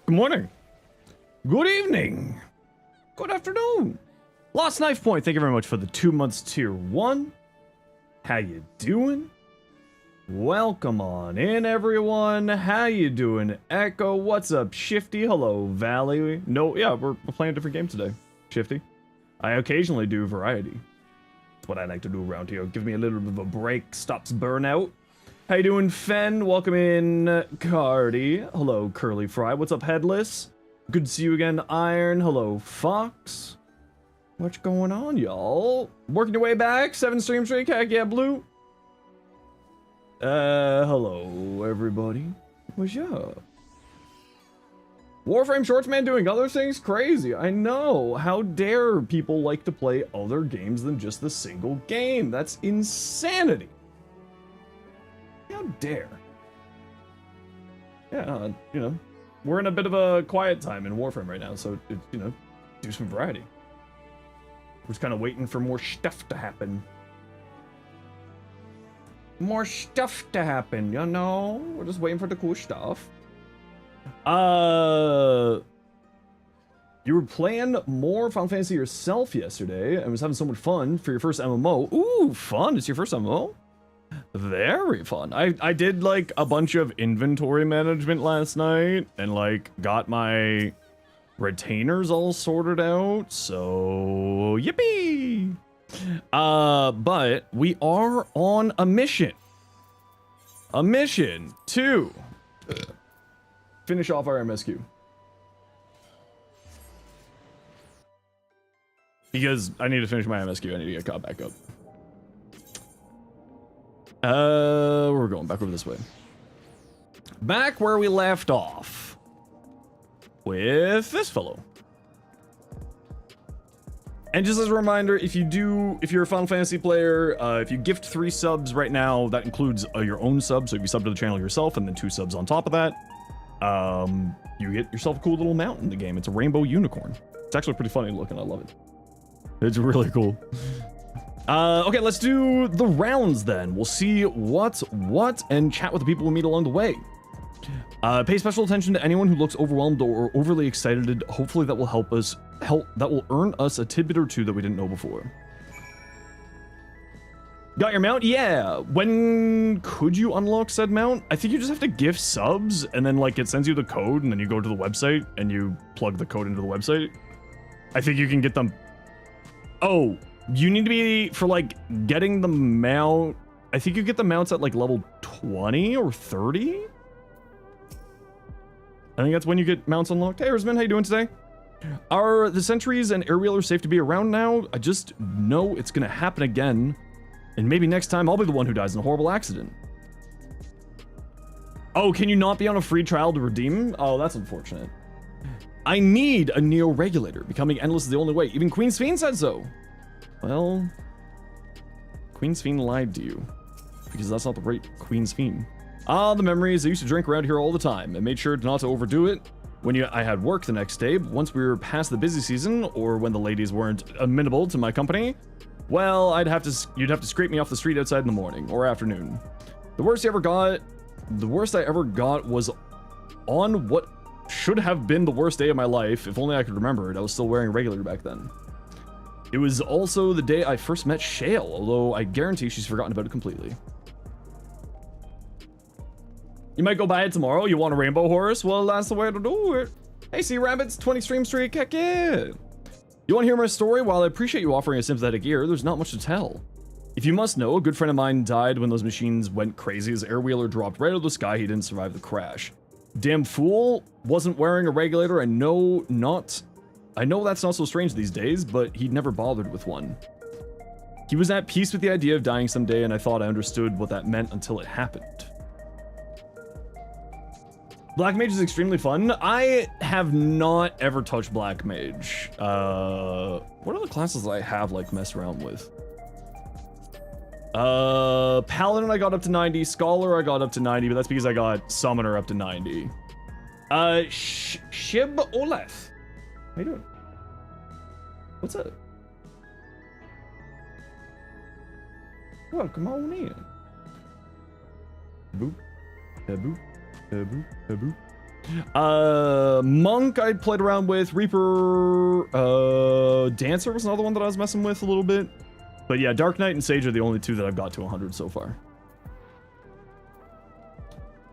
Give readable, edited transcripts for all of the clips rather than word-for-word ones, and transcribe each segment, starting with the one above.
Good morning. Good evening. Good afternoon. Lost Knife Point, thank you very much for the 2 months tier 1. How you doing? Welcome on in, everyone. How you doing, Echo? What's up, Shifty? Hello, Valley. No, yeah, we're playing a different game today, Shifty. I occasionally do variety. That's what I like to do around here. Give me a little bit of a break, stops burnout. How you doing, Fen? Welcome in, Cardi. Hello, Curly Fry. What's up, Headless? Good to see you again, Iron. Hello, Fox. What's going on, y'all? Working your way back? 7 stream streak? Heck yeah, Blue. Hello, everybody. What's up? Warframe Shorts Man doing other things? Crazy. I know. How dare people like to play other games than just the single game? That's insanity. How dare. Yeah, you know, we're in a bit of a quiet time in Warframe right now, so, you know, do some variety. We're just kind of waiting for more stuff to happen. More stuff to happen, you know? We're just waiting for the cool stuff. You were playing more Final Fantasy yourself yesterday and was having so much fun for your first MMO. Ooh, fun. It's your first MMO? Very fun. I did like a bunch of inventory management last night and like got my retainers all sorted out, so yippee. But we are on a mission. A mission to finish off our MSQ. Because I need to finish my MSQ, I need to get caught back up. We're going back over this way. Back where we left off. With this fellow. And just as a reminder, if you're a Final Fantasy player, if you gift 3 subs right now, that includes your own sub. So if you sub to the channel yourself and then 2 subs on top of that, you get yourself a cool little mount in the game. It's a rainbow unicorn. It's actually pretty funny looking. I love it. It's really cool. Okay, let's do the rounds then. We'll see what's what and chat with the people we meet along the way. Pay special attention to anyone who looks overwhelmed or overly excited. Hopefully that will that will earn us a tidbit or 2 that we didn't know before. Got your mount? Yeah. When could you unlock said mount? I think you just have to gift subs and then like it sends you the code and then you go to the website and you plug the code into the website. I think you can get them. Oh, you need to be for like getting the mount. I think you get the mounts at like level 20 or 30. I think that's when you get mounts unlocked. Hey, Risman, how you doing today? Are the sentries and airwheelers safe to be around now? I just know it's gonna happen again. And maybe next time I'll be the one who dies in a horrible accident. Oh, can you not be on a free trial to redeem? Oh, that's unfortunate. I need a Neo regulator. Becoming endless is the only way. Even Queen's Fiend said so. Well, Queen's Fiend lied to you. Because that's not the right Queen's Fiend. Ah, the memories. I used to drink around here all the time and made sure not to overdo it when I had work the next day. But once we were past the busy season or when the ladies weren't amenable to my company, well, you'd have to scrape me off the street outside in the morning or afternoon. The worst I ever got was on what should have been the worst day of my life. If only I could remember it. I was still wearing a regulator back then. It was also the day I first met Shale, although I guarantee she's forgotten about it completely. You might go buy it tomorrow. You want a rainbow horse? Well, that's the way to do it. Hey, Sea Rabbits, 20 stream streak, heck yeah. You want to hear my story? While I appreciate you offering a sympathetic ear, there's not much to tell. If you must know, a good friend of mine died when those machines went crazy. His airwheeler dropped right out of the sky. He didn't survive the crash. Damn fool, wasn't wearing a regulator. I know that's not so strange these days, but he'd never bothered with one. He was at peace with the idea of dying someday, and I thought I understood what that meant until it happened. Black Mage is extremely fun. I have not ever touched Black Mage. What are the classes I have like messed around with? Paladin I got up to 90, Scholar I got up to 90, but that's because I got Summoner up to 90. Shib Olef. How you doing? What's up? Well, come on in. Boop. Boop. Boop. Boop. Monk I played around with. Reaper, Dancer was another one that I was messing with a little bit. But yeah, Dark Knight and Sage are the only two that I've got to 100 so far.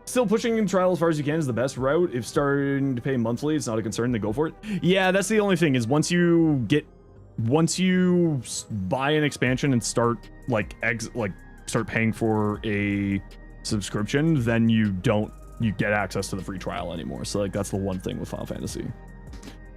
Still pushing in trial as far as you can is the best route. If starting to pay monthly, it's not a concern, then go for it. Yeah, that's the only thing is once you buy an expansion and start start paying for a subscription, then you get access to the free trial anymore. So like that's the one thing with Final Fantasy.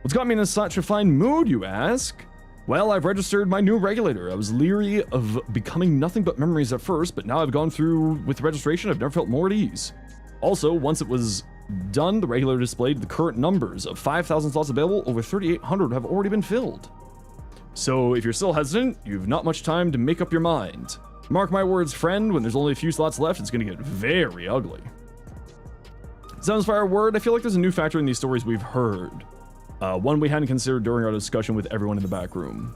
What's got me in such a fine mood, you ask? Well, I've registered my new regulator. I was leery of becoming nothing but memories at first, but now I've gone through with registration, I've never felt more at ease. Also, once it was done, the regulator displayed the current numbers of 5,000 slots available. Over 3,800 have already been filled. So if you're still hesitant, you've not much time to make up your mind. Mark my words, friend, when there's only a few slots left, it's going to get very ugly. Zenosfire word, I feel like there's a new factor in these stories we've heard. One we hadn't considered during our discussion with everyone in the back room.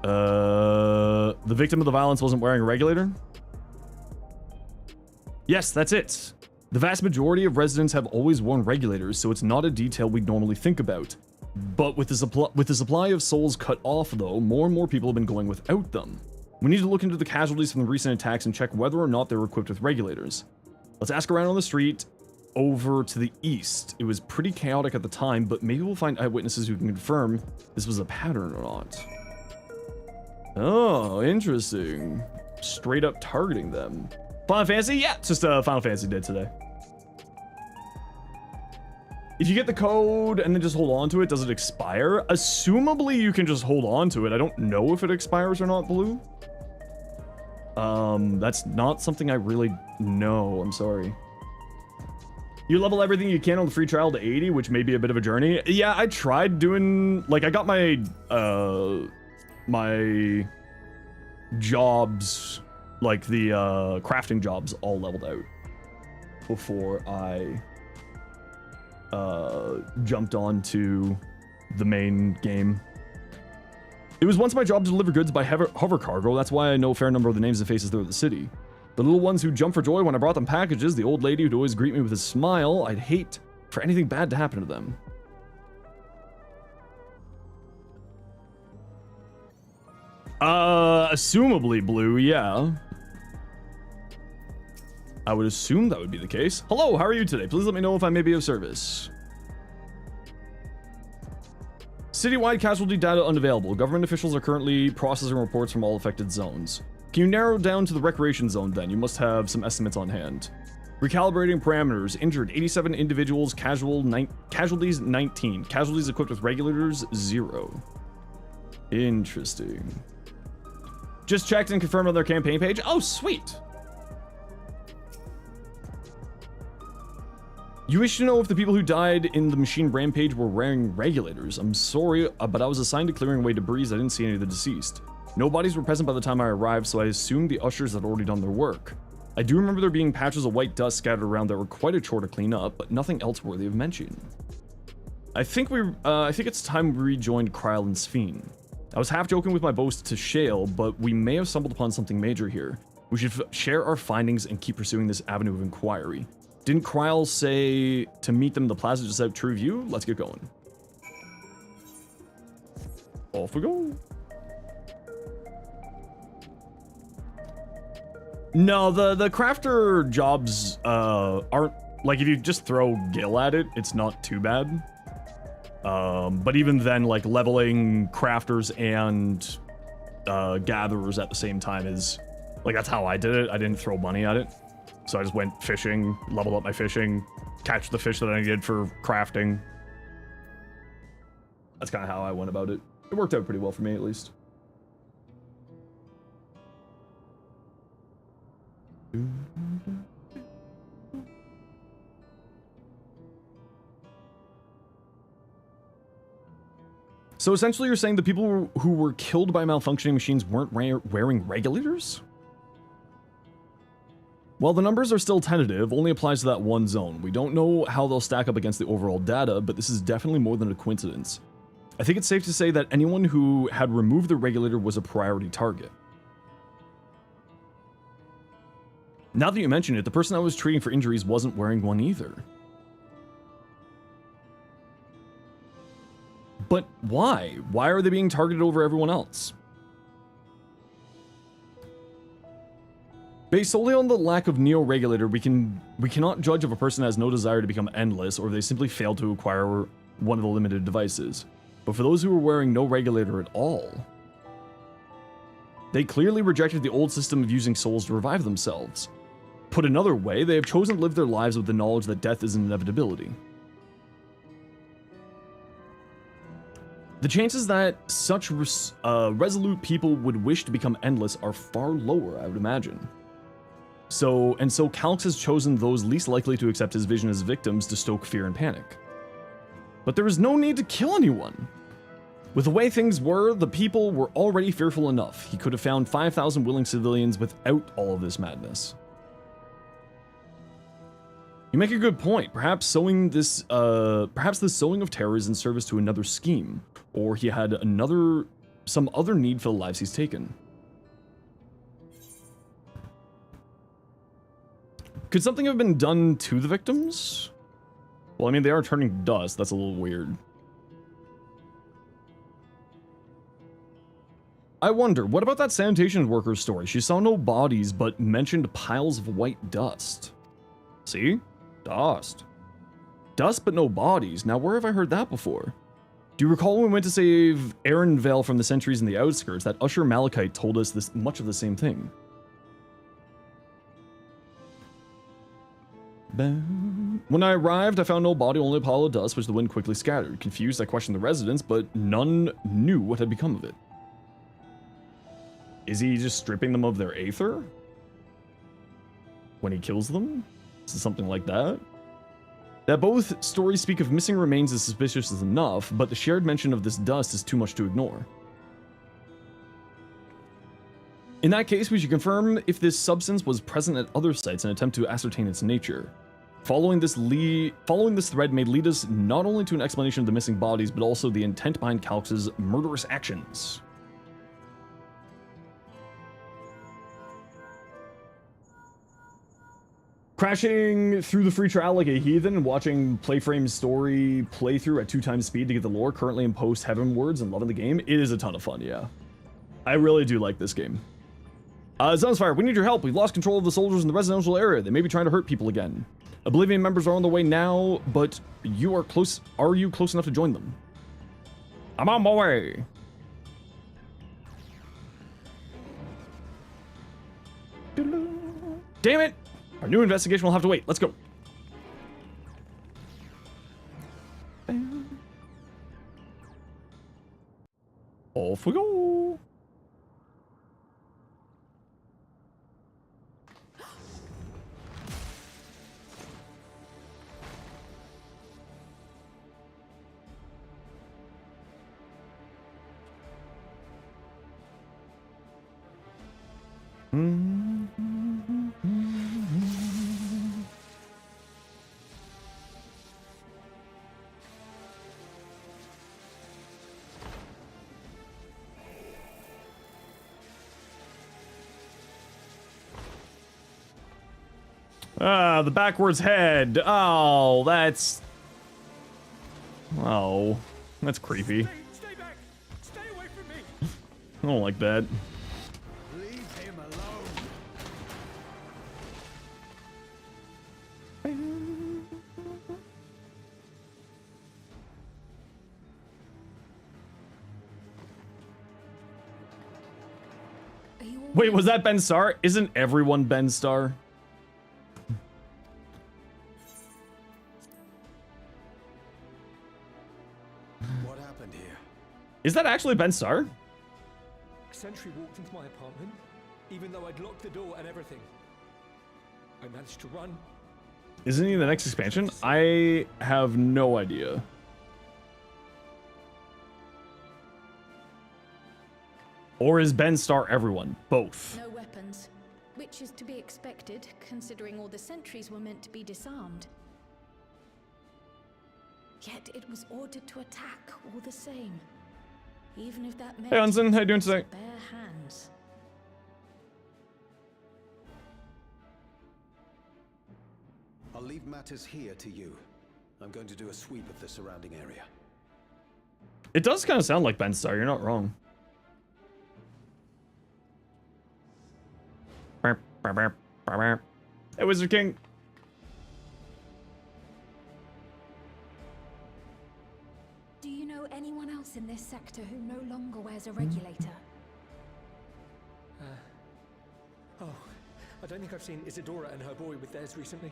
The victim of the violence wasn't wearing a regulator? Yes, that's it. The vast majority of residents have always worn regulators, so it's not a detail we'd normally think about. But with the supply of souls cut off, though, more and more people have been going without them. We need to look into the casualties from the recent attacks and check whether or not they were equipped with regulators. Let's ask around on the street over to the east. It was pretty chaotic at the time, but maybe we'll find eyewitnesses who can confirm this was a pattern or not. Oh, interesting. Straight up targeting them. Final Fantasy? Yeah, it's just a Final Fantasy Day today. If you get the code and then just hold on to it, does it expire? Assumably you can just hold on to it. I don't know if it expires or not, Blue. That's not something I really know. I'm sorry. You level everything you can on the free trial to 80, which may be a bit of a journey. Yeah, I tried doing, like, I got my, my jobs, like the, crafting jobs all leveled out before I, jumped on to the main game. It was once my job to deliver goods by hover cargo. That's why I know a fair number of the names and faces throughout the city. The little ones who jumped for joy when I brought them packages, the old lady who'd always greet me with a smile. I'd hate for anything bad to happen to them. Assumably, Blue, yeah. I would assume that would be the case. Hello, how are you today? Please let me know if I may be of service. Citywide casualty data unavailable. Government officials are currently processing reports from all affected zones. Can you narrow down to the recreation zone then? You must have some estimates on hand. Recalibrating parameters. Injured 87 individuals. Casualties 19. Casualties equipped with regulators 0. Interesting. Just checked and confirmed on their campaign page. Oh, sweet. You wish to know if the people who died in the machine rampage were wearing regulators. I'm sorry, but I was assigned to clearing away debris. I didn't see any of the deceased. No bodies were present by the time I arrived, so I assumed the ushers had already done their work. I do remember there being patches of white dust scattered around that were quite a chore to clean up, but nothing else worthy of mention. I think it's time we rejoined Kryl and Sphene. I was half joking with my boast to Shale, but we may have stumbled upon something major here. We should share our findings and keep pursuing this avenue of inquiry. Didn't Kryl say to meet them in the plaza just out True View? Let's get going. Off we go. No, the crafter jobs aren't, like, if you just throw Gil at it, it's not too bad. But even then, like, leveling crafters and gatherers at the same time is, like, that's how I did it. I didn't throw money at it. So I just went fishing, leveled up my fishing, catch the fish that I needed for crafting. That's kind of how I went about it. It worked out pretty well for me, at least. So essentially you're saying the people who were killed by malfunctioning machines weren't wearing regulators? While the numbers are still tentative, only applies to that one zone. We don't know how they'll stack up against the overall data, but this is definitely more than a coincidence. I think it's safe to say that anyone who had removed the regulator was a priority target. Now that you mention it, the person I was treating for injuries wasn't wearing one either. But why? Why are they being targeted over everyone else? Based solely on the lack of Neo-Regulator, we cannot judge if a person has no desire to become endless or if they simply failed to acquire one of the limited devices. But for those who were wearing no regulator at all, they clearly rejected the old system of using souls to revive themselves. Put another way, they have chosen to live their lives with the knowledge that death is an inevitability. The chances that such resolute people would wish to become endless are far lower, I would imagine. So Calx has chosen those least likely to accept his vision as victims to stoke fear and panic. But there is no need to kill anyone. With the way things were, the people were already fearful enough. He could have found 5,000 willing civilians without all of this madness. You make a good point. Perhaps the sowing of terror is in service to another scheme, or he had some other need for the lives he's taken. Could something have been done to the victims? Well, I mean, they are turning to dust. That's a little weird. I wonder, what about that sanitation worker's story? She saw no bodies, but mentioned piles of white dust. See? Dust. Dust, but no bodies. Now, where have I heard that before? Do you recall when we went to save Vale from the sentries in the outskirts, that Usher Malachite told us much of the same thing? When I arrived, I found no body, only a pile of dust, which the wind quickly scattered. Confused, I questioned the residents, but none knew what had become of it. Is he just stripping them of their aether when he kills them? Is it something like that? That both stories speak of missing remains is suspicious enough, but the shared mention of this dust is too much to ignore. In that case, we should confirm if this substance was present at other sites and attempt to ascertain its nature. Following this thread may lead us not only to an explanation of the missing bodies, but also the intent behind Calx's murderous actions. Crashing through the free trial like a heathen and watching Playframe's story playthrough at 2x speed to get the lore currently in post Heavenwards and loving the game, it is a ton of fun, yeah. I really do like this game. Zenosfire, we need your help. We've lost control of the soldiers in the residential area. They may be trying to hurt people again. Oblivion members are on the way now, but you are close. Are you close enough to join them? I'm on my way. Damn it! Our new investigation will have to wait. Let's go. Off we go. The backwards head. Oh, that's creepy. Stay back. Stay away from me. I don't like that. Leave him alone. Wait, was that Ben Starr? Isn't everyone Ben Starr? What happened here? Is that actually Ben Starr? A sentry walked into my apartment, even though I'd locked the door and everything. I managed to run. Isn't he in the next expansion? I have no idea. Or is Ben Starr everyone? Both. No weapons, which is to be expected, considering all the sentries were meant to be disarmed. Yet it was ordered to attack all the same, even if that meant Hey Hansen, how you doing today? bare hands. I'll leave matters here to you. I'm going to do a sweep of the surrounding area. It does kind of sound like Ben Starr, you're not wrong. Hey, Wizard King. Do you know anyone else in this sector who no longer wears a regulator? Oh, I don't think I've seen Isadora and her boy with theirs recently.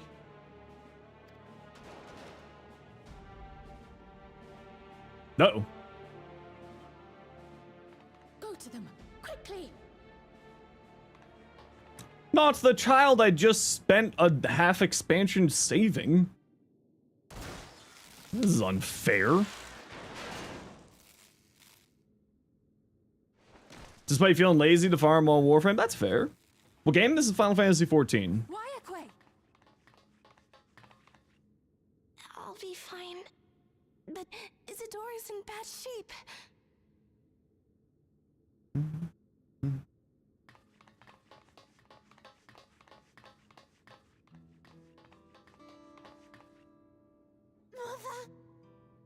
No. Go to them, quickly! Not the child I just spent a half expansion saving. This is unfair. Despite feeling lazy to farm on Warframe, that's fair. What game? This is Final Fantasy XIV. I'll be fine. But Isadora's in bad shape.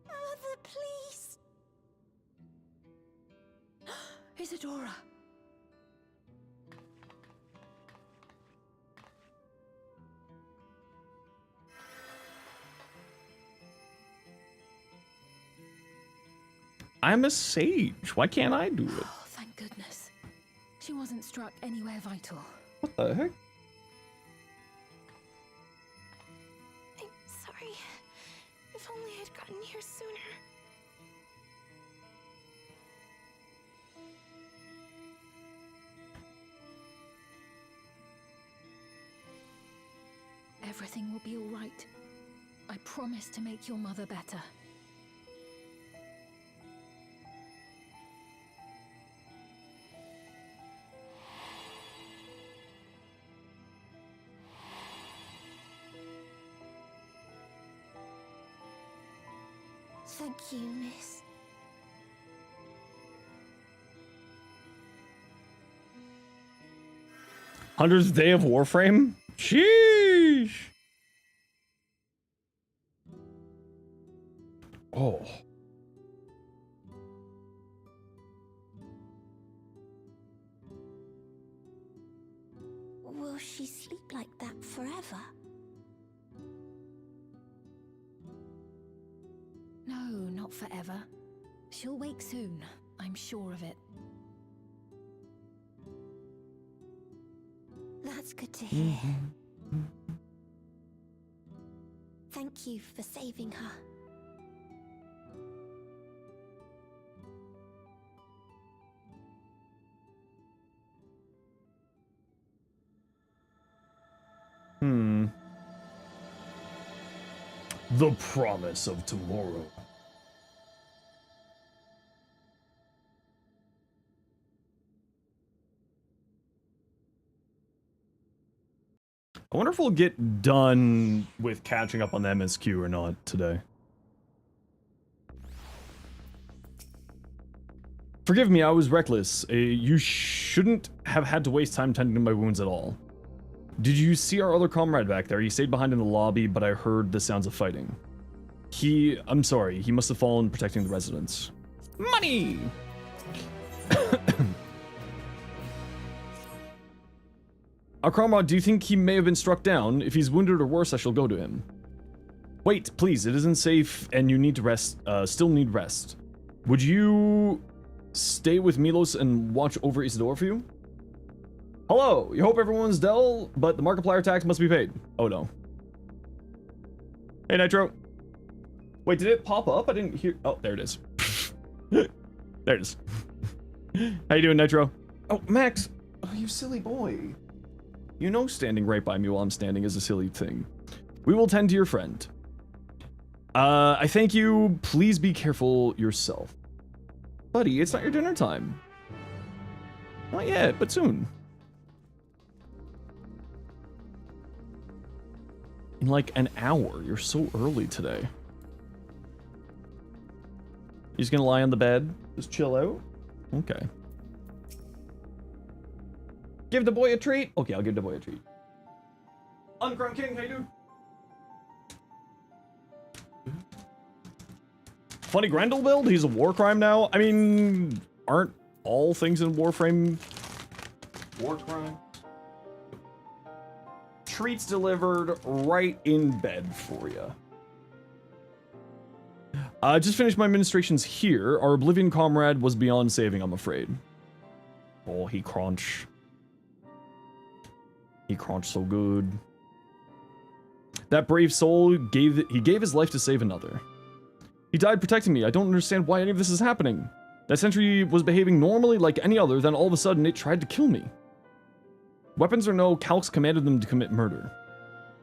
Mother, please. Isadora! I'm a sage. Why can't I do it? Oh, thank goodness. She wasn't struck anywhere vital. What the heck? I'm sorry. If only I'd gotten here sooner. Everything will be all right. I promise to make your mother better. Thank you, miss. 100th day of Warframe? Sheesh! Oh. Will she sleep like that forever? No, not forever. She'll wake soon, I'm sure of it. That's good to hear. Thank you for saving her. The promise of tomorrow. I wonder if we'll get done with catching up on the MSQ or not today. Forgive me, I was reckless. You shouldn't have had to waste time tending to my wounds at all. Did you see our other comrade back there? He stayed behind in the lobby, but I heard the sounds of fighting. I'm sorry, he must have fallen protecting the residents. Money! Our comrade, do you think he may have been struck down? If he's wounded or worse, I shall go to him. Wait, please, it isn't safe and you need to rest, still need rest. Would you stay with Milos and watch over Isidore for you? Hello, you hope everyone's dull, but the Markiplier tax must be paid. Oh no. Hey, Nitro. Wait, did it pop up? I didn't hear. Oh, there it is. There it is. How you doing, Nitro? Oh, Max. Oh, you silly boy. You know standing right by me while I'm standing is a silly thing. We will tend to your friend. I thank you. Please be careful yourself. Buddy, it's not your dinner time. Not yet, but soon. In like an hour. You're so early today. You just gonna lie on the bed? Just chill out? Okay. Give the boy a treat? Okay, I'll give the boy a treat. Uncrown King, how you doing? Funny Grendel build? He's a war crime now? I mean, aren't all things in Warframe war crime? Treats delivered right in bed for you. Just finished my administrations here. Our Oblivion comrade was beyond saving, I'm afraid. Oh, he crunch. He crunched so good. That brave soul gave his life to save another. He died protecting me. I don't understand why any of this is happening. That sentry was behaving normally like any other, then all of a sudden it tried to kill me. Weapons or no, Calx commanded them to commit murder.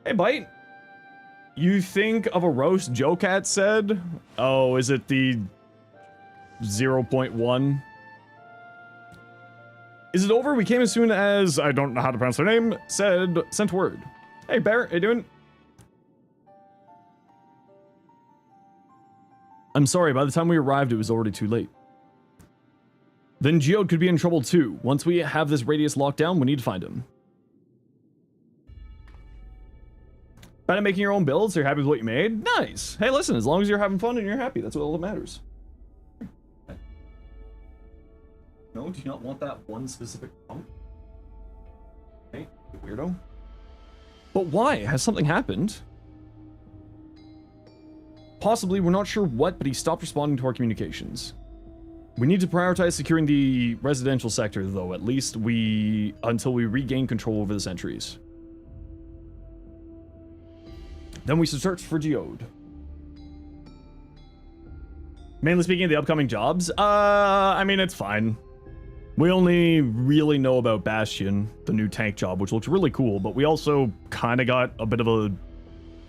Hey, Bite. You think of a roast Joe-Cat said? Oh, is it the 0.1? Is it over? We came as soon as, I don't know how to pronounce her name, sent word. Hey, Bear, how you doing? I'm sorry, by the time we arrived, it was already too late. Then Geode could be in trouble too. Once we have this radius locked down, we need to find him. Bad at making your own builds, so you're happy with what you made? Nice! Hey, listen, as long as you're having fun and you're happy, that's all that matters. No, do you not want that one specific pump? Hey, you weirdo. But why? Has something happened? Possibly, we're not sure what, but he stopped responding to our communications. We need to prioritize securing the residential sector, though, at least until we regain control over the sentries. Then we should search for Geode. Mainly speaking of the upcoming jobs, I mean, it's fine. We only really know about Bastion, the new tank job, which looks really cool, but we also kind of got a bit of a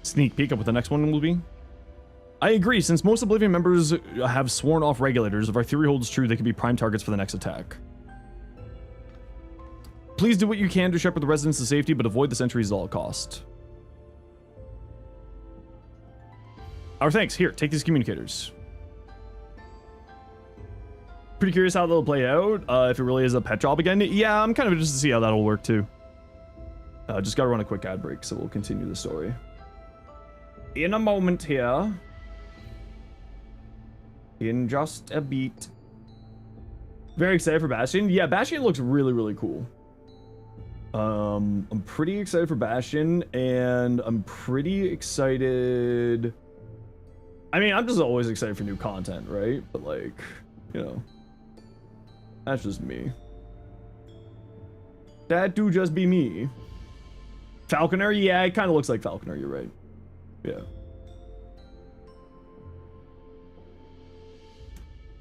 sneak peek of what the next one will be. I agree, since most Oblivion members have sworn off regulators, if our theory holds true, they could be prime targets for the next attack. Please do what you can to shepherd the residents to safety, but avoid the sentries at all cost. Our thanks. Here, take these communicators. Pretty curious how they'll play out, if it really is a pet job again. Yeah, I'm kind of interested to see how that'll work too. Just gotta run a quick ad break, so we'll continue the story. In a moment here. In just a beat. Very excited for Bastion. Yeah, Bastion looks really, really cool. I'm pretty excited for Bastion, and I'm pretty excited... I mean, I'm just always excited for new content, right? But like, you know... That's just me. That do just be me. Falconer? Yeah, it kind of looks like Falconer, you're right. Yeah.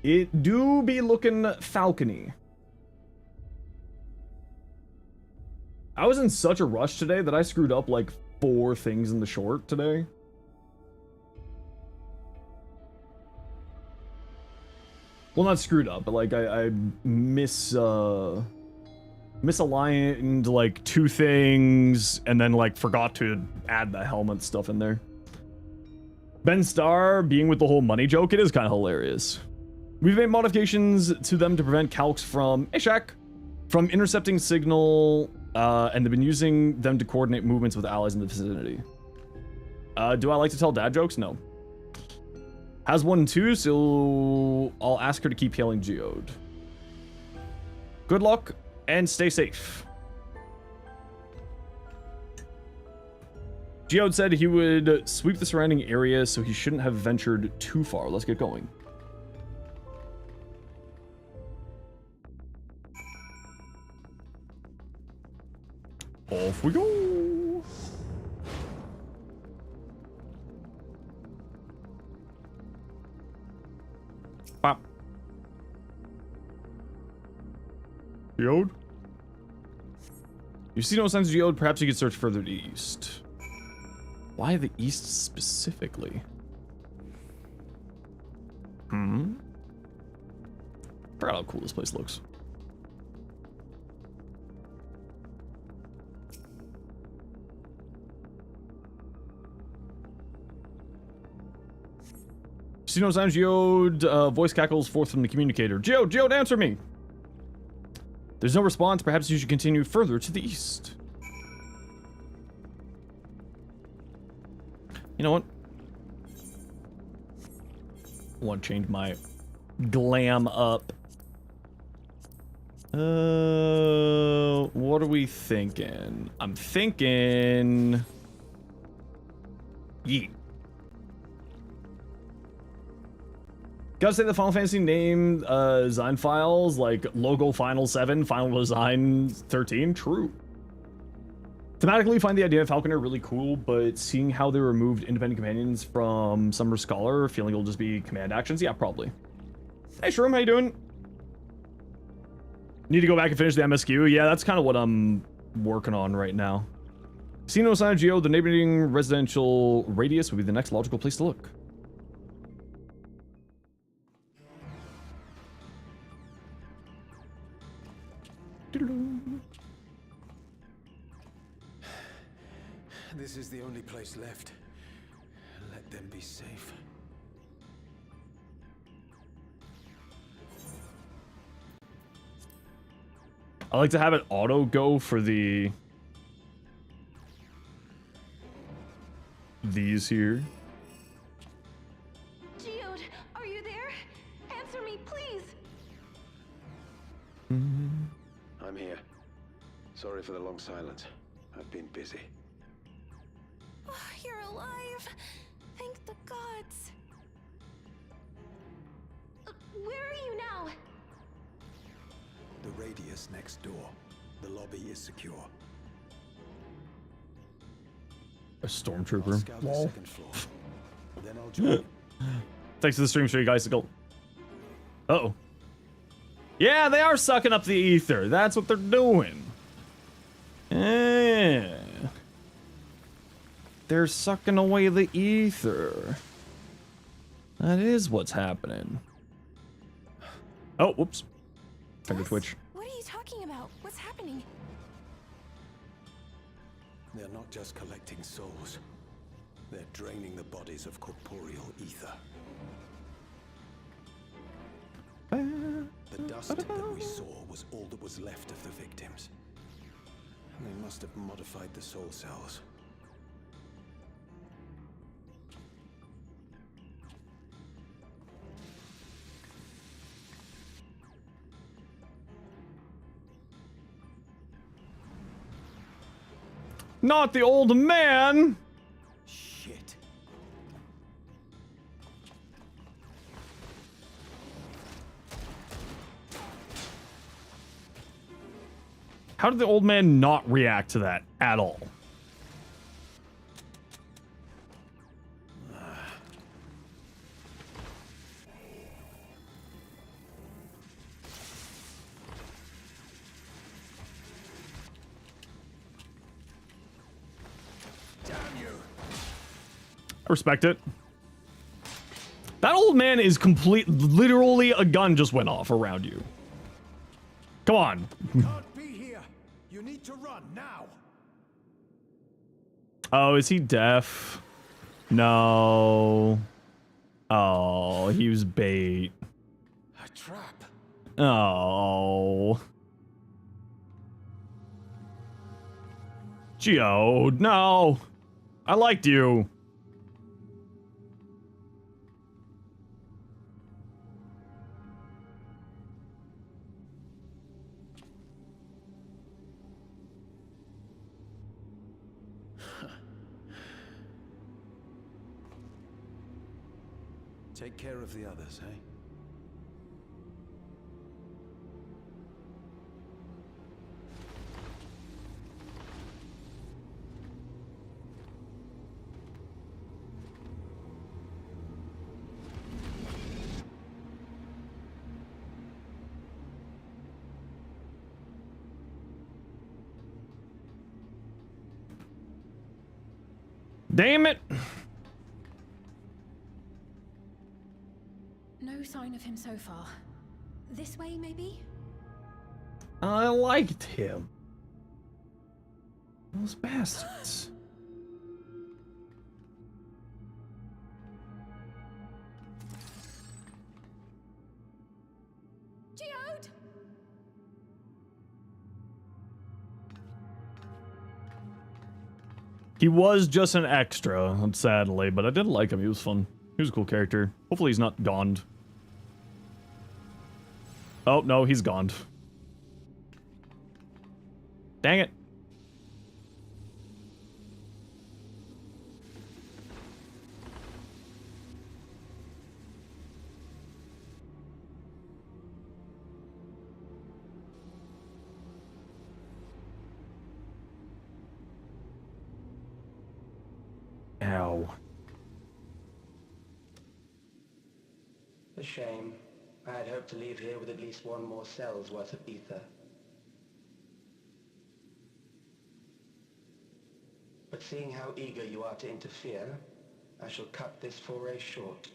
It do be looking falcony. I was in such a rush today that I screwed up like 4 things in the short today. Well, not screwed up, but like I misaligned like 2 things and then like forgot to add the helmet stuff in there. Ben Starr being with the whole money joke, it is kind of hilarious. We've made modifications to them to prevent Calx from from intercepting signal, and they've been using them to coordinate movements with allies in the vicinity. Do I like to tell dad jokes? No. Has one too, so I'll ask her to keep hailing Geode. Good luck, and stay safe. Geode said he would sweep the surrounding area, so he shouldn't have ventured too far. Let's get going. Off we go. Pop. Geode? You see no signs of Geode, perhaps you could search further to the east. Why the east specifically? Forgot how cool this place looks. See no signs, Geode. Voice cackles forth from the communicator. Geode, answer me! There's no response. Perhaps you should continue further to the east. You know what? I want to change my glam up. What are we thinking? I'm thinking... Yeet. Gotta say the Final Fantasy name design files, like logo Final 7, Final Design 13, true. Thematically, find the idea of Falconer really cool, but seeing how they removed independent companions from Summer Scholar, feeling it'll just be command actions, yeah, probably. Hey Shroom, how you doing? Need to go back and finish the MSQ? Yeah, that's kind of what I'm working on right now. See no sign of Geo, the neighboring residential radius would be the next logical place to look. This is the only place left. Let them be safe. I like to have it auto go for the... these here. Geode, are you there? Answer me, please. I'm here. Sorry for the long silence. I've been busy. Oh, you're alive. Thank the gods. Where are you now? The radius next door. The lobby is secure. A I'll stormtrooper. scout the Lol. second floor. Then I'll join. Thanks to the stream, show you guys to go. Uh-oh. Yeah, they are sucking up the ether. That's what they're doing. Yeah. They're sucking away the ether. That is what's happening. Oh, whoops. Finger Gus, twitch. What are you talking about? What's happening? They're not just collecting souls. They're draining the bodies of corporeal ether. The dust that we saw was all that was left of the victims. They must have modified the soul cells. Not the old man! Shit. How did the old man not react to that at all? I respect it. That old man is literally a gun just went off around you. Come on. Can't be here. You need to run now. Oh, is he deaf? No. Oh, he was bait. A trap. Oh. Geode, no. I liked you. Take care of the others, eh? Damn it. No sign of him so far. This way, maybe? I liked him. Those bastards. Geode! He was just an extra, sadly, but I did like him. He was fun. He was a cool character. Hopefully he's not goned. Oh, no, he's goned. Dang it. Ow. A shame. I had hoped to leave here with at least one more cell's worth of ether. But seeing how eager you are to interfere, I shall cut this foray short.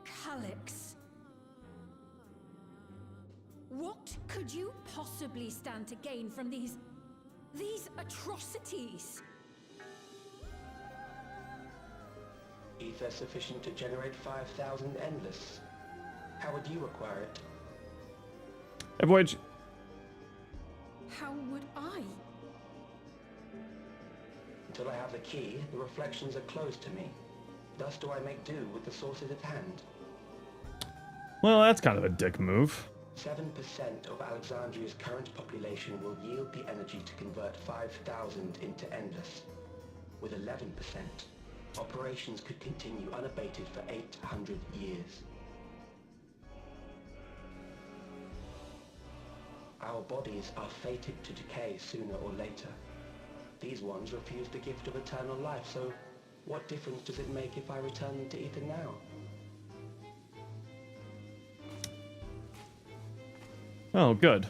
Calyx. What could you possibly stand to gain from these atrocities? Ether sufficient to generate 5,000 endless. How would you acquire it? Hey, Voyage. How would I? Until I have the key, the reflections are closed to me. Thus do I make do with the sources at hand. Well, that's kind of a dick move. 7% of Alexandria's current population will yield the energy to convert 5,000 into endless. With 11%, operations could continue unabated for 800 years. Our bodies are fated to decay sooner or later. These ones refuse the gift of eternal life, so what difference does it make if I return them to ether now? Oh, good.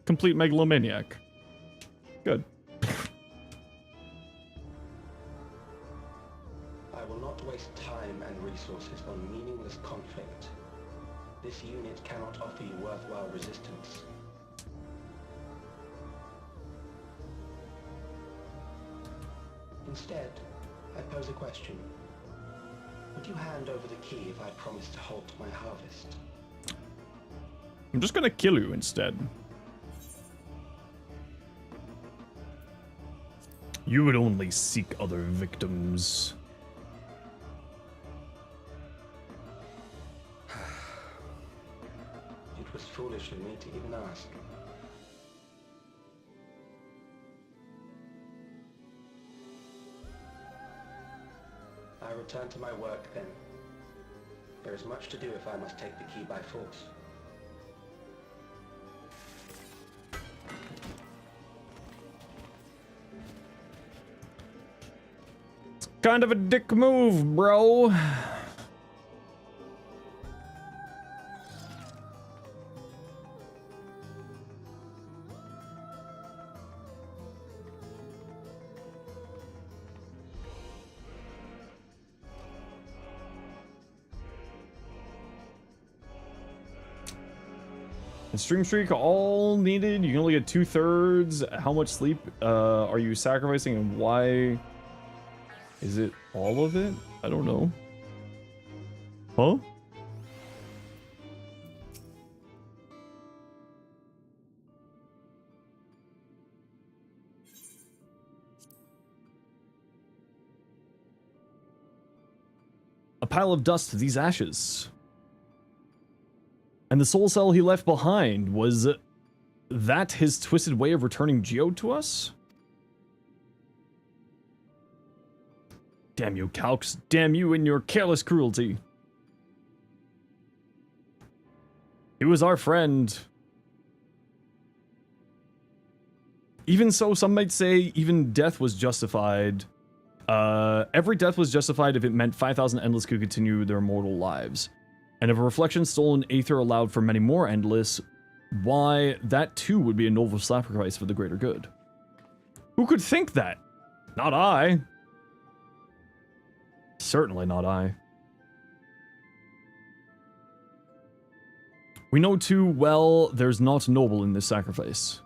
Complete megalomaniac. Good. I will not waste time and resources on meaningless conflict. This unit cannot offer you worthwhile resistance. Instead, I pose a question. Would you hand over the key if I promise to halt my harvest? I'm just gonna kill you instead. You would only seek other victims. It was foolish of me to even ask. I return to my work then. There is much to do if I must take the key by force. Kind of a dick move, bro. And stream streak all needed. You can only get 2/3. How much sleep are you sacrificing, and why? Is it all of it? I don't know. Huh? A pile of dust to these ashes. And the soul cell he left behind, was that his twisted way of returning Geode to us? Damn you, Calx. Damn you and your careless cruelty. He was our friend. Even so, some might say even death was justified. Every death was justified if it meant 5,000 Endless could continue their mortal lives. And if a reflection stolen Aether allowed for many more Endless, why, that too would be a noble sacrifice for the greater good. Who could think that? Not I. Certainly not I. We know too well there's not noble in this sacrifice.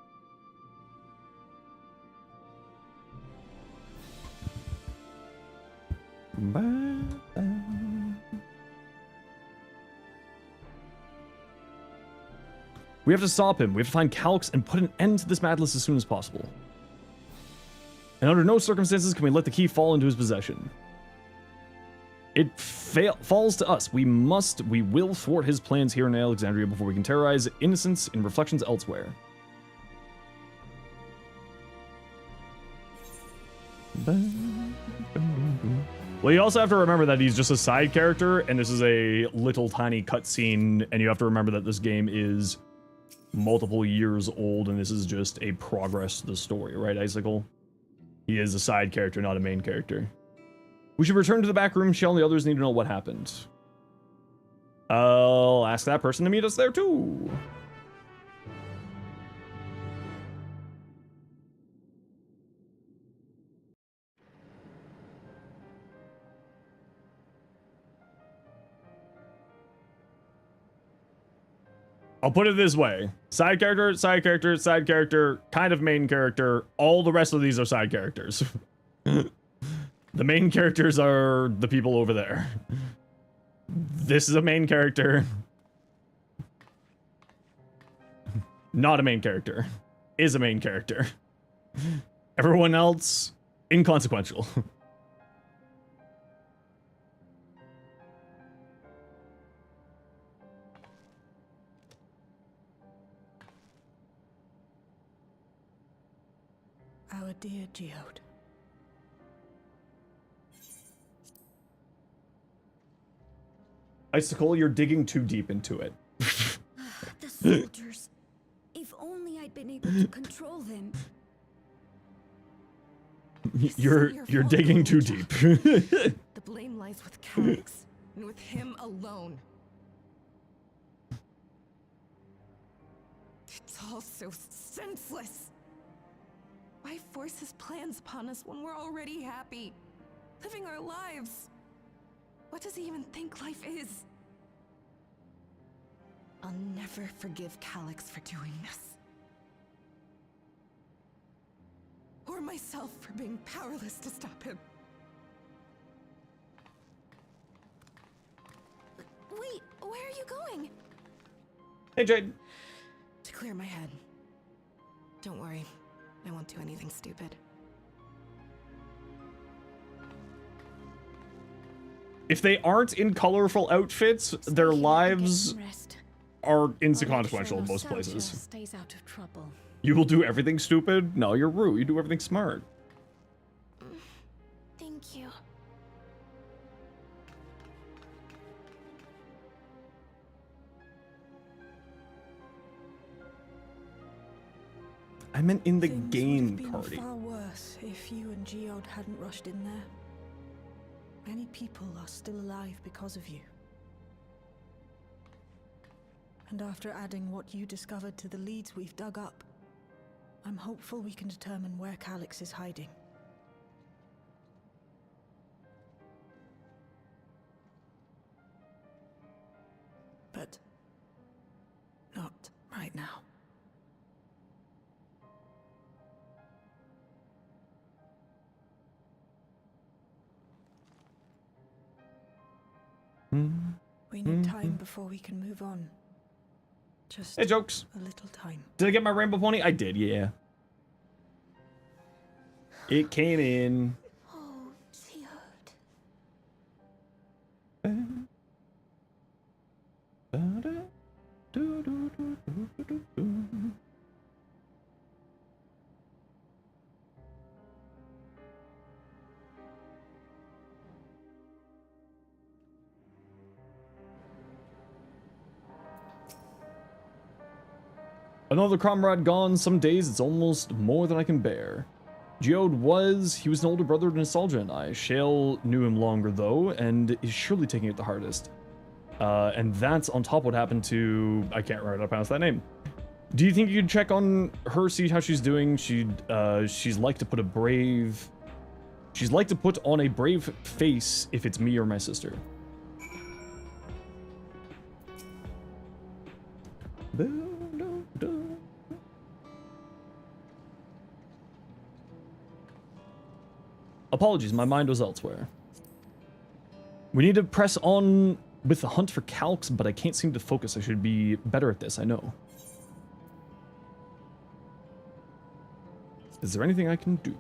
We have to stop him. We have to find Calix and put an end to this madness as soon as possible. And under no circumstances can we let the key fall into his possession. It falls to us. We will thwart his plans here in Alexandria before we can terrorize innocents in reflections elsewhere. Well, you also have to remember that he's just a side character, and this is a little tiny cutscene, and you have to remember that this game is multiple years old, and this is just a progress to the story, right, Icicle? He is a side character, not a main character. We should return to the back room. Shell and the others need to know what happened. I'll ask that person to meet us there, too. I'll put it this way. Side character, side character, side character, kind of main character. All the rest of these are side characters. The main characters are the people over there. This is a main character. Not a main character. Is a main character. Everyone else, inconsequential. Our dear Geode. Icicle, you're digging too deep into it. The soldiers. If only I'd been able to control them. You're digging too deep. The blame lies with Calix, and with him alone. It's all so senseless. Why force his plans upon us when we're already happy, living our lives? What does he even think life is? I'll never forgive Calix for doing this. Or myself for being powerless to stop him. Wait, where are you going? Hey, Jade. To clear my head. Don't worry, I won't do anything stupid. If they aren't in colorful outfits, their lives are inconsequential in most places. Stays out of trouble. You will do everything stupid? No, you're rude. You do everything smart. Thank you. I meant in the Things game, would have Cardi. been far worse if you and Geode hadn't rushed in there. Many people are still alive because of you. And after adding what you discovered to the leads we've dug up, I'm hopeful we can determine where Calix is hiding. But not right now. We need time before we can move on. Just Hey, Jokes. a little time. Did I get my rainbow pony? I did, yeah. It came in. Oh, Geode. Another comrade gone. Some days it's almost more than I can bear. Geode he was an older brother to Nostalgia and I. Shale knew him longer though, and is surely taking it the hardest. And that's on top of what happened to, I can't remember how to pronounce that name. Do you think you could check on her, see how she's doing? She's like to put on a brave face if it's me or my sister. Apologies, my mind was elsewhere. We need to press on with the hunt for Calix, but I can't seem to focus. I should be better at this, I know. Is there anything I can do?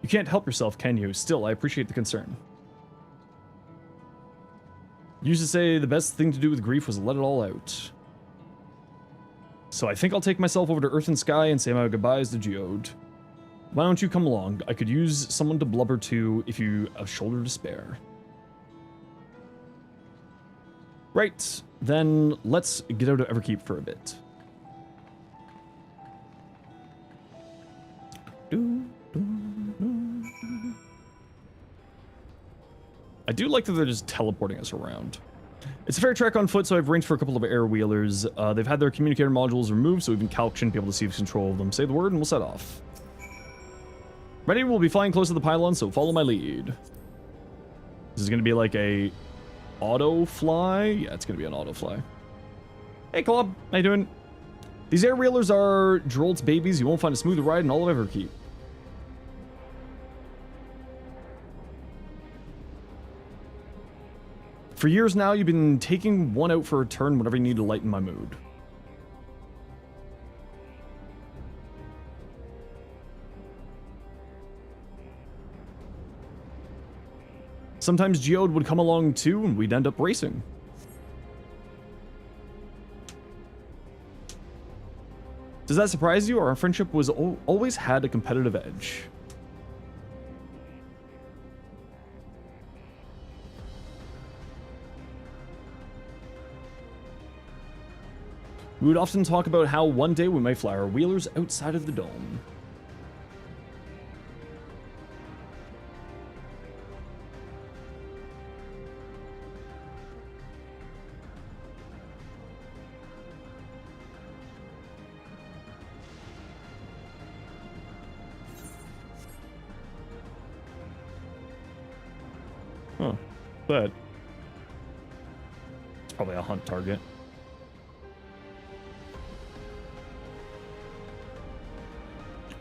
You can't help yourself, can you? Still, I appreciate the concern. Used to say the best thing to do with grief was let it all out. So I think I'll take myself over to Earth and Sky and say my goodbyes to Geode. Why don't you come along? I could use someone to blubber to if you have a shoulder to spare. Right, then let's get out of Everkeep for a bit. I do like that they're just teleporting us around. It's a fair trek on foot, so I've arranged for a couple of air wheelers. They've had their communicator modules removed, so even Calc shouldn't be able to seize control of them. Say the word and we'll set off. Ready? We'll be flying close to the pylon, so follow my lead. This is going to be like a auto fly. Yeah, it's going to be an auto fly. Hey, Club. How you doing? These air wheelers are Drolt's babies. You won't find a smoother ride in all of Everkeep. For years now, you've been taking one out for a turn whenever you need to lighten my mood. Sometimes Geode would come along too, and we'd end up racing. Does that surprise you? Our friendship was always had a competitive edge. We would often talk about how one day we might fly our wheelers outside of the dome. Huh. But it's probably a hunt target.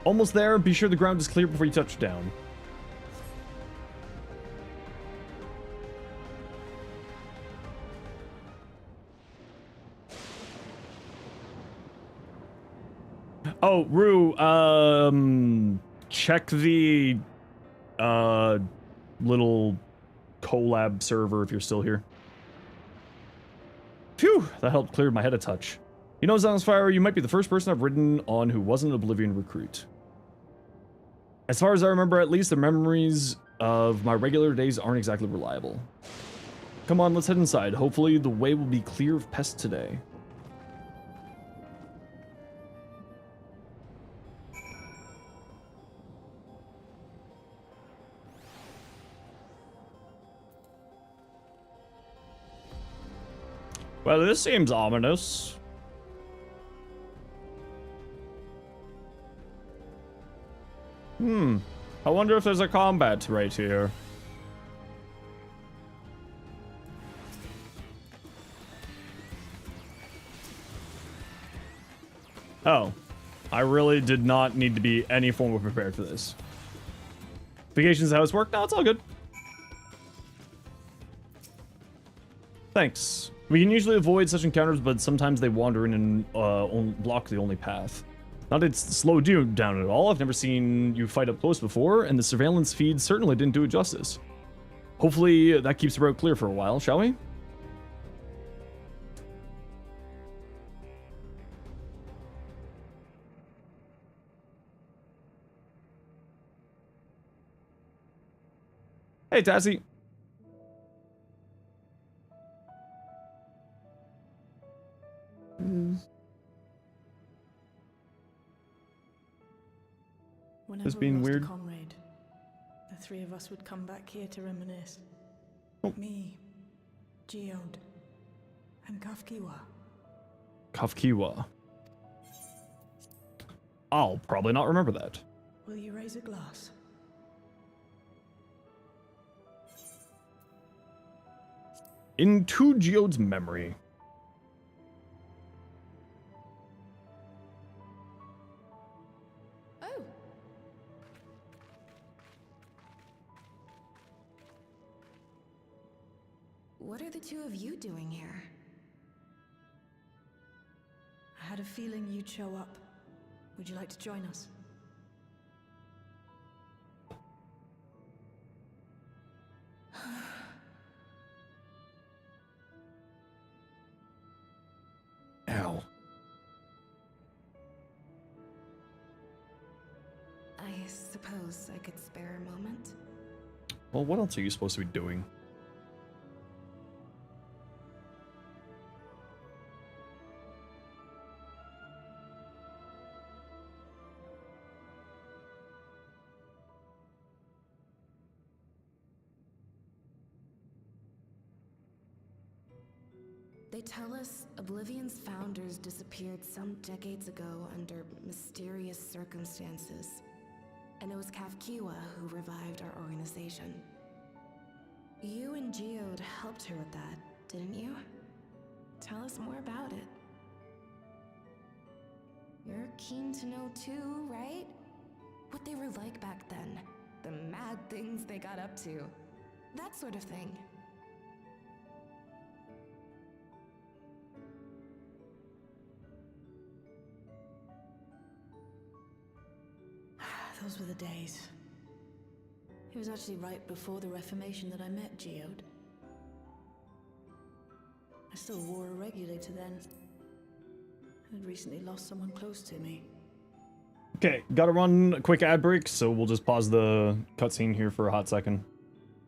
Almost there. Be sure the ground is clear before you touch down. Oh, Rue, check the little collab server if you're still here. Phew, that helped clear my head a touch. You know, Zenosfire, you might be the first person I've ridden on who wasn't an Oblivion recruit. As far as I remember, at least, the memories of my regular days aren't exactly reliable. Come on, let's head inside. Hopefully, the way will be clear of pests today. Well, this seems ominous. I wonder if there's a combat right here. Oh. I really did not need to be any form of prepared for this. Vacation's how it's worked? No, it's all good. Thanks. We can usually avoid such encounters, but sometimes they wander in and block the only path. Not to slow you down at all. I've never seen you fight up close before, and the surveillance feed certainly didn't do it justice. Hopefully that keeps the road clear for a while, shall we? Hey, Tassie. Whenever Just being we lost weird. a comrade, the three of us would come back here to reminisce. Oh. Me, Geode, and Kafkiwa. Kafkiwa. I'll probably not remember that. Will you raise a glass? Into Geode's memory. Oh, Well, What are the two of you doing here? I had a feeling you'd show up. Would you like to join us? Ow. I suppose I could spare a moment. Well, what else are you supposed to be doing? They tell us Oblivion's founders disappeared some decades ago under mysterious circumstances. And it was Kafkiwa who revived our organization. You and Geode helped her with that, didn't you? Tell us more about it. You're keen to know too, right? What they were like back then. The mad things they got up to. That sort of thing. Those were the days. It was actually right before the Reformation that I met Geode. I still wore a regulator then. I'd recently lost someone close to me. Okay, gotta run a quick ad break, so we'll just pause the cutscene here for a hot second.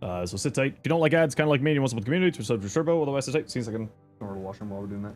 So sit tight. If you don't like ads, kind of like me, and you want support the community, to sub to Turbo, otherwise sit tight. See you in a second. Go to the washroom while we're doing that.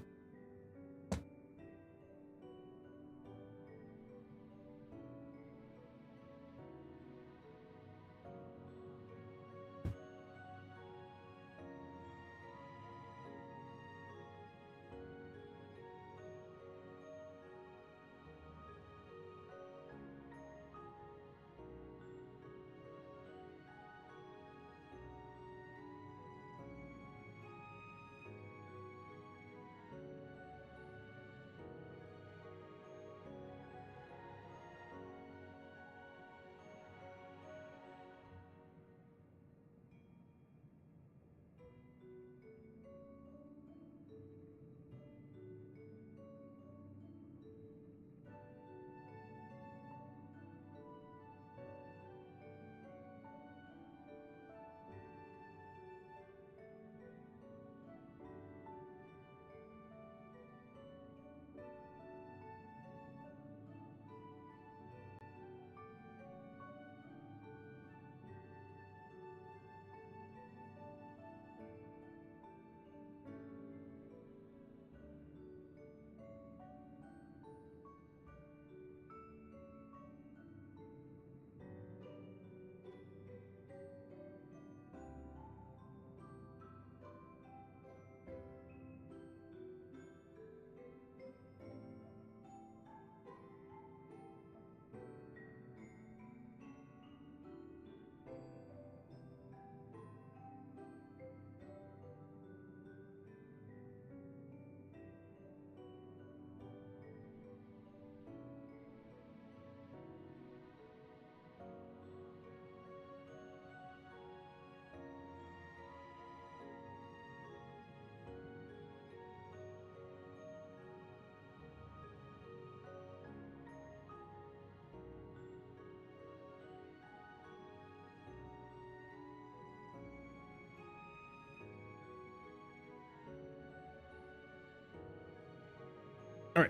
Alright.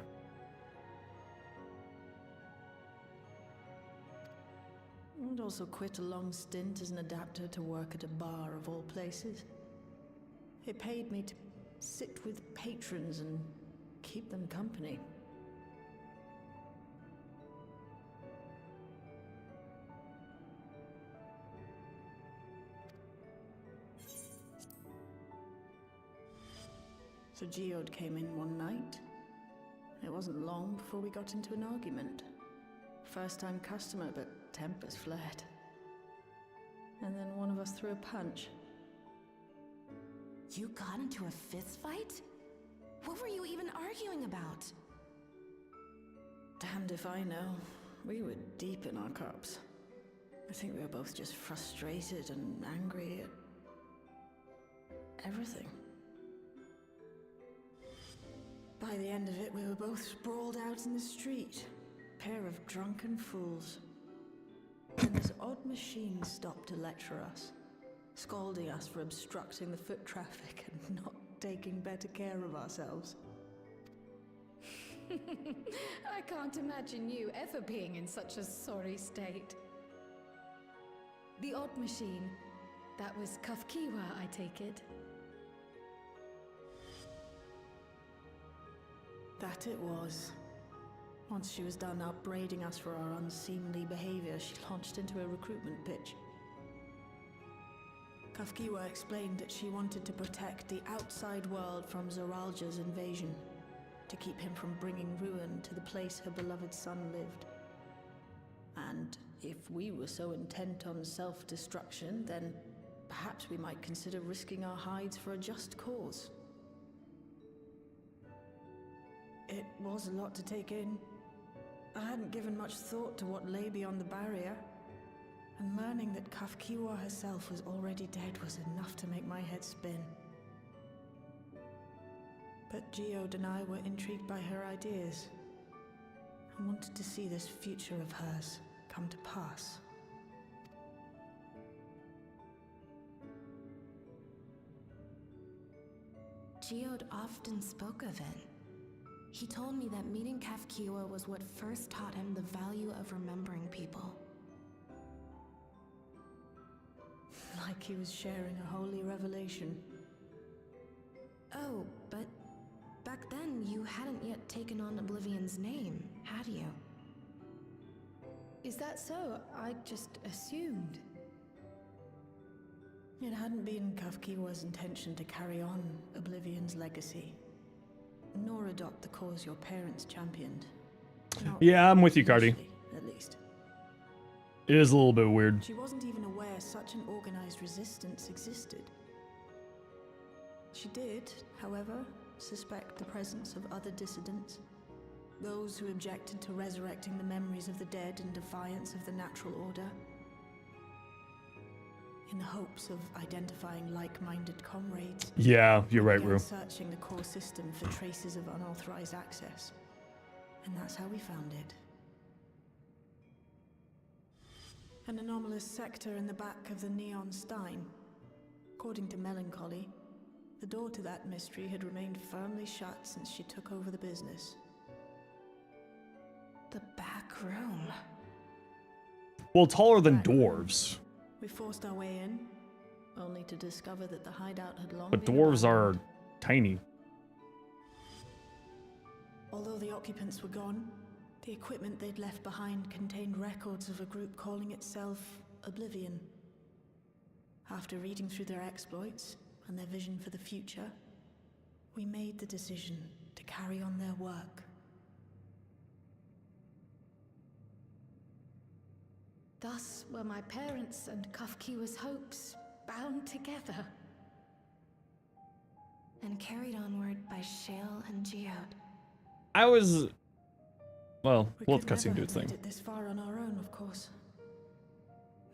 I'd also quit a long stint as an adapter to work at a bar of all places. It paid me to sit with patrons and keep them company. So Geode came in one night. It wasn't long before we got into an argument. First-time customer, but tempers flared. And then one of us threw a punch. You got into a fist fight? What were you even arguing about? Damned if I know. We were deep in our cups. I think we were both just frustrated and angry. everything. By the end of it, we were both sprawled out in the street. Pair of drunken fools. And this odd machine stopped to lecture us, scolding us for obstructing the foot traffic and not taking better care of ourselves. I can't imagine you ever being in such a sorry state. The odd machine. That was Kafkiwa, I take it. That it was. Once she was done upbraiding us for our unseemly behavior, she launched into a recruitment pitch. Kafkiwa explained that she wanted to protect the outside world from Zoralja's invasion, to keep him from bringing ruin to the place her beloved son lived. And if we were so intent on self-destruction, then perhaps we might consider risking our hides for a just cause. It was a lot to take in. I hadn't given much thought to what lay beyond the barrier, and learning that Kafkiwa herself was already dead was enough to make my head spin. But Geode and I were intrigued by her ideas, and wanted to see this future of hers come to pass. Geode often spoke of it. He told me that meeting Kafkiwa was what first taught him the value of remembering people. Like he was sharing a holy revelation. Oh, but back then you hadn't yet taken on Oblivion's name, had you? Is that so? I just assumed. It hadn't been Kafkiwa's intention to carry on Oblivion's legacy, nor adopt the cause your parents championed. Yeah, I'm with you, Cardi. Initially, at least. It is a little bit weird. She wasn't even aware such an organized resistance existed. She did, however, suspect the presence of other dissidents, those who objected to resurrecting the memories of the dead in defiance of the natural order, in the hopes of identifying like-minded comrades. Yeah, you're right, began Rue. searching the core system for traces of unauthorized access, and that's how we found it. An anomalous sector in the back of the Neon Stein. According to Melancholy, the door to that mystery had remained firmly shut since she took over the business. The back room. Well, taller than dwarves. We forced our way in, only to discover that the hideout had long But been dwarves are abandoned. tiny. Although the occupants were gone, the equipment they'd left behind contained records of a group calling itself Oblivion. After reading through their exploits and their vision for the future, we made the decision to carry on their work. Thus were my parents' and Kafkiwa's hopes bound together. And carried onward by Shale and Geode. I was... Well, We we'll let could the cutscene never do its have made thing. it this far on our own, of course.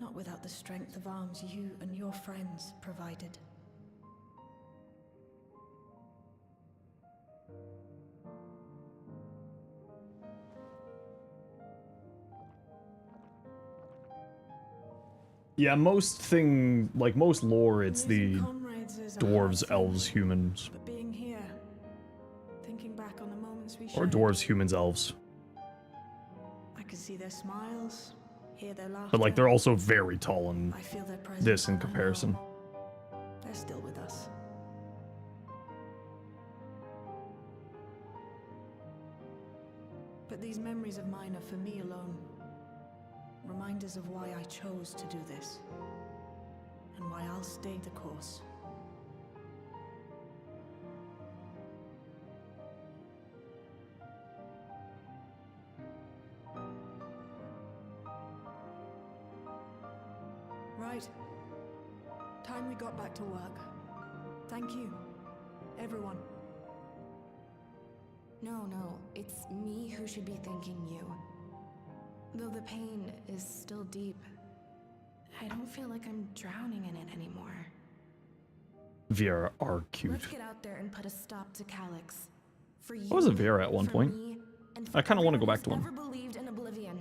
Not without the strength of arms you and your friends provided. Yeah, most lore, it's the Losing comrades is a dwarves, hard thing, elves, humans. But being here, thinking back on the moments we Or shared, dwarves, humans, elves. I could see their smiles, hear their laughter. But, like, they're also very tall in I feel their presence. this in I know comparison. They're still with us. But these memories of mine are for me alone. Reminders of why I chose to do this. And why I'll stay the course. Right. Time we got back to work. Thank you, everyone. No, it's me who should be thanking you. Though the pain is still deep, I don't feel like I'm drowning in it anymore. Viera are cute. Let's get out there and put a stop to Calyx. For you, I was a Viera at one for point. me, and I for kind of want to go everyone back to who's one. never believed in oblivion.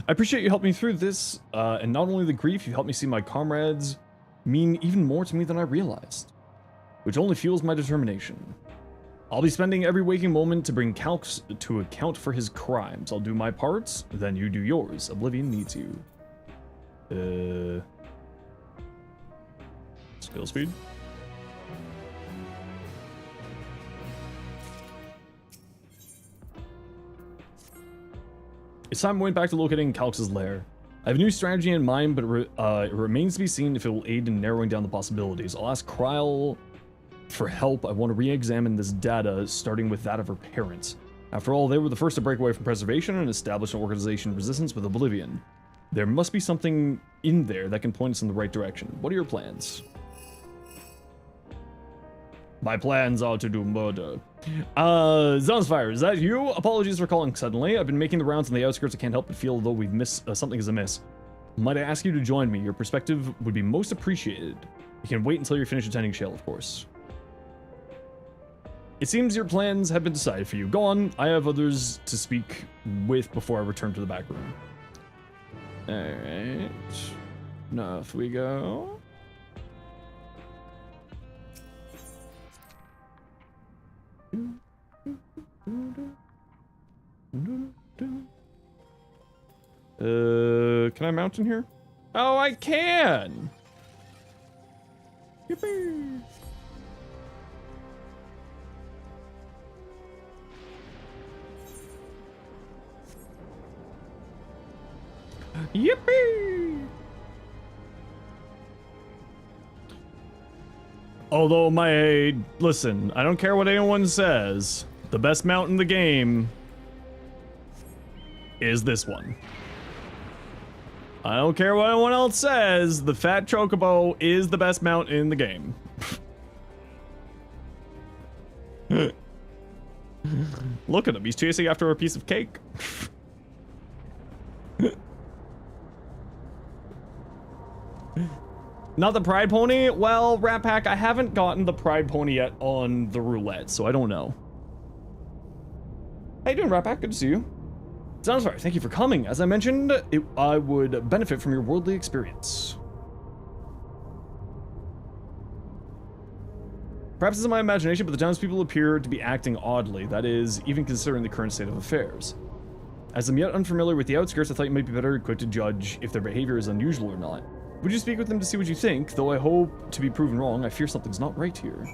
I appreciate you helping me through this, and not only the grief, you helped me see my comrades mean even more to me than I realized, which only fuels my determination. I'll be spending every waking moment to bring Calx to account for his crimes. I'll do my parts, then you do yours. Oblivion needs you. Skill speed? It's time I went back to locating Calx's lair. I have a new strategy in mind, but it remains to be seen if it will aid in narrowing down the possibilities. I'll ask Kryl for help. I want to re-examine this data, starting with that of her parents. After all, they were the first to break away from preservation and establish an organization of resistance with Oblivion. There must be something in there that can point us in the right direction. What are your plans? My plans are to do murder. Zenosfire, is that you? Apologies for calling suddenly. I've been making the rounds on the outskirts. I can't help but feel though we've missed something is amiss. Might I ask you to join me? Your perspective would be most appreciated. You can wait until you finish attending Shale, of course. It seems your plans have been decided for you. Go on. I have others to speak with before I return to the back room. Alright. Now off we go. Can I mount in here? Oh, I can! Yippee! Yippee! Although listen, I don't care what anyone says, the best mount in the game is this one. I don't care what anyone else says, the fat chocobo is the best mount in the game. Look at him, he's chasing after a piece of cake. Not the Pride Pony? Well, Rat Pack, I haven't gotten the Pride Pony yet on the roulette, so I don't know. How you doing, Rat Pack? Good to see you. Zenosfire, thank you for coming. As I mentioned, I would benefit from your worldly experience. Perhaps it's in my imagination, but the townspeople appear to be acting oddly. That is, even considering the current state of affairs. As I'm yet unfamiliar with the outskirts, I thought you might be better equipped to judge if their behavior is unusual or not. Would you speak with them to see what you think? Though I hope to be proven wrong, I fear something's not right here.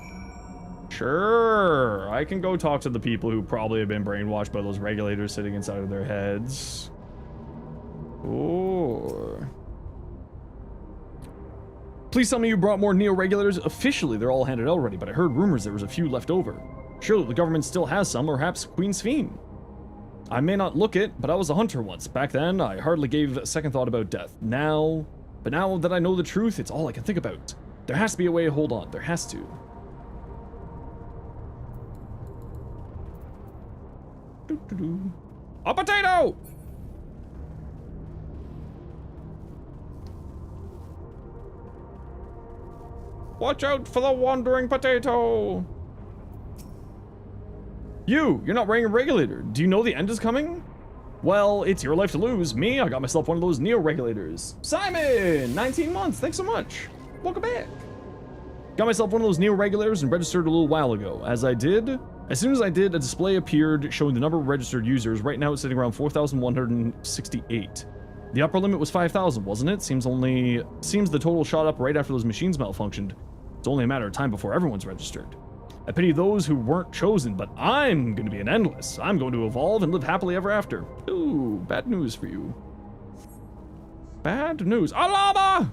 Sure, I can go talk to the people who probably have been brainwashed by those regulators sitting inside of their heads. Or... Please tell me you brought more Neo-regulators. Officially, they're all handed out already, but I heard rumors there was a few left over. Surely the government still has some, or perhaps Queen Sphene. I may not look it, but I was a hunter once. Back then, I hardly gave a second thought about death. But now that I know the truth, it's all I can think about. There has to be a way to hold on. There has to. A potato! Watch out for the wandering potato! You're not wearing a regulator. Do you know the end is coming? Well, it's your life to lose. Me, I got myself one of those Neo-regulators. Simon! 19 months, thanks so much. Welcome back. Got myself one of those Neo-regulators and registered a little while ago. As soon as I did, a display appeared showing the number of registered users. Right now it's sitting around 4,168. The upper limit was 5,000, wasn't it? Seems the total shot up right after those machines malfunctioned. It's only a matter of time before everyone's registered. I pity those who weren't chosen, but I'm going to be an endless. I'm going to evolve and live happily ever after. Ooh, bad news for you. Bad news. A llama!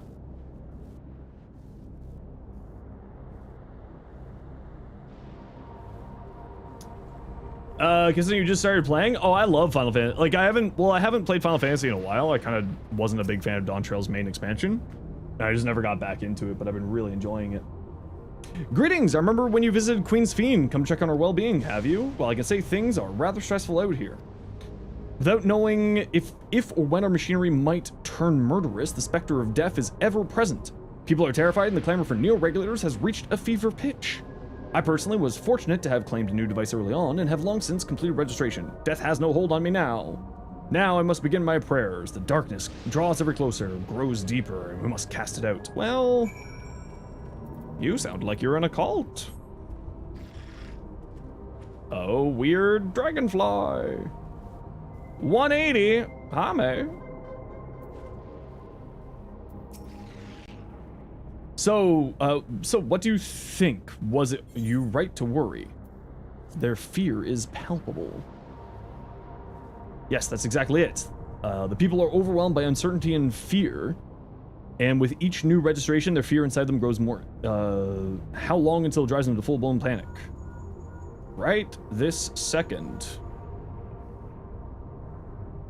Considering you just started playing, oh, I love Final Fantasy. Like, I haven't played Final Fantasy in a while. I kind of wasn't a big fan of Dawn Trail's main expansion. I just never got back into it, but I've been really enjoying it. Greetings! I remember when you visited Queen's Fiend. Come check on our well-being, have you? Well, I can say things are rather stressful out here. Without knowing if or when our machinery might turn murderous, the specter of death is ever present. People are terrified, and the clamor for neo-regulators has reached a fever pitch. I personally was fortunate to have claimed a new device early on, and have long since completed registration. Death has no hold on me now. Now I must begin my prayers. The darkness draws ever closer, grows deeper, and we must cast it out. Well, you sound like you're in a cult. Oh, weird dragonfly. 180. Hame. So what do you think? Was it you right to worry? Their fear is palpable. Yes, that's exactly it. The people are overwhelmed by uncertainty and fear, and with each new registration, their fear inside them grows more. How long until it drives them to full-blown panic? Right this second.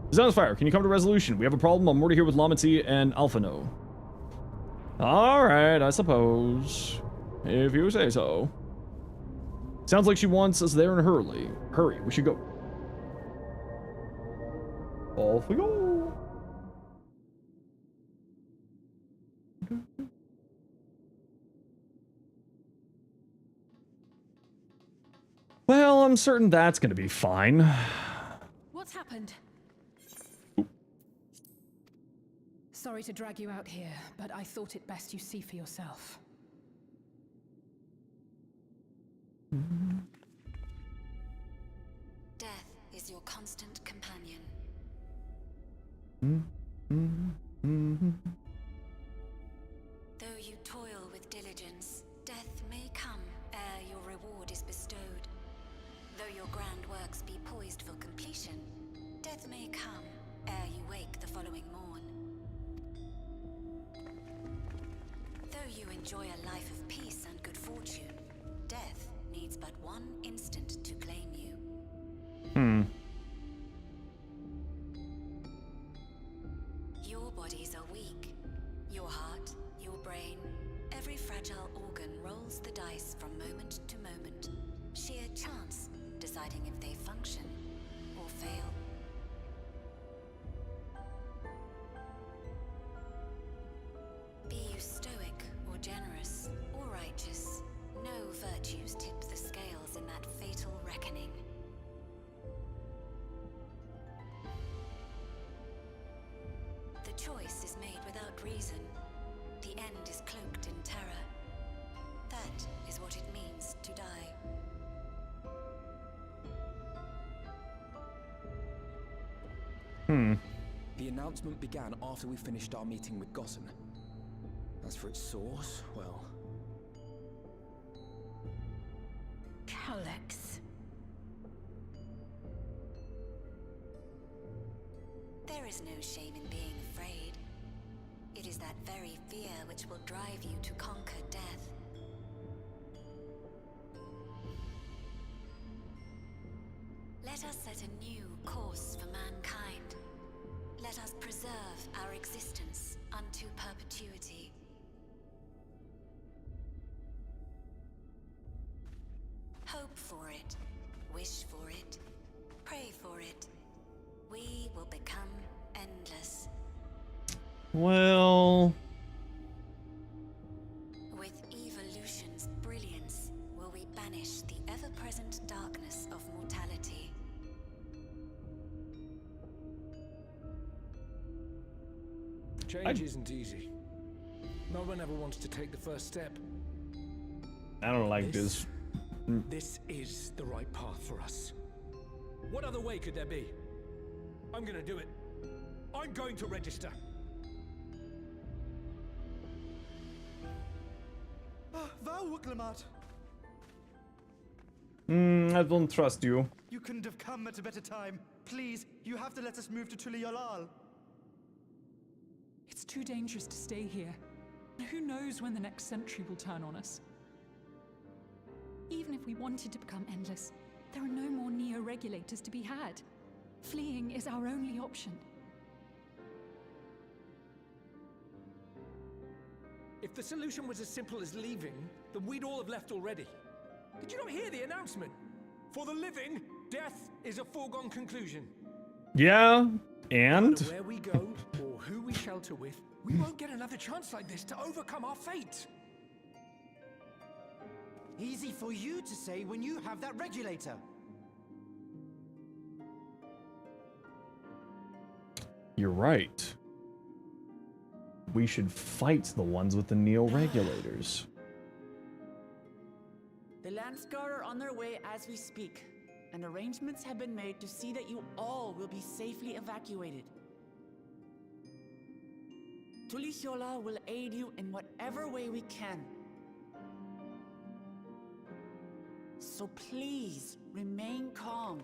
Zenosfire, can you come to resolution? We have a problem. I'm already here with Lamancy and Alphano. Alright, I suppose. If you say so. Sounds like she wants us there in a hurry. Hurry, we should go. Off we go. Well, I'm certain that's gonna be fine. What's happened? Sorry to drag you out here, but I thought it best you see for yourself. Death is your constant companion. Though you toil with diligence, death may come ere your reward is bestowed. Though your grand works be poised for completion, death may come ere you wake the following morn. Though you enjoy a life of peace and good fortune, death needs but one instant to claim you. Your bodies are weak. Your heart, your brain, every fragile organ rolls the dice from moment to moment. Sheer chance deciding if they function or fail. Be you stoic or generous or righteous, no virtues tip the scales in that fatal reckoning. The choice is made without reason. The end is cloaked in terror. That is what it means to die. The announcement began after we finished our meeting with Gossen. As for its source, well... Calyx. There is no shame in being afraid. It is that very fear which will drive you to conquer death. Let us set a new course for mankind. Let us preserve our existence unto perpetuity. Hope for it, wish for it, pray for it. We will become endless. Well, With evolution's brilliance, will we banish the ever-present darkness of mortality. Change isn't easy. No one ever wants to take the first step. I don't like this. This is the right path for us. What other way could there be? I'm gonna do it. I'm going to register. Wow, Wuklemat! I don't trust you. You couldn't have come at a better time. Please, you have to let us move to Tuliolal. It's too dangerous to stay here. Who knows when the next century will turn on us? Even if we wanted to become endless, There are no more neo-regulators to be had. Fleeing is our only option. If the solution was as simple as leaving, then we'd all have left already. Did you not hear the announcement? For the living, death is a foregone conclusion. Yeah, and? No matter where we go, or who we shelter with, we won't get another chance like this to overcome our fate. Easy for you to say when you have that regulator. You're right. We should fight the ones with the neo-regulators. The Landsguard are on their way as we speak, and arrangements have been made to see that you all will be safely evacuated. Tulisyola will aid you in whatever way we can. So please, remain calm.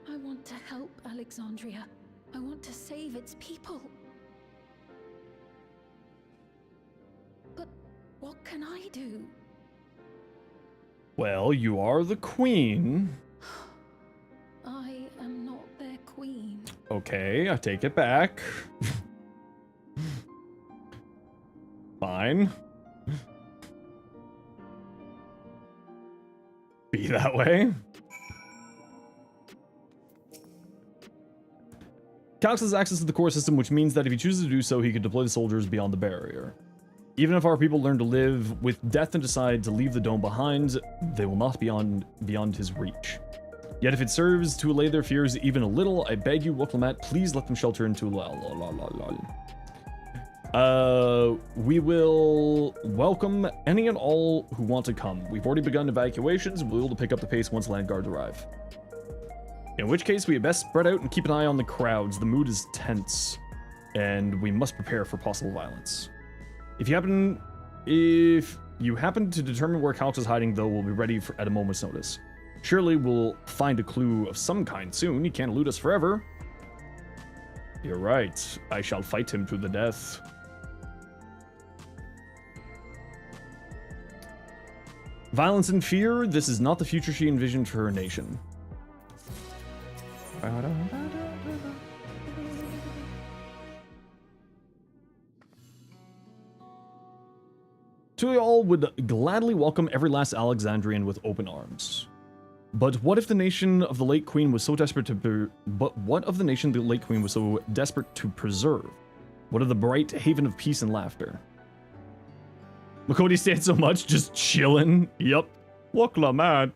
I want to help Alexandria. I want to save its people. But what can I do? Well, you are the queen. I am not their queen. Okay, I take it back. Fine. Be that way. Calix has access to the core system, which means that if he chooses to do so, he could deploy the soldiers beyond the barrier. Even if our people learn to live with death and decide to leave the dome behind, they will not be beyond his reach. Yet if it serves to allay their fears even a little, I beg you, Woklamat, please let them shelter into we will welcome any and all who want to come. We've already begun evacuations, and we'll be able to pick up the pace once land guards arrive. In which case, we had best spread out and keep an eye on the crowds. The mood is tense, and we must prepare for possible violence. If you happen to determine where Calix is hiding, though, we'll be ready at a moment's notice. Surely we'll find a clue of some kind soon. He can't elude us forever. You're right. I shall fight him to the death. Violence and fear, this is not the future she envisioned for her nation. Tulial would gladly welcome every last Alexandrian with open arms. But what if the nation of the late queen was so desperate to preserve? What of the bright haven of peace and laughter? Makodi stayed so much, just chillin'. Yup. Woklamat.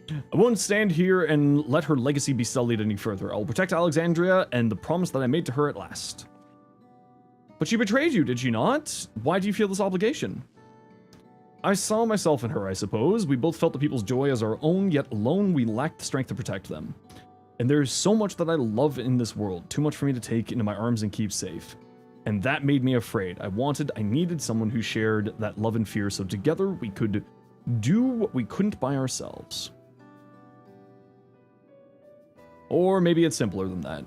I won't stand here and let her legacy be sullied any further. I'll protect Alexandria and the promise that I made to her at last. But she betrayed you, did she not? Why do you feel this obligation? I saw myself in her, I suppose. We both felt the people's joy as our own, yet alone we lacked the strength to protect them. And there is so much that I love in this world, too much for me to take into my arms and keep safe. And that made me afraid. I needed someone who shared that love and fear, so together we could do what we couldn't by ourselves. Or maybe it's simpler than that.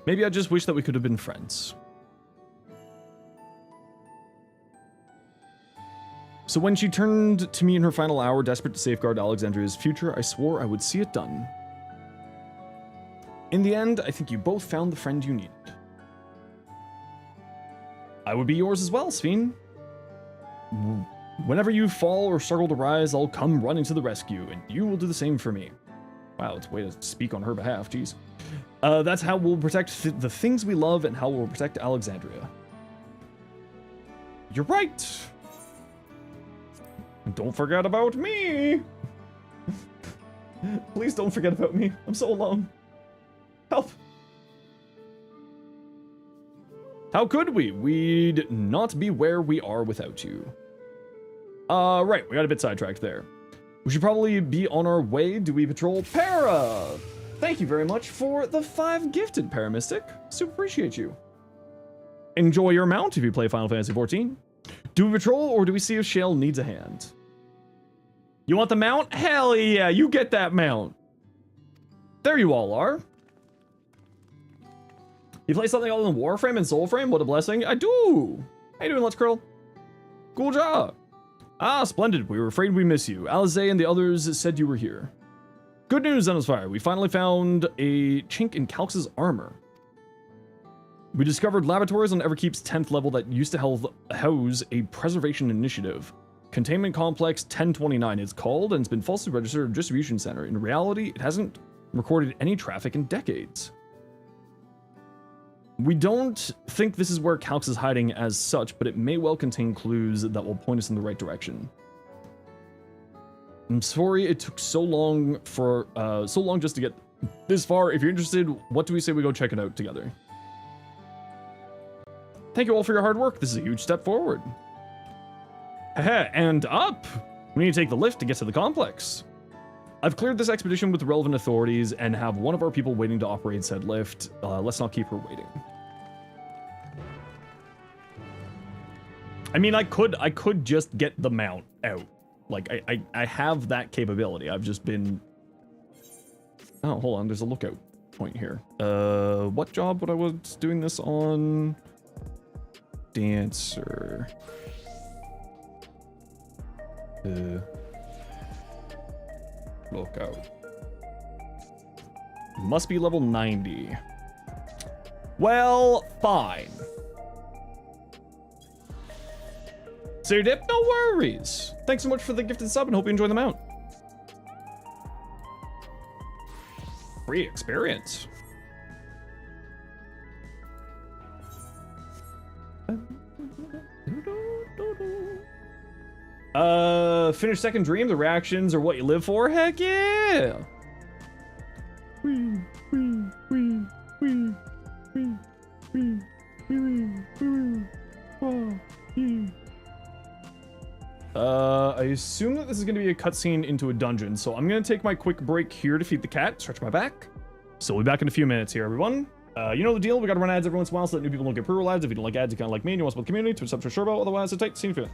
Maybe I just wish that we could have been friends. So when she turned to me in her final hour, desperate to safeguard Alexandria's future, I swore I would see it done. In the end, I think you both found the friend you needed. I would be yours as well, Sphene. Whenever you fall or struggle to rise, I'll come running to the rescue, and you will do the same for me. Wow, it's a way to speak on her behalf, jeez. That's how we'll protect the things we love and how we'll protect Alexandria. You're right. Don't forget about me. Please don't forget about me. I'm so alone. Help. How could we? We'd not be where we are without you. Right, we got a bit sidetracked there. We should probably be on our way. Do we patrol Para? Thank you very much for the 5 gifted, Paramystic. Super appreciate you. Enjoy your mount if you play Final Fantasy XIV. Do we patrol or do we see if Shale needs a hand? You want the mount? Hell yeah, you get that mount. There you all are. You play something other than Warframe and Soulframe? What a blessing. I do. How you doing, Let's Curl? Cool job. Ah, splendid. We were afraid we miss you. Alize and the others said you were here. Good news, Zenosfire. We finally found a chink in Calx's armor. We discovered laboratories on Everkeep's 10th level that used to house a preservation initiative. Containment Complex 1029 it's called, and it's been falsely registered as a distribution center. In reality, it hasn't recorded any traffic in decades. We don't think this is where Calx is hiding as such, but it may well contain clues that will point us in the right direction. I'm sorry it took so long just to get this far. If you're interested, what do we say we go check it out together? Thank you all for your hard work. This is a huge step forward. And up! We need to take the lift to get to the complex. I've cleared this expedition with the relevant authorities and have one of our people waiting to operate said lift. Let's not keep her waiting. I mean, I could just get the mount out. Like, I have that capability. I've just been... Oh, hold on. There's a lookout point here. What job would I was doing this on? Dancer. Lookout. Must be level 90. Well, fine. So dip, no worries. Thanks so much for the gifted sub and hope you enjoy the mount. Free experience. Finish second dream, the reactions are what you live for? Heck yeah! I assume that this is going to be a cutscene into a dungeon, so I'm going to take my quick break here to feed the cat, stretch my back. So we'll be back in a few minutes here, everyone. You know the deal, we got to run ads every once in a while so that new people don't get pre-roll ads. If you don't like ads, you kind of like me and you want to support the community, Twitch sub to Sherbo, otherwise it's tight. See you in a few.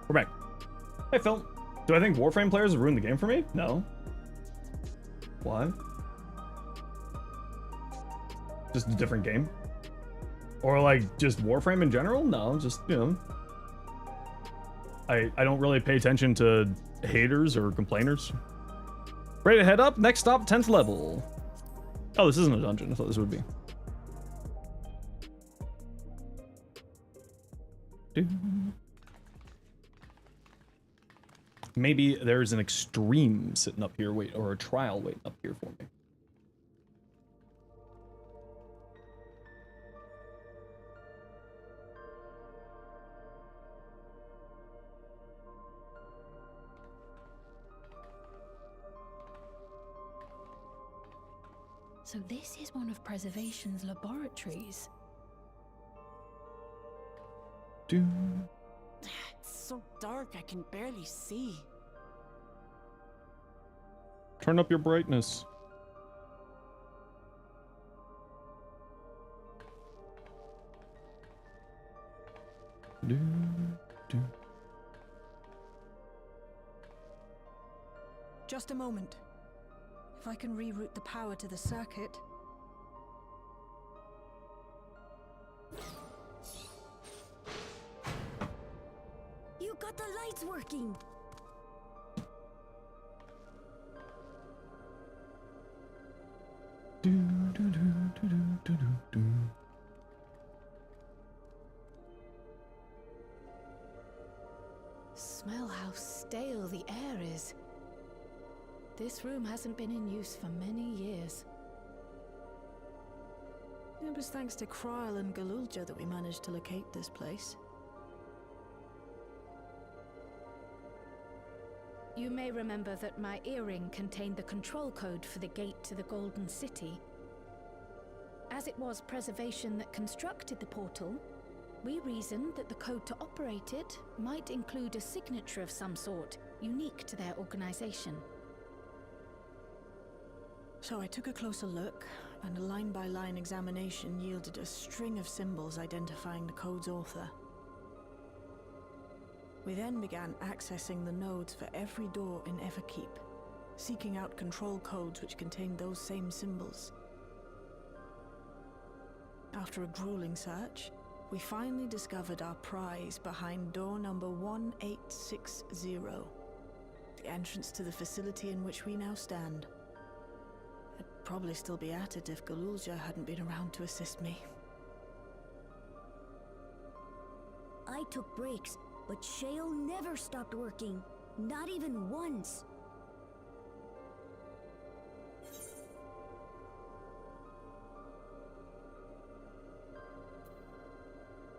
We're back. Hey, Phil. Do I think Warframe players have ruined the game for me? No. Why? Just a different game? Or like just Warframe in general? No, just, you know. I don't really pay attention to haters or complainers. Ready to head up? Next stop, 10th level. Oh, this isn't a dungeon. I thought this would be. Maybe there's an extreme sitting up here, or a trial waiting up here for me. So this is one of Preservation's laboratories. It's so dark, I can barely see. Turn up your brightness. Just a moment. If I can reroute the power to the circuit. You got the lights working. Smell how stale the air is. This room hasn't been in use for many years. It was thanks to Kryl and Galulja that we managed to locate this place. You may remember that my earring contained the control code for the gate to the Golden City. As it was Preservation that constructed the portal, we reasoned that the code to operate it might include a signature of some sort, unique to their organization. So I took a closer look, and a line-by-line examination yielded a string of symbols identifying the code's author. We then began accessing the nodes for every door in Everkeep, seeking out control codes which contained those same symbols. After a grueling search, we finally discovered our prize behind door number 1860, the entrance to the facility in which we now stand. I'd probably still be at it if Galulja hadn't been around to assist me. I took breaks, but Shale never stopped working. Not even once.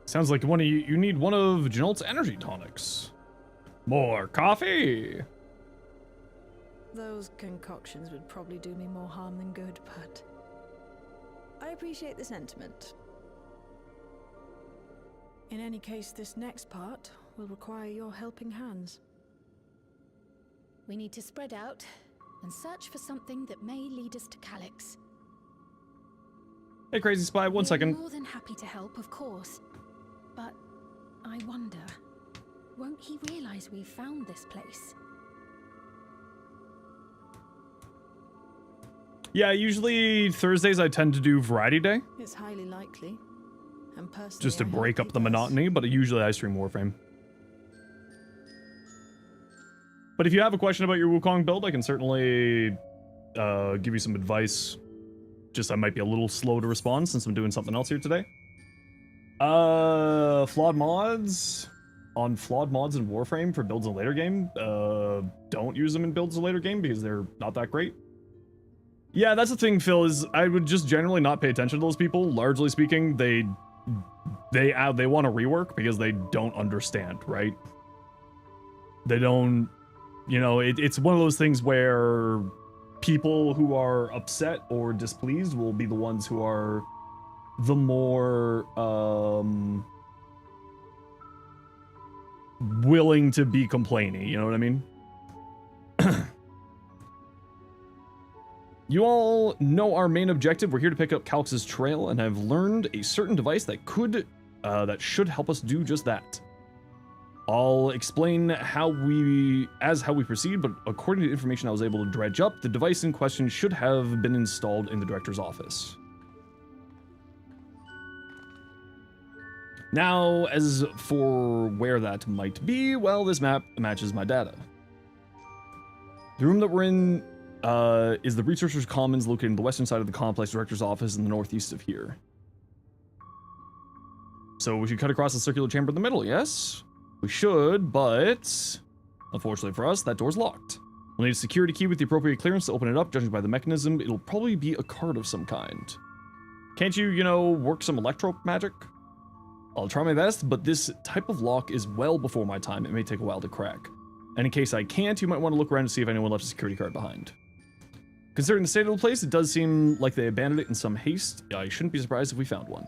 Sounds like one of you need one of Janolt's energy tonics. More coffee. Those concoctions would probably do me more harm than good, but I appreciate the sentiment. In any case, this next part will require your helping hands. We need to spread out and search for something that may lead us to Calyx. Hey, Crazy Spy, one second. We're more than happy to help, of course. But I wonder, won't he realize we've found this place? Yeah, usually Thursdays I tend to do Variety Day. It's highly likely. And personally, Just to break up the monotony, but usually I stream Warframe. But if you have a question about your Wukong build, I can certainly give you some advice. Just I might be a little slow to respond since I'm doing something else here today. Flawed mods. On flawed mods in Warframe for builds in a later game. Don't use them in builds in a later game because they're not that great. Yeah, that's the thing, Phil, is I would just generally not pay attention to those people. Largely speaking, they want to rework because they don't understand, right? They don't, you know, it's one of those things where people who are upset or displeased will be the ones who are the more willing to be complaining, you know what I mean? You all know our main objective. We're here to pick up Calyx's trail and have learned a certain device that should help us do just that. I'll explain how we proceed, but according to the information I was able to dredge up, the device in question should have been installed in the director's office. Now, as for where that might be, well, this map matches my data. The room that we're in is the Researchers' Commons, located on the western side of the complex director's office in the northeast of here. So we should cut across the circular chamber in the middle, yes? We should, but unfortunately for us, that door's locked. We'll need a security key with the appropriate clearance to open it up. Judging by the mechanism, it'll probably be a card of some kind. Can't you, you know, work some electro magic? I'll try my best, but this type of lock is well before my time. It may take a while to crack. And in case I can't, you might want to look around to see if anyone left a security card behind. Considering the state of the place, it does seem like they abandoned it in some haste. I shouldn't be surprised if we found one.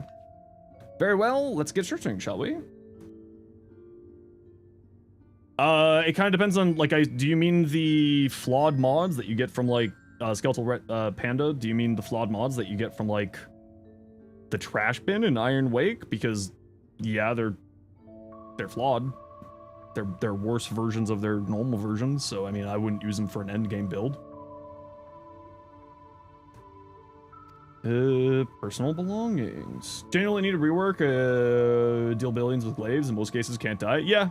Very well, let's get searching, shall we? It kind of depends on, like, do you mean the flawed mods that you get from, like, Skeletal Panda? Do you mean the flawed mods that you get from, like, the trash bin in Iron Wake? Because, yeah, they're flawed. They're worse versions of their normal versions, so, I mean, I wouldn't use them for an endgame build. Personal belongings. Generally need a rework, deal billions with glaives, in most cases can't die. Yeah.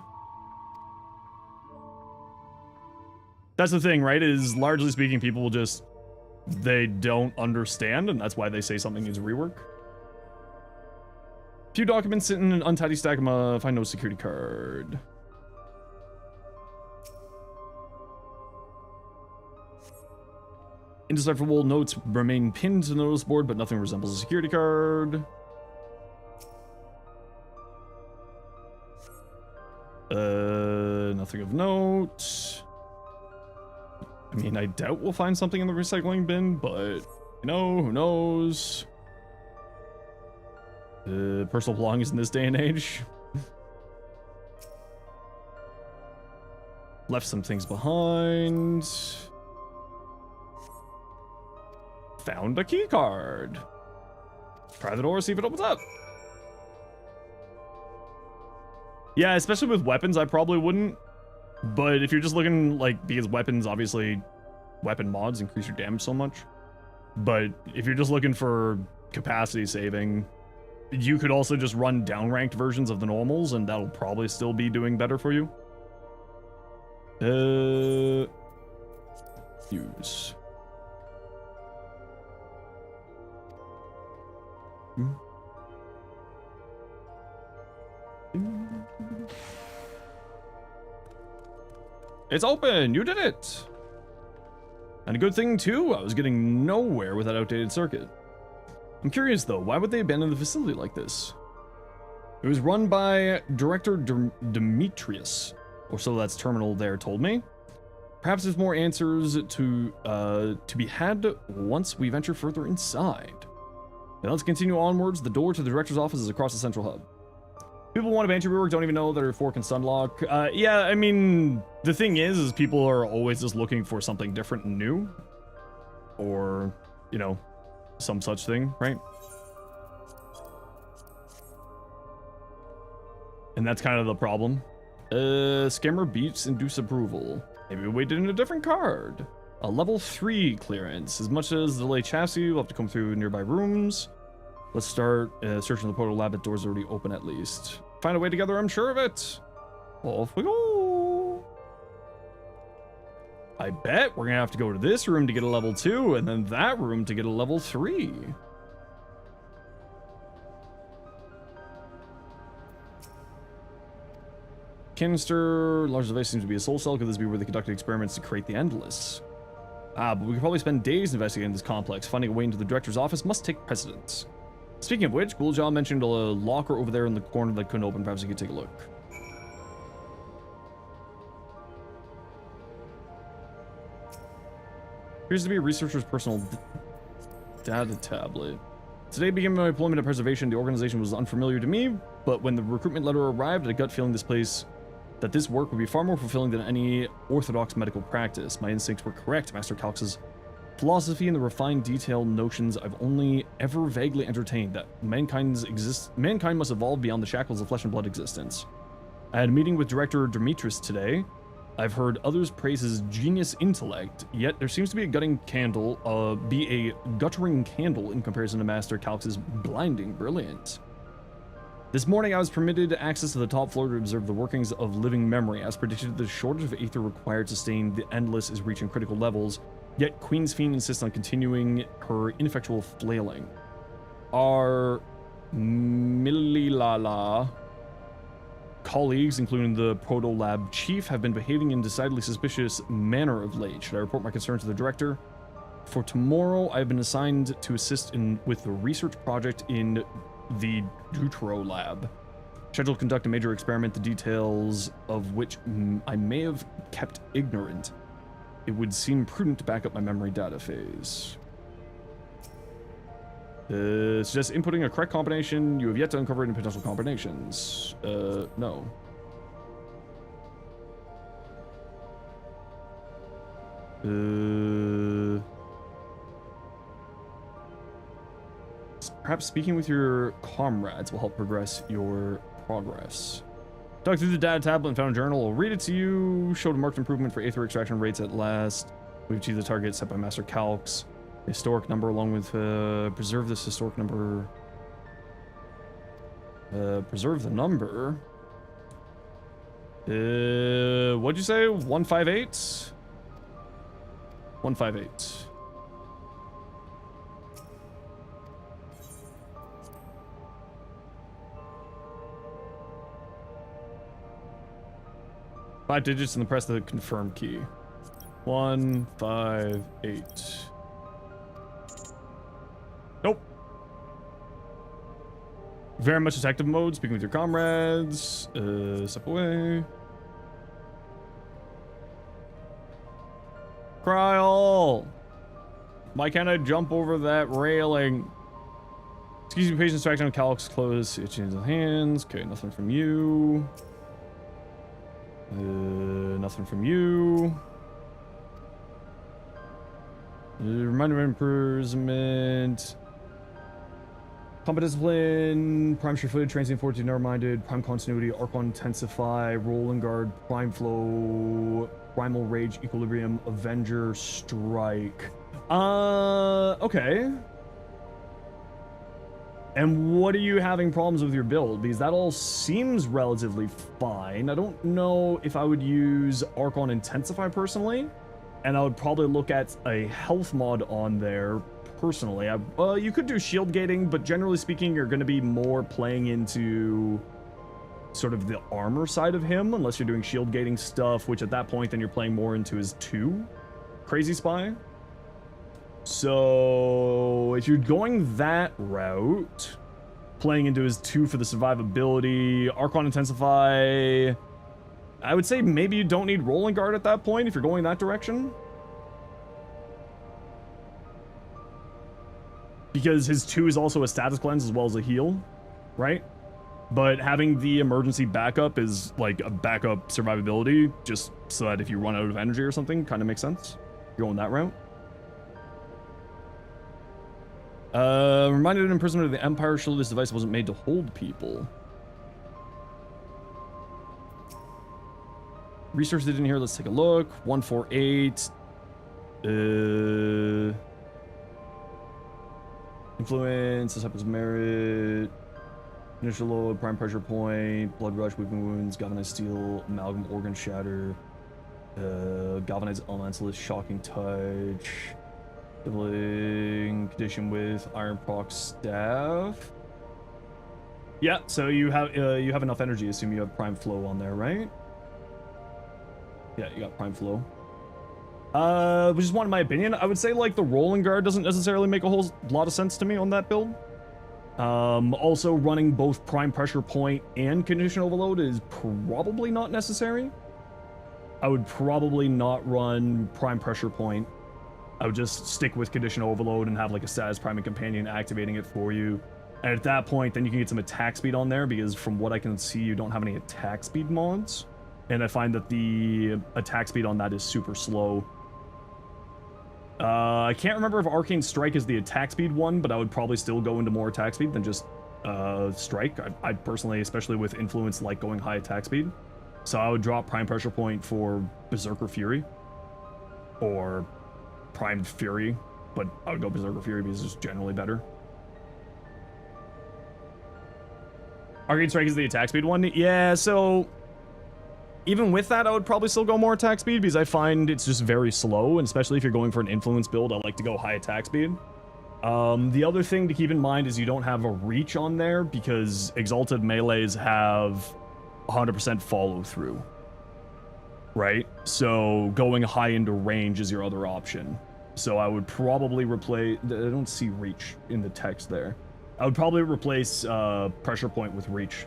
That's the thing, right? Is largely speaking, people will just, they don't understand, and that's why they say something needs a rework. Few documents sit in an untidy stack. Find no security card. Indecipherable notes remain pinned to the notice board, but nothing resembles a security card. Nothing of note. I mean, I doubt we'll find something in the recycling bin, but, you know, who knows? Personal belongings in this day and age. Left some things behind. Found a key card. Try the door, see if it opens up. Yeah, especially with weapons, I probably wouldn't. But if you're just looking, like, because weapons, obviously, weapon mods increase your damage so much. But if you're just looking for capacity saving, you could also just run downranked versions of the normals, and that'll probably still be doing better for you. Use. It's open! You did it! And a good thing, too. I was getting nowhere with that outdated circuit. I'm curious, though. Why would they abandon the facility like this? It was run by Director Demetrius, or so that's terminal there told me. Perhaps there's more answers to be had once we venture further inside. Now let's continue onwards. The door to the director's office is across the central hub. People who want a Banshee rework don't even know that her fork and stunlock. Yeah, I mean, the thing is people are always just looking for something different and new. Or, you know, some such thing, right? And that's kind of the problem. Scammer beats induce approval. Maybe we waited in a different card. A level 3 clearance. As much as the delay chassis, we'll have to come through nearby rooms. Let's start searching the portal lab. The door's already open at least. Find a way together, I'm sure of it. Off we go. I bet we're gonna have to go to this room to get a level 2, and then that room to get a level 3. Canister, large device seems to be a soul cell. Could this be where they conducted experiments to create the Endless? But we could probably spend days investigating this complex. Finding a way into the director's office must take precedence. Speaking of which, Ghouljaw mentioned a locker over there in the corner that couldn't open. Perhaps you could take a look. Appears to be a researcher's personal data tablet. Today began my employment at Preservation. The organization was unfamiliar to me, but when the recruitment letter arrived, I had a gut feeling that this work would be far more fulfilling than any orthodox medical practice. My instincts were correct. Master Calx's philosophy and the refined, detailed notions I've only ever vaguely entertained, that mankind must evolve beyond the shackles of flesh and blood existence. I had a meeting with Director Demetrius today. I've heard others praise his genius intellect, yet there seems to be a guttering candle in comparison to Master Calx's blinding brilliance. This morning I was permitted access to the top floor to observe the workings of living memory. As predicted, the shortage of aether required to sustain the Endless is reaching critical levels, yet Queen's Fiend insists on continuing her ineffectual flailing. Our Millilala colleagues, including the Proto Lab chief, have been behaving in decidedly suspicious manner of late. Should I report my concern to the director? For tomorrow, I have been assigned to assist with the research project in the Dutro Lab. Scheduled to conduct a major experiment, the details of which I may have kept ignorant. It would seem prudent to back up my memory data phase. Suggest inputting a correct combination. You have yet to uncover any potential combinations. No. Perhaps speaking with your comrades will help progress your progress. Dug through the data tablet and found a journal. I'll read it to you. Showed a marked improvement for aether extraction rates at last. We've achieved the target set by Master Calx. Historic number along with preserve this historic number. Preserve the number. What'd you say? 158? 158. Five digits and press the confirm key. 158. Nope. Very much detective mode. Speaking with your comrades. Step away. Kryl! Why can't I jump over that railing? Excuse me, patient distraction on Calx close. Itching his hands. Okay, nothing from you. Nothing from you. Reminder of imprisonment. Combat discipline. Prime sure-footed, transient fortitude, narrow-minded. Prime continuity, Archon intensify, rolling guard, prime flow, primal rage, equilibrium, avenger, strike. Okay. And what are you having problems with your build? Because that all seems relatively fine. I don't know if I would use Archon intensify personally. And I would probably look at a health mod on there personally. You could do shield gating, but generally speaking, you're going to be more playing into sort of the armor side of him, unless you're doing shield gating stuff, which at that point, then you're playing more into his 2 Crazy Spy. So if you're going that route, playing into his 2 for the survivability, Archon Intensify, I would say maybe you don't need Rolling Guard at that point if you're going that direction. Because his 2 is also a status cleanse as well as a heal, right? But having the emergency backup is like a backup survivability, just so that if you run out of energy or something, kind of makes sense. You're going that route. Reminded of imprisonment of the Empire. Surely this device wasn't made to hold people. Research it in here. Let's take a look. 148. Influence. This happens merit. Initial load. Prime pressure point. Blood rush. Weeping wounds. Galvanized steel. Amalgam organ shatter. Galvanized elementalist. Shocking touch. Sibling condition with Iron Proc staff. Yeah, so you have enough energy. Assume you have prime flow on there, right? Yeah, you got prime flow. Which is one in my opinion. I would say like the rolling guard doesn't necessarily make a whole lot of sense to me on that build. Also running both prime pressure point and condition overload is probably not necessary. I would probably not run prime pressure point. I would just stick with condition overload and have like a status priming companion activating it for you. And at that point, then you can get some attack speed on there, because from what I can see, you don't have any attack speed mods. And I find that the attack speed on that is super slow. I can't remember if Arcane Strike is the attack speed one, but I would probably still go into more attack speed than just strike. I personally, especially with influence, like going high attack speed. So I would drop Prime Pressure Point for Berserker Fury. Or Primed Fury. But I would go Berserker Fury because it's just generally better. Arcane Strike is the attack speed one? Yeah, so... Even with that, I would probably still go more attack speed because I find it's just very slow, and especially if you're going for an influence build, I like to go high attack speed. The other thing to keep in mind is you don't have a reach on there because Exalted Melees have 100% follow through. Right? So going high into range is your other option. So I would probably replace... I don't see reach in the text there. I would probably replace Pressure Point with reach.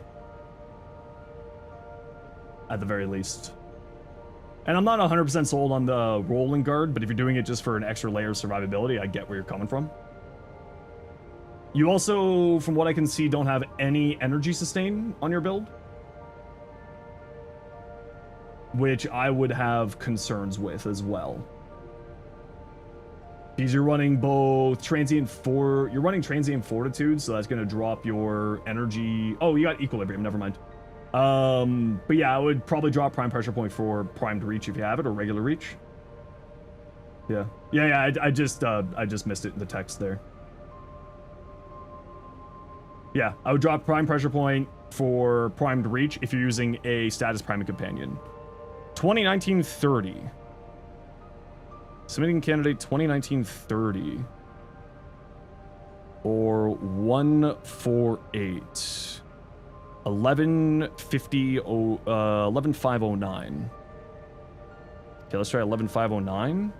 At the very least. And I'm not 100% sold on the rolling guard, but if you're doing it just for an extra layer of survivability, I get where you're coming from. You also, from what I can see, don't have any energy sustain on your build. Which I would have concerns with as well. Because you're running both Transient You're running Transient Fortitude, so that's going to drop your energy... Oh, you got Equilibrium, never mind. But yeah, I would probably drop Prime Pressure Point for Primed Reach if you have it, or regular Reach. Yeah. I just missed it in the text there. Yeah, I would drop Prime Pressure Point for Primed Reach if you're using a Status Priming Companion. 2019-30. Submitting candidate 2019-30. Or 148. 11509. Okay, let's try 11509.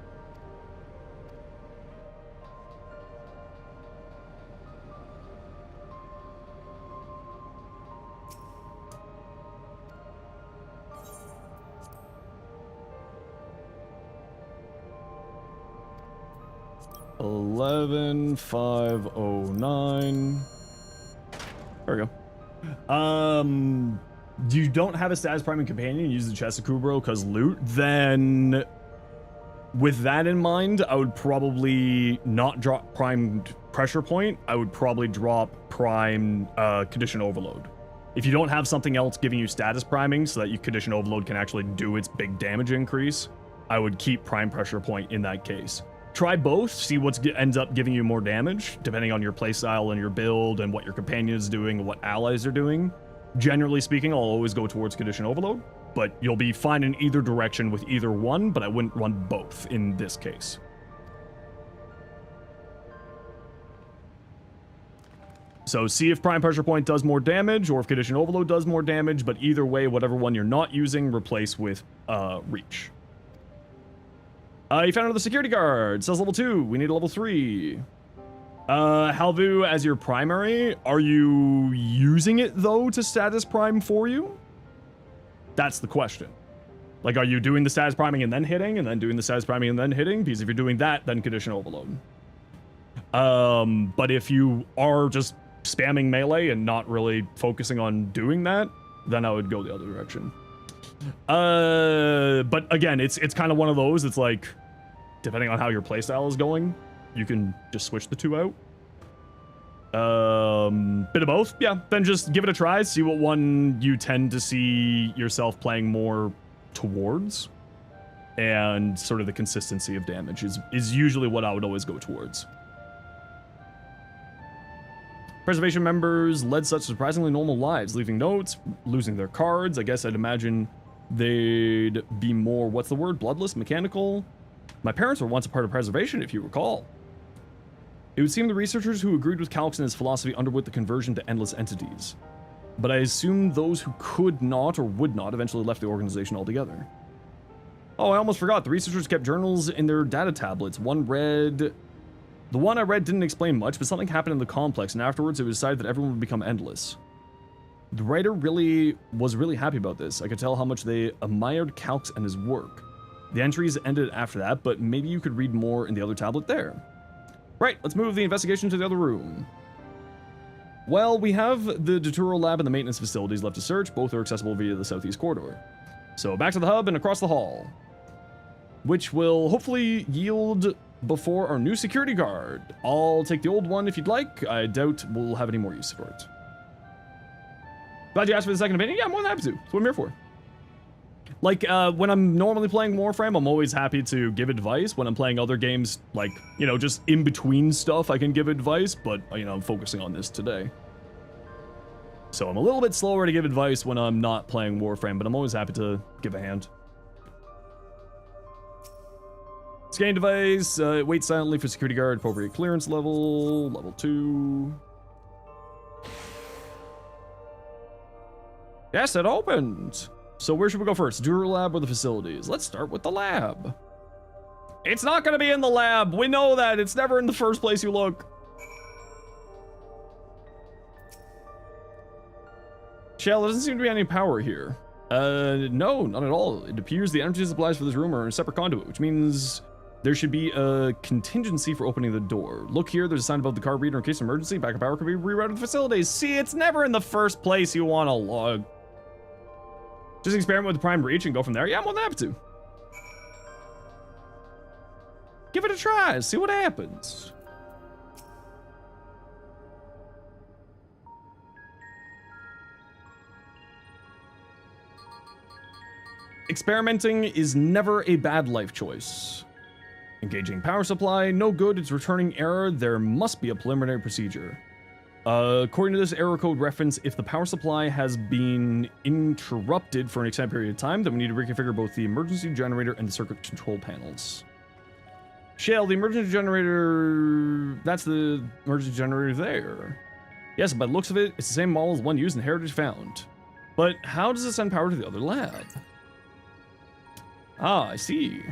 There we go. You don't have a Status Priming Companion, you use the Chest of Kubro because loot, then with that in mind, I would probably not drop Primed Pressure Point. I would probably drop Prime Condition Overload. If you don't have something else giving you status priming so that your Condition Overload can actually do its big damage increase, I would keep Prime Pressure Point in that case. Try both, see what ends up giving you more damage, depending on your playstyle and your build and what your companion is doing and what allies are doing. Generally speaking, I'll always go towards Condition Overload, but you'll be fine in either direction with either one, but I wouldn't run both in this case. So see if Prime Pressure Point does more damage, or if Condition Overload does more damage, but either way, whatever one you're not using, replace with Reach. You found another security guard. Says level 2. We need a level 3. Halvu as your primary. Are you using it, though, to status prime for you? That's the question. Like, are you doing the status priming and then hitting, and then doing the status priming and then hitting? Because if you're doing that, then Condition Overload. But if you are just spamming melee and not really focusing on doing that, then I would go the other direction. But again, it's kind of one of those, it's like, depending on how your playstyle is going, you can just switch the two out. Bit of both, yeah. Then just give it a try, see what one you tend to see yourself playing more towards. And sort of the consistency of damage is usually what I would always go towards. Preservation members led such surprisingly normal lives, leaving notes, losing their cards. I guess I'd imagine they'd be more, what's the word, bloodless, mechanical? My parents were once a part of preservation, if you recall. It would seem the researchers who agreed with Calix and his philosophy underwent the conversion to endless entities. But I assume those who could not or would not eventually left the organization altogether. Oh, I almost forgot. The researchers kept journals in their data tablets. The one I read didn't explain much, but something happened in the complex, and afterwards it was decided that everyone would become endless. The writer was really happy about this. I could tell how much they admired Calix and his work. The entries ended after that, but maybe you could read more in the other tablet there. Right, let's move the investigation to the other room. Well, we have the Deutero lab and the maintenance facilities left to search. Both are accessible via the southeast corridor. So back to the hub and across the hall, which will hopefully yield before our new security guard. I'll take the old one if you'd like. I doubt we'll have any more use for it. Glad you asked for the second opinion. Yeah, I'm more than happy to. That's what I'm here for. Like, when I'm normally playing Warframe, I'm always happy to give advice. When I'm playing other games, like, you know, just in between stuff, I can give advice, but, you know, I'm focusing on this today. So I'm a little bit slower to give advice when I'm not playing Warframe, but I'm always happy to give a hand. Scanning device, wait silently for security guard, appropriate clearance level, level 2. Yes, it opened. So where should we go first? Dura lab or the facilities? Let's start with the lab. It's not gonna be in the lab. We know that. It's never in the first place you look. Shell, there doesn't seem to be any power here. No, not at all. It appears the energy supplies for this room are in a separate conduit, which means there should be a contingency for opening the door. Look here, there's a sign above the card reader in case of emergency. Backup power can be rerouted to the facilities. See, it's never in the first place you want to log. Just experiment with the prime reach and go from there. Yeah, I'm more than happy to. Give it a try, see what happens. Experimenting is never a bad life choice. Engaging power supply, no good, it's returning error, there must be a preliminary procedure. According to this error code reference, if the power supply has been interrupted for an extended period of time, then we need to reconfigure both the emergency generator and the circuit control panels. Shale, the emergency generator, that's the emergency generator there. Yes, by the looks of it, it's the same model as one used in Heritage Found. But how does it send power to the other lab? Ah, I see.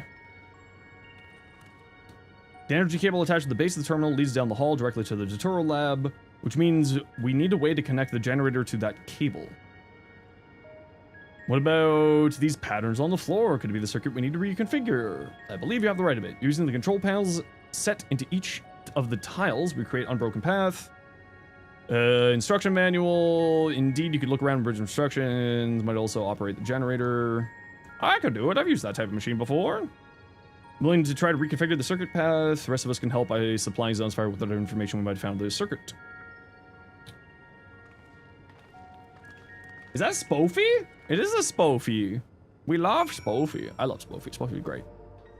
The energy cable attached to the base of the terminal leads down the hall directly to the Totoro lab, which means we need a way to connect the generator to that cable. What about these patterns on the floor? Could it be the circuit we need to reconfigure? I believe you have the right of it. Using the control panels set into each of the tiles, we create unbroken path. Instruction manual. Indeed, you could look around and bridge instructions. Might also operate the generator. I could do it. I've used that type of machine before. Willing to try to reconfigure the circuit path. The rest of us can help by supplying Zenosfire with other information we might have found in the circuit. Is that Spoofy? It is a Spoofy. We love Spoofy. I love Spoofy. Spoofy is great.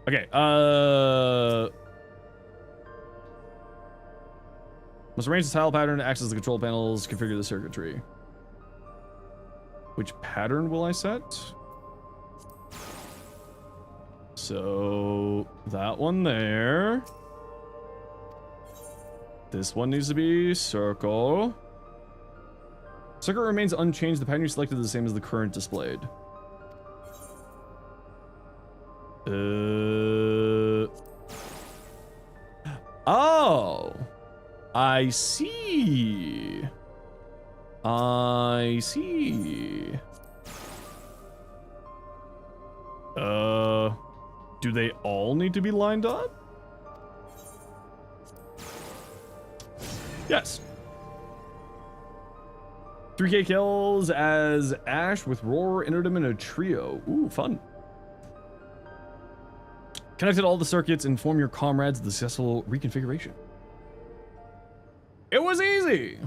Okay, must arrange the tile pattern to access the control panels, configure the circuitry. Which pattern will I set? So, that one there. This one needs to be circle. Circuit remains unchanged. The pattern you selected is the same as the current displayed. Oh! I see. I see. Do they all need to be lined up? Yes. 3K kills as Ash with Roar entered him in a trio. Ooh, fun. Connected all the circuits, inform your comrades of the successful reconfiguration. It was easy.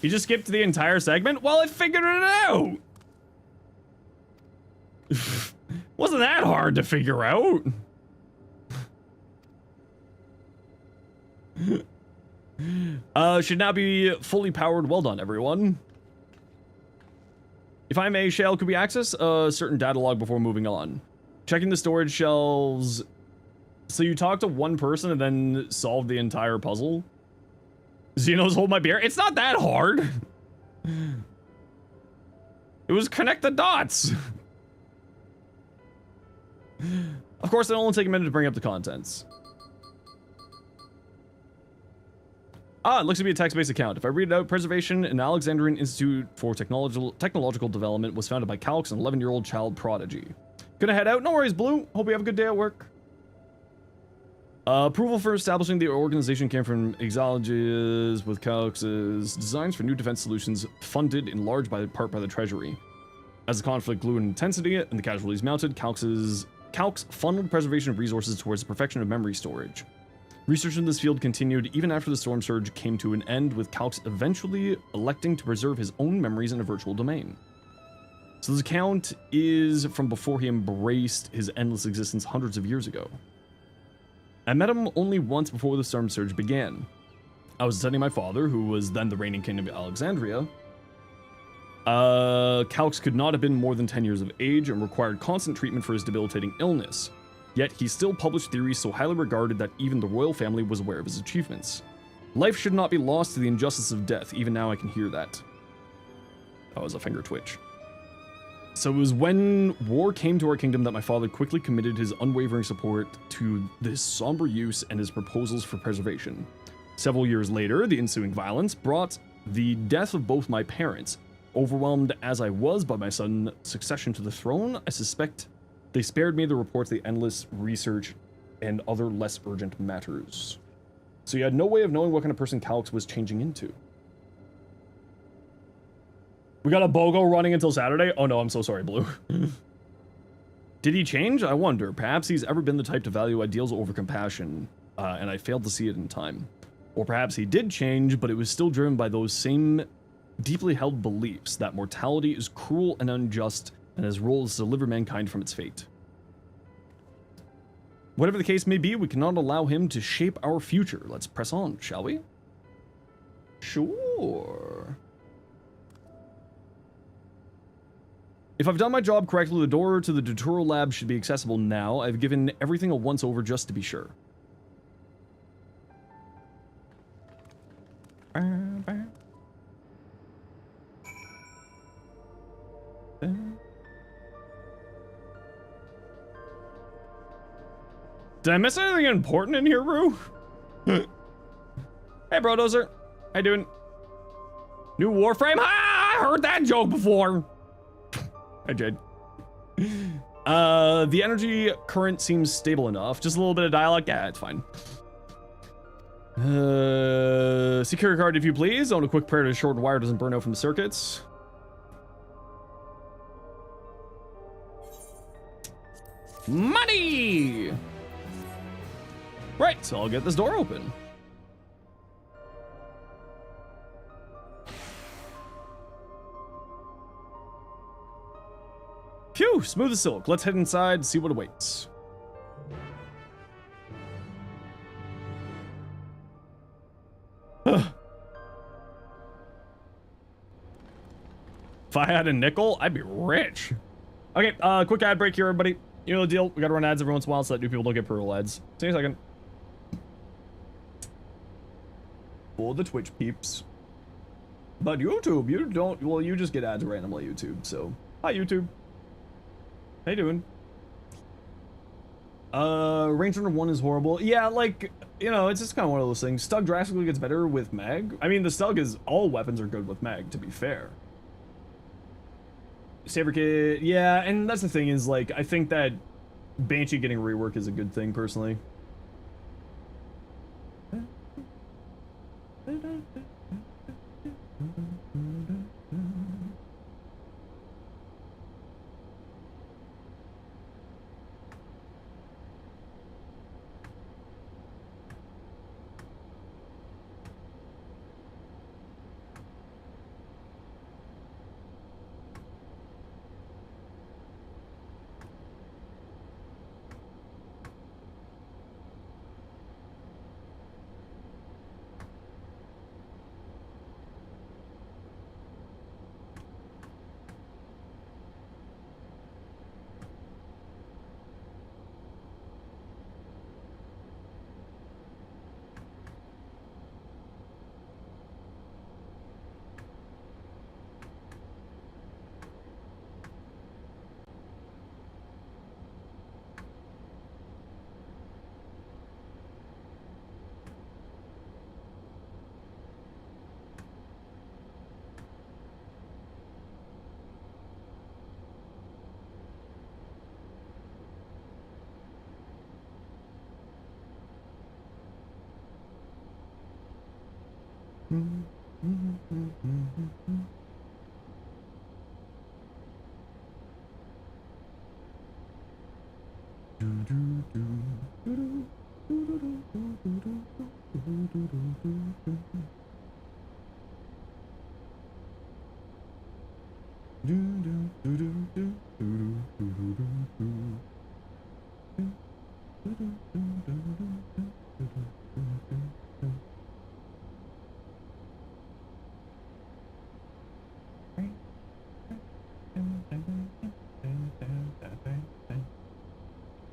You just skipped the entire segment? Well, I figured it out. Wasn't that hard to figure out? Should now be fully powered. Well done, everyone. If I may, Shale, could we access a certain data log before moving on? Checking the storage shelves. So you talked to one person and then solved the entire puzzle? Zenos, hold my beer. It's not that hard. It was connect the dots. Of course, it'll only take a minute to bring up the contents. Ah, it looks to be a text-based account. If I read it out, Preservation, an Alexandrian Institute for Technological Development, was founded by Calx, an 11-year-old child prodigy. Gonna head out. No worries, Blue. Hope you have a good day at work. Approval for establishing the organization came from Exologies with Calx's designs for new defense solutions, funded in large part by the Treasury. As the conflict grew in intensity and the casualties mounted, Calx funneled preservation of resources towards the perfection of memory storage. Research in this field continued even after the storm surge came to an end, with Calx eventually electing to preserve his own memories in a virtual domain. So this account is from before he embraced his endless existence hundreds of years ago. I met him only once before the storm surge began. I was attending my father, who was then the reigning king of Alexandria. Calx could not have been more than 10 years of age and required constant treatment for his debilitating illness. Yet he still published theories so highly regarded that even the royal family was aware of his achievements. Life should not be lost to the injustice of death. Even now I can hear that. That was a finger twitch. So it was when war came to our kingdom that my father quickly committed his unwavering support to this somber use and his proposals for preservation. Several years later, the ensuing violence brought the death of both my parents. Overwhelmed as I was by my sudden succession to the throne, I suspect they spared me the reports, the endless research, and other less urgent matters. So you had no way of knowing what kind of person Calx was changing into. We got a BOGO running until Saturday? Oh no, I'm so sorry, Blue. Did he change? I wonder. Perhaps he's ever been the type to value ideals over compassion, and I failed to see it in time. Or perhaps he did change, but it was still driven by those same deeply held beliefs that mortality is cruel and unjust, and his role is to deliver mankind from its fate. Whatever the case may be, we cannot allow him to shape our future. Let's press on, shall we? Sure. If I've done my job correctly, the door to the tutorial lab should be accessible now. I've given everything a once-over just to be sure. Did I miss anything important in here, Rue? Hey, Brodozer. How you doing? New Warframe? Ah, I heard that joke before. Hi, Jade. The energy current seems stable enough. Just a little bit of dialogue. Yeah, it's fine. Security card, if you please. Own a quick prayer to ensure the wire doesn't burn out from the circuits. Money! Right, so I'll get this door open. Phew, smooth as silk. Let's head inside and see what awaits. If I had a nickel, I'd be rich. Okay, quick ad break here, everybody. You know the deal. We gotta run ads every once in a while so that new people don't get pre-roll ads. See you in a second. For the Twitch peeps. But YouTube, you don't, well, you just get ads randomly, YouTube, so. Hi, YouTube. How you doing? Range Runner 1 is horrible. Yeah, like, you know, it's just kind of one of those things. Stug drastically gets better with Mag. I mean, the Stug is, all weapons are good with Mag, to be fair. Saber Kit, yeah, and that's the thing is, like, I think that Banshee getting rework is a good thing, personally.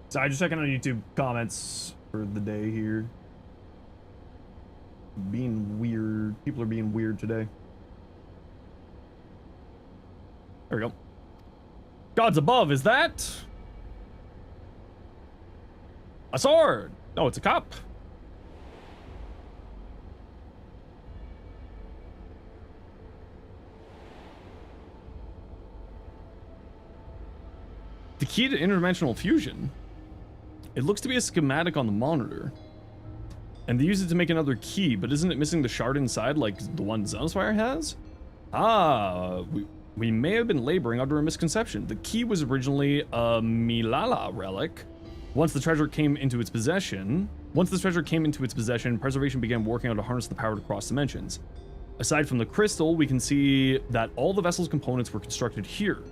Sorry, just checking on YouTube comments for the day here. Being weird. People are being weird today. There we go. Gods above, is that? A sword! No, it's a cup. The key to interdimensional fusion. It looks to be a schematic on the monitor. And they use it to make another key, but isn't it missing the shard inside like the one Zenosfire has? Ah, we may have been laboring under a misconception. The key was originally a Milala relic. Once the treasure came into its possession, Preservation began working on to harness the power to cross dimensions. Aside from the crystal, we can see that all the vessel's components were constructed here.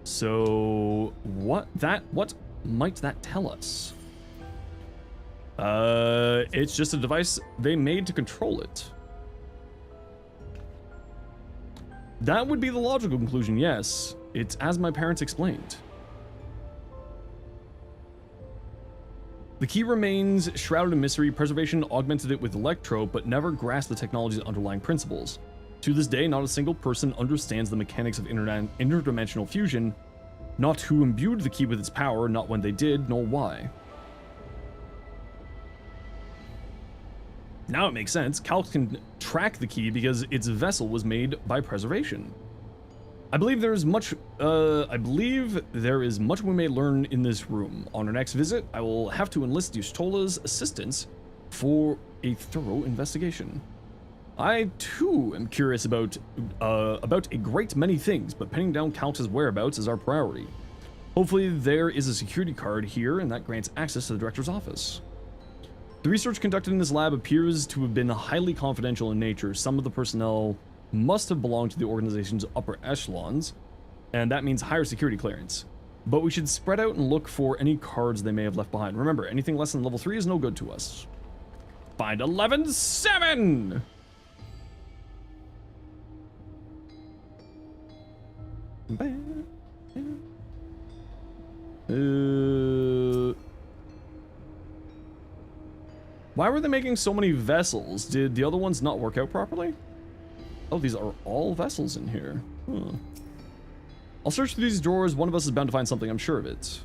So, what might that tell us? It's just a device they made to control it. That would be the logical conclusion, yes. It's as my parents explained. The key remains shrouded in mystery. Preservation augmented it with electro, but never grasped the technology's underlying principles. To this day, not a single person understands the mechanics of interdimensional fusion, not who imbued the key with its power, not when they did, nor why. Now it makes sense. Calx can track the key because its vessel was made by Preservation. I believe there is much we may learn in this room. On our next visit, I will have to enlist Y'shtola's assistance for a thorough investigation. I too am curious about a great many things, but pinning down Calx's whereabouts is our priority. Hopefully there is a security card here, and that grants access to the director's office. The research conducted in this lab appears to have been highly confidential in nature. Some of the personnel must have belonged to the organization's upper echelons, and that means higher security clearance. But we should spread out and look for any cards they may have left behind. Remember, anything less than level 3 is no good to us. Find 11-7! Why were they making so many vessels? Did the other ones not work out properly? Oh, these are all vessels in here. Huh. I'll search through these drawers. One of us is bound to find something, I'm sure of it.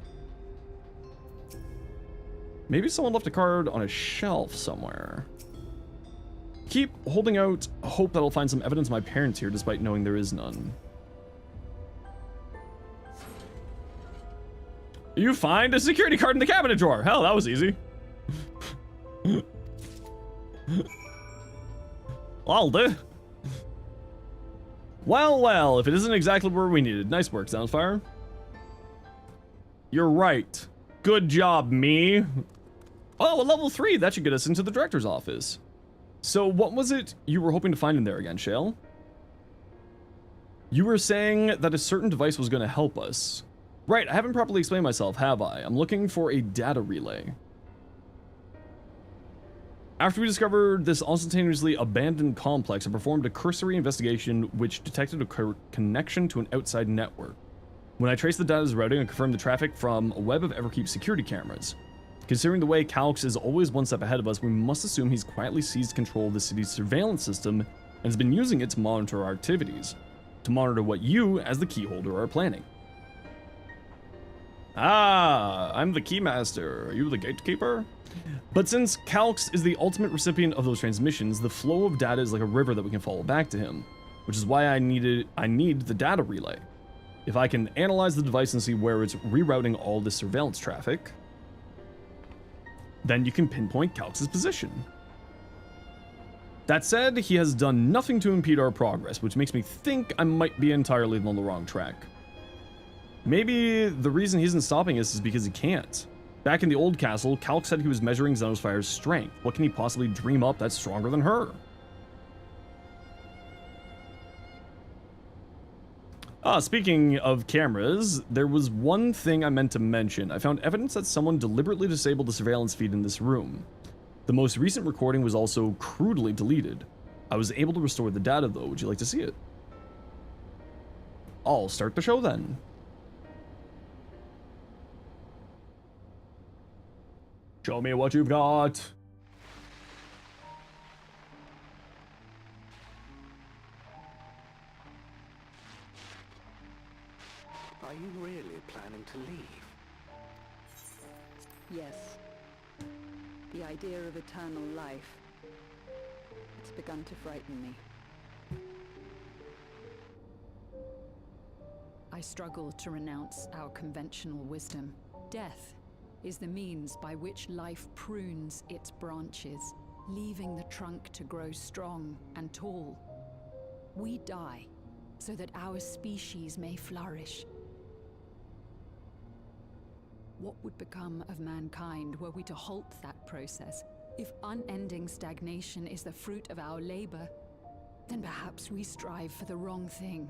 Maybe someone left a card on a shelf somewhere. Keep holding out hope that I'll find some evidence of my parents here, despite knowing there is none. You find a security card in the cabinet drawer. Hell, that was easy. I'll do. Well, if it isn't exactly where we needed. Nice work, Zenosfire. You're right. Good job, me. Oh, a level 3. That should get us into the director's office. So what was it you were hoping to find in there again, Shale? You were saying that a certain device was going to help us. Right, I haven't properly explained myself, have I? I'm looking for a data relay. After we discovered this instantaneously abandoned complex, I performed a cursory investigation which detected a connection to an outside network. When I traced the data's routing, I confirmed the traffic from a web of Everkeep security cameras. Considering the way Calx is always one step ahead of us, we must assume he's quietly seized control of the city's surveillance system and has been using it to monitor our activities. To monitor what you, as the keyholder, are planning. Ah, I'm the keymaster. Are you the gatekeeper? But since Calx is the ultimate recipient of those transmissions, the flow of data is like a river that we can follow back to him, which is why I need the data relay. If I can analyze the device and see where it's rerouting all this surveillance traffic, then you can pinpoint Calx's position. That said, he has done nothing to impede our progress, which makes me think I might be entirely on the wrong track. Maybe the reason he isn't stopping us is because he can't. Back in the old castle, Calx said he was measuring Zenosfire's strength. What can he possibly dream up that's stronger than her? Speaking of cameras, there was one thing I meant to mention. I found evidence that someone deliberately disabled the surveillance feed in this room. The most recent recording was also crudely deleted. I was able to restore the data though. Would you like to see it? I'll start the show then. Show me what you've got. Are you really planning to leave? Yes. The idea of eternal life. It's begun to frighten me. I struggle to renounce our conventional wisdom. Death is the means by which life prunes its branches, leaving the trunk to grow strong and tall. We die so that our species may flourish. What would become of mankind were we to halt that process? If unending stagnation is the fruit of our labor, then perhaps we strive for the wrong thing.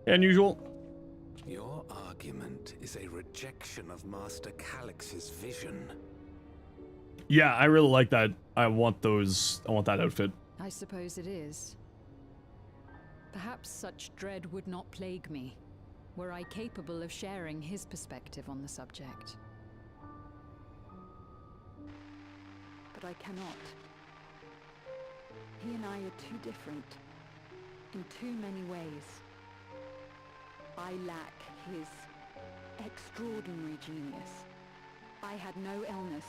Unusual. Your argument is a rejection of Master Calix's vision. Yeah, I really like that. I want that outfit. I suppose it is. Perhaps such dread would not plague me, were I capable of sharing his perspective on the subject. But I cannot. He and I are too different, in too many ways. I lack his extraordinary genius. I had no illness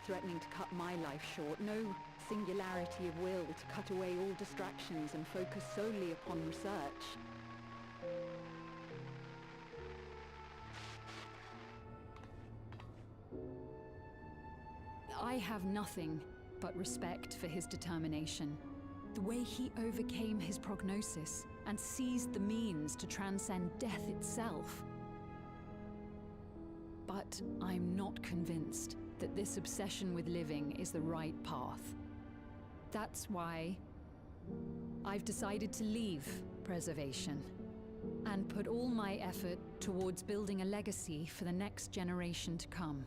threatening to cut my life short, no singularity of will to cut away all distractions and focus solely upon research. I have nothing but respect for his determination. The way he overcame his prognosis and seized the means to transcend death itself. But I'm not convinced that this obsession with living is the right path. That's why I've decided to leave preservation and put all my effort towards building a legacy for the next generation to come.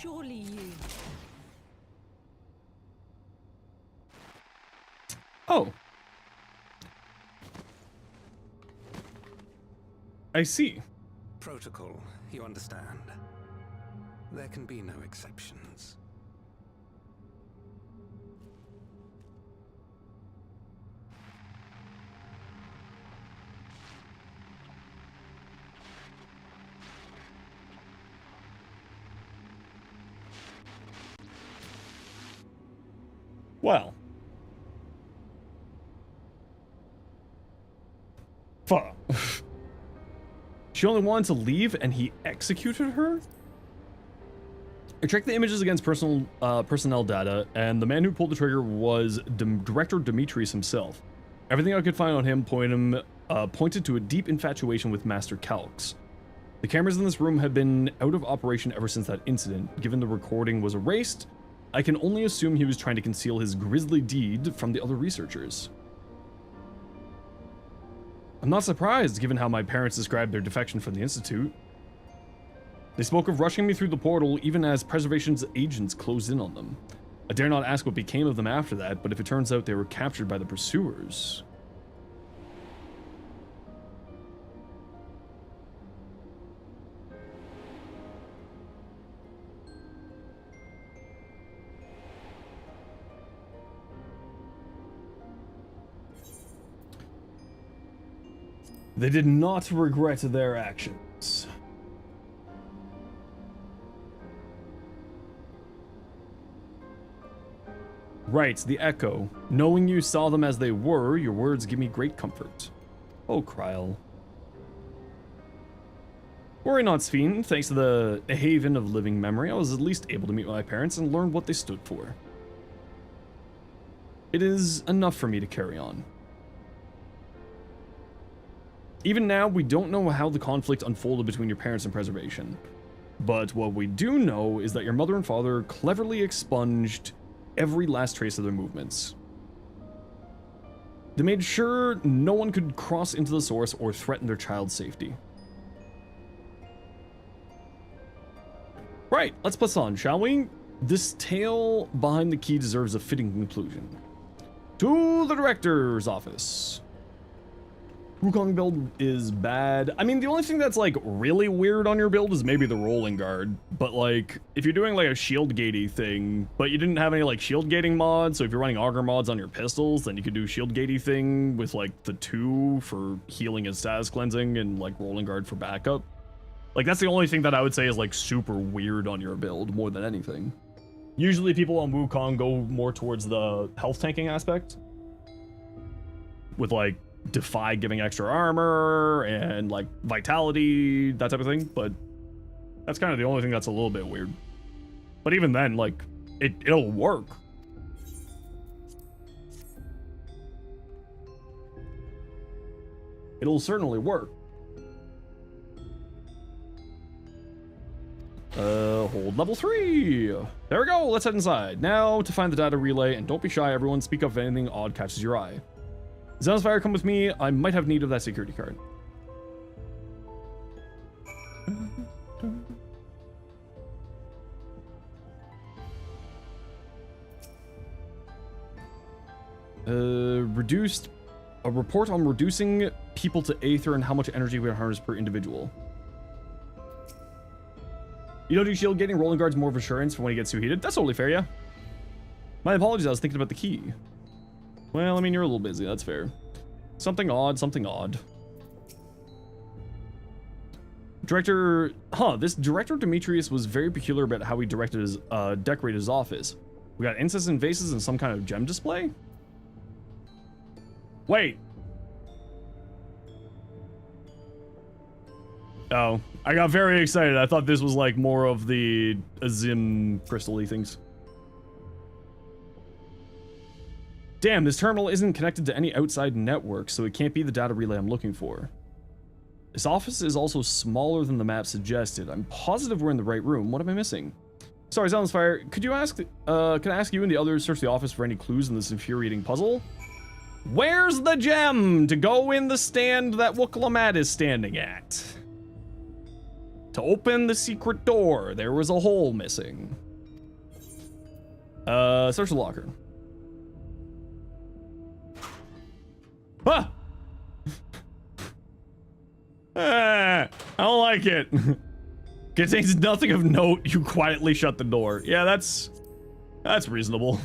Surely you... Oh. I see. Protocol, you understand. There can be no exceptions. Well. Fuck. She only wanted to leave and he executed her? I checked the images against personnel data, and the man who pulled the trigger was Director Demetrius himself. Everything I could find on him pointed to a deep infatuation with Master Calix. The cameras in this room have been out of operation ever since that incident. Given the recording was erased, I can only assume he was trying to conceal his grisly deed from the other researchers. I'm not surprised, given how my parents described their defection from the Institute. They spoke of rushing me through the portal even as Preservation's agents closed in on them. I dare not ask what became of them after that, but if it turns out they were captured by the pursuers... They did not regret their actions. Right, the Echo. Knowing you saw them as they were, your words give me great comfort. Oh, Kryl. Worry not, Sphene. Thanks to the haven of living memory, I was at least able to meet my parents and learn what they stood for. It is enough for me to carry on. Even now, we don't know how the conflict unfolded between your parents and Preservation. But what we do know is that your mother and father cleverly expunged every last trace of their movements. They made sure no one could cross into the source or threaten their child's safety. Right, let's press on, shall we? This tale behind the key deserves a fitting conclusion. To the director's office. Wukong build is bad. I mean, the only thing that's like really weird on your build is maybe the rolling guard. But like, if you're doing like a shield gatey thing, but you didn't have any like shield gating mods, so if you're running auger mods on your pistols, then you could do shield gatey thing with like the 2 for healing and status cleansing and like rolling guard for backup. Like, that's the only thing that I would say is like super weird on your build more than anything. Usually people on Wukong go more towards the health tanking aspect with like Defy giving extra armor and like vitality, that type of thing, but that's kind of the only thing that's a little bit weird. But even then, like, it'll work. It'll certainly work. Hold level 3. There we go, let's head inside. Now to find the data relay, and don't be shy, everyone, speak up if anything odd catches your eye. Zenosfire, come with me. I might have need of that security card. A report on reducing people to Aether and how much energy we harness per individual. You don't do shield gating, rolling guards more of assurance for when he gets too heated. That's totally fair, yeah. My apologies, I was thinking about the key. Well, I mean, you're a little busy, that's fair. Something odd, something odd. Director, this director Demetrius was very peculiar about how he decorated his office. We got incense and vases and some kind of gem display? Wait. Oh, I got very excited. I thought this was like more of the Azim crystal-y things. Damn, this terminal isn't connected to any outside network, so it can't be the data relay I'm looking for. This office is also smaller than the map suggested. I'm positive we're in the right room. What am I missing? Sorry, Zenosfire, could I ask you and the others search the office for any clues in this infuriating puzzle? Where's the gem to go in the stand that Wukalamat is standing at? To open the secret door, there was a hole missing. Search the locker. Ah! I don't like it. Contains nothing of note. You quietly shut the door. Yeah, that's reasonable.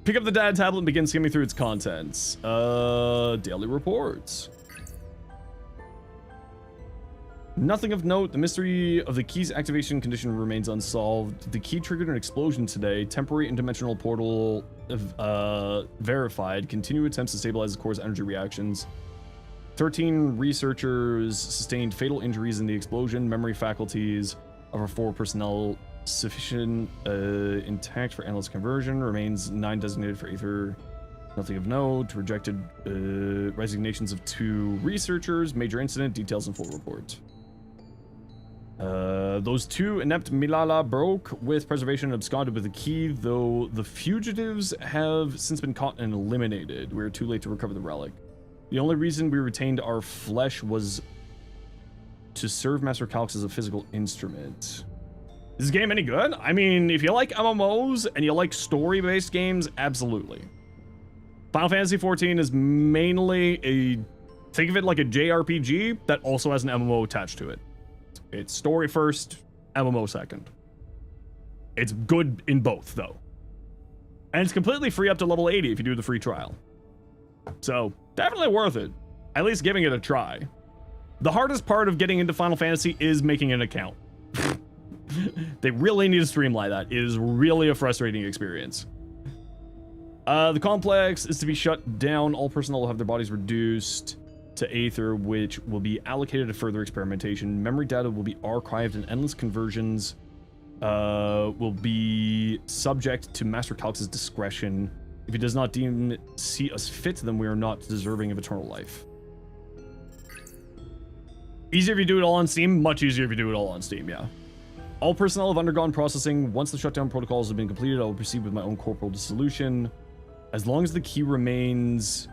Pick up the data tablet and begin skimming through its contents. Daily reports. Nothing of note. The mystery of the key's activation condition remains unsolved. The key triggered an explosion today. Temporary interdimensional portal verified. Continue attempts to stabilize the core's energy reactions. 13 researchers sustained fatal injuries in the explosion. Memory faculties of our 4 personnel sufficient intact for analyst conversion. Remains 9 designated for Aether. Nothing of note. Rejected resignations of 2 researchers. Major incident. Details in full report. Those 2 inept Milala broke with preservation and absconded with the key, though the fugitives have since been caught and eliminated. We're too late to recover the relic. The only reason we retained our flesh was to serve Master Calix as a physical instrument. Is this game any good? I mean, if you like MMOs and you like story-based games, absolutely. Final Fantasy XIV is mainly think of it like a JRPG that also has an MMO attached to it. It's story first, MMO second. It's good in both, though. And it's completely free up to level 80 if you do the free trial. So, definitely worth it. At least giving it a try. The hardest part of getting into Final Fantasy is making an account. They really need to streamline that. It is really a frustrating experience. The complex is to be shut down. All personnel will have their bodies reduced to Aether, which will be allocated to further experimentation. Memory data will be archived and endless conversions will be subject to Master Calix's discretion. If he does not see us fit, then we are not deserving of eternal life. Easier if you do it all on Steam, much easier if you do it all on Steam, yeah. All personnel have undergone processing. Once the shutdown protocols have been completed, I will proceed with my own corporal dissolution. As long as the key remains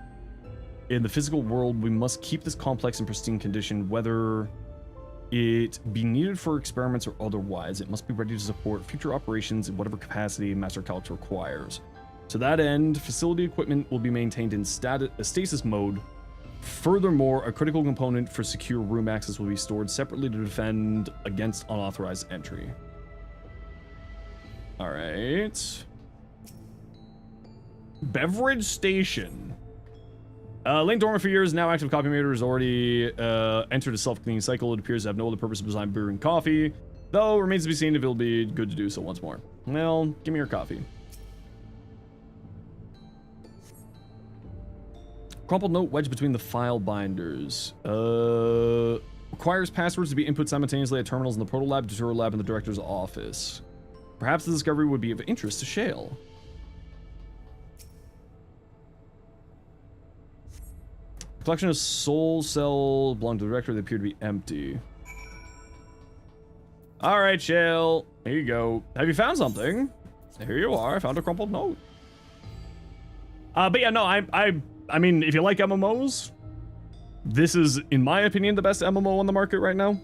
in the physical world, we must keep this complex in pristine condition, whether it be needed for experiments or otherwise. It must be ready to support future operations in whatever capacity Master Calix requires. To that end, facility equipment will be maintained in stasis mode. Furthermore, a critical component for secure room access will be stored separately to defend against unauthorized entry. All right. Beverage station. Lain dormant for years, now active coffee maker has already entered a self-cleaning cycle. It appears to have no other purpose besides brewing coffee, though it remains to be seen if it'll be good to do so once more. Well, give me your coffee. Crumpled note wedged between the file binders. Requires passwords to be input simultaneously at terminals in the proto lab, Deutero lab, and the director's office. Perhaps the discovery would be of interest to Shale. Collection of soul cells belong to the director. They appear to be empty. All right, Shale. Here you go. Have you found something? Here you are. I found a crumpled note. But yeah, no, I mean, if you like MMOs, this is, in my opinion, the best MMO on the market right now.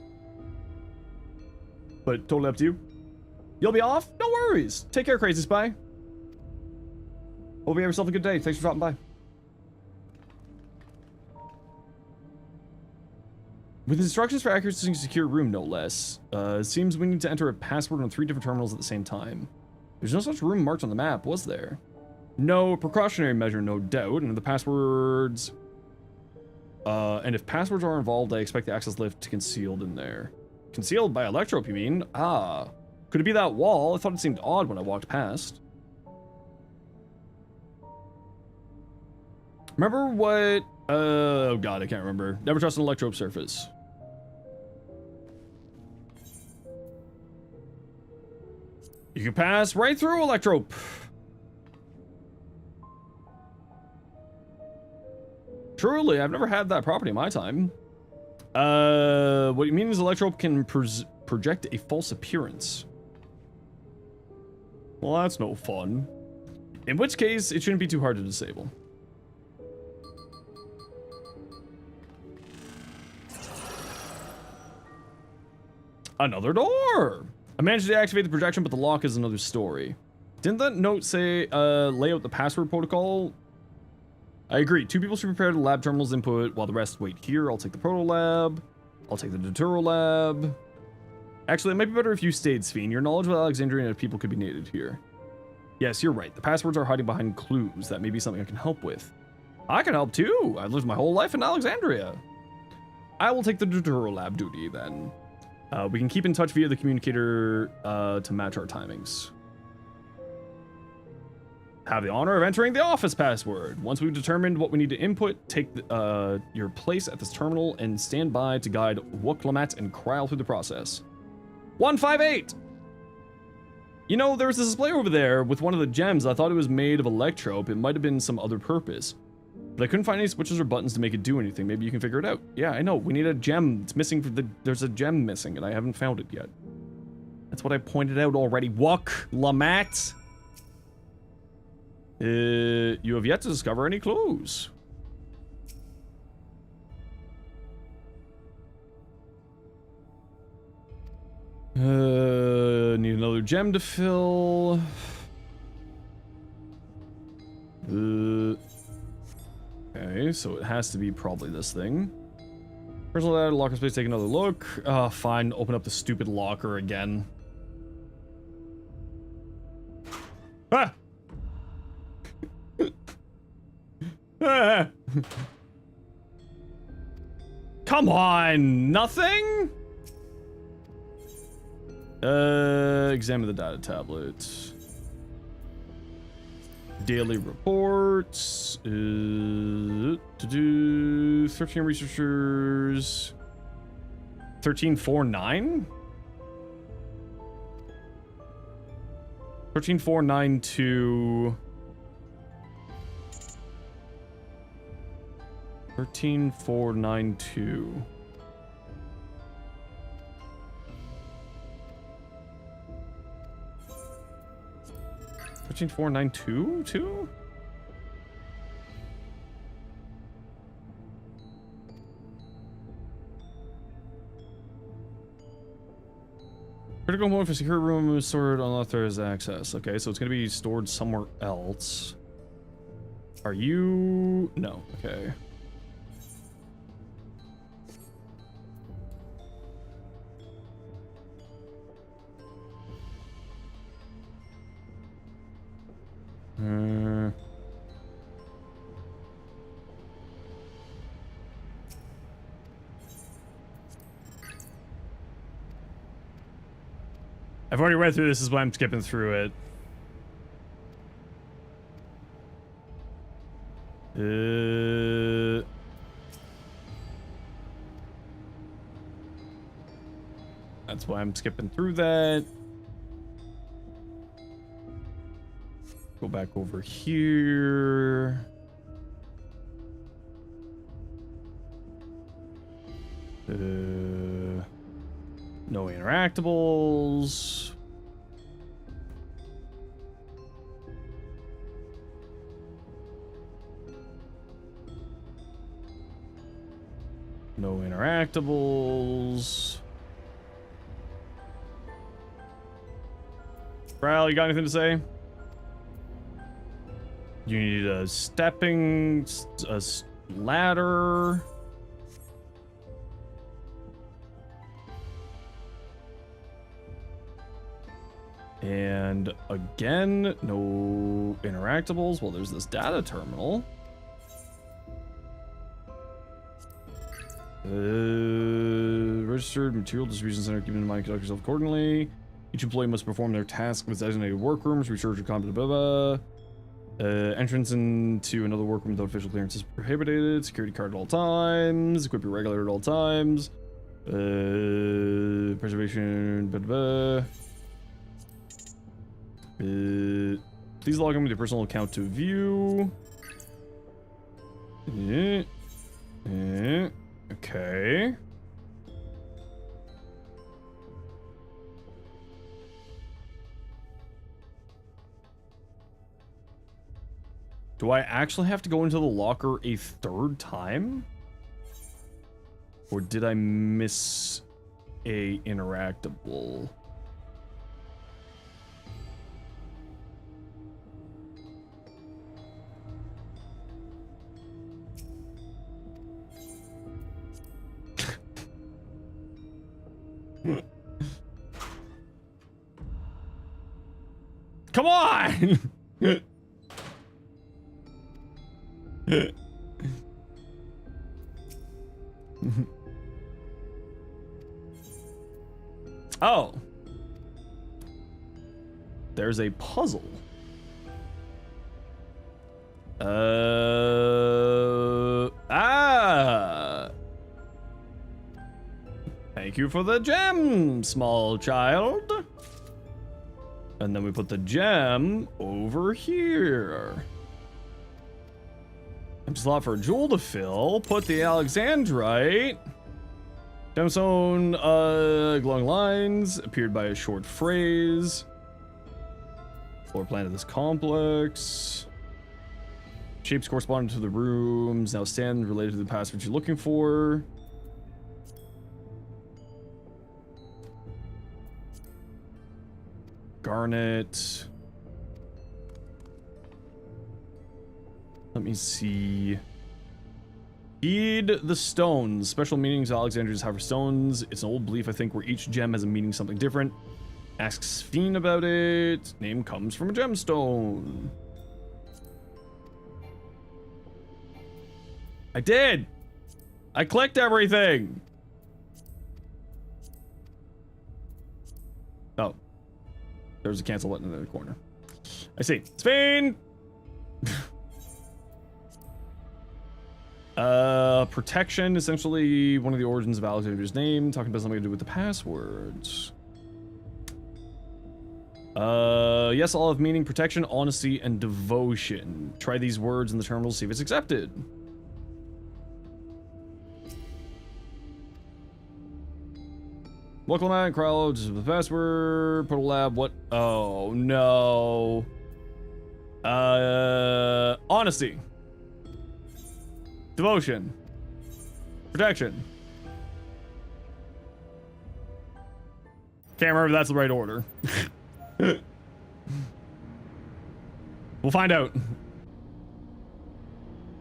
But totally up to you. You'll be off? No worries. Take care, Crazy Spy. Hope you have yourself a good day. Thanks for dropping by. With instructions for accessing a secure room, no less. It seems we need to enter a password on 3 different terminals at the same time. There's no such room marked on the map, was there? No, precautionary measure, no doubt. And the passwords... and if passwords are involved, I expect the access lift concealed in there. Concealed by Electrope, you mean? Ah. Could it be that wall? I thought it seemed odd when I walked past. Remember what... oh god, I can't remember. Never trust an Electrope surface. You can pass right through Electrope. Truly, I've never had that property in my time. What you mean is Electrope can project a false appearance. Well, that's no fun. In which case, it shouldn't be too hard to disable. Another door! I managed to deactivate the projection, but the lock is another story. Didn't that note say, lay out the password protocol? I agree. 2 people should prepare the lab terminal's input while the rest wait here. I'll take the proto lab. I'll take the Deutero lab. Actually, it might be better if you stayed, Sphene. Your knowledge of Alexandrian people could be needed here. Yes, you're right. The passwords are hiding behind clues. That may be something I can help with. I can help too. I've lived my whole life in Alexandria. I will take the Deutero lab duty then. We can keep in touch via the communicator to match our timings. Have the honor of entering the office password. Once we've determined what we need to input, take your place at this terminal and stand by to guide Wooklamat and Kryl through the process. 158! You know, there was this display over there with one of the gems. I thought it was made of Electrope. It might have been some other purpose. But I couldn't find any switches or buttons to make it do anything. Maybe you can figure it out. Yeah, I know. We need a gem. It's missing. There's a gem missing, and I haven't found it yet. That's what I pointed out already. Wooklamat! You have yet to discover any clues. Need another gem to fill. Okay, so it has to be probably this thing. Personal data, locker space, take another look. Fine, open up the stupid locker again. Ah! Ah! Come on, nothing? Examine the data tablet. Daily reports. To do 13 researchers. 1349? 13492. 13492. 15492 critical mode for secure room is stored unauthorized access. Okay, so it's gonna be stored somewhere else. Are you? No. Okay. I've already read through this, is why I'm skipping through it. That's why I'm skipping through that. Go back over here. No interactables. No interactables. Kyle, you got anything to say? You need a ladder. And again, no interactables. Well, there's this data terminal. Registered material distribution center. Keep in mind, conduct yourself accordingly. Each employee must perform their task with designated workrooms. Research your competent. Entrance into another workroom without official clearance is prohibited. Security card at all times. Equip your regulator at all times. Preservation. Please log in with your personal account to view. Okay. Do I actually have to go into the locker a third time? Or did I miss a interactable? Come on! Oh. There's a puzzle. Thank you for the gem, small child. And then we put the gem over here. Empty slot for a jewel to fill. Put the Alexandrite. Gemstone, glowing lines appeared by a short phrase. Floor plan of this complex. Shapes corresponding to the rooms now stand related to the password you're looking for. Garnet. Let me see. Heed the stones. Special meanings Alexandria's have for stones. It's an old belief, I think, where each gem has a meaning something different. Ask Sphene about it. Name comes from a gemstone. I did. I clicked everything. Oh. There's a cancel button in the corner. I see. Sphene! Protection, essentially one of the origins of Alexander's name, talking about something to do with the passwords. Yes, all have meaning, protection, honesty, and devotion. Try these words in the terminal, see if it's accepted. Local man, Crowd, just the password, Portal Lab, what? Oh, no. Honesty. Devotion. Protection. Can't remember if that's the right order. We'll find out.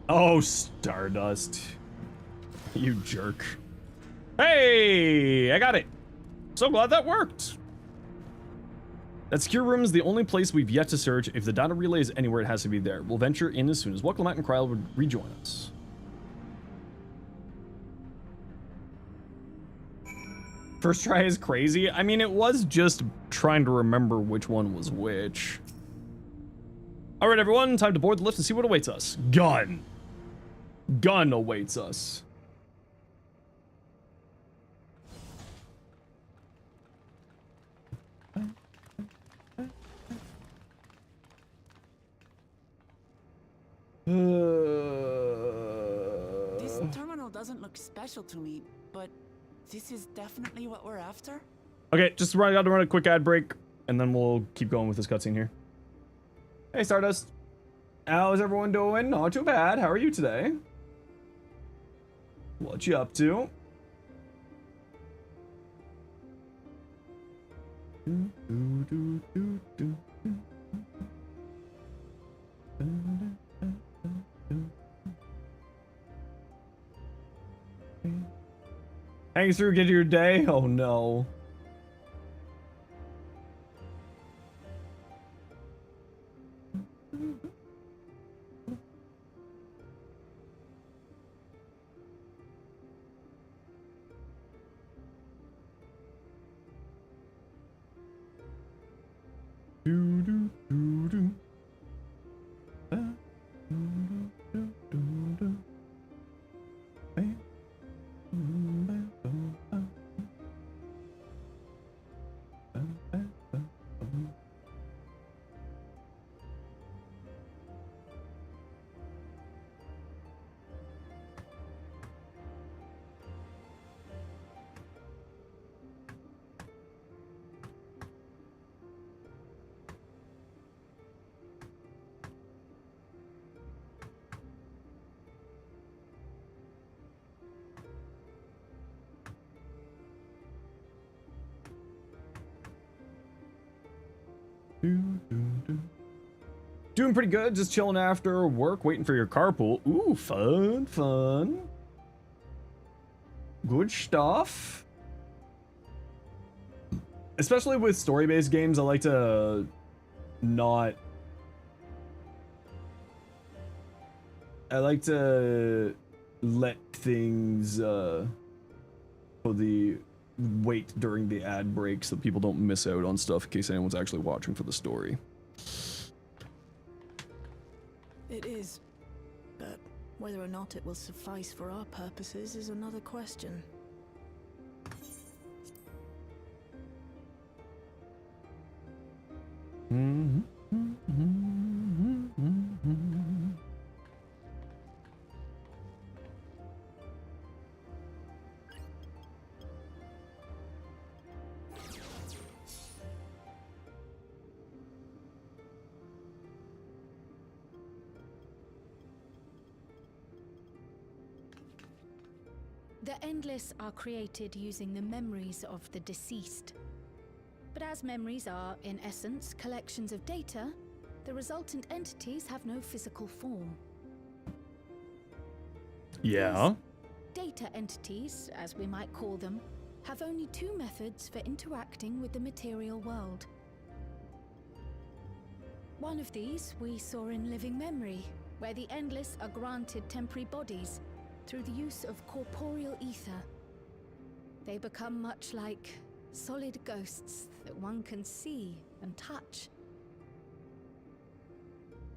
Oh, Stardust. You jerk. Hey, I got it. So glad that worked. That secure room is the only place we've yet to search. If the data relay is anywhere, it has to be there. We'll venture in as soon as Clement and Kryl would rejoin us. First try is crazy. I mean, it was just trying to remember which one was which. All right, everyone, time to board the lift and see what awaits us. Gun. Gun awaits us. This terminal doesn't look special to me, but this is definitely what we're after? Okay, just gotta run a quick ad break, and then we'll keep going with this cutscene here. Hey, Stardust. How's everyone doing? Not too bad. How are you today? What you up to? Hang through, get your day? Oh no. Doing pretty good, just chilling after work, waiting for your carpool. Ooh, fun, fun. Good stuff. Especially with story-based games, I like to not... I like to let things for the wait during the ad break so people don't miss out on stuff in case anyone's actually watching for the story. It is, but whether or not it will suffice for our purposes is another question. The Endless are created using the memories of the deceased. But as memories are, in essence, collections of data, the resultant entities have no physical form. Yeah. These data entities, as we might call them, have only two methods for interacting with the material world. One of these we saw in Living Memory, where the Endless are granted temporary bodies through the use of corporeal ether. They become much like solid ghosts that one can see and touch.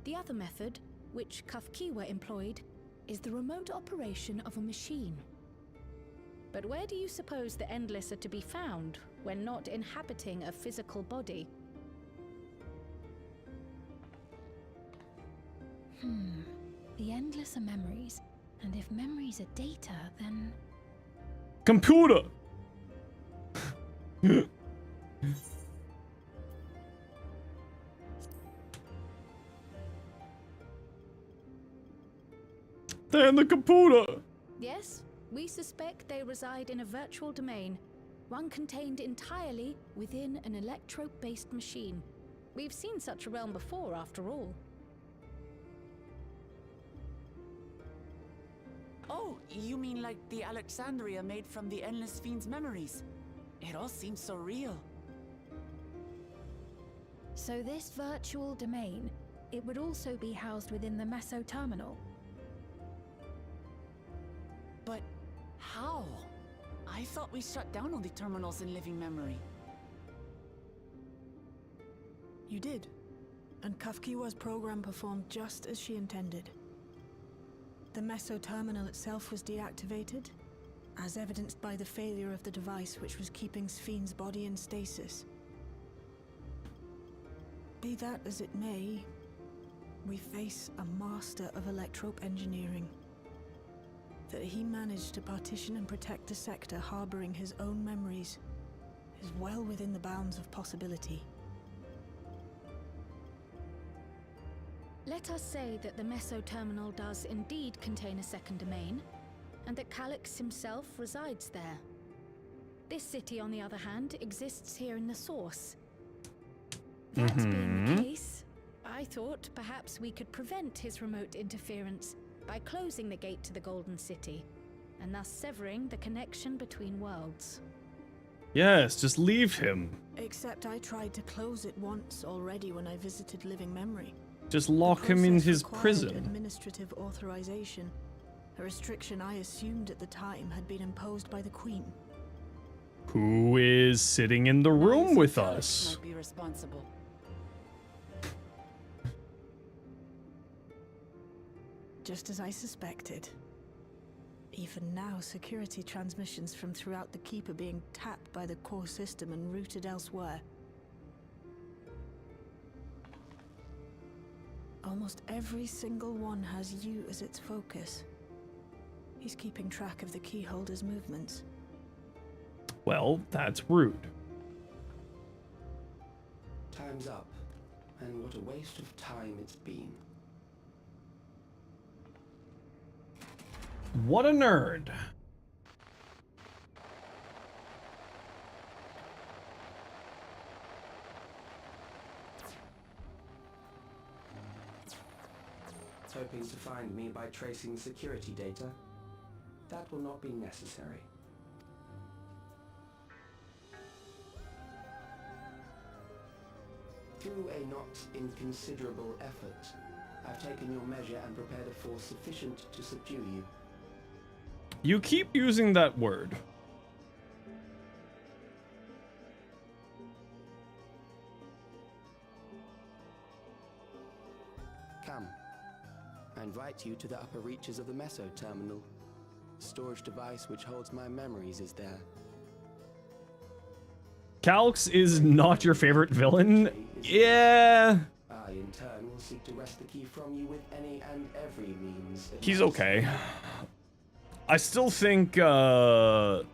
The other method, which Kafkiwa employed, is the remote operation of a machine. But where do you suppose the Endless are to be found when not inhabiting a physical body? The Endless are memories, and if memories are data, then... Computer! They're in the computer. Yes, we suspect they reside in a virtual domain, one contained entirely within an electrope-based machine. We've seen such a realm before, after all. Oh, you mean like the Alexandria made from the Endless Fiend's memories? It all seems so real. So this virtual domain, it would also be housed within the Meso terminal. But how? I thought we shut down all the terminals in living memory. You did. And Kafkiwa's program performed just as she intended. The Meso terminal itself was deactivated, as evidenced by the failure of the device which was keeping Spheen's body in stasis. Be that as it may, we face a master of electrope engineering. That he managed to partition and protect the sector harboring his own memories is well within the bounds of possibility. Let us say that the Meso terminal does indeed contain a second domain, and that Calyx himself resides there. This city, on the other hand, exists here in the source. That being the case, I thought perhaps we could prevent his remote interference by closing the gate to the Golden City, and thus severing the connection between worlds. Yes, just leave him. Except I tried to close it once already when I visited Living Memory. Just lock him in his required prison. Administrative authorization, a restriction I assumed at the time had been imposed by the Queen. Who is sitting in the room with us? Might be responsible. Just as I suspected. Even now, security transmissions from throughout the Keep are being tapped by the core system and routed elsewhere. Almost every single one has you as its focus. He's keeping track of the keyholder's movements. Well, that's rude. Time's up, and what a waste of time it's been. What a nerd. Hoping to find me by tracing security data? That will not be necessary. Through a not inconsiderable effort, I've taken your measure and prepared a force sufficient to subdue you. You keep using that word. Come. I invite you to the upper reaches of the Meso terminal. The storage device which holds my memories is there. Calyx is not your favorite villain? Yeah. I, in turn, will seek to wrest the key from you with any and every means. He's okay. I still think evil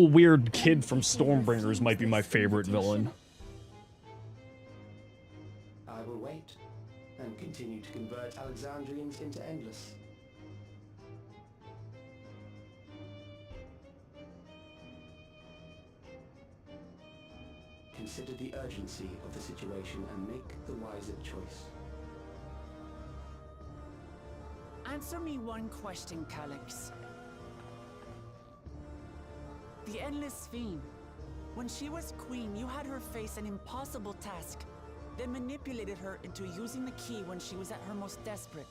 weird kid from Stormbringers might be my favorite villain. I will wait and continue to convert Alexandrians into Endless. Consider the urgency of the situation and make the wiser choice. Answer me one question, Calyx. The Endless Fiend. When she was queen, you had her face an impossible task, then manipulated her into using the key when she was at her most desperate.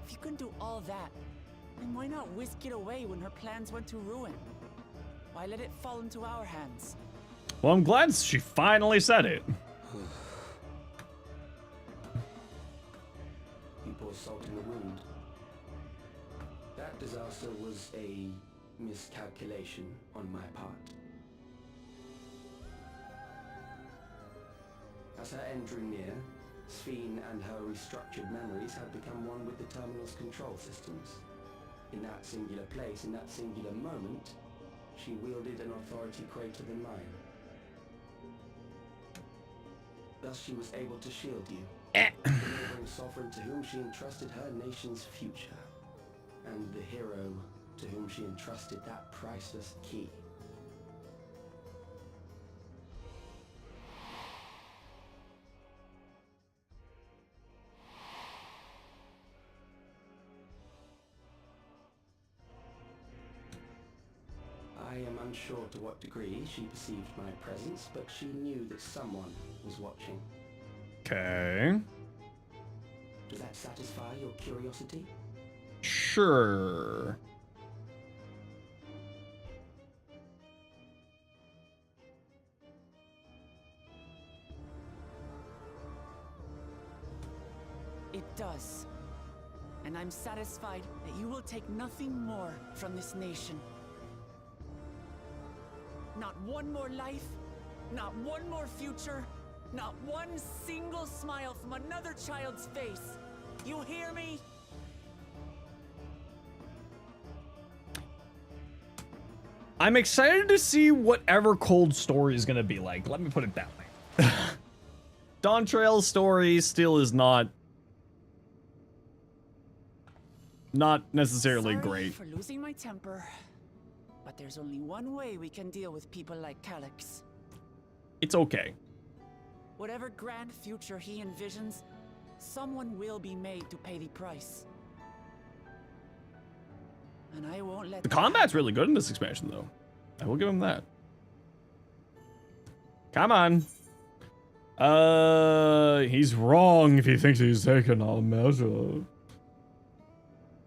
If you can do all that, then why not whisk it away when her plans went to ruin? Why let it fall into our hands? Well, I'm glad she finally said it. You pour salt in the wound. That disaster was a miscalculation on my part. As her end drew near, Sphene and her restructured memories had become one with the terminal's control systems. In that singular place, in that singular moment, she wielded an authority greater than mine. Thus she was able to shield you, delivering warring sovereign to whom she entrusted her nation's future, and the hero to whom she entrusted that priceless key. I am unsure to what degree she perceived my presence, but she knew that someone was watching. Okay. Does that satisfy your curiosity? Sure. It does. And I'm satisfied that you will take nothing more from this nation. Not one more life, not one more future, not one single smile from another child's face. You hear me? I'm excited to see whatever Cold story is going to be like. Let me put it that way. Dawn Trail's story still is not necessarily Sorry great. for losing my temper, but there's only one way we can deal with people like Calyx. It's okay. Whatever grand future he envisions, someone will be made to pay the price. And I won't let The combat's really good in this expansion, though. I will give him that. Come on. He's wrong if he thinks he's taken our measure.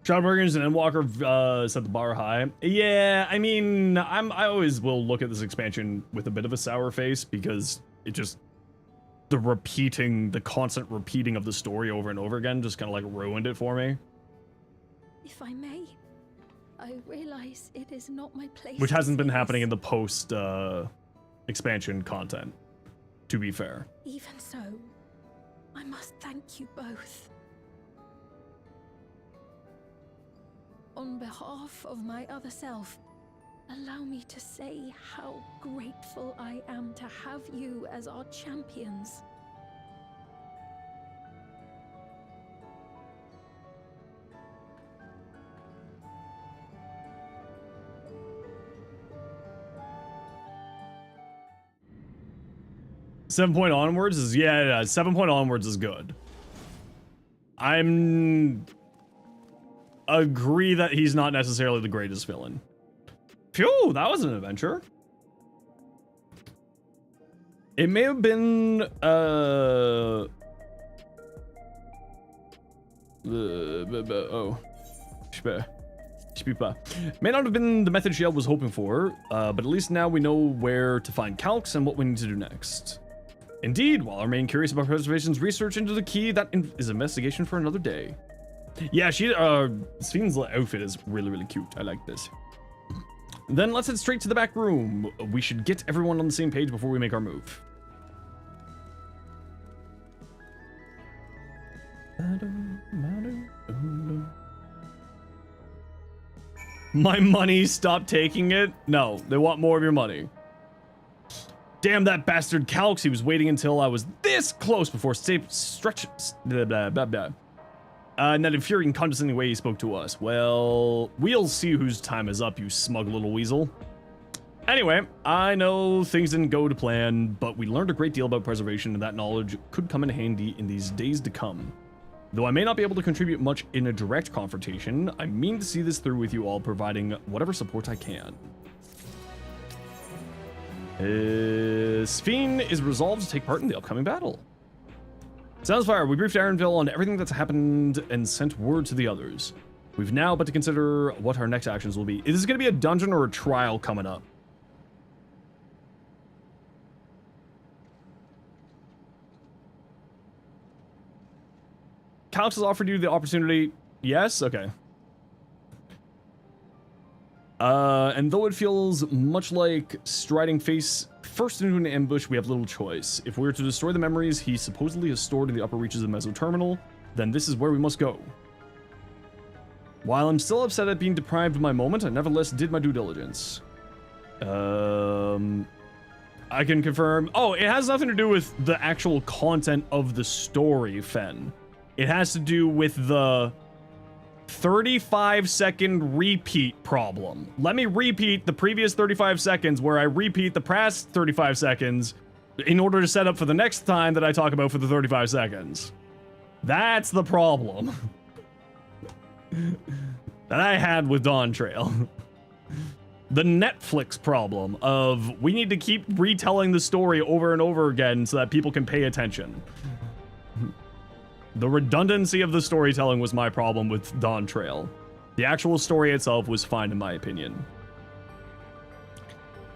Shadowbringers and Endwalker set the bar high. Yeah, I mean, I always will look at this expansion with a bit of a sour face because it just the constant repeating of the story over and over again just kind of like ruined it for me. If I may, I realize it is not my place. Which hasn't been happening in the post expansion content, to be fair. Even so, I must thank you both. On behalf of my other self, allow me to say how grateful I am to have you as our champions. Seven point onwards is 7 point onwards is good. Agree that he's not necessarily the greatest villain. Phew, that was an adventure. It may have been may not have been the method Shell was hoping for, but at least now we know where to find Calyx and what we need to do next. Indeed, while I remain curious about Preservation's research into the key, that is investigation for another day. Yeah, Sven's outfit is really, really cute. I like this. Then let's head straight to the back room. We should get everyone on the same page before we make our move. My money, stop taking it. No, they want more of your money. Damn that bastard Calyx, he was waiting until I was this close before in that infuriating, condescending way he spoke to us. Well, we'll see whose time is up, you smug little weasel. Anyway, I know things didn't go to plan, but we learned a great deal about preservation, and that knowledge could come in handy in these days to come. Though I may not be able to contribute much in a direct confrontation, I mean to see this through with you all, providing whatever support I can. Sven is resolved to take part in the upcoming battle. Zenosfire, we briefed Aaronville on everything that's happened and sent word to the others. We've now but to consider what our next actions will be. Is this going to be a dungeon or a trial coming up? Calyx has offered you the opportunity. Yes? Okay. And though it feels much like striding face first into an ambush, we have little choice. If we are to destroy the memories he supposedly has stored in the upper reaches of Meso Terminal, then this is where we must go. While I'm still upset at being deprived of my moment, I nevertheless did my due diligence. I can confirm. Oh, it has nothing to do with the actual content of the story, Fen. It has to do with the 35-second repeat problem. Let me repeat the previous 35 seconds where I repeat the past 35 seconds in order to set up for the next time that I talk about for the 35 seconds. That's the problem that I had with Dawn Trail. The Netflix problem of we need to keep retelling the story over and over again so that people can pay attention. The redundancy of the storytelling was my problem with Dawn Trail. The actual story itself was fine in my opinion.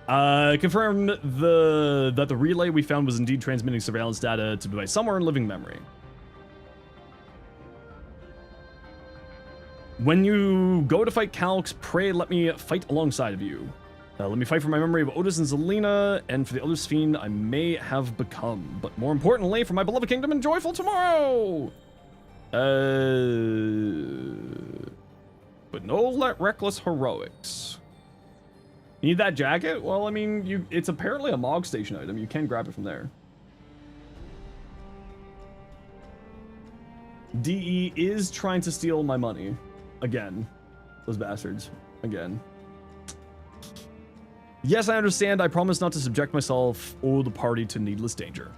Confirm that the relay we found was indeed transmitting surveillance data to device somewhere in living memory. When you go to fight Calx, pray let me fight alongside of you. Let me fight for my memory of Otis and Zelina, and for the other fiend I may have become. But more importantly, for my beloved kingdom and joyful tomorrow! But no reckless heroics. Need that jacket? Well, I mean, it's apparently a Mog Station item. You can grab it from there. DE is trying to steal my money. Again. Those bastards. Again. Yes, I understand. I promise not to subject myself or the party to needless danger.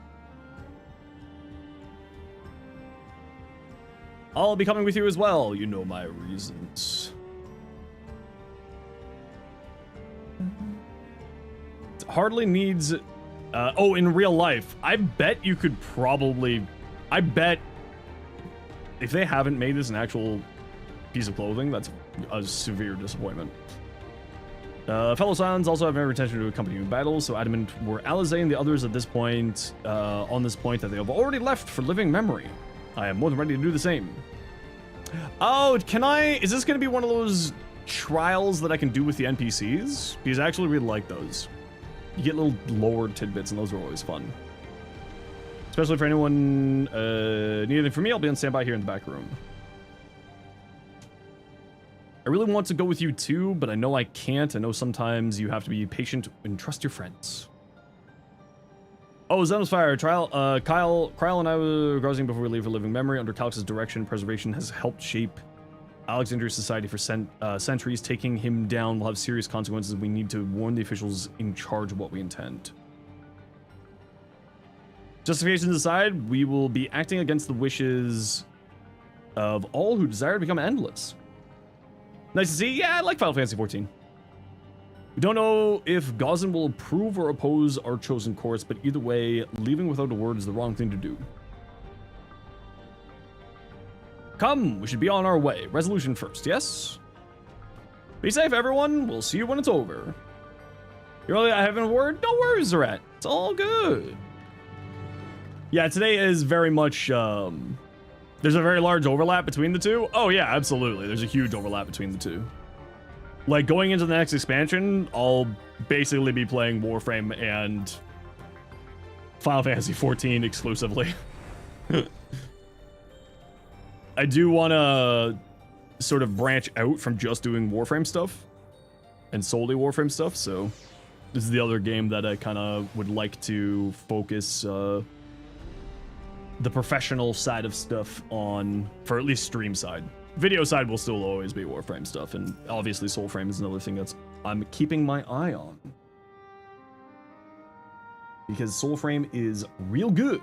I'll be coming with you as well. You know my reasons. It hardly needs... oh, in real life. I bet you could probably... I bet... If they haven't made this an actual piece of clothing, that's a severe disappointment. Fellow Silence also have every intention to accompany you in battle, so adamant were Alize and the others at this point, on this point, that they have already left for living memory. I am more than ready to do the same. Oh, is this going to be one of those trials that I can do with the NPCs? Because I actually really like those. You get little lore tidbits, and those are always fun. Especially for anyone need anything from me, I'll be on standby here in the back room. I really want to go with you too, but I know I can't. I know sometimes you have to be patient and trust your friends. Oh, Zenosfire, Kyle and I were browsing before we leave for living memory. Under Calx's direction, preservation has helped shape Alexandria's society for centuries. Taking him down will have serious consequences. We need to warn the officials in charge of what we intend. Justifications aside, we will be acting against the wishes of all who desire to become endless. Nice to see. Yeah, I like Final Fantasy XIV. We don't know if Gauzen will approve or oppose our chosen course, but either way, leaving without a word is the wrong thing to do. Come, we should be on our way. Resolution first, yes? Be safe, everyone. We'll see you when it's over. You really having a word? No worries, Zaret. It's all good. Yeah, today is very much, there's a very large overlap between the two. Oh yeah, absolutely. There's a huge overlap between the two. Like, going into the next expansion, I'll basically be playing Warframe and Final Fantasy XIV exclusively. I do want to sort of branch out from just doing Warframe stuff and solely Warframe stuff, so this is the other game that I kind of would like to focus the professional side of stuff on, for at least stream side. Video side will still always be Warframe stuff, and obviously Soulframe is another thing that's I'm keeping my eye on. Because Soulframe is real good.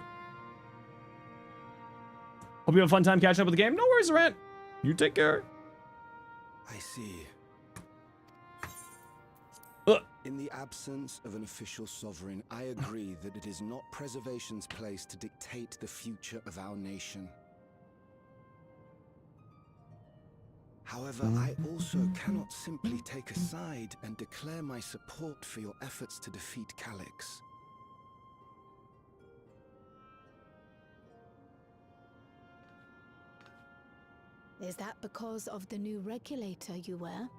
Hope you have a fun time catching up with the game. No worries, Rant. You take care. I see. In the absence of an official sovereign, I agree that it is not preservation's place to dictate the future of our nation. However, I also cannot simply take a side and declare my support for your efforts to defeat Calix. Is that because of the new regulator you wear?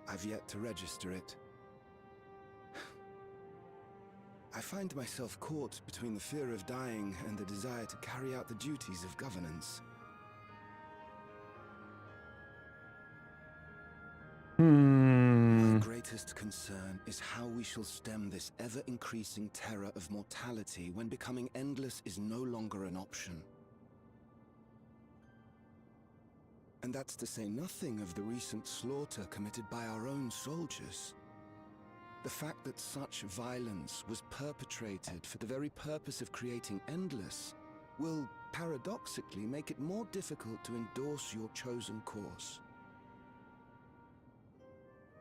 I've yet to register it. I find myself caught between the fear of dying and the desire to carry out the duties of governance. My greatest concern is how we shall stem this ever-increasing terror of mortality when becoming endless is no longer an option. And that's to say nothing of the recent slaughter committed by our own soldiers. The fact that such violence was perpetrated for the very purpose of creating endless will, paradoxically, make it more difficult to endorse your chosen course.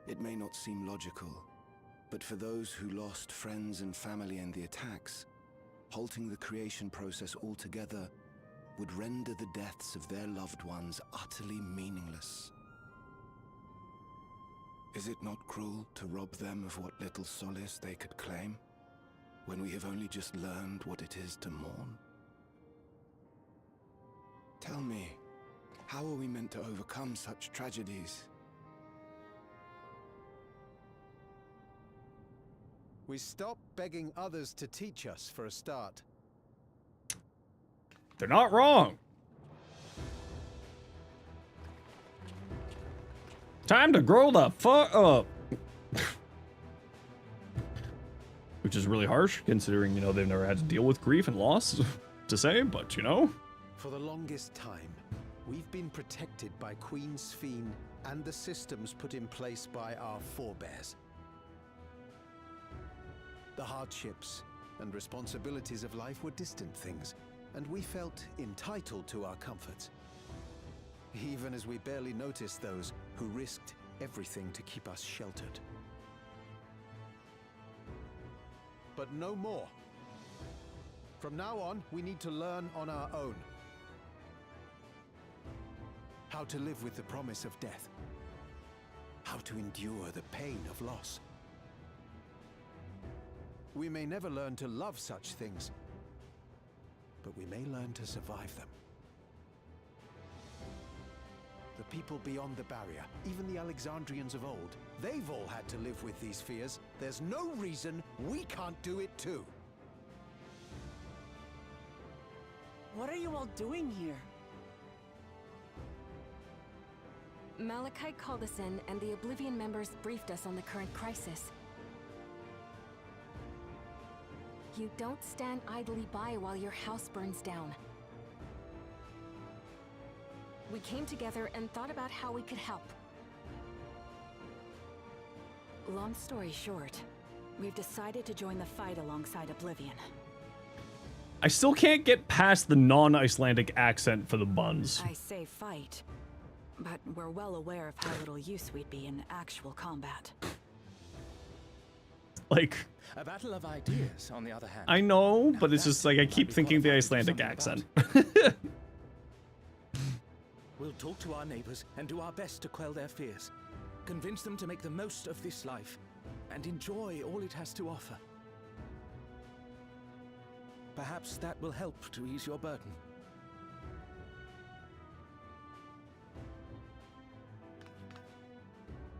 It may not seem logical, but for those who lost friends and family in the attacks, halting the creation process altogether would render the deaths of their loved ones utterly meaningless. Is it not cruel to rob them of what little solace they could claim, when we have only just learned what it is to mourn? Tell me, how are we meant to overcome such tragedies? We stop begging others to teach us for a start. They're not wrong. Time to grow the fuck up. Which is really harsh, considering, you know, they've never had to deal with grief and loss, to say, but, you know. For the longest time, we've been protected by Queen Sphene and the systems put in place by our forebears. The hardships and responsibilities of life were distant things, and we felt entitled to our comforts, even as we barely noticed those who risked everything to keep us sheltered. But no more. From now on, we need to learn on our own. How to live with the promise of death. How to endure the pain of loss. We may never learn to love such things, but we may learn to survive them. The people beyond the barrier, even the Alexandrians of old, they've all had to live with these fears. There's no reason we can't do it too. What are you all doing here? Malachite called us in, and the Oblivion members briefed us on the current crisis. You don't stand idly by while your house burns down. We came together and thought about how we could help. Long story short, we've decided to join the fight alongside Oblivion. I still can't get past the non-Icelandic accent for the buns. I say fight, but we're well aware of how little use we'd be in actual combat. Like, a battle of ideas, on the other hand. I know, but it's just like I keep thinking the Icelandic accent. We'll talk to our neighbors and do our best to quell their fears. Convince them to make the most of this life and enjoy all it has to offer. Perhaps that will help to ease your burden.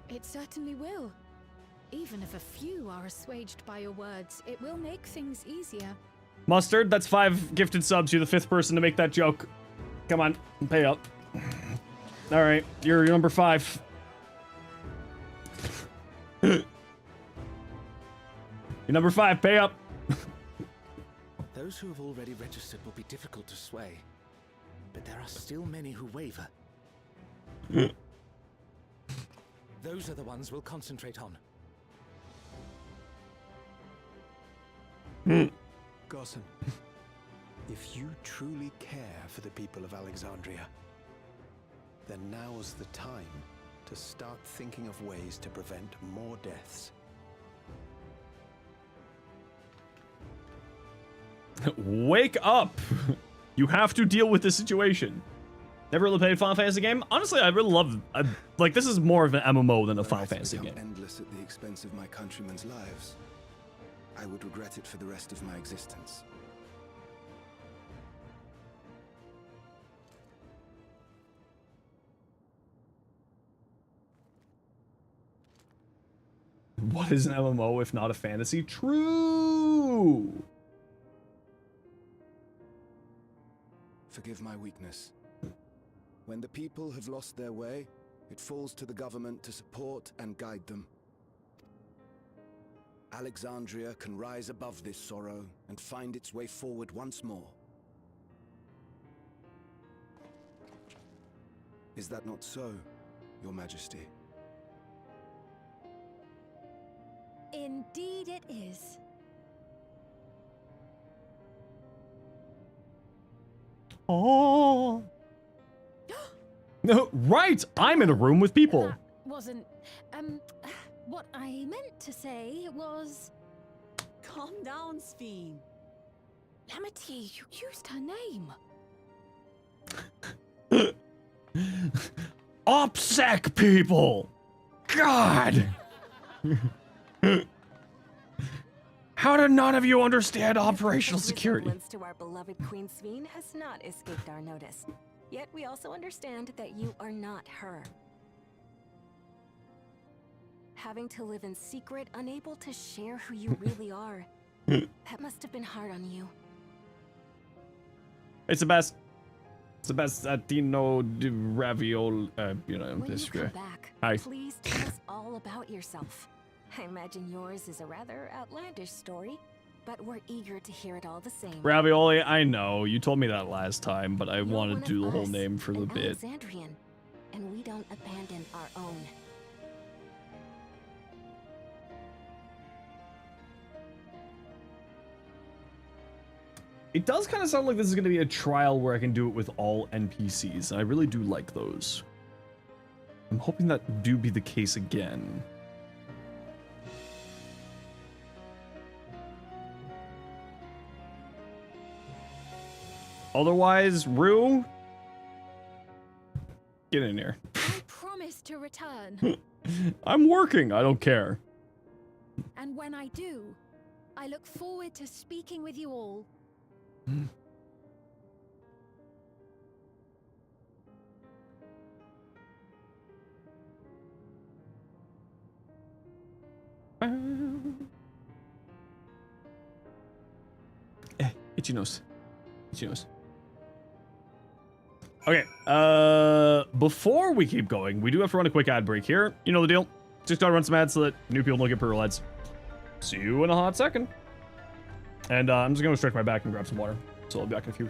It certainly will. Even if a few are assuaged by your words, it will make things easier. Mustard, that's 5 gifted subs. You're the 5th person to make that joke. Come on, pay up. All right, you're number 5. You're number 5, pay up. Those who have already registered will be difficult to sway, but there are still many who waver. Those are the ones we'll concentrate on. Gossen, if you truly care for the people of Alexandria, then now's the time to start thinking of ways to prevent more deaths. Wake up! You have to deal with this situation. Never really played a Final Fantasy game? Honestly, I really love... like, this is more of an MMO than a Final Fantasy game. Endless at the expense of my countrymen's lives. I would regret it for the rest of my existence. What is an MMO if not a fantasy? True! Forgive my weakness. When the people have lost their way, it falls to the government to support and guide them. Alexandria can rise above this sorrow and find its way forward once more. Is that not so, Your Majesty? Indeed it is. Oh. No, right! I'm in a room with people. That wasn't... what I meant to say was... Calm down, Sphene. Lamity, you used her name. OPSEC people! God! How do none of you understand operational security? Resemblance to our beloved Queen Sphene has not escaped our notice. Yet we also understand that you are not her. Having to live in secret, unable to share who you really are. That must have been hard on you. It's the best. It's the best Latino ravioli, you know, When this you come guy. back, Hi. please tell us all about yourself. I imagine yours is a rather outlandish story, but we're eager to hear it all the same. Ravioli, I know. You told me that last time, but I You're wanted one to do of the whole us, name for the an bit. Alexandrian, and we don't abandon our own. It does kind of sound like this is going to be a trial where I can do it with all NPCs, and I really do like those. I'm hoping that do be the case again. Otherwise, Rue, get in here. I promise to return. I'm working. I don't care. And when I do, I look forward to speaking with you all. Itchy nose. Itchy nose. Okay, before we keep going, we do have to run a quick ad break here. You know the deal. Just gotta run some ads so that new people don't get purple ads. See you in a hot second. And I'm just gonna stretch my back and grab some water. So I'll be back in a few.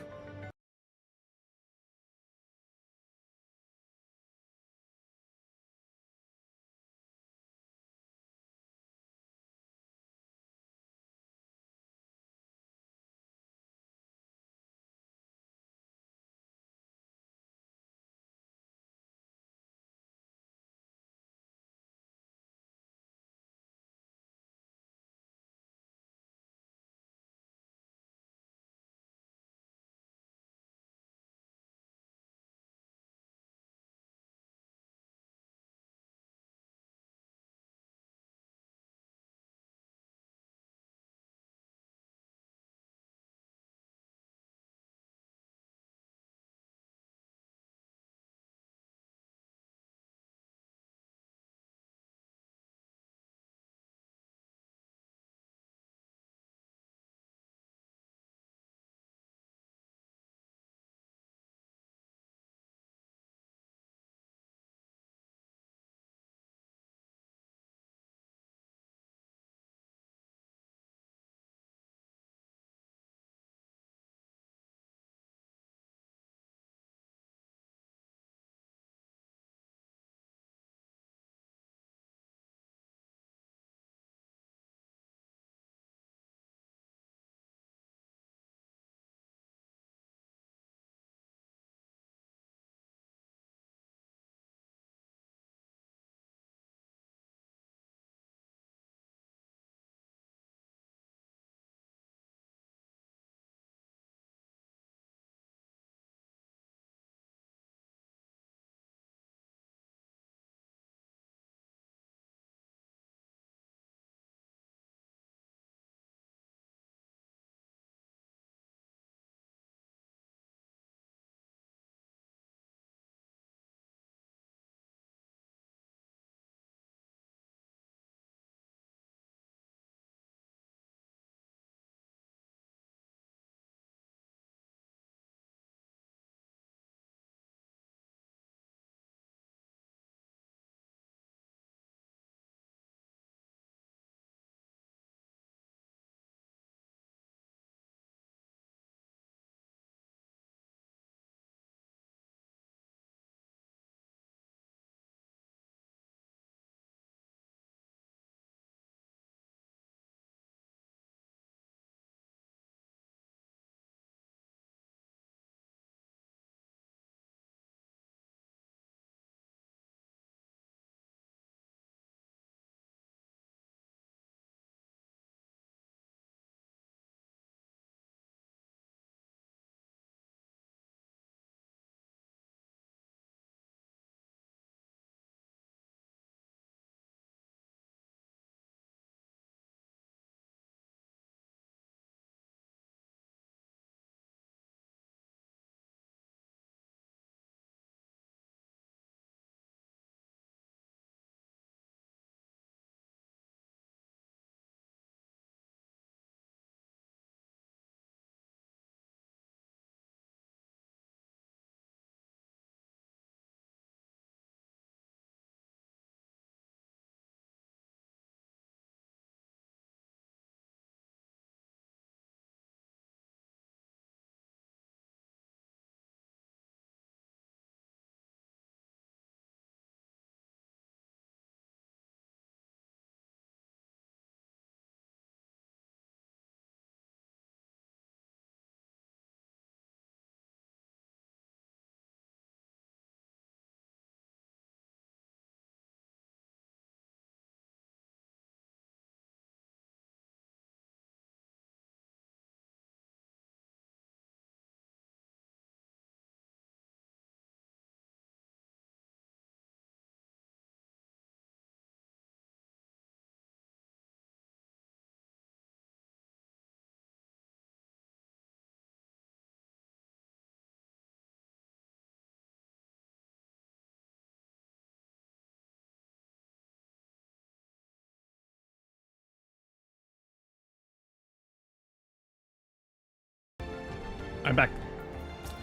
I'm back.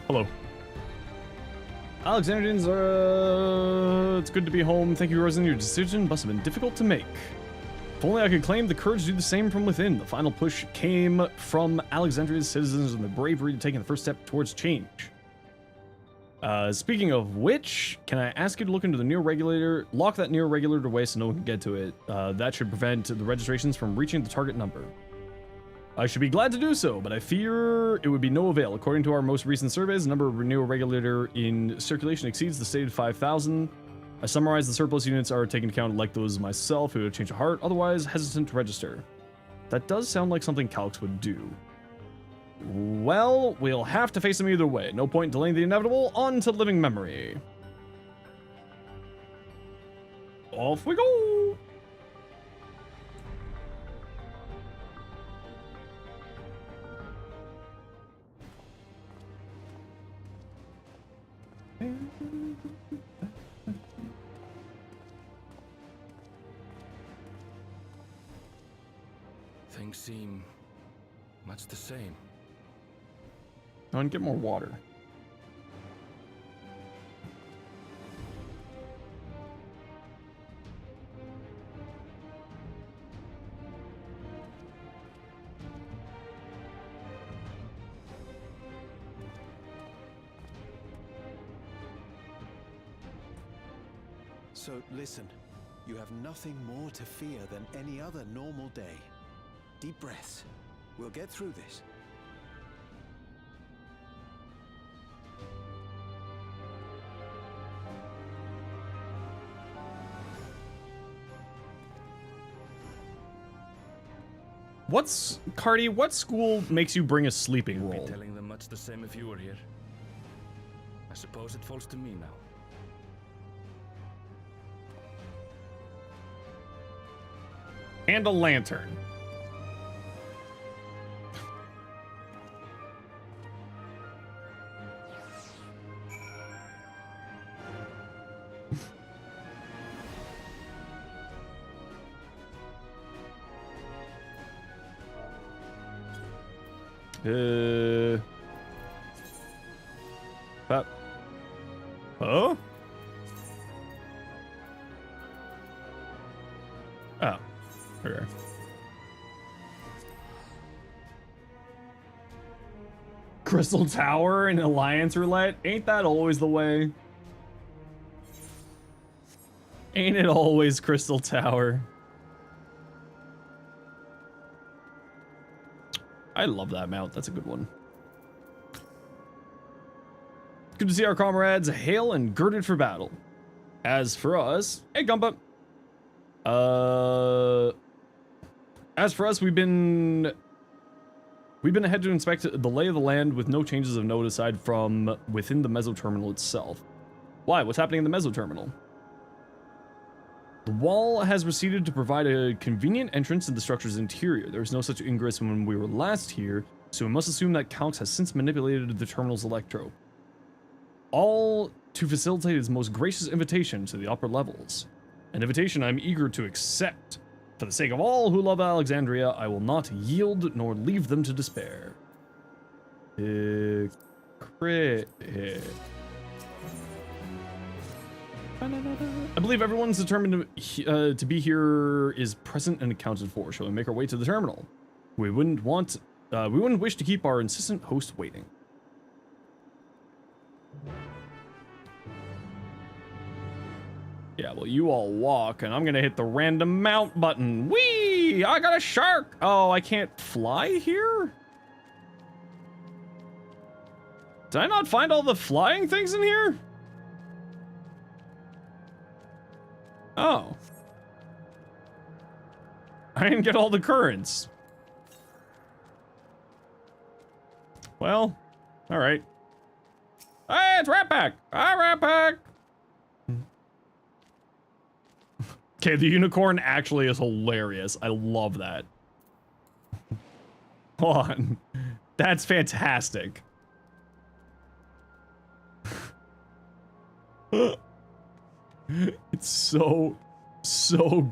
Hello. Alexandrians, it's good to be home. Thank you, Rosen. Your decision must have been difficult to make. If only I could claim the courage to do the same from within. The final push came from Alexandria's citizens and the bravery to taking the first step towards change. Speaking of which, can I ask you to look into the neo-regulator, lock that neo-regulator away so no one can get to it. That should prevent the registrations from reaching the target number. I should be glad to do so, but I fear it would be no avail. According to our most recent surveys, the number of neo-regulator in circulation exceeds the stated 5,000. I summarize the surplus units are taken into account like those myself who would change of heart, otherwise hesitant to register. That does sound like something Calx would do. Well, we'll have to face them either way. No point in delaying the inevitable. On to living memory. Off we go! Things seem much the same. I want to get more water. So listen, you have nothing more to fear than any other normal day. Deep breaths. We'll get through this. Cardi, what school makes you bring a sleeping roll? You'd be telling them much the same if you were here. I suppose it falls to me now. And a lantern. Huh? Oh, okay. Crystal Tower and Alliance Roulette? Ain't that always the way? Ain't it always Crystal Tower? I love that mount. That's a good one. Good to see our comrades hale and girded for battle. As for us, hey Gumba. As for us, we've been ahead to inspect the lay of the land with no changes of note aside from within the Meso Terminal itself. Why? What's happening in the Meso Terminal? The wall has receded to provide a convenient entrance to the structure's interior. There was no such ingress when we were last here, so we must assume that Calx has since manipulated the terminal's electro. All to facilitate his most gracious invitation to the upper levels. An invitation I'm eager to accept. For the sake of all who love Alexandria, I will not yield nor leave them to despair. Crit. I believe everyone's determined to be here is present and accounted for. Shall we make our way to the terminal? We wouldn't wish to keep our insistent host waiting. Yeah, well, you all walk, and I'm gonna hit the random mount button. Whee! I got a shark! Oh, I can't fly here? Did I not find all the flying things in here? Oh. I didn't get all the currents. Well, alright. Hey, it's Rat Pack! Hi, Rat Pack! Okay, the unicorn actually is hilarious. I love that. Hold on. That's fantastic. It's so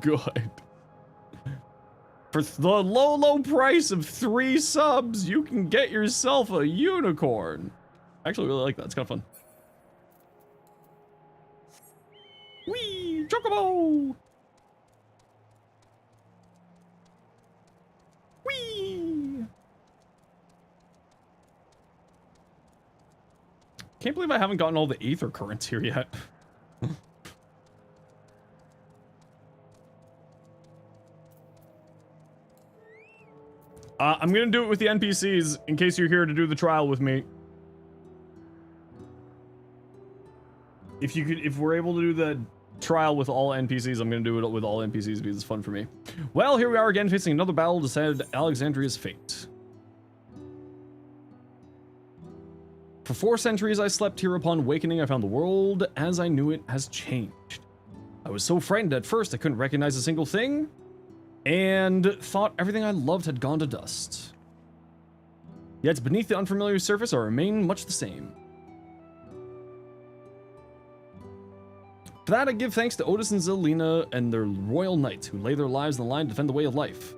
good. For the low price of 3 subs, you can get yourself a unicorn. I actually really like that. It's kind of fun. Whee! Chocobo! Whee! Can't believe I haven't gotten all the Aether currents here yet. I'm gonna do it with the NPCs in case you're here to do the trial with me. If we're able to do the trial with all NPCs, I'm gonna do it with all NPCs because it's fun for me. Well, here we are again facing another battle to decide Alexandria's fate. For 4 centuries I slept here. Upon awakening, I found the world as I knew it has changed. I was so frightened at first I couldn't recognize a single thing, and thought everything I loved had gone to dust. Yet beneath the unfamiliar surface I remain much the same. For that I give thanks to Otis and Zelina and their royal knights who lay their lives on the line to defend the way of life.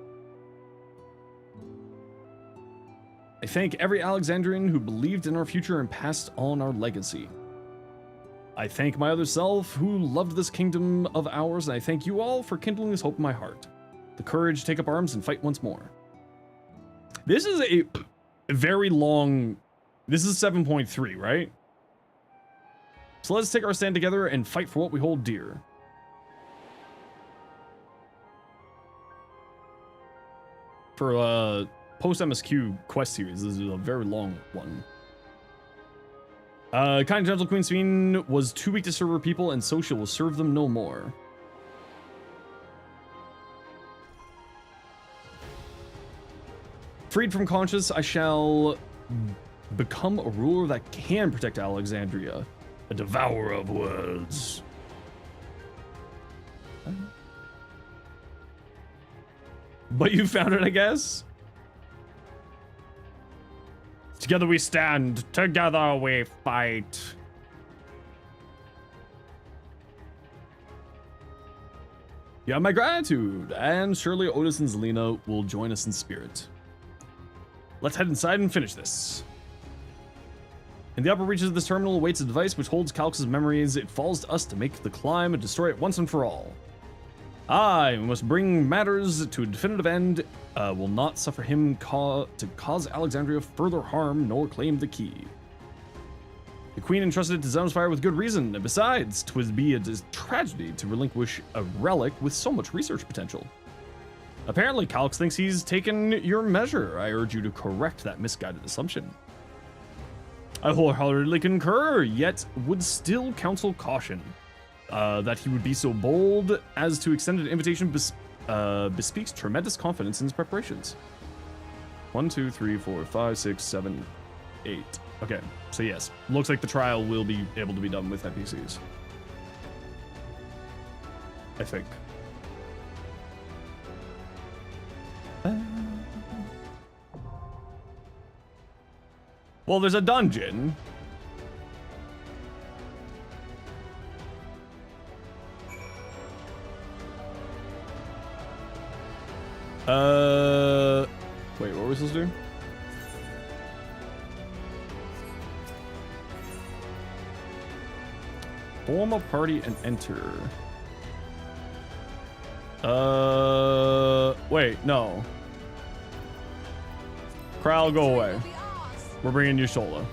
I thank every Alexandrian who believed in our future and passed on our legacy. I thank my other self who loved this kingdom of ours, and I thank you all for kindling this hope in my heart. The courage to take up arms and fight once more. This is a very long... This is 7.3, right? So let's take our stand together and fight for what we hold dear. For post-MSQ quest series, this is a very long one. Kind and gentle Queen Sphene was too weak to serve her people, and so she will serve them no more. Freed from conscience, I shall become a ruler that can protect Alexandria, a devourer of worlds. But you found it, I guess? Together we stand, together we fight. You have my gratitude, and surely Otis and Zelina will join us in spirit. Let's head inside and finish this. In the upper reaches of this terminal awaits a device which holds Calx's memories. It falls to us to make the climb and destroy it once and for all. We must bring matters to a definitive end. Will not suffer him to cause Alexandria further harm, nor claim the key. The queen entrusted it to Zenosfire with good reason, and besides, 'twould be a tragedy to relinquish a relic with so much research potential. Apparently, Calx thinks he's taken your measure. I urge you to correct that misguided assumption. I wholeheartedly concur, yet would still counsel caution. That he would be so bold as to extend an invitation bespeaks tremendous confidence in his preparations. 1, 2, 3, 4, 5, 6, 7, 8. Okay, so yes, looks like the trial will be able to be done with NPCs. I think. Well, there's a dungeon. Wait, what were we supposed to do? Form a party and enter. Wait, no. Kral, go away. We're bringing you Shola.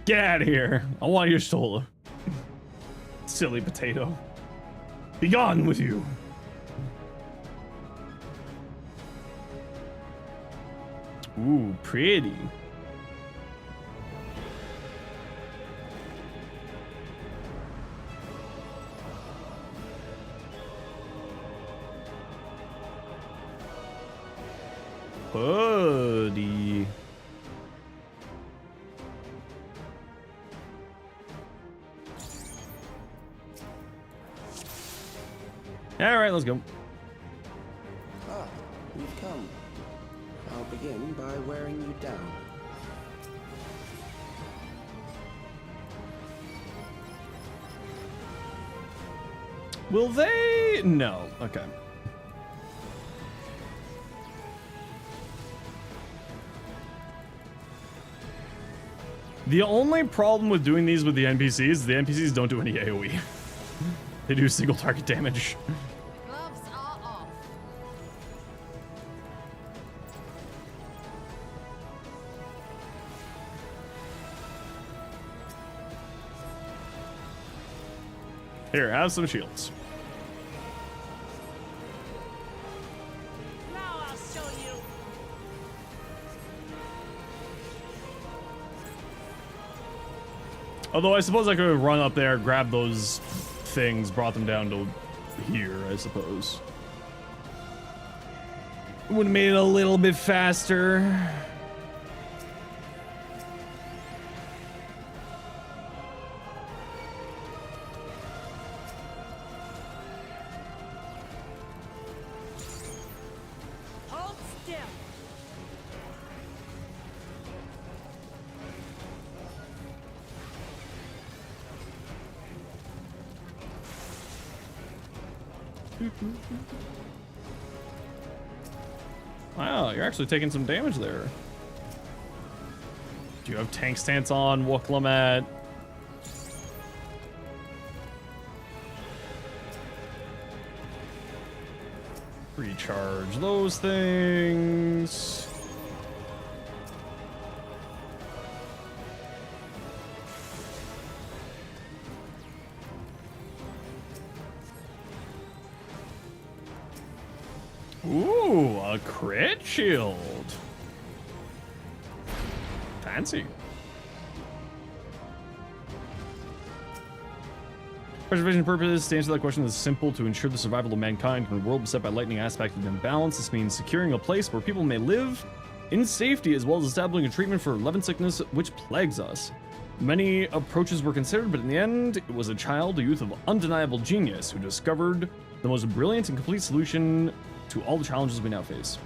Get out of here. I want your Shola. Silly potato. Be gone with you. Ooh, pretty. Buddy. All right, let's go. Ah, you've come. I'll begin by wearing you down. Will they? No. Okay. The only problem with doing these with the NPCs is the NPCs don't do any AoE. They do single target damage. Gloves are off. Here, have some shields. Now I'll show you. Although I suppose I could have run up there, grabbed those things, brought them down to here, I suppose. Would have made it a little bit faster. Hold still. Wow, you're actually taking some damage there. Do you have tank stance on, Wooklamat? Recharge those things. Ooh, a crit shield. Fancy. Preservation purposes, to answer that question is simple: to ensure the survival of mankind in a world beset by lightning aspect of imbalance. This means securing a place where people may live in safety, as well as establishing a treatment for 11 sickness which plagues us. Many approaches were considered, but in the end, it was a child, a youth of undeniable genius, who discovered the most brilliant and complete solution to all the challenges we now face.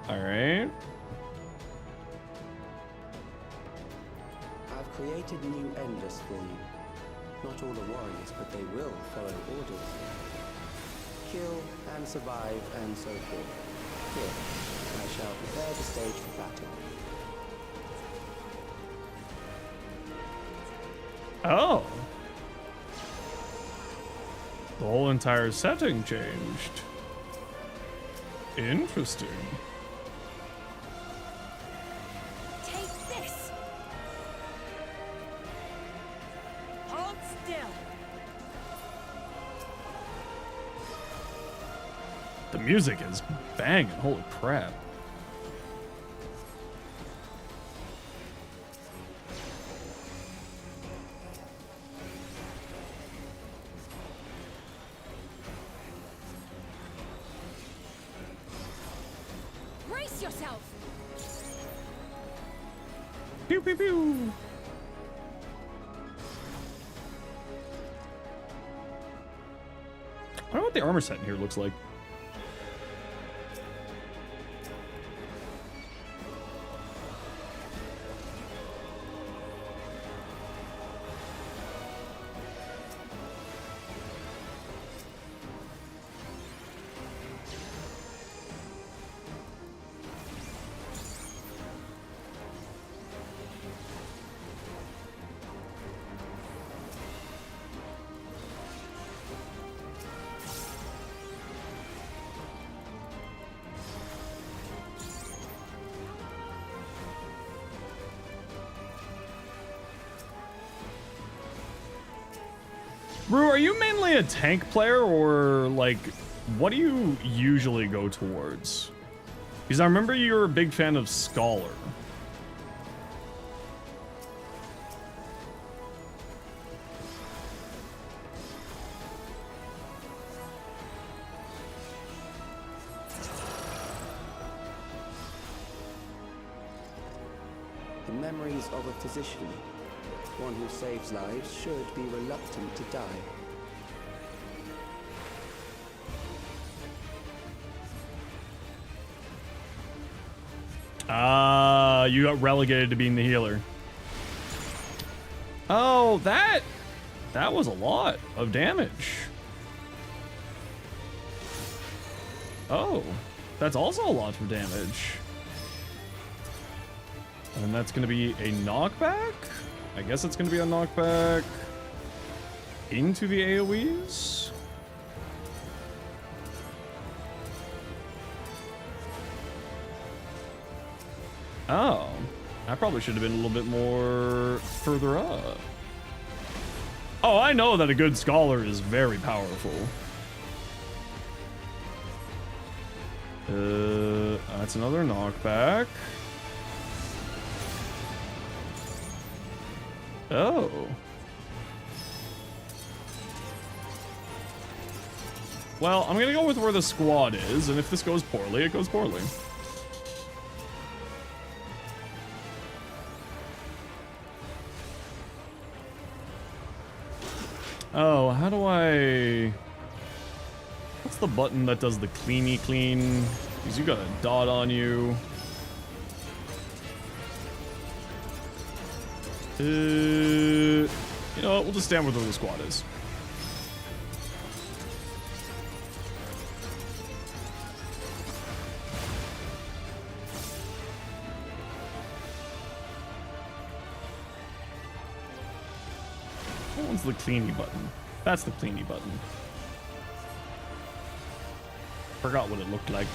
All right. I've created new endless for you. Not all are warriors, but they will follow orders. Kill and survive and so forth. Here, I shall prepare the stage for battle. Oh. The whole entire setting changed. Interesting. Take this. Hold still. The music is banging. Holy crap. Brace yourself. Pew pew pew. I don't know what the armor set in here looks like. Rue, are you mainly a tank player, or like, what do you usually go towards? Because I remember you were a big fan of Scholar. The memories of a physician. One who saves lives should be reluctant to die. Ah, you got relegated to being the healer. Oh, that That was a lot of damage. Oh, that's also a lot of damage. And that's going to be a knockback? I guess it's going to be a knockback into the AoEs? Oh, I probably should have been a little bit more further up. Oh, I know that a good scholar is very powerful. That's another knockback. Oh. Well, I'm gonna go with where the squad is, and if this goes poorly, it goes poorly. Oh, how do I... What's the button that does the cleany clean? Because you got a dot on you. You know what? We'll just stand with where the squad is. That one's the cleany button. That's the cleany button. Forgot what it looked like.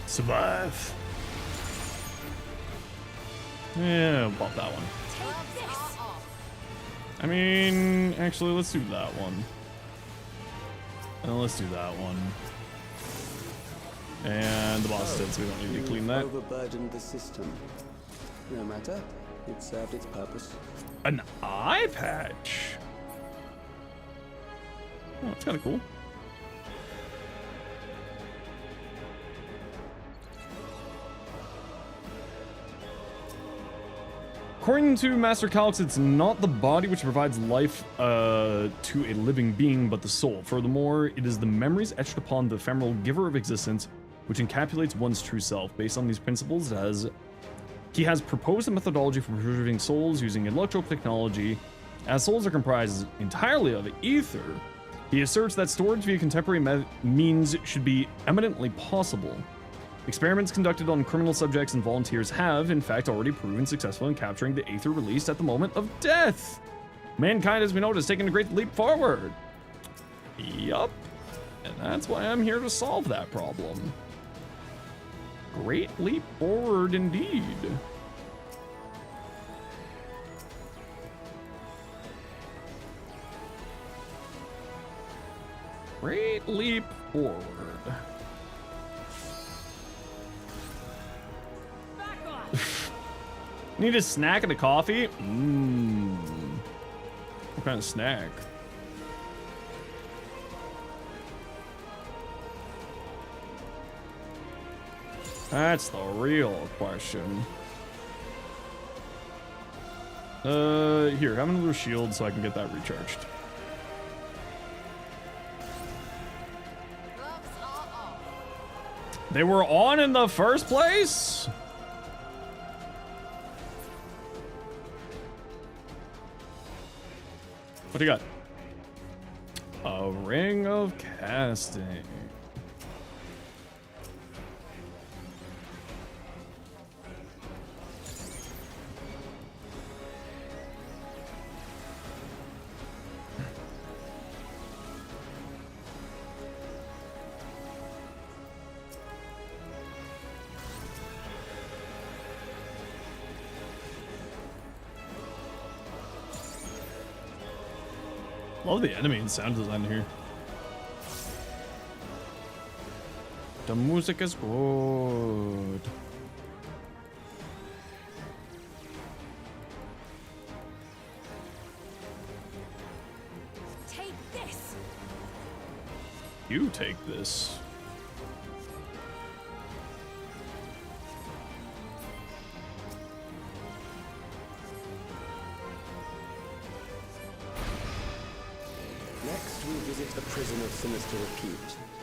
Survive. Yeah, I'll pop that one. I mean, actually, let's do that one. And let's do that one. And the boss did, so we don't need to clean that. Overburdened the system. No matter, it served its purpose. An eye patch. Oh, that's kind of cool. According to Master Calix, it's not the body which provides life to a living being, but the soul. Furthermore, it is the memories etched upon the ephemeral giver of existence which encapsulates one's true self. Based on these principles, he has proposed a methodology for preserving souls using intellectual technology. As souls are comprised entirely of ether, he asserts that storage via contemporary means should be eminently possible. Experiments conducted on criminal subjects and volunteers have, in fact, already proven successful in capturing the aether released at the moment of death. Mankind, as we know, has taken a great leap forward. Yup. And that's why I'm here to solve that problem. Great leap forward indeed. Great leap forward. Need a snack and a coffee? What kind of snack? That's the real question. Here, have another shield so I can get that recharged. They were on in the first place? What do you got? A ring of casting. Love the enemy and sound design here. The music is good. Take this. You take this. Next, we visit a prison of sinister repute.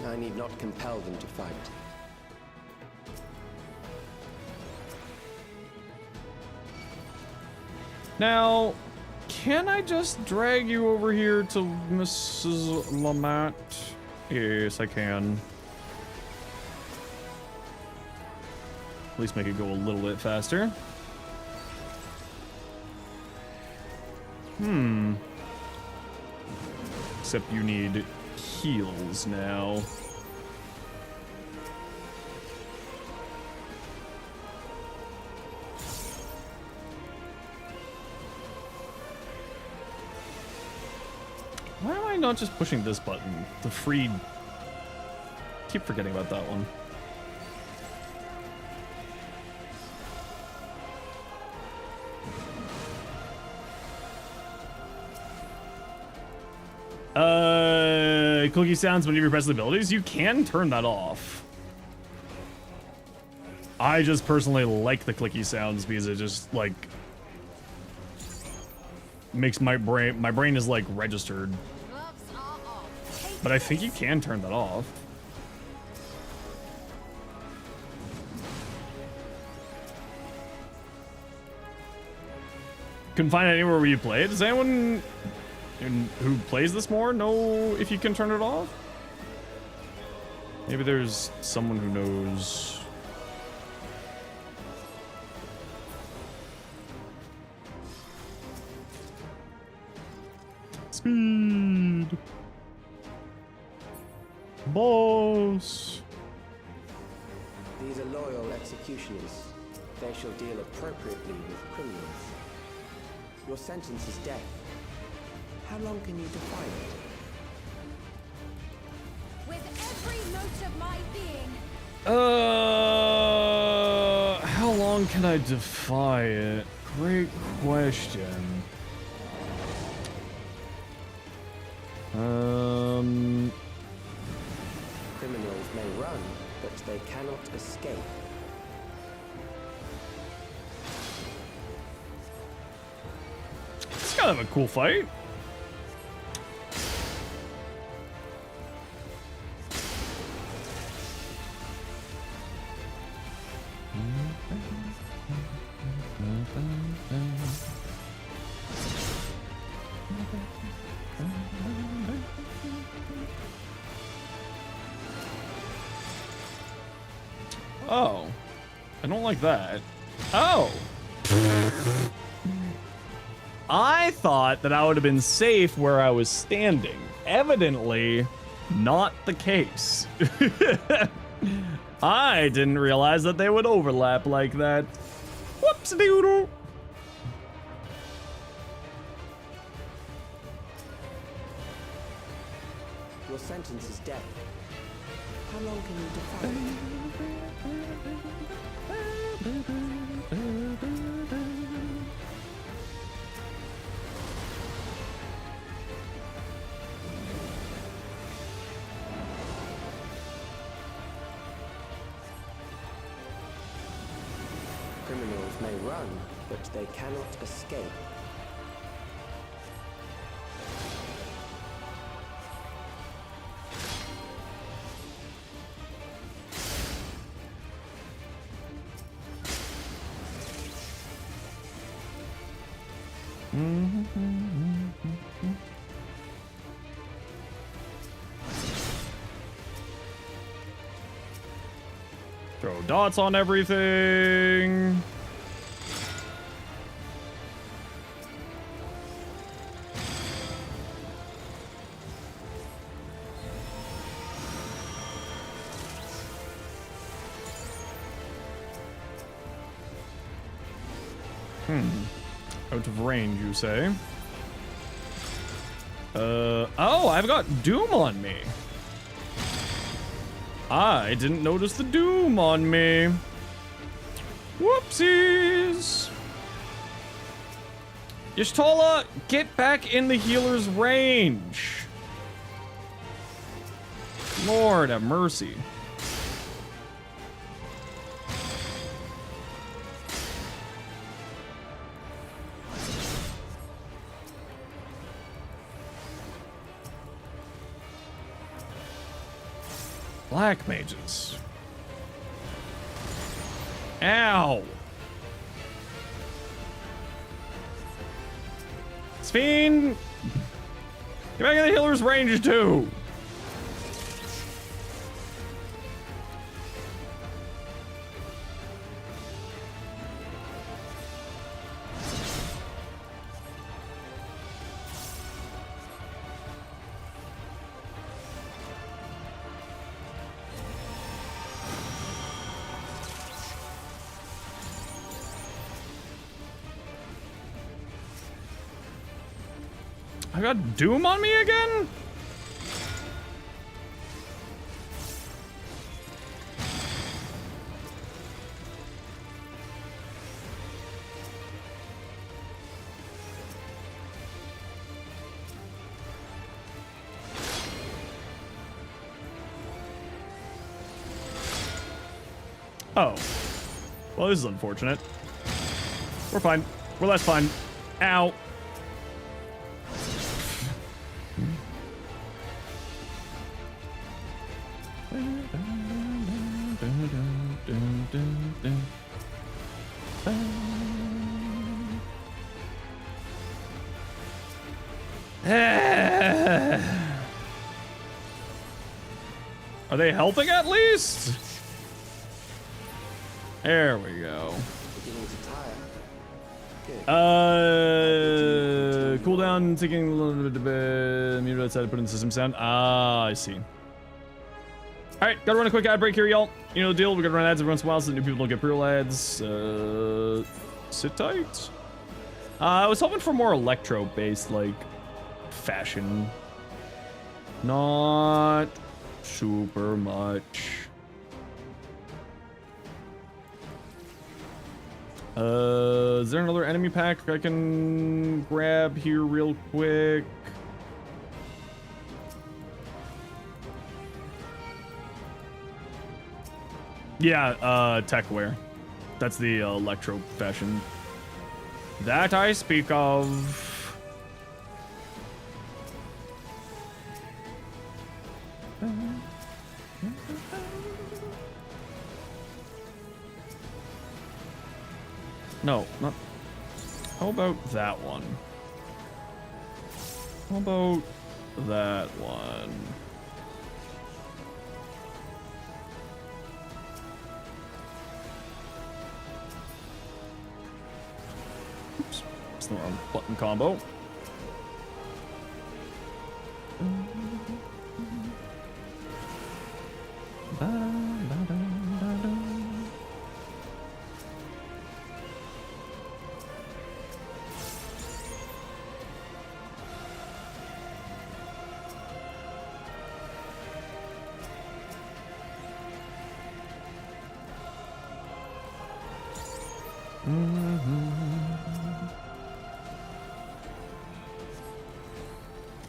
I need not compel them to fight. Now, can I just drag you over here to Mrs. Lamont? Yes, I can. At least make it go a little bit faster. Except you need heals now. Why am I not just pushing this button? The free... Keep forgetting about that one. Clicky sounds when you press the abilities. You can turn that off. I just personally like the clicky sounds because it just like makes my brain is like registered. But I think you can turn that off. Couldn't find it anywhere where you play it. Does anyone who plays this more know if you can turn it off? Maybe there's someone who knows. Speed. Boss. These are loyal executioners. They shall deal appropriately with criminals. Your sentence is death. How long can you defy it? With every note of my being. How long can I defy it? Great question. Criminals may run, but they cannot escape. It's kind of a cool fight. Oh, I don't like that. Oh. I thought that I would have been safe where I was standing. Evidently, not the case. I didn't realize that they would overlap like that. Whoops-a-doodle. Your sentence is death. How long can you defy it? Criminals may run, but they cannot escape. Throw dots on everything. Out of range, you say? Oh, I've got Doom on me. I didn't notice the Doom on me. Whoopsies. Y'shtola, get back in the healer's range. Lord have mercy. Black mages. Ow. Sphene! Get back in the healer's range too! I got Doom on me again? Oh. Well, this is unfortunate. We're fine. Well, that's fine. Ow. Are they helping at least? There we go. Cooldown taking a little bit mute outside, put in the system sound. Ah, I see. Alright, gotta run a quick ad break here, y'all. You know the deal, we gotta run ads every once in a while so that new people don't get pre-roll ads. Sit tight. I was hoping for more electro-based, like, fashion. Not super much. Is there another enemy pack I can grab here real quick? Yeah, techwear. That's the electro fashion that I speak of. No, not. How about that one? How about that one? Oops, it's the wrong button combo.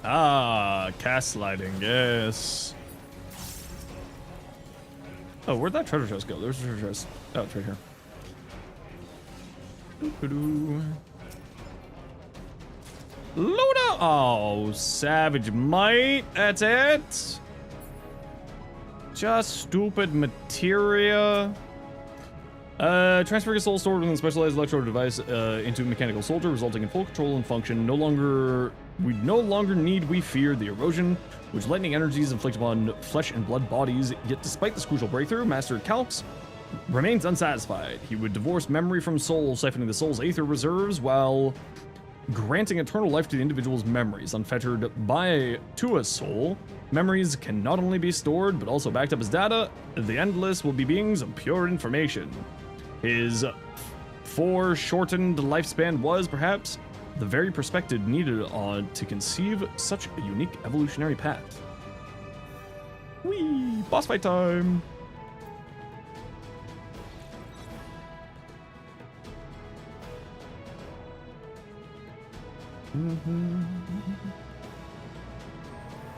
Ah, cast sliding, yes. Oh, where'd that treasure chest go? There's a treasure chest. Oh, it's right here. Luna! Oh, Savage Might. That's it? Just stupid materia. Transferring a soul stored within a specialized electrode device into a mechanical soldier, resulting in full control and function. We no longer need fear the erosion which lightning energies inflict upon flesh and blood bodies. Yet despite this crucial breakthrough, Master Calx remains unsatisfied. He would divorce memory from soul, siphoning the soul's aether reserves while granting eternal life to the individual's memories. Unfettered to a soul, memories can not only be stored but also backed up as data. The Endless will be beings of pure information. His foreshortened lifespan was, perhaps, the very perspective needed to conceive such a unique evolutionary path. Whee! Boss fight time!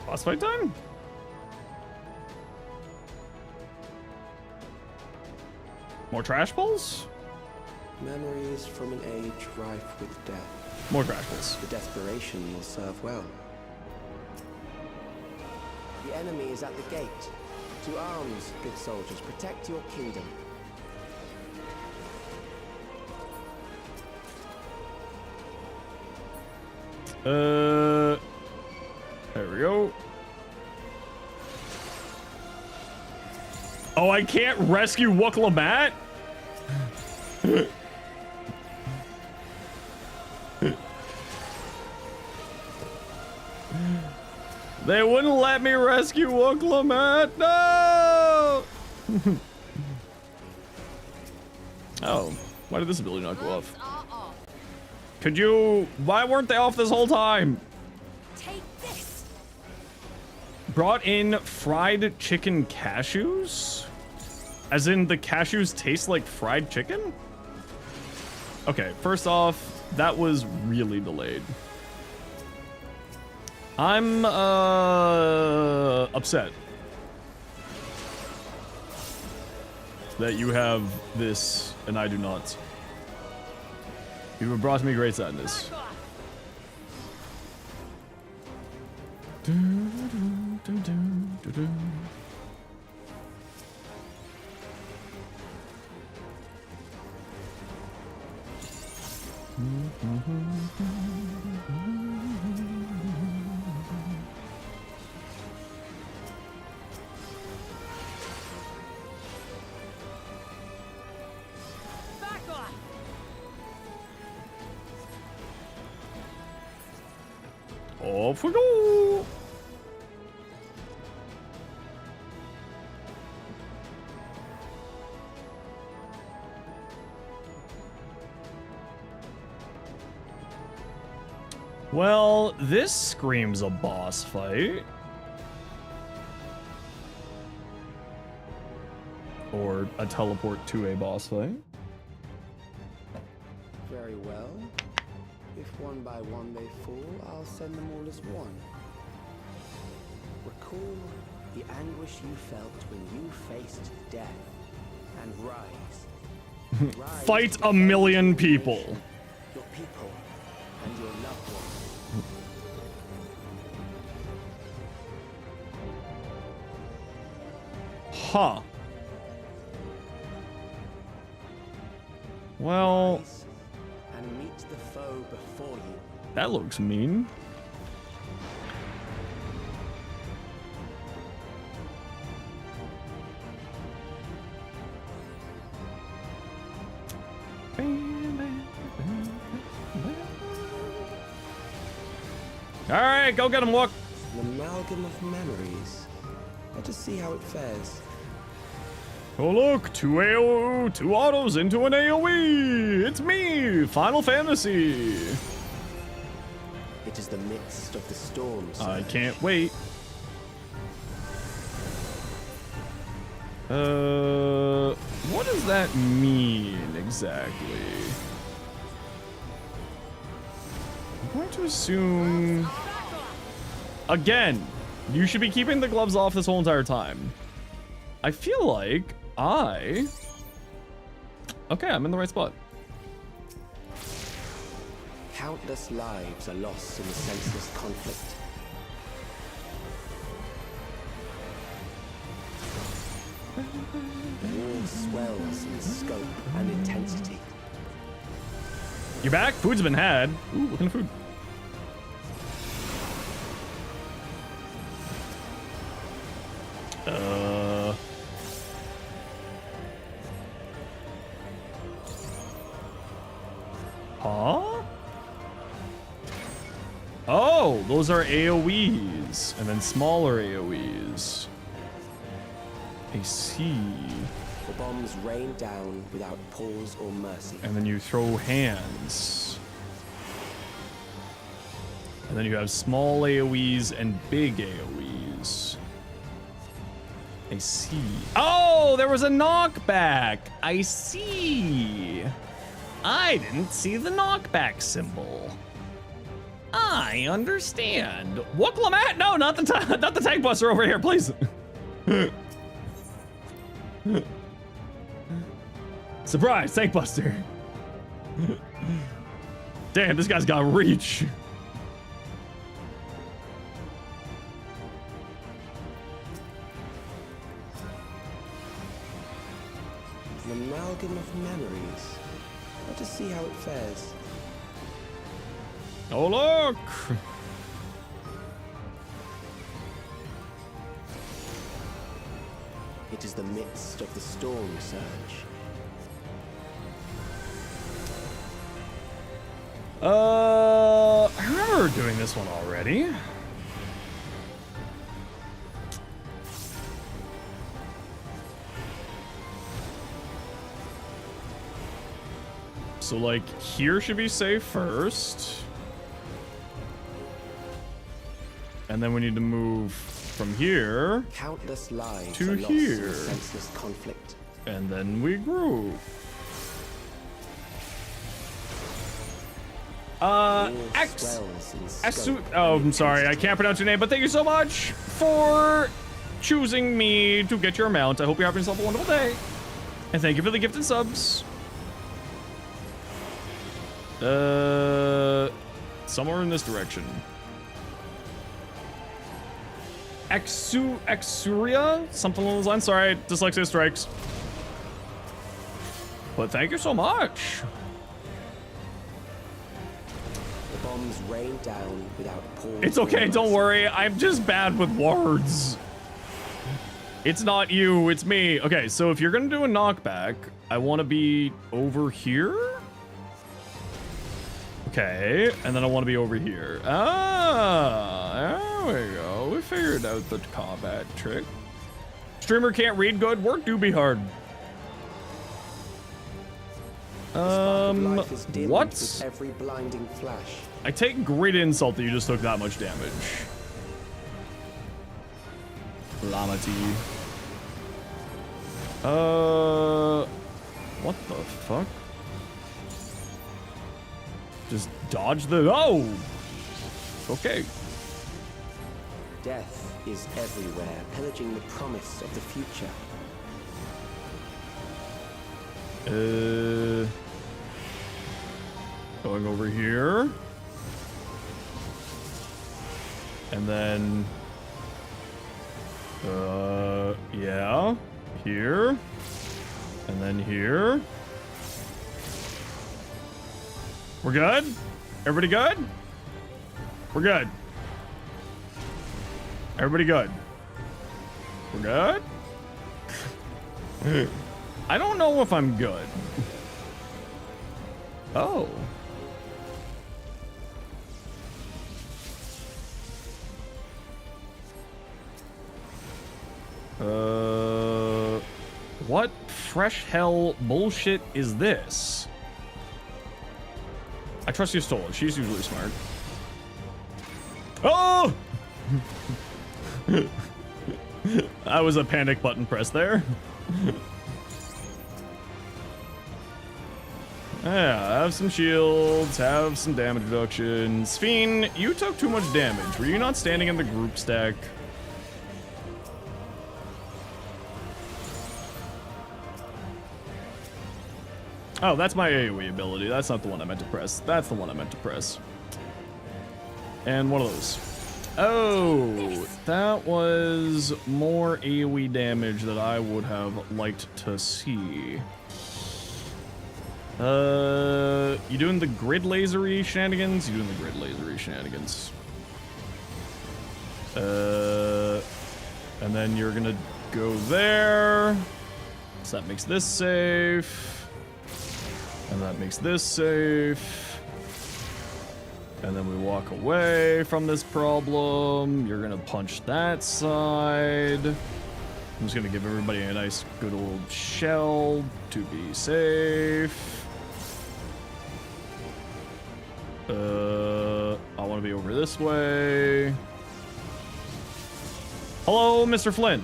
Boss fight time? More trash balls? Memories from an age rife with death. More trash balls. The desperation will serve well. The enemy is at the gate. To arms, good soldiers. Protect your kingdom. There we go. Oh, I can't rescue Wukalamat? They wouldn't let me rescue Wukalamat. No! Oh, why did this ability not go off? Could you... Why weren't they off this whole time? Take this. Brought in fried chicken cashews? As in the cashews taste like fried chicken? Okay, first off, that was really delayed. I'm upset that you have this and I do not. You have brought me great sadness. Off we go! Well, this screams a boss fight. Or a teleport to a boss fight. Very well. If one by one they fall, I'll send them all as one. Recall the anguish you felt when you faced death, and rise. Rise Fight a million people. Your people and your loved ones. Huh. Well, Rise and meet the foe before you. that looks mean. All right, go get him, Wook. An amalgam of memories. Let us see how it fares. Oh look, two autos into an AoE. It's me, Final Fantasy. It is the midst of the storm, sir. I can't wait. What does that mean exactly? I'm going to assume... Again, you should be keeping the gloves off this whole entire time. I feel like Okay, I'm in the right spot. Countless lives are lost in the senseless conflict. The war swells in scope and intensity. You're back? Food's been had. Ooh, what kind of food? Huh? Oh, those are AoEs, and then smaller AoEs. I see. The bombs rain down without pause or mercy. And then you throw hands. And then you have small AoEs and big AoEs. I see. Oh, there was a knockback. I see. I didn't see the knockback symbol. I understand. Wooklamat? No, not the tank buster over here, please. Surprise, tank buster. Damn, this guy's got reach. An amalgam of memories. Let us see how it fares. Oh, look! It is the midst of the storm surge. I remember doing this one already. So, like, here should be safe first. And then we need to move from here Countless lives to are lost here. in senseless conflict. And then we group. Oh, I'm sorry, I can't pronounce your name, but thank you so much for choosing me to get your amount. I hope you're having yourself a wonderful day. And thank you for the gift and subs. Somewhere in this direction. Exuria? Something along those lines. Sorry, dyslexia strikes. But thank you so much. The bombs rain down without pause. It's okay, don't worry. I'm just bad with words. It's not you, it's me. Okay, so if you're gonna do a knockback, I want to be over here. Okay, and then I want to be over here. Ah, there we go. We figured out the combat trick. Streamer can't read good. Work do be hard. Life is dimmed What? with every blinding flash. I take great insult that you just took that much damage. Lamati. What the fuck? Just dodge the... Oh! Okay. Death is everywhere, pillaging the promise of the future. Going over here. And then... yeah. Here. And then here. We're good? Everybody good? We're good. Everybody good? We're good? I don't know if I'm good. Oh. What fresh hell bullshit is this? I trust you stole it. She's usually smart. Oh! That was a panic button press there. Yeah, have some shields, have some damage reduction. Sphene, you took too much damage. Were you not standing in the group stack? Oh, that's my AoE ability. That's not the one I meant to press. That's the one I meant to press. And one of those. Oh, that was more AoE damage that I would have liked to see. You doing the grid lasery shenanigans? You doing the grid lasery shenanigans. And then you're gonna go there. So that makes this safe. And that makes this safe. And then we walk away from this problem. You're gonna punch that side. I'm just gonna give everybody a nice good old shell to be safe. I want want to be over this way. Hello, Mr. Flynn.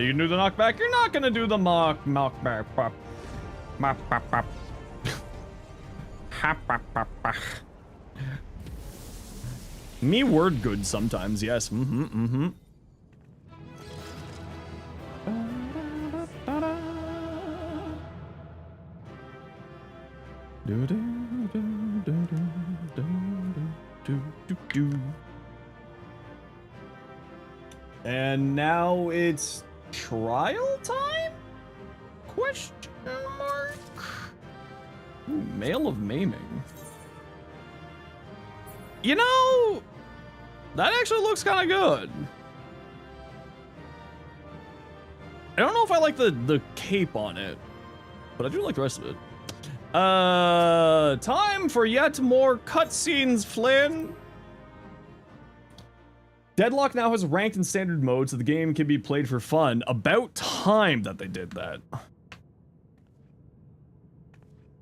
You can do the knockback. You're not gonna do the knockback. Me word good sometimes, yes. And now it's trial time? Question mark? Ooh, Mail of Maiming. You know, that actually looks kind of good. I don't know if I like the cape on it, but I do like the rest of it. Time for yet more cutscenes, Flynn. Deadlock now has ranked and standard mode, so the game can be played for fun. About time that they did that.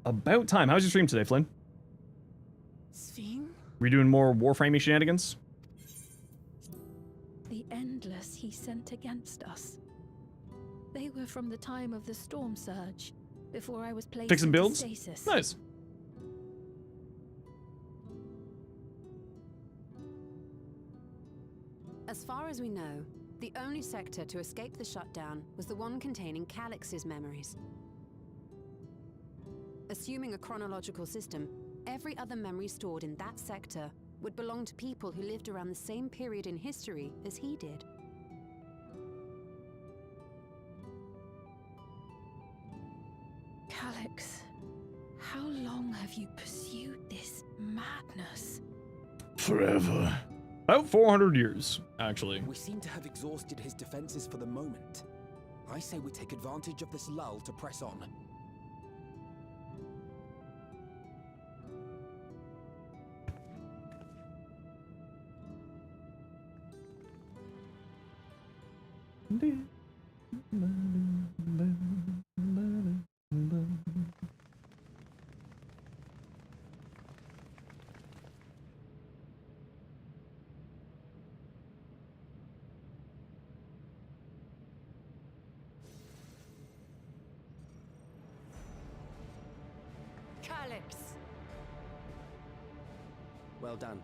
About time. How's your stream today, Flynn? Sphene? Were you doing more Warframe shenanigans? The Endless he sent against us. They were from the time of the Storm Surge, before I was placed Fixing into builds? stasis. Nice. As far as we know, the only sector to escape the shutdown was the one containing Calix's memories. Assuming a chronological system, every other memory stored in that sector would belong to people who lived around the same period in history as he did. Calix, how long have you pursued this madness? Forever. About 400 years, actually. We seem to have exhausted his defenses for the moment. I say we take advantage of this lull to press on. Calix! Well done.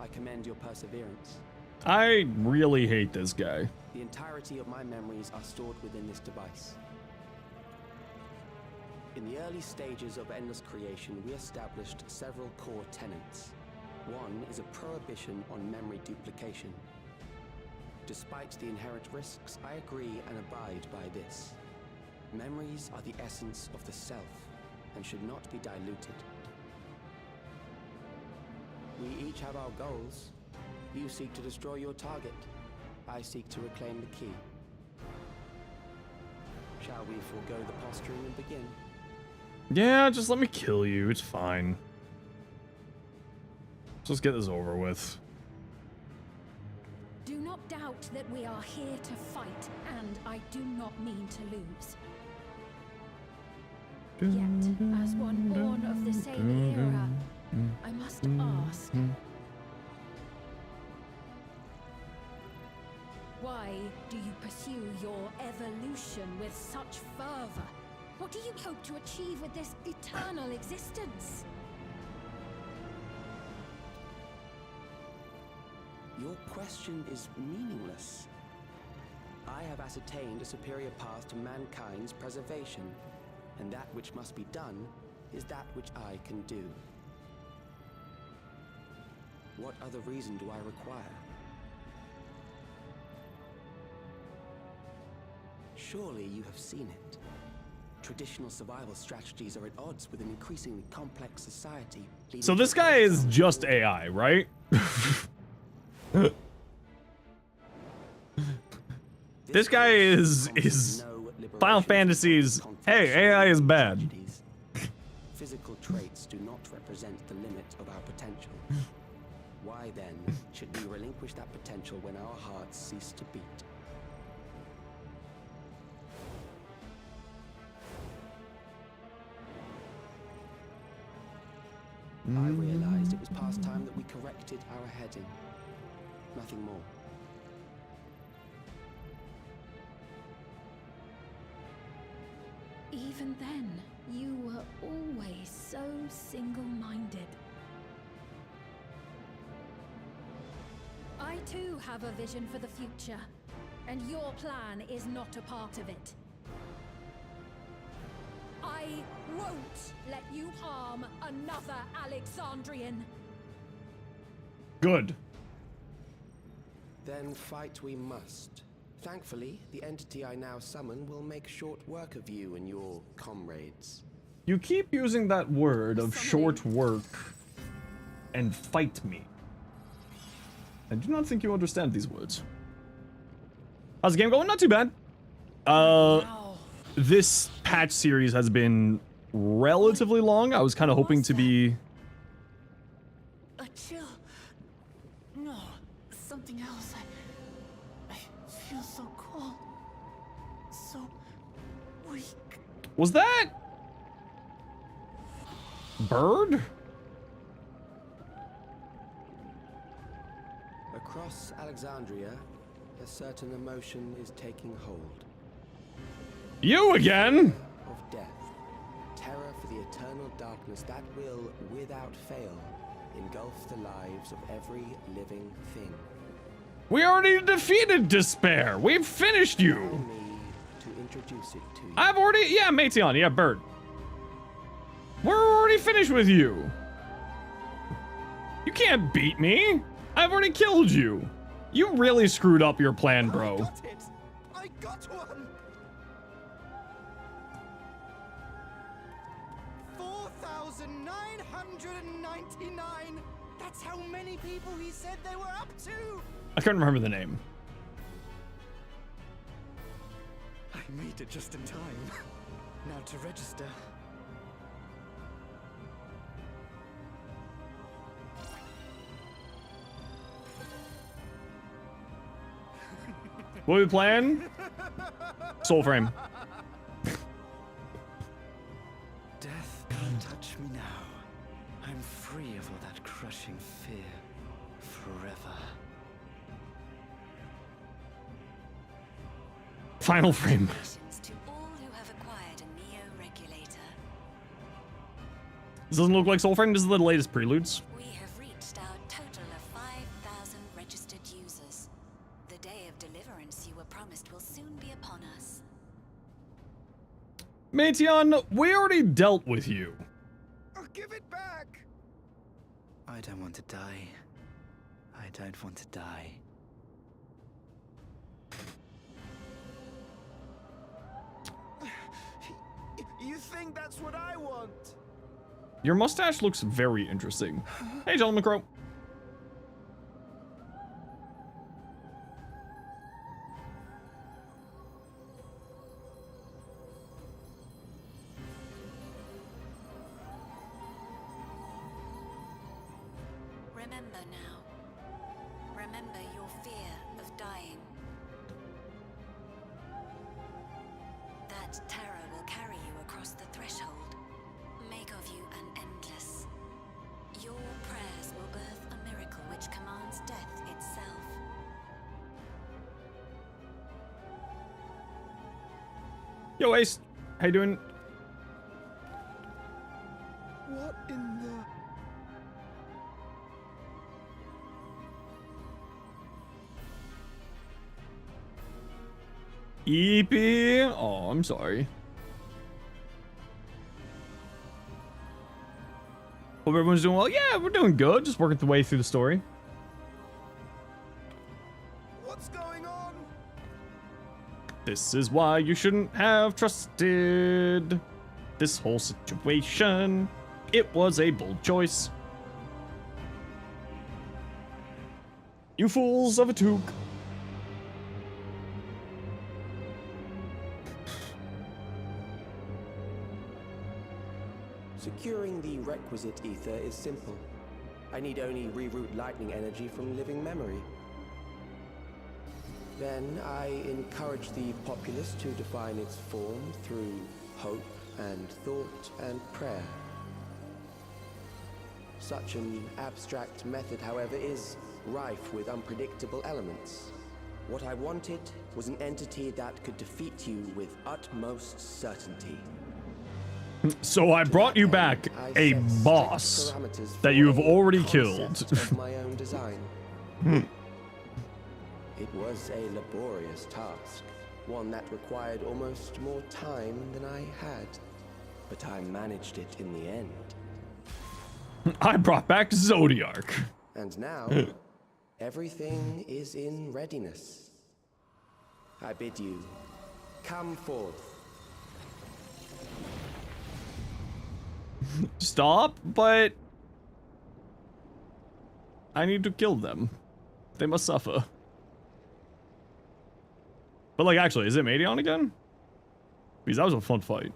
I commend your perseverance. I really hate this guy. The entirety of my memories are stored within this device. In the early stages of Endless Creation, we established several core tenets. One is a prohibition on memory duplication. Despite the inherent risks, I agree and abide by this. Memories are the essence of the self and should not be diluted. We each have our goals. You seek to destroy your target. I seek to reclaim the key. Shall we forego the posturing and begin? Yeah, just let me kill you. It's fine. Let's get this over with. Do not doubt that we are here to fight, and I do not mean to lose. Yet, as one born of the same era, I must ask, why do you pursue your evolution with such fervor? What do you hope to achieve with this eternal existence? Your question is meaningless. I have ascertained a superior path to mankind's preservation, and that which must be done is that which I can do. What other reason do I require? Surely you have seen it. Traditional survival strategies are at odds with an increasingly complex society. So this guy is just AI, right? This guy is Final Fantasy's, hey, AI is bad. Physical traits do not represent the limit of our potential. Why then should we relinquish that potential when our hearts cease to beat? I realized it was past time that we corrected our heading. Nothing more. Even then, you were always so single-minded. I too have a vision for the future, and your plan is not a part of it. I won't let you harm another Alexandrian. Good. Then fight we must. Thankfully, the entity I now summon will make short work of you and your comrades. You keep using that word of short work and fight me. I do not think you understand these words. How's the game going? Not too bad. This patch series has been relatively long. I was kind of hoping to be... A chill. No, something else. I feel so cold. So weak. Was that... bird? Across Alexandria, a certain emotion is taking hold. You again? Of death. Terror for the eternal darkness that will, without fail, engulf the lives of every living thing. We already defeated despair. We've finished you. Allow me to introduce it to you. I've already... yeah, Maetion. Yeah, bird. We're already finished with you. You can't beat me. I've already killed you. You really screwed up your plan, bro. I got it. I got one. 4,999. That's how many people he said they were up to. I couldn't remember the name. I made it just in time. Now to register. What are we playing? Soulframe. Death can't touch me now. I'm free of all that crushing fear. Forever. Final frame. To all who have acquired a neo-regulator. This doesn't look like Soulframe. This is the latest preludes. We have reached our total of 5,000 registered users. The day of deliverance you were promised will soon be upon us. Maetion, we already dealt with you. Give it back. I don't want to die. I don't want to die. You think that's what I want? Your mustache looks very interesting. Hey, Gentleman Crow. Remember now. Remember your fear of dying. That terror will carry you across the threshold. Make of you an endless. Your prayers will birth a miracle which commands death itself. Yo, Ace. How you doing? What in the... EP? Oh, I'm sorry. Hope everyone's doing well. Yeah, we're doing good. Just working the way through the story. What's going on? This is why you shouldn't have trusted this whole situation. It was a bold choice. You fools of a toque. Securing the requisite ether is simple. I need only reroute lightning energy from living memory. Then I encourage the populace to define its form through hope and thought and prayer. Such an abstract method, however, is rife with unpredictable elements. What I wanted was an entity that could defeat you with utmost certainty. So I brought you back a boss that you have already killed. Of my own design. It was a laborious task, one that required almost more time than I had, but I managed it in the end. I brought back Zodiark. And now, everything is in readiness. I bid you, come forth. Stop, but I need to kill them. They must suffer. But like, actually, is it Madion again? Because that was a fun fight.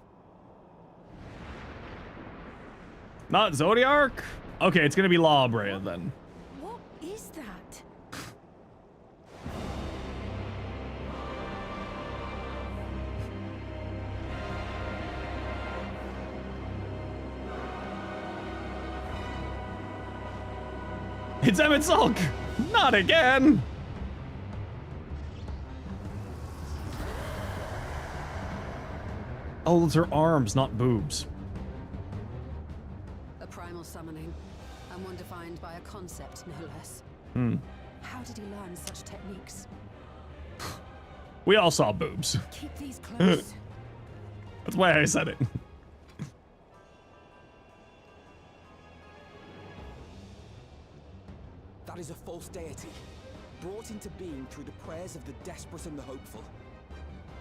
Not Zodiark? Okay, it's gonna be La Brea then. What is that? It's Emmett Sulk! Not again! Oh, those are arms, not boobs. A primal summoning, and one defined by a concept, no less. How did he learn such techniques? We all saw boobs. Keep these close. That's why I said it. That is a false deity, brought into being through the prayers of the desperate and the hopeful.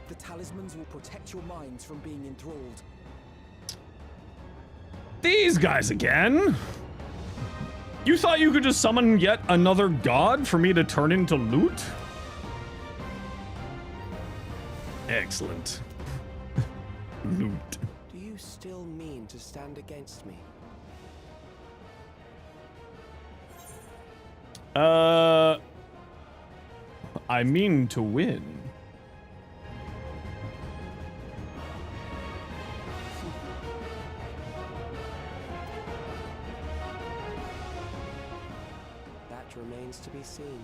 The talismans will protect your minds from being enthralled. These guys again? You thought you could just summon yet another god for me to turn into loot? Excellent. Loot. Do you still mean to stand against me? I mean to win. That remains to be seen.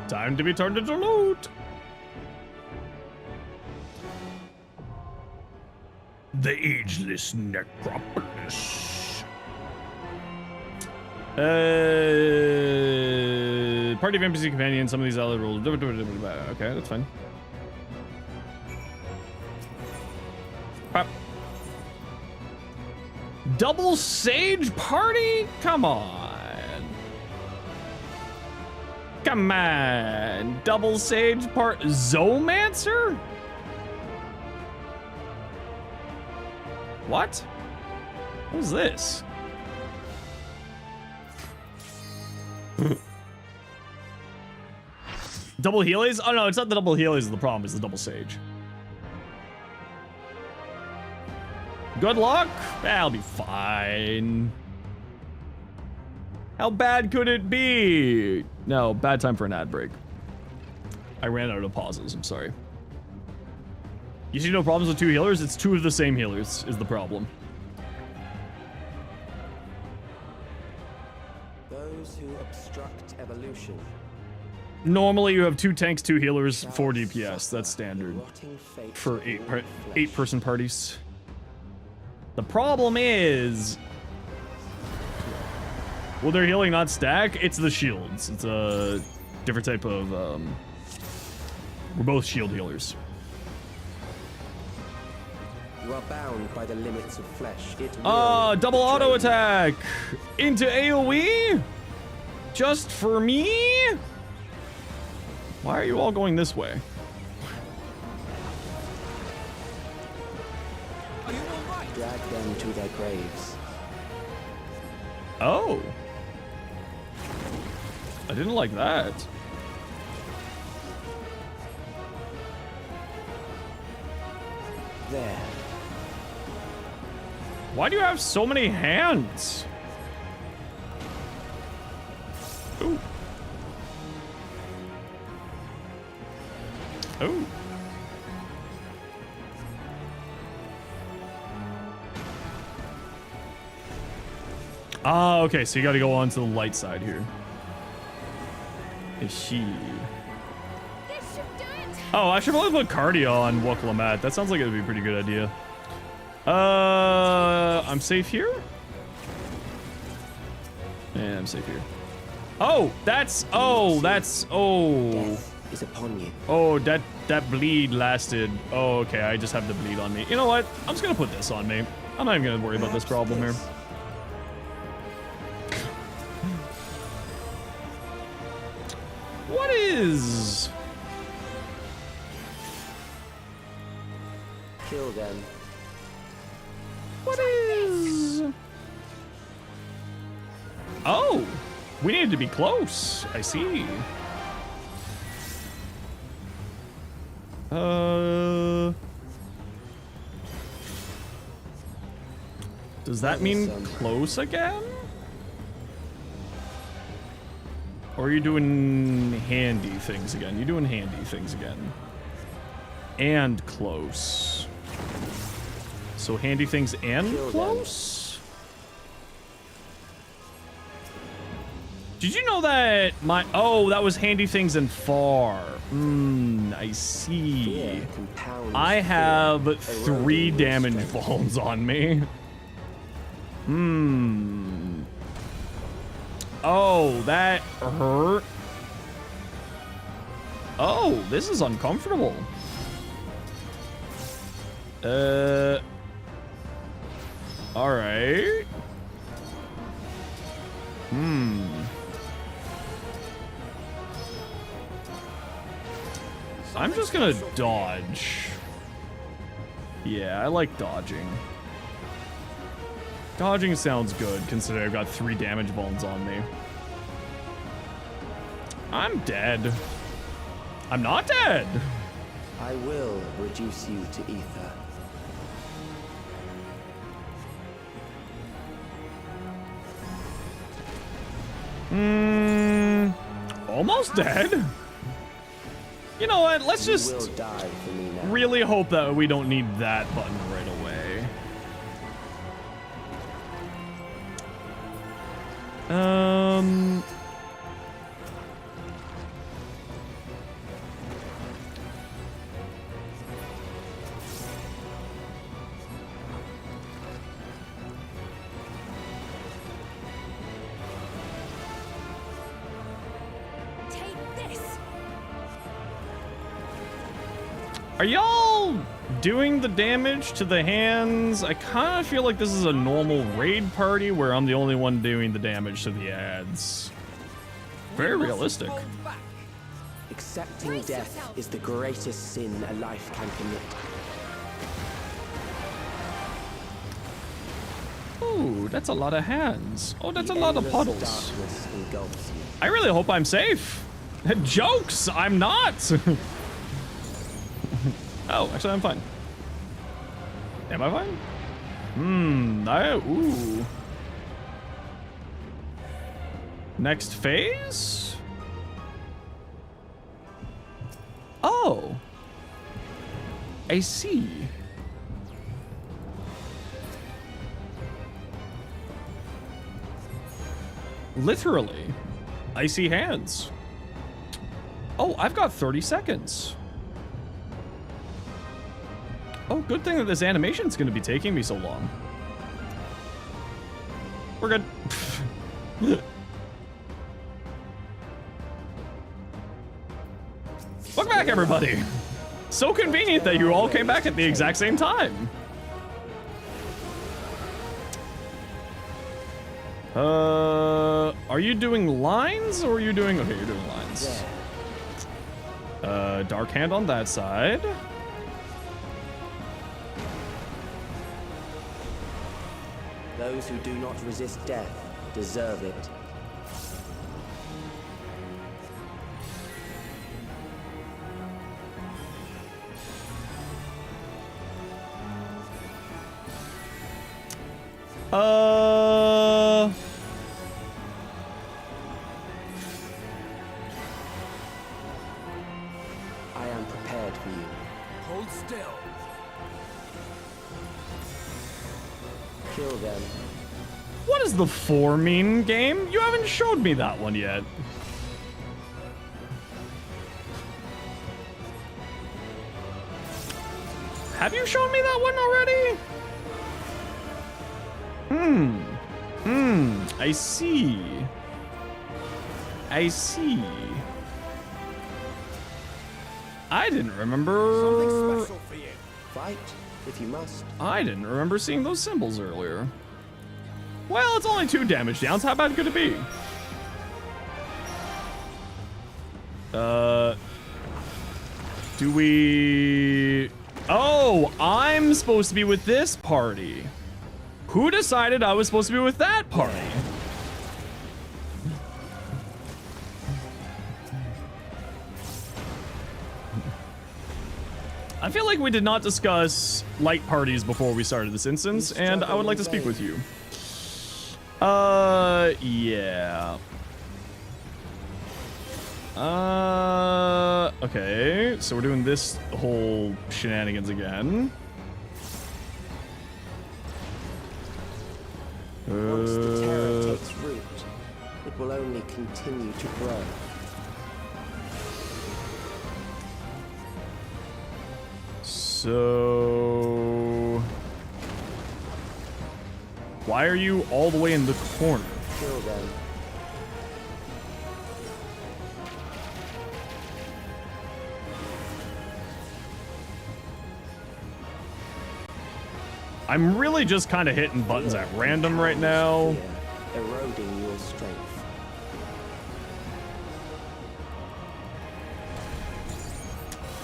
Time to be turned into loot. The Ageless Necropolis. Party of NPC companions, some of these other rules. Okay, that's fine. Pop. Double Sage Party? Come on. Come on. Double Sage Part Zoomancer? What? What is this? Double Healies? Oh no, it's not the double Healies, the problem is the double Sage. Good luck? I'll be fine. How bad could it be? No, bad time for an ad break. I ran out of pauses, I'm sorry. You see no problems with two healers? It's two of the same healers is the problem. Those who obstruct evolution. Normally you have two tanks, two healers, 4 DPS. That's standard for eight-person parties. The problem is, will their healing not stack? It's the shields. It's a different type of, we're both shield healers. You are bound by the limits of flesh. Double auto attack into AoE? Just for me? Why are you all going this way? Are you all right? Drag them to their graves. Oh. I didn't like that. There. Why do you have so many hands? Ooh. Ooh. Ah, okay, so you gotta go on to the light side here. Is she? Oh, I should probably put cardio on Wukalamat. That sounds like it would be a pretty good idea. I'm safe here? Yeah, I'm safe here. Oh, that's Death is upon you. Oh, that bleed lasted. Oh, okay, I just have the bleed on me. You know what? I'm just gonna put this on me. I'm not even gonna worry about this problem here. What is? Kill them. What is? Oh, we needed to be close. I see. Does that mean close again? Or are you doing handy things again? You're doing handy things again. And close. So handy things and close? Did you know that oh, that was handy things and far. I see. I have 3 damage bombs on me. Oh, that hurt. Oh, this is uncomfortable. All right. I'm just gonna dodge. Yeah, I like dodging. Dodging sounds good, considering I've got 3 damage bones on me. I'm dead. I'm not dead. I will reduce you to ether. Almost dead. You know what? Let's just really hope that we don't need that button right away. Are y'all doing the damage to the hands? I kind of feel like this is a normal raid party where I'm the only one doing the damage to the ads. Very realistic. Accepting death is the greatest sin a life can commit. Ooh, that's a lot of hands. Oh, that's a lot of puddles. I really hope I'm safe. Jokes, I'm not. Oh, actually, I'm fine. Am I fine? Ooh. Next phase? Oh. I see. Literally. I see hands. Oh, I've got 30 seconds. Oh, good thing that this animation's going to be taking me so long. We're good. Welcome back, everybody. So convenient that you all came back at the exact same time. Are you doing lines or are you doing... Okay, you're doing lines. Dark hand on that side. Those who do not resist death deserve it. Kill them. What does the 4 mean, game? You haven't showed me that one yet. Have you shown me that one already? I see. I see. I didn't remember. Something special for you. Fight, if you must. I didn't remember seeing those symbols earlier. Well, it's only 2 damage downs. How bad could it be? Do we... Oh, I'm supposed to be with this party. Who decided I was supposed to be with that party? I feel like we did not discuss light parties before we started this instance, and I would like to speak with you. Yeah. Okay, so we're doing this whole shenanigans again. Once the terror takes root, it will only continue to grow. So... Why are you all the way in the corner? Kill them. I'm really just kind of hitting buttons at random right now. Eroding your strength.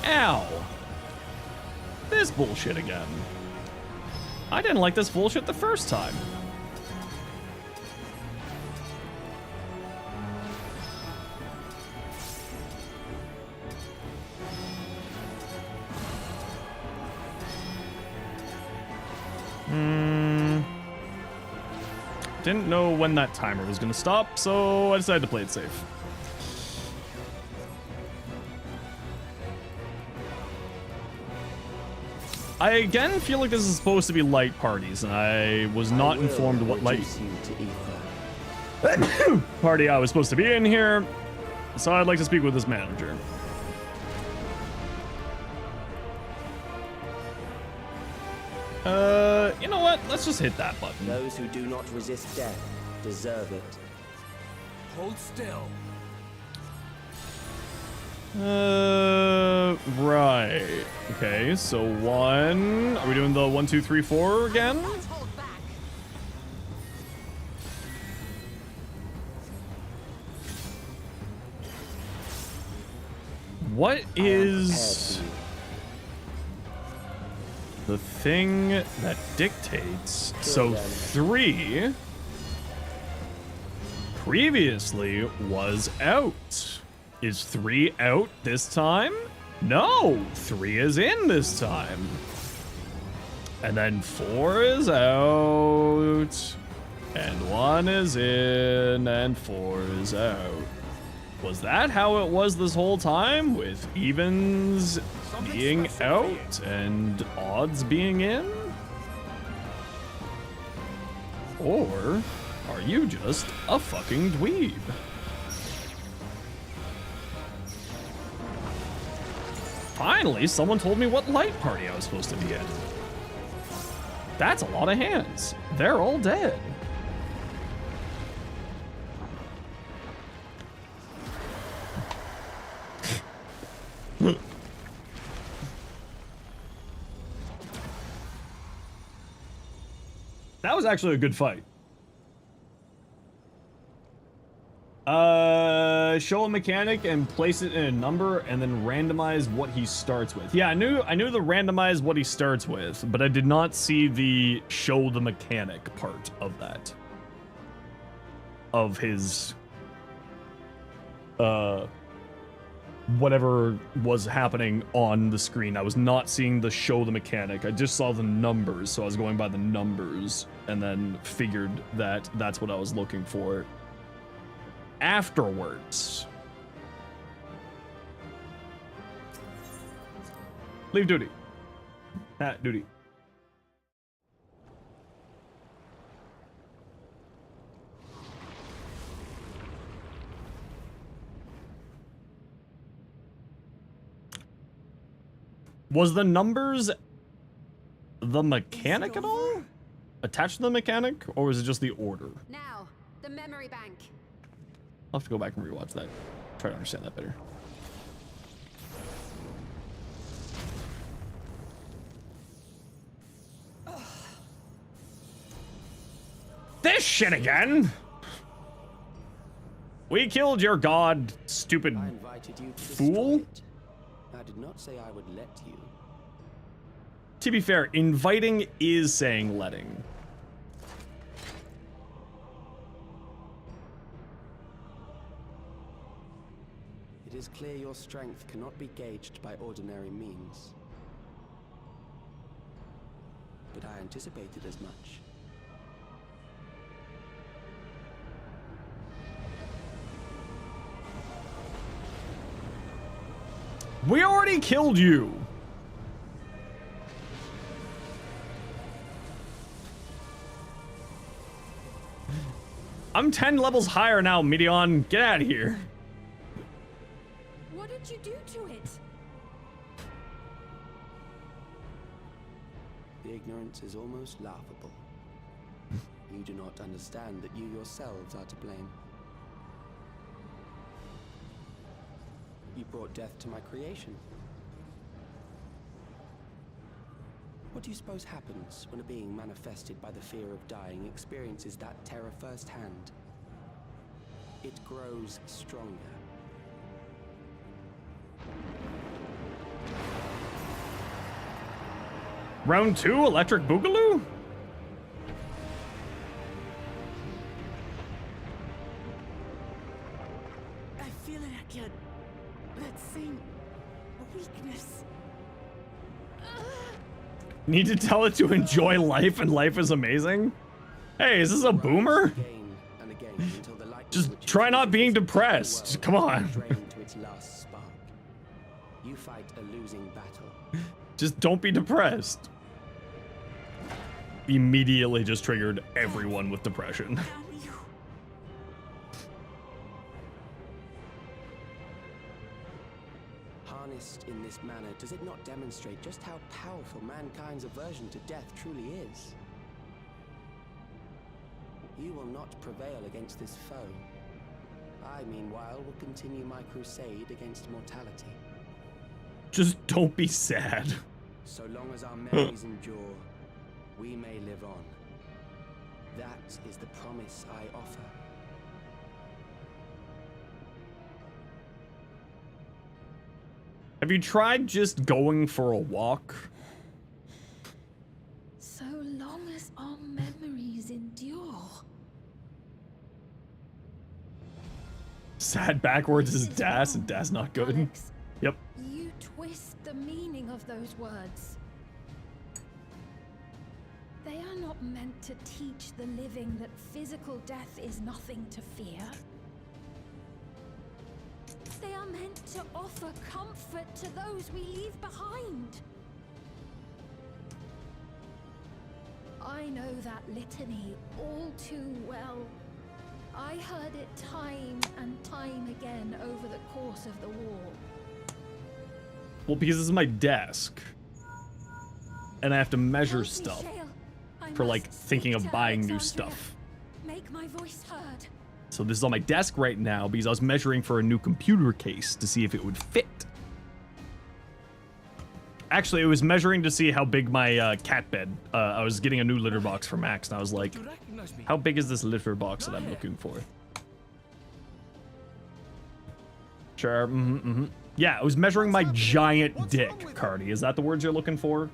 Ow! This bullshit again. I didn't like this bullshit the first time. Didn't know when that timer was gonna stop, so I decided to play it safe. I again feel like this is supposed to be light parties, and I was not informed what light party I was supposed to be in here, so I'd like to speak with this manager. You know what? Let's just hit that button. Those who do not resist death deserve it. Hold still. Right. Okay, so 1. Are we doing the 1, 2, 3, 4 again? What is the thing that dictates? So 3 previously was out. Is 3 out this time? No, 3 is in this time. And then 4 is out. And 1 is in, and 4 is out. Was that how it was this whole time, with evens being out and odds being in? Or are you just a fucking dweeb? Finally, someone told me what light party I was supposed to be in. That's a lot of hands. They're all dead. That was actually a good fight. Show a mechanic and place it in a number and then randomize what he starts with. Yeah, I knew the randomize what he starts with, but I did not see the show the mechanic part of that. Of his whatever was happening on the screen. I was not seeing the show the mechanic. I just saw the numbers, so I was going by the numbers and then figured that that's what I was looking for afterwards. Leave duty. Duty. Was the numbers the mechanic at all? Attached to the mechanic? Or was it just the order? Now, the memory bank. I'll have to go back and rewatch that. Try to understand that better. This shit again! We killed your god, stupid I invited you to fool. it. I did not say I would let you. To be fair, inviting is saying letting. It is clear your strength cannot be gauged by ordinary means. But I anticipated as much. We already killed you. I'm 10 levels higher now, Midion. Get out of here. What did you do to it? The ignorance is almost laughable. You do not understand that you yourselves are to blame. You brought death to my creation. What do you suppose happens when a being manifested by the fear of dying experiences that terror firsthand? It grows stronger. Round 2, Electric Boogaloo? I feel like let's say, a weakness. Need to tell it to enjoy life and life is amazing? Hey, is this a boomer? Just try not being depressed. Come on. To its last spark. You fight a losing battle. Just don't be depressed. Immediately just triggered everyone with depression. Harnessed in this manner, does it not demonstrate just how powerful mankind's aversion to death truly is? You will not prevail against this foe. I, meanwhile, will continue my crusade against mortality. Just don't be sad. So long as our memories endure, we may live on. That is the promise I offer. Have you tried just going for a walk? So long as our memories endure. Sad backwards is Das, and Das not good. Alex, Yep. you twist the meaning of those words. They are not meant to teach the living that physical death is nothing to fear. They are meant to offer comfort to those we leave behind. I know that litany all too well. I heard it time and time again over the course of the war. Well, because this is my desk. And I have to measure stuff. For like thinking of buying new stuff. Make my voice heard. So this is on my desk right now because I was measuring for a new computer case to see if it would fit. Actually, it was measuring to see how big my cat bed. I was getting a new litter box for Max, and I was like, how big is this litter box that I'm looking for? Sure, Yeah, I was measuring my giant dick, Cardi. Is that the words you're looking for?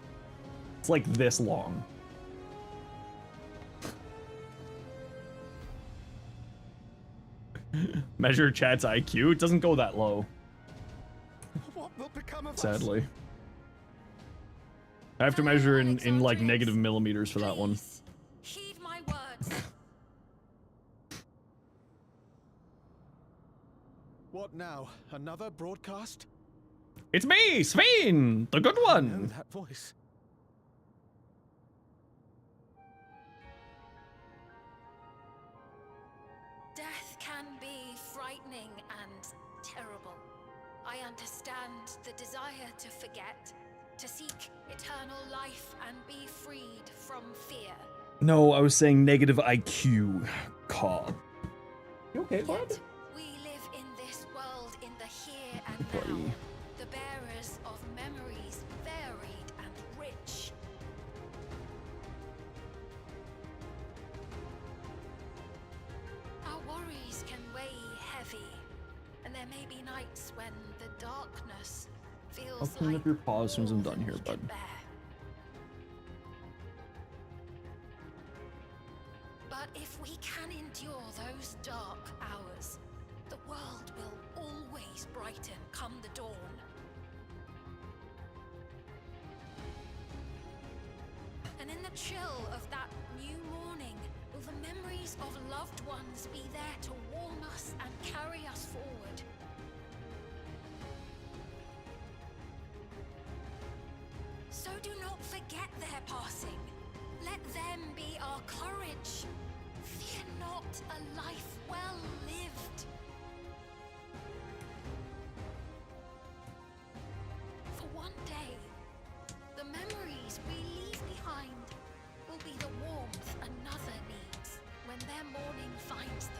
It's like this long. Measure chat's IQ. It doesn't go that low. What will become of Sadly. I have to measure in like negative millimeters for that one. Heed my words. What now? Another broadcast? It's me, Svein, the good I know one. that voice. Death can be frightening and terrible. I understand the desire to forget, To seek eternal life and be freed from fear. No, I was saying negative IQ, Cobb. You okay, bud? Yet we live in this world in the here and now. The bearers of memories varied and rich. Our worries can weigh heavy, and there may be nights when the darkness feels I'll clean up your paw as soon as I'm done here, bud. But if we can endure those dark hours, the world will always brighten come the dawn. And in the chill of that new morning, will the memories of loved ones be there to warm us and carry us forward? So do not forget their passing. Let them be our courage. Fear not a life well lived. For one day, the memories we leave behind will be the warmth another needs when their morning finds them.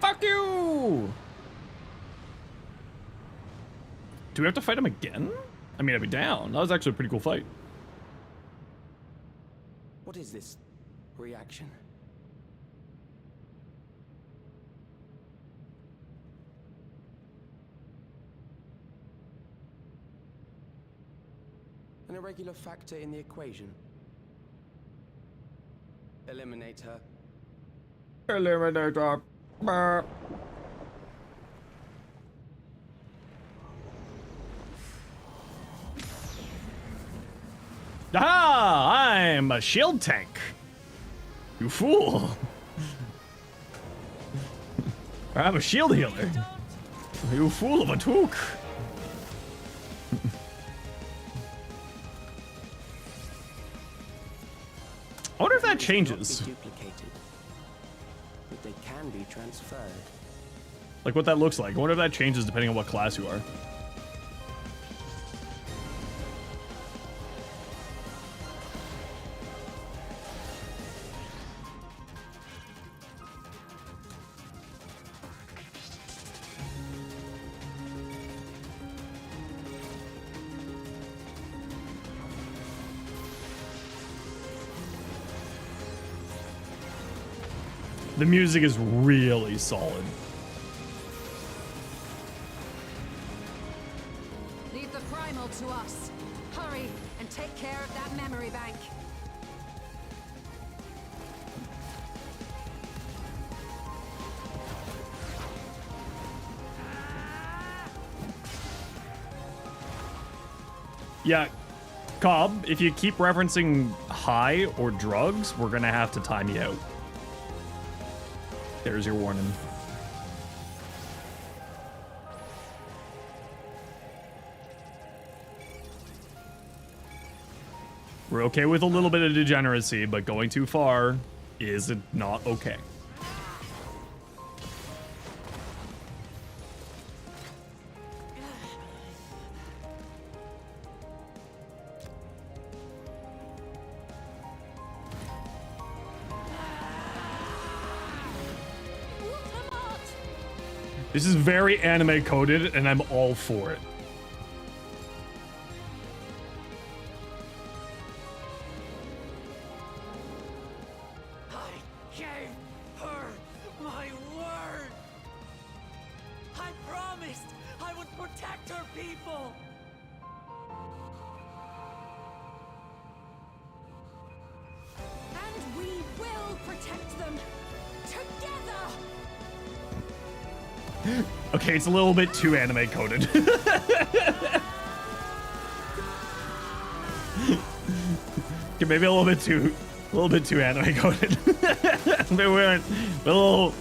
Fuck you! Do we have to fight him again? I mean, I'd be down. That was actually a pretty cool fight. What is this reaction? An irregular factor in the equation. Eliminate her. Eliminate her. Brr. Ah, I'm a shield tank. You fool. I'm a shield healer. You fool of a took. I wonder if that changes. But they can be transferred. Like what that looks like. I wonder if that changes depending on what class you are. The music is really solid. Leave the primal to us. Hurry and take care of that memory bank. Yeah, Cobb, if you keep referencing high or drugs, we're gonna have to time you out. There's your warning. We're okay with a little bit of degeneracy, but going too far is not okay. This is very anime coded, and I'm all for it. I gave her my word. I promised I would protect her people. And we will protect them together. Okay, it's a little bit too anime coded. Okay, maybe a little bit too anime coded. Maybe we went a little.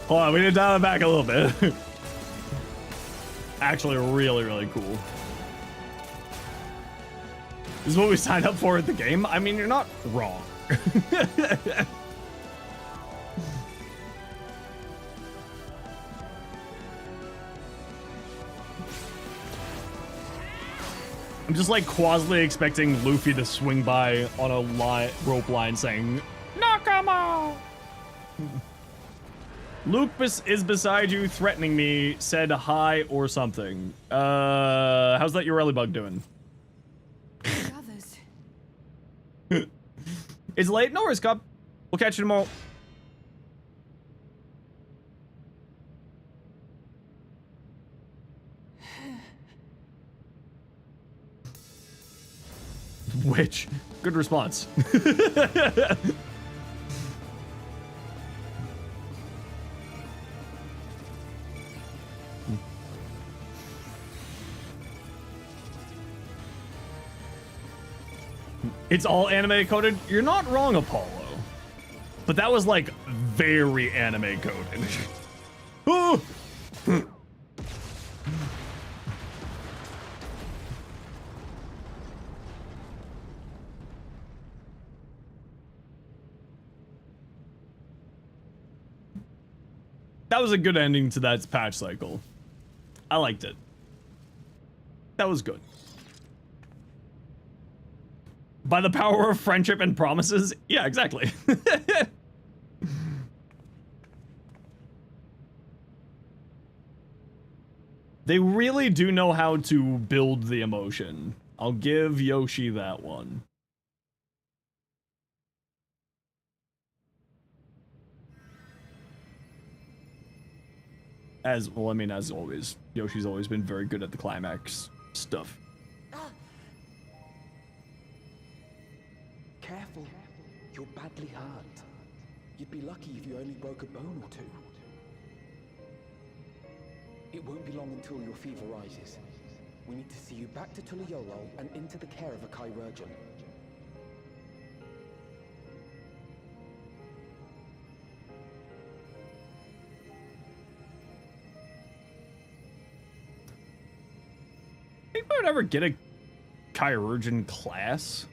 Hold on, we need to dial it back a little bit. Actually, really, really cool. This is what we signed up for at the game. I mean, you're not wrong. I'm just like quasi expecting Luffy to swing by on a rope line saying, Nakama! Luke is beside you, threatening me, said hi or something. How's that Urelli bug doing? It's late? No worries, Cup. We'll catch you tomorrow. Which? Good response. It's all anime coded? You're not wrong, Apollo. But that was like very anime coded. Oh! That was a good ending to that patch cycle. I liked it. That was good. By the power of friendship and promises? Yeah, exactly. They really do know how to build the emotion. I'll give Yoshi that one. As well, I mean, as always, Yoshi's always been very good at the climax stuff. Careful, you're badly hurt. You'd be lucky if you only broke a bone or two. It won't be long until your fever rises. We need to see you back to Tulayoro and into the care of a chirurgeon. Think I would ever get a chirurgeon class?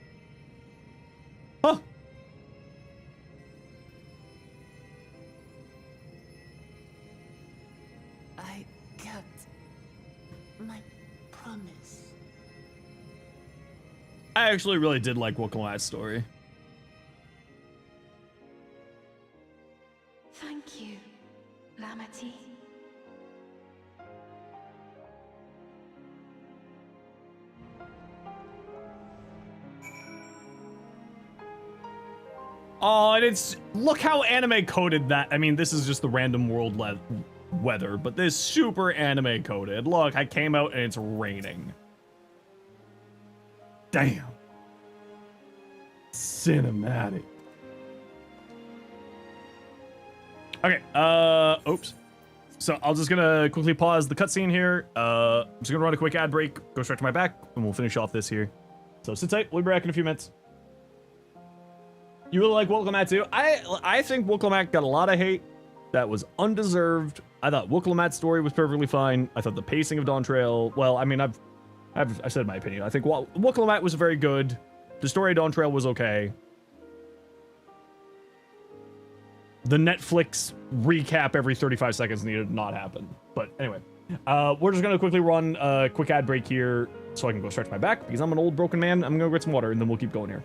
Huh. I kept my promise. I actually really did like Wokomat's story. Thank you, Lamati. Oh, and it's, look how anime coded that. I mean, this is just the random world weather, but this super anime coded. Look, I came out and it's raining. Damn. Cinematic. Okay, oops. So I'm just gonna quickly pause the cutscene here. I'm just gonna run a quick ad break, go straight to my back, and we'll finish off this here. So sit tight, we'll be back in a few minutes. You really like Wokomat too? I think Wokomat got a lot of hate that was undeserved. I thought Wokomat's story was perfectly fine. I thought the pacing of Dawn Trail, well, I mean, I've said my opinion. I think Wokomat was very good. The story of Dawn Trail was okay. The Netflix recap every 35 seconds needed to not happen. But anyway, we're just gonna quickly run a quick ad break here so I can go stretch my back because I'm an old broken man. I'm gonna go get some water and then we'll keep going here.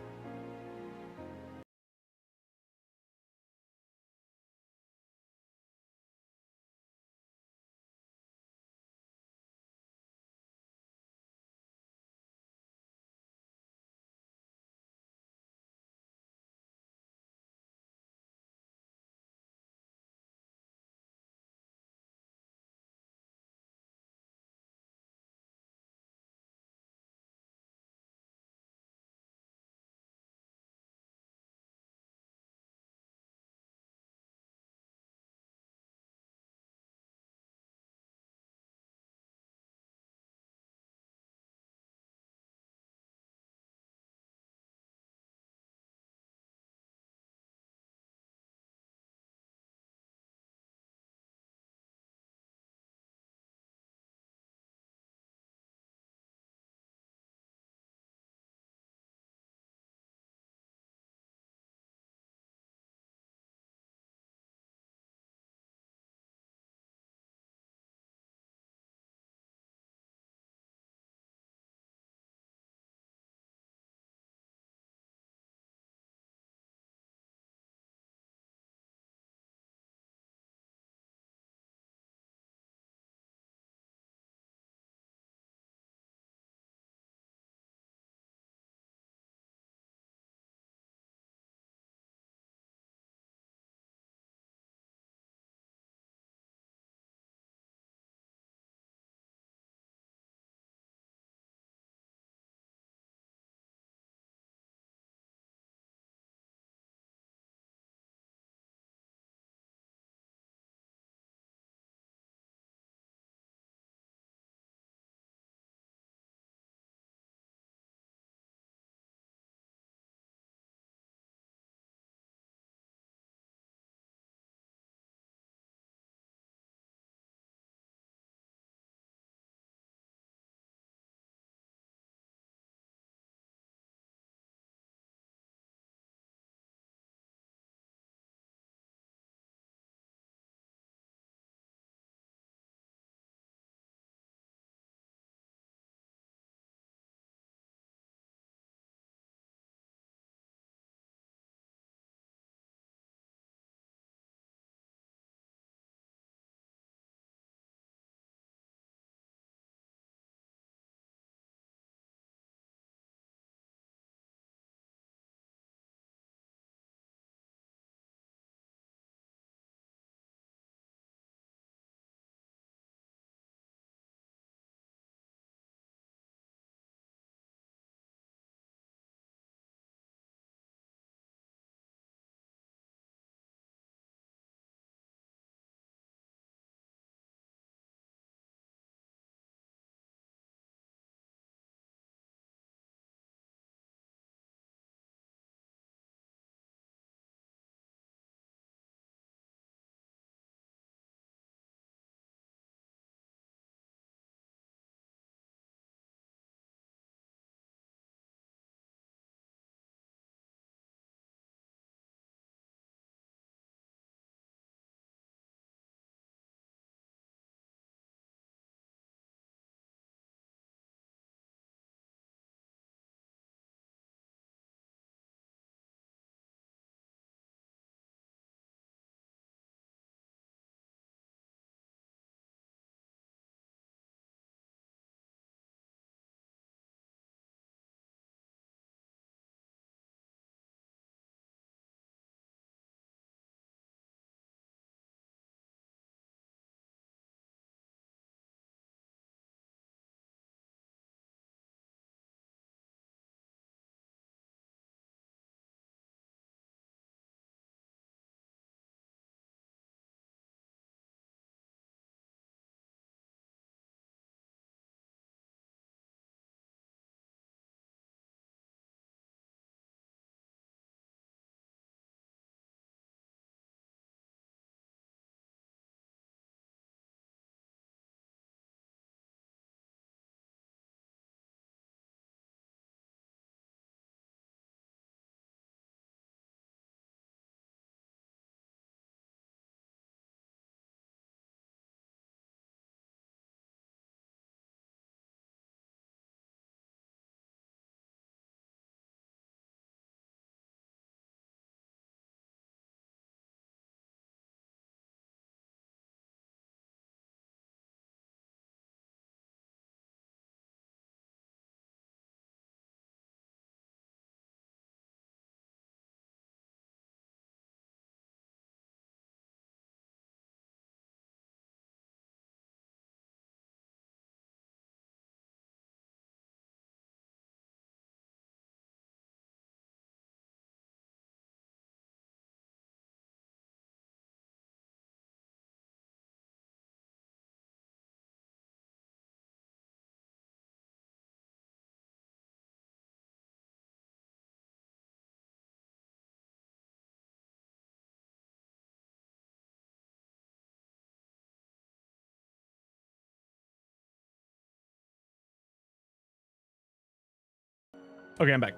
Okay, I'm back.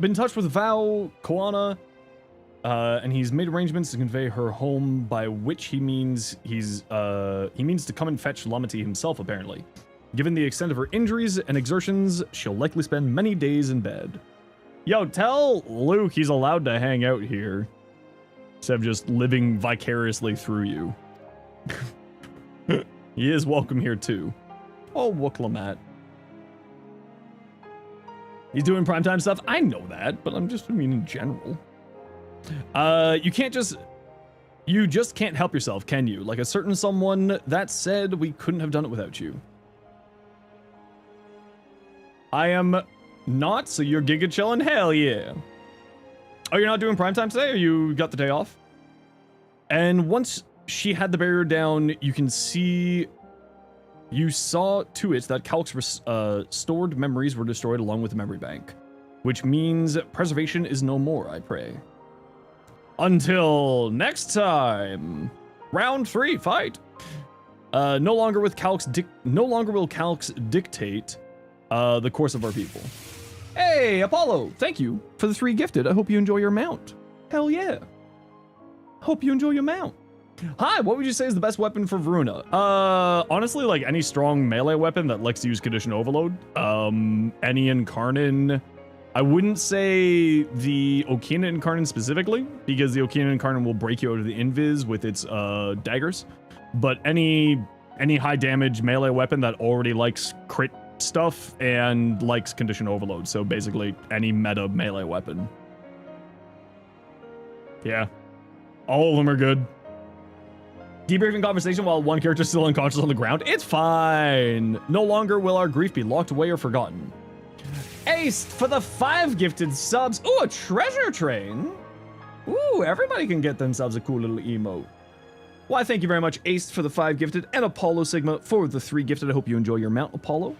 Been in touch with Val Koana, and he's made arrangements to convey her home, by which he means he means to come and fetch Lamati himself, apparently. Given the extent of her injuries and exertions, she'll likely spend many days in bed. Yo, tell Luke he's allowed to hang out here, instead of just living vicariously through you. He is welcome here too. Oh, Wooklamat. He's doing primetime stuff. I know that, but I'm just, I mean, in general. You just can't help yourself, can you? Like a certain someone. That said, we couldn't have done it without you. I am not, so you're giga chilling? Hell yeah. Oh, you're not doing primetime today, or you got the day off? And once she had the barrier down, you can see... You saw to it that Calx's stored memories were destroyed along with the memory bank, which means preservation is no more, I pray. Until next time, round 3, fight. No longer will Calx dictate the course of our people. Hey, Apollo, thank you for the 3 gifted. I hope you enjoy your mount. Hell yeah. Hope you enjoy your mount. Hi, what would you say is the best weapon for Varuna? Honestly, like any strong melee weapon that likes to use condition overload. Any Incarnon. I wouldn't say the Okina Incarnon specifically, because the Okina Incarnon will break you out of the invis with its daggers. But any high damage melee weapon that already likes crit stuff and likes condition overload. So basically any meta melee weapon. Yeah. All of them are good. Debriefing conversation while one character is still unconscious on the ground. It's fine. No longer will our grief be locked away or forgotten. Ace for the 5 gifted subs. Ooh, a treasure train. Ooh, everybody can get themselves a cool little emote. Why, thank you very much, Ace, for the 5 gifted, and Apollo Sigma for the 3 gifted. I hope you enjoy your mount, Apollo.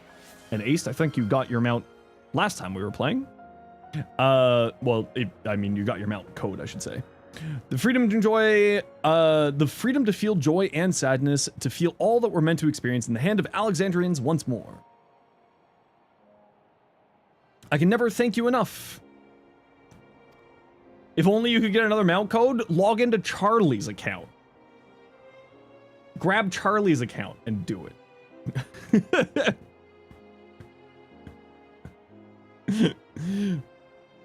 And Ace, I think you got your mount last time we were playing. I mean, you got your mount code, I should say. The freedom to enjoy, the freedom to feel joy and sadness, to feel all that we're meant to experience in the hand of Alexandrians once more. I can never thank you enough. If only you could get another mount code, log into Charlie's account. Grab Charlie's account and do it.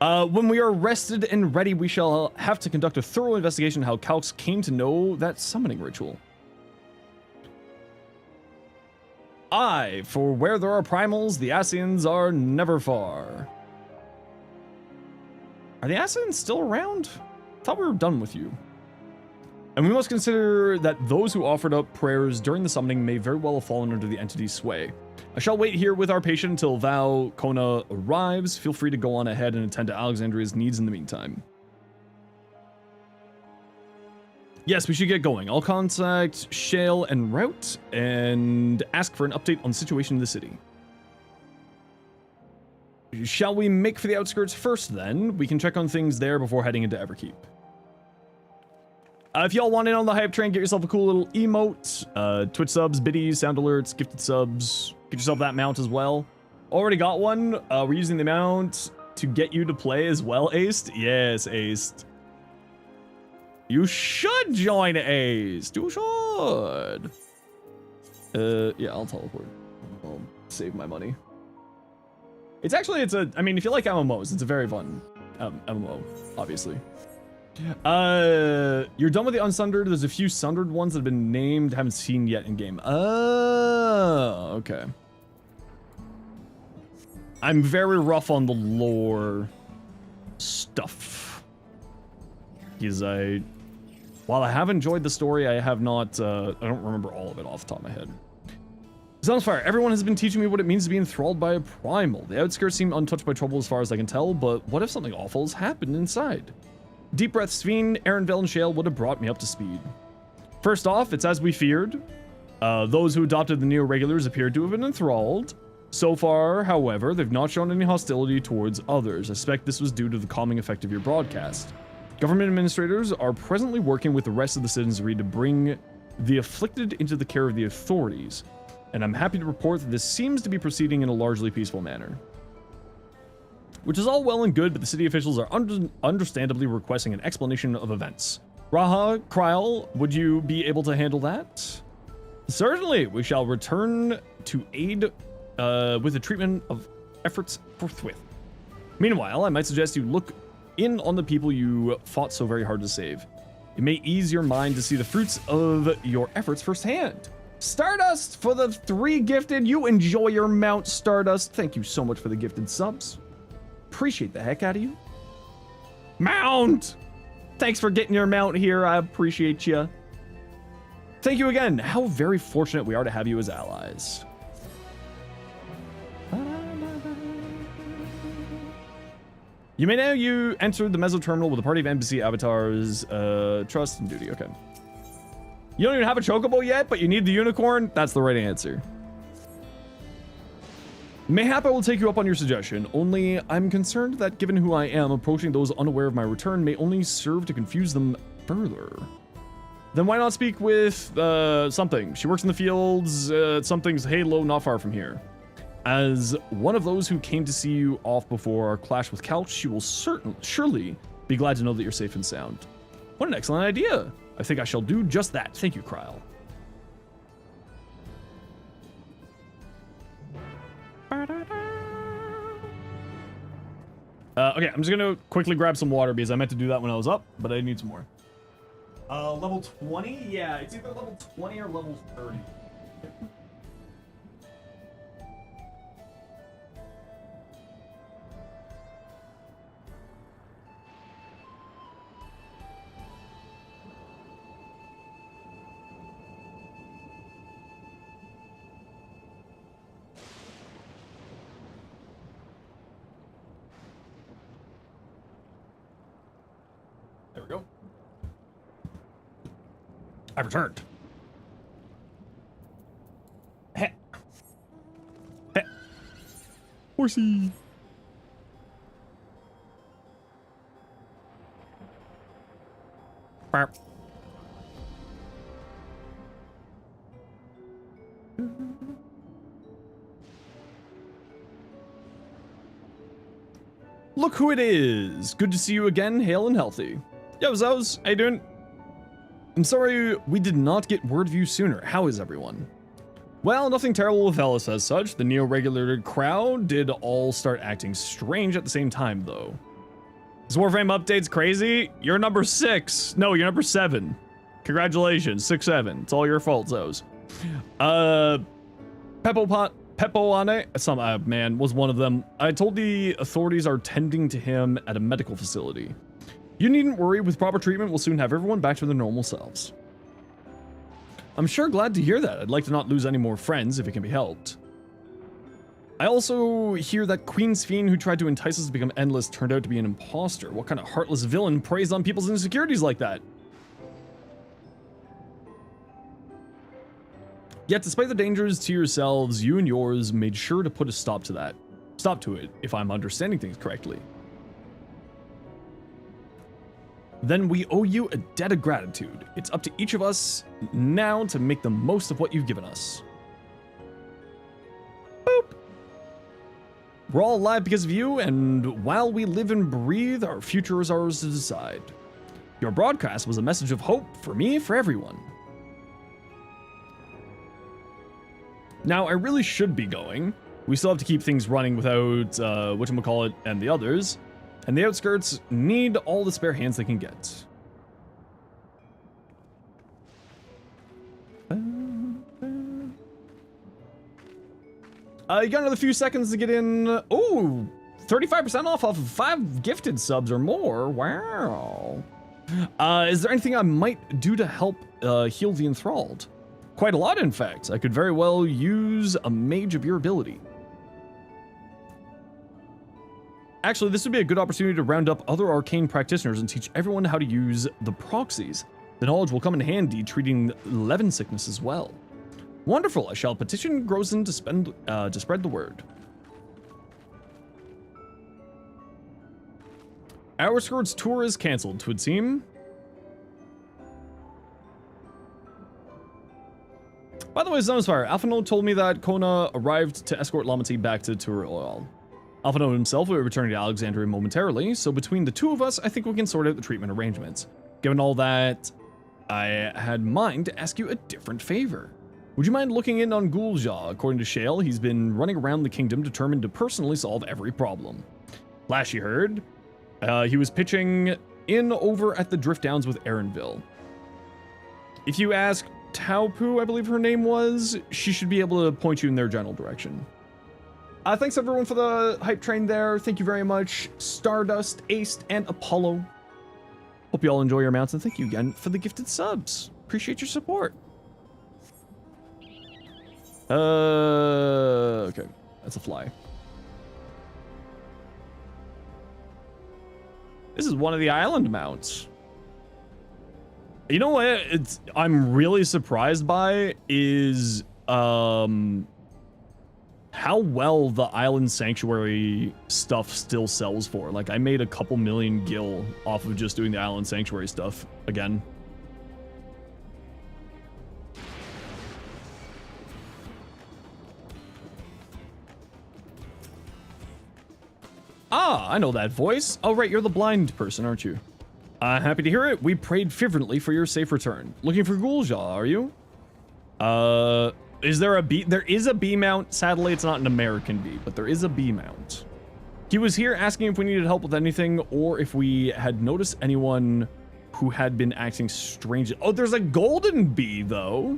When we are rested and ready, we shall have to conduct a thorough investigation how Calx came to know that summoning ritual. Aye, for where there are primals, the Ascians are never far. Are the Ascians still around? I thought we were done with you. And we must consider that those who offered up prayers during the summoning may very well have fallen under the entity's sway. I shall wait here with our patient until Val Kona arrives. Feel free to go on ahead and attend to Alexandria's needs in the meantime. Yes, we should get going. I'll contact Shale and Route and ask for an update on the situation in the city. Shall we make for the outskirts first then? We can check on things there before heading into Everkeep. If y'all want in on the hype train, get yourself a cool little emote. Twitch subs, biddies, sound alerts, gifted subs. Get yourself that mount as well. Already got one. We're using the mount to get you to play as well, Aced. Yes, Aced. You should join Aced. You should. Yeah, I'll teleport. I'll save my money. It's actually, I mean, if you like MMOs, it's a very fun MMO, obviously. You're done with the unsundered. There's a few sundered ones that have been named, haven't seen yet in game. Oh, okay. I'm very rough on the lore stuff. Because while I have enjoyed the story, I have not, I don't remember all of it off the top of my head. Zenosfire, everyone has been teaching me what it means to be enthralled by a primal. The outskirts seem untouched by trouble as far as I can tell, but what if something awful has happened inside? Deep Breath Sveen, Erenville, and Shale would have brought me up to speed. First off, it's as we feared. Those who adopted the Neo-Regulars appeared to have been enthralled. So far, however, they've not shown any hostility towards others. I suspect this was due to the calming effect of your broadcast. Government administrators are presently working with the rest of the citizenry to bring the afflicted into the care of the authorities, and I'm happy to report that this seems to be proceeding in a largely peaceful manner. Which is all well and good, but the city officials are understandably requesting an explanation of events. Raha, Kryl, would you be able to handle that? Certainly, we shall return to aid with the treatment of efforts forthwith. Meanwhile, I might suggest you look in on the people you fought so very hard to save. It may ease your mind to see the fruits of your efforts firsthand. Stardust for the 3 gifted. You enjoy your mount, Stardust. Thank you so much for the gifted subs. Appreciate the heck out of you. Mount! Thanks for getting your mount here. I appreciate you. Thank you again. How very fortunate we are to have you as allies. You may now enter the Meso Terminal with a party of NPC avatars, trust and duty. Okay. You don't even have a chocobo yet, but you need the unicorn? That's the right answer. Mayhap I will take you up on your suggestion, only I'm concerned that given who I am, approaching those unaware of my return may only serve to confuse them further. Then why not speak with, something? She works in the fields, something's Halo not far from here. As one of those who came to see you off before our clash with Couch, she will surely be glad to know that you're safe and sound. What an excellent idea! I think I shall do just that. Thank you, Kryl. Okay, I'm just gonna quickly grab some water because I meant to do that when I was up, but I need some more. Level 20? Yeah, it's either level 20 or level 30. There we go. I've returned. Heh. Heh. Horsey. Barp. Look who it is. Good to see you again, hale and healthy. Yo, Zos, how you doing? I'm sorry we did not get word of you sooner. How is everyone? Well, nothing terrible with Ellis as such. The Neo-Regulated crowd did all start acting strange at the same time, though. This Warframe update's crazy. You're number 6. No, you're number 7. Congratulations, 6-7. It's all your fault, Zos. Pepoane, man, was one of them. I told the authorities are tending to him at a medical facility. You needn't worry, with proper treatment, we'll soon have everyone back to their normal selves. I'm sure glad to hear that. I'd like to not lose any more friends if it can be helped. I also hear that Queen's Fiend who tried to entice us to become endless turned out to be an imposter. What kind of heartless villain preys on people's insecurities like that? Yet, despite the dangers to yourselves, you and yours made sure to put a stop to that. Stop to it, if I'm understanding things correctly. Then we owe you a debt of gratitude. It's up to each of us now to make the most of what you've given us. Boop. We're all alive because of you, and while we live and breathe, our future is ours to decide. Your broadcast was a message of hope for me, for everyone. Now, I really should be going. We still have to keep things running without, whatchamacallit and the others. And the outskirts need all the spare hands they can get. You got another few seconds to get in. Oh, 35% off of 5 gifted subs or more. Wow. Is there anything I might do to help heal the enthralled? Quite a lot, in fact. I could very well use a mage of your ability. Actually, this would be a good opportunity to round up other arcane practitioners and teach everyone how to use the proxies. The knowledge will come in handy treating Levin sickness as well. Wonderful. I shall petition Grozen to spread the word. Our Skirt's tour is cancelled, 'twould seem. By the way, Zenosfire, Alphano told me that Kona arrived to escort Lamati back to Turil. Alphano himself will be returning to Alexandria momentarily, so between the two of us, I think we can sort out the treatment arrangements. Given all that, I had in mind to ask you a different favor. Would you mind looking in on Gul'ja? According to Shale, he's been running around the kingdom determined to personally solve every problem. Last you heard, he was pitching in over at the Drift Downs with Erinville. If you ask Taupu, I believe her name was, she should be able to point you in their general direction. Thanks everyone for the hype train there. Thank you very much, Stardust, Aced, and Apollo. Hope you all enjoy your mounts, and thank you again for the gifted subs. Appreciate your support. Okay, that's a fly. This is one of the island mounts. You know what I'm really surprised by is how well the Island Sanctuary stuff still sells for. Like, I made a couple million gil off of just doing the Island Sanctuary stuff again. Ah, I know that voice. Oh, right, you're the blind person, aren't you? Happy to hear it. We prayed fervently for your safe return. Looking for Gul'ja, are you? Is there a B? There is a B mount. Sadly, it's not an American B, but there is a B mount. He was here asking if we needed help with anything or if we had noticed anyone who had been acting strangely. Oh, there's a golden bee, though.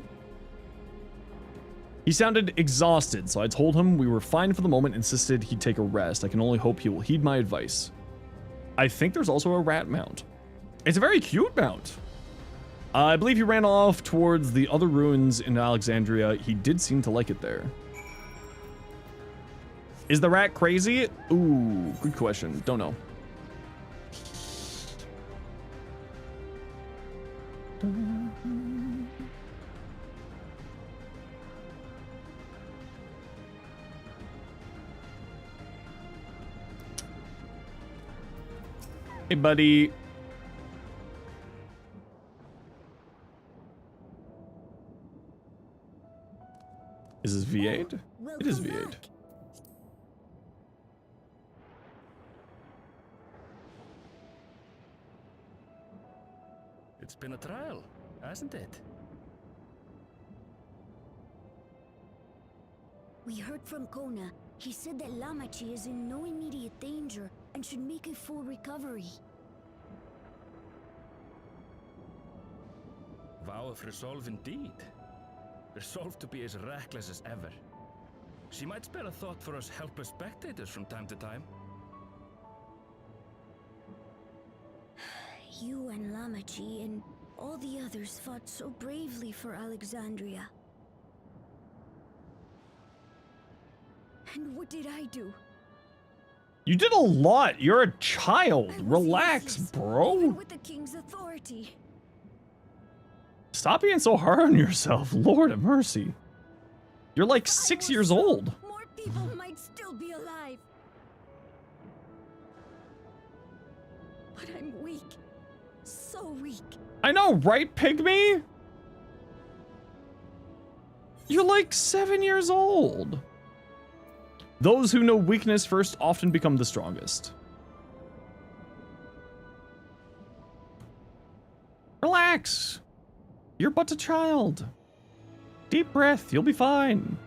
He sounded exhausted, so I told him we were fine for the moment, insisted he'd take a rest. I can only hope he will heed my advice. I think there's also a rat mount. It's a very cute mount. I believe he ran off towards the other ruins in Alexandria. He did seem to like it there. Is the rat crazy? Ooh, good question. Don't know. Hey, buddy. Is this V8? It is V8. It's been a trial, hasn't it? We heard from Kona. He said that Lamachi is in no immediate danger and should make a full recovery. Vow of resolve indeed. Resolved to be as reckless as ever. She might spare a thought for us helpless spectators from time to time. You and Lamachi and all the others fought so bravely for Alexandria. And what did I do? You did a lot. You're a child. Relax, bro. Even with the king's authority. Stop being so hard on yourself. Lord of mercy. You're like 6 years old. More people might still be alive. But I'm weak. So weak. I know, right, Pygmy? You're like 7 years old. Those who know weakness first often become the strongest. Relax. You're but a child. Deep breath, you'll be fine.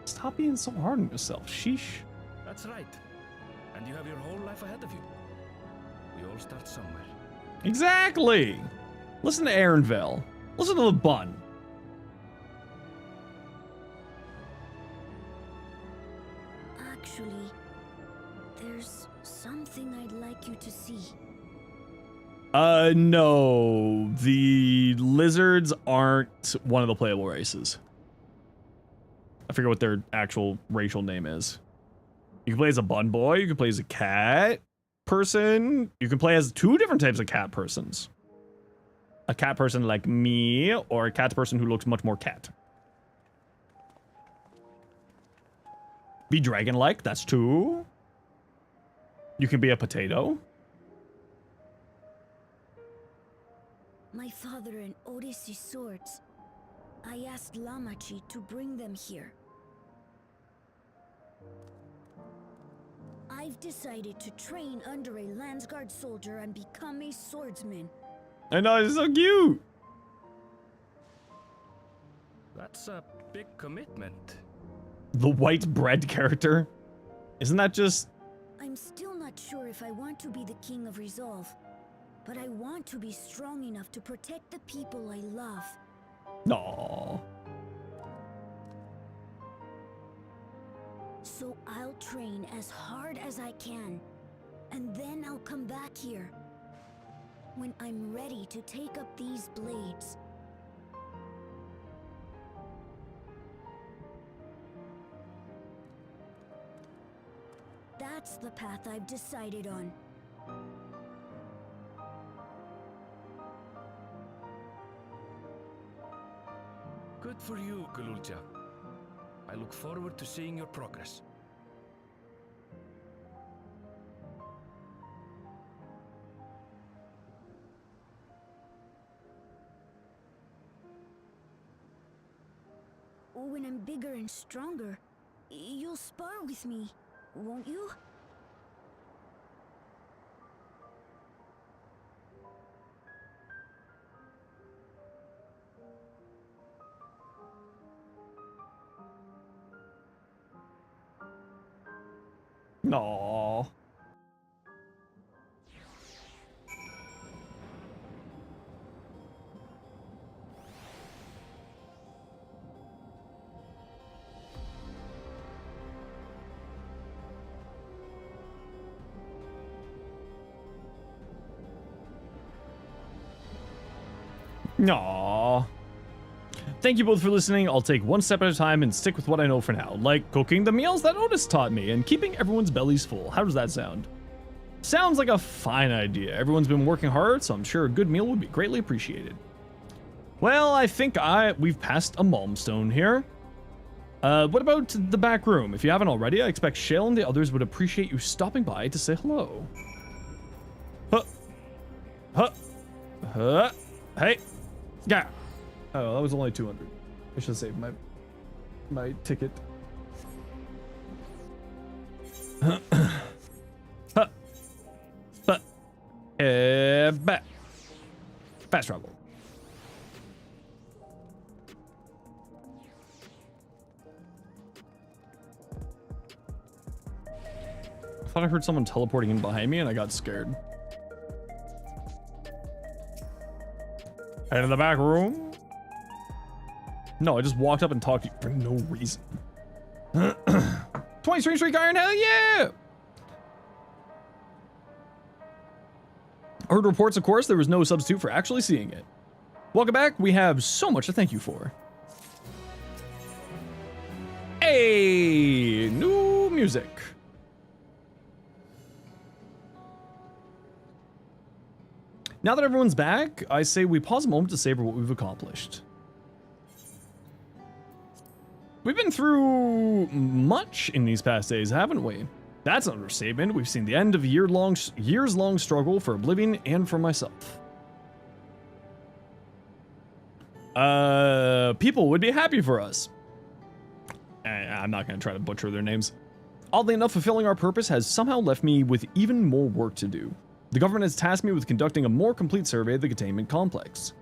Stop being so hard on yourself, sheesh. That's right. And you have your whole life ahead of you. We all start somewhere. Exactly. Listen to Erinville. Listen to the bun. Actually, there's something I'd like you to see. No. The lizards aren't one of the playable races. I forget what their actual racial name is. You can play as a bun boy, you can play as a cat person, you can play as 2 different types of cat persons. A cat person like me, or a cat person who looks much more cat. Be dragon-like, that's 2. You can be a potato. My father and Odyssey's swords. I asked Lamachi to bring them here. I've decided to train under a Landsguard soldier and become a swordsman. I know, it's so cute. That's a big commitment. The white bread character? Isn't that just... I'm still not sure if I want to be the King of Resolve, but I want to be strong enough to protect the people I love. No. So I'll train as hard as I can, and then I'll come back here when I'm ready to take up these blades. That's the path I've decided on. Good for you, Galulja. I look forward to seeing your progress. When I'm bigger and stronger, you'll spar with me, won't you? No. No. Thank you both for listening. I'll take one step at a time and stick with what I know for now, like cooking the meals that Otis taught me and keeping everyone's bellies full. How does that sound? Sounds like a fine idea. Everyone's been working hard, so I'm sure a good meal would be greatly appreciated. Well, I think we've passed a milestone here. What about the back room? If you haven't already, I expect Shale and the others would appreciate you stopping by to say hello. Huh. Huh. Huh. Hey. Yeah. Oh, that was only 200. I should save my ticket. Back. Fast travel. I thought I heard someone teleporting in behind me and I got scared. Head in the back room. No, I just walked up and talked to you for no reason. 20 streak iron, hell yeah! I heard reports, of course, there was no substitute for actually seeing it. Welcome back, we have so much to thank you for. Hey, new music. Now that everyone's back, I say we pause a moment to savor what we've accomplished. We've been through much in these past days, haven't we? That's an understatement. We've seen the end of a years-long struggle for Oblivion and for myself. People would be happy for us. I'm not going to try to butcher their names. Oddly enough, fulfilling our purpose has somehow left me with even more work to do. The government has tasked me with conducting a more complete survey of the containment complex.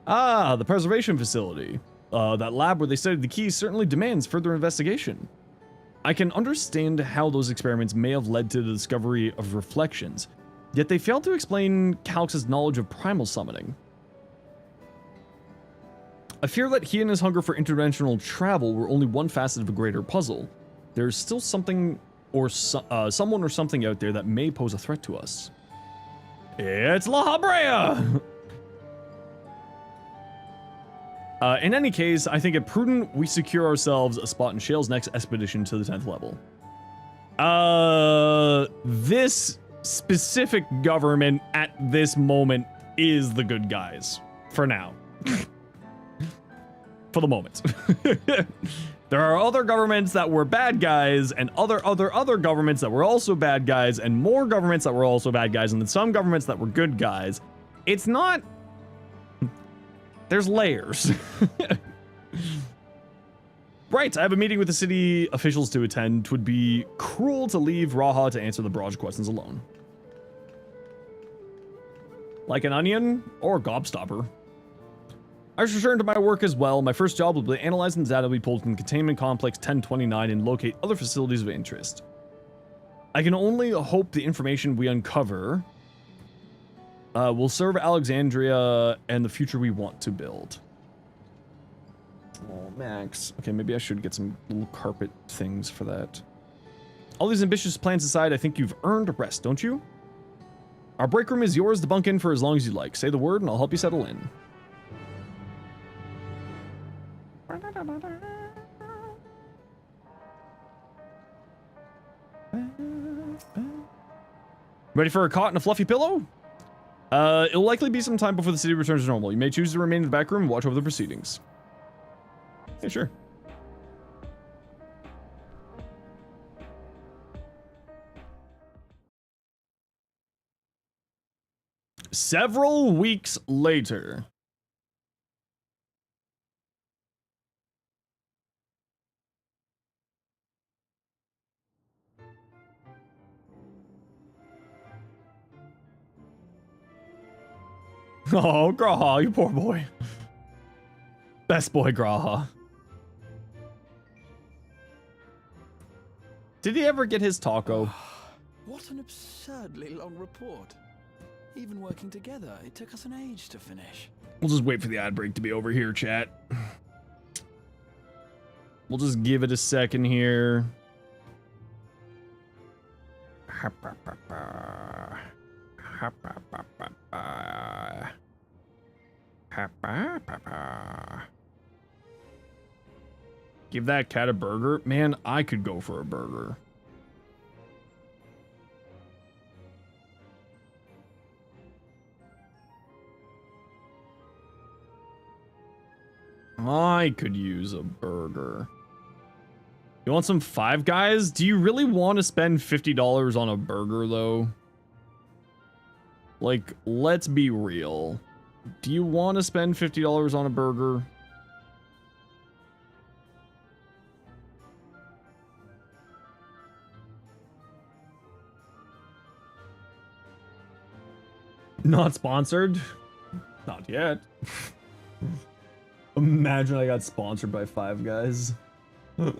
Ah, the preservation facility. That lab where they studied the keys certainly demands further investigation. I can understand how those experiments may have led to the discovery of reflections, yet they failed to explain Calix's knowledge of primal summoning. I fear that he and his hunger for interdimensional travel were only one facet of a greater puzzle. There's still something or someone or something out there that may pose a threat to us. It's La Habrea! In any case, I think it prudent we secure ourselves a spot in Shale's next expedition to the 10th level. This specific government at this moment is the good guys. For now. For the moment. There are other governments that were bad guys, and other governments that were also bad guys, and more governments that were also bad guys, and then some governments that were good guys. It's not... There's layers. Right, I have a meeting with the city officials to attend. 'Twould be cruel to leave Raha to answer the barrage questions alone. Like an onion or a gobstopper. I should return to my work as well. My first job will be analyzing the data we pulled from Containment Complex 1029 and locate other facilities of interest. I can only hope the information we uncover will serve Alexandria and the future we want to build. Oh, Max. Okay, maybe I should get some little carpet things for that. All these ambitious plans aside, I think you've earned a rest, don't you? Our break room is yours to bunk in for as long as you like. Say the word and I'll help you settle in. Ready for a cot and a fluffy pillow? It'll likely be some time before the city returns to normal. You may choose to remain in the back room and watch over the proceedings. Yeah, sure. Several weeks later. Oh, Graha, you poor boy. Best boy, Graha. Did he ever get his taco? What an absurdly long report. Even working together, it took us an age to finish. We'll just wait for the ad break to be over here, chat. We'll just give it a second here. Give that cat a burger? Man, I could go for a burger. I could use a burger. You want some Five Guys? Do you really want to spend $50 on a burger, though? Like, let's be real. Do you want to spend $50 on a burger? Not sponsored? Not yet. Imagine I got sponsored by Five Guys. That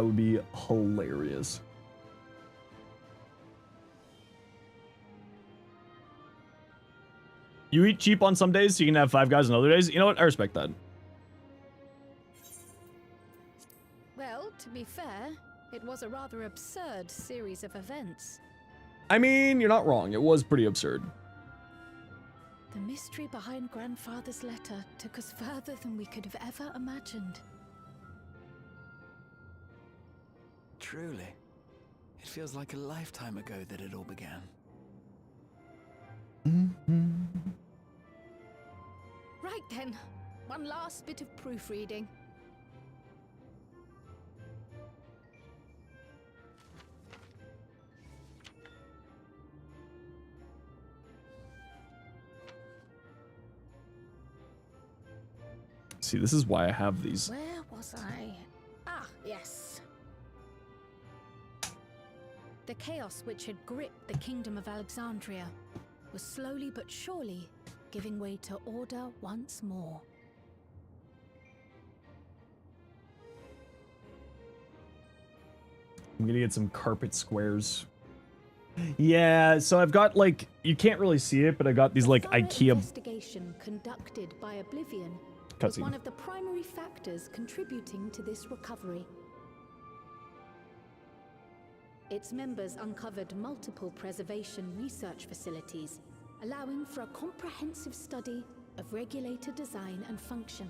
would be hilarious. You eat cheap on some days so you can have Five Guys on other days? You know what? I respect that. Well, to be fair, it was a rather absurd series of events. I mean, you're not wrong. It was pretty absurd. The mystery behind Grandfather's letter took us further than we could have ever imagined. Truly. It feels like a lifetime ago that it all began. Right then, one last bit of proofreading. See, this is why I have these. Where was I? Ah, yes. The chaos which had gripped the kingdom of Alexandria was slowly but surely giving way to order once more. I'm gonna get some carpet squares. Yeah, so I've got like, you can't really see it, but I got these like IKEA investigation conducted by Oblivion was one of the primary factors contributing to this recovery. Its members uncovered multiple preservation research facilities, allowing for a comprehensive study of regulator design and function.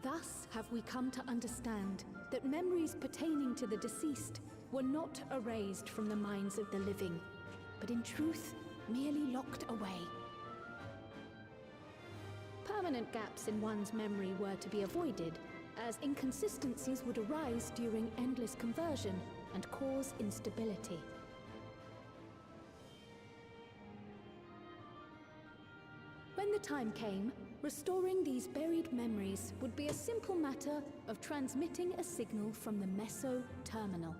Thus have we come to understand that memories pertaining to the deceased were not erased from the minds of the living, but in truth, merely locked away. Permanent gaps in one's memory were to be avoided, as inconsistencies would arise during endless conversion and cause instability. When the time came, restoring these buried memories would be a simple matter of transmitting a signal from the Meso terminal.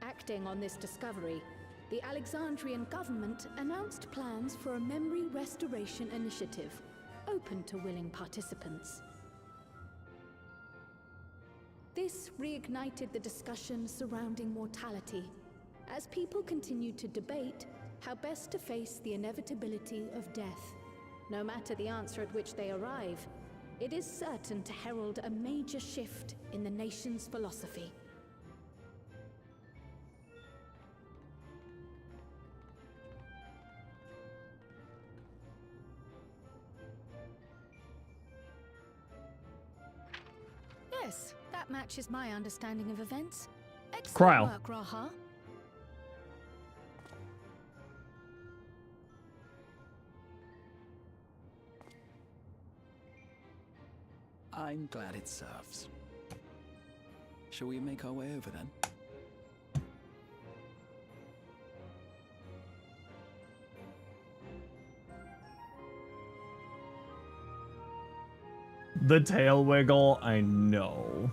Acting on this discovery, the Alexandrian government announced plans for a memory restoration initiative, open to willing participants. This reignited the discussion surrounding mortality, as people continued to debate how best to face the inevitability of death. No matter the answer at which they arrive, it is certain to herald a major shift in the nation's philosophy. Yes, that matches my understanding of events. Excellent Kryle. work, Raha. I'm glad it serves. Shall we make our way over then? The tail wiggle, I know.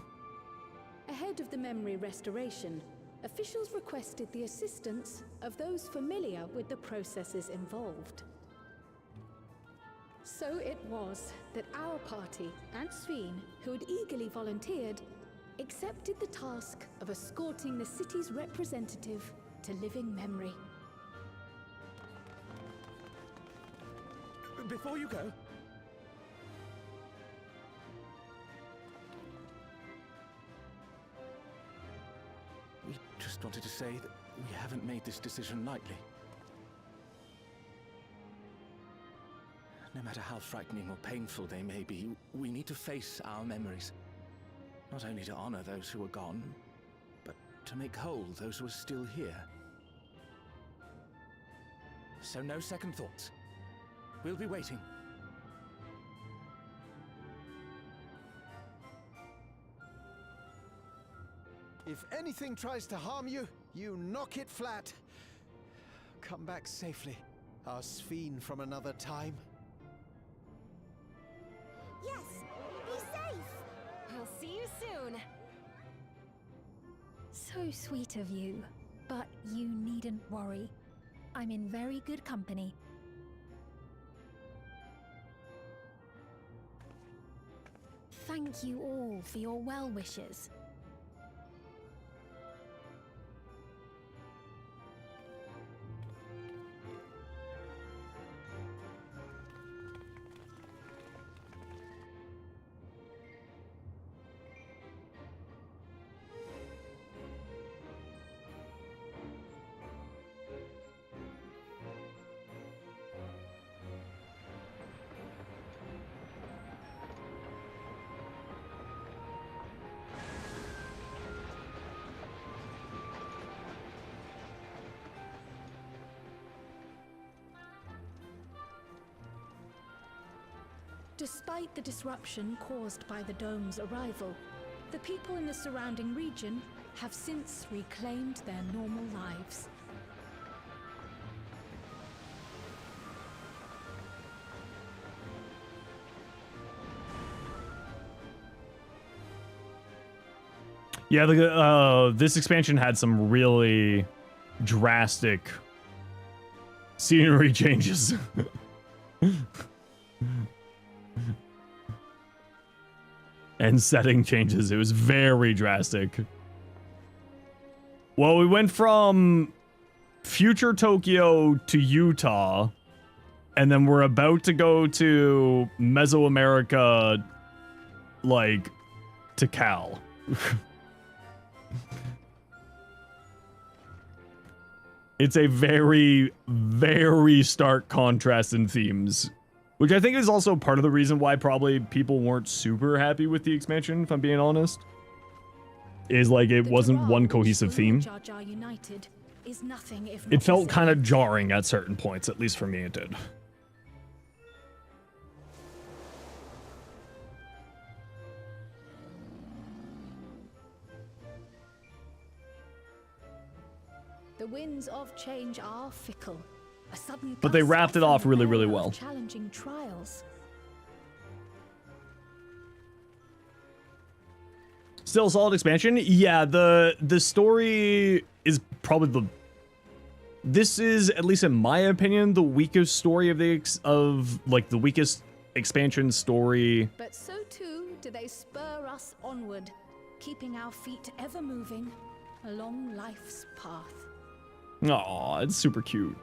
Ahead of the memory restoration, officials requested the assistance of those familiar with the processes involved. So it was that our party and Sveen, who had eagerly volunteered, accepted the task of escorting the city's representative to living memory. Before you go, we just wanted to say that we haven't made this decision lightly. No matter how frightening or painful they may be, we need to face our memories. Not only to honor those who are gone, but to make whole those who are still here. So no second thoughts. We'll be waiting. If anything tries to harm you, you knock it flat. Come back safely, our Sveen from another time. Yes! Be safe! I'll see you soon! So sweet of you, but you needn't worry. I'm in very good company. Thank you all for your well wishes. Despite the disruption caused by the dome's arrival, the people in the surrounding region have since reclaimed their normal lives. Yeah, this expansion had some really drastic scenery changes. And setting changes. It was very drastic. Well, we went from future Tokyo to Utah, and then we're about to go to Mesoamerica, like to Cal. It's a very, very stark contrast in themes, which I think is also part of the reason why probably people weren't super happy with the expansion, if I'm being honest. Is like it wasn't one cohesive theme. Jar Jar United is nothing if It not felt the kind of same. jarring at certain points, at least for me it did. The winds of change are fickle. A sudden But they gust wrapped it often off really, really bearer well. of challenging trials. Still a solid expansion. Yeah, the story is probably the... This is, at least in my opinion, the weakest story of the the weakest expansion story. But so too do they spur us onward, keeping our feet ever moving along life's path. Aw, it's super cute.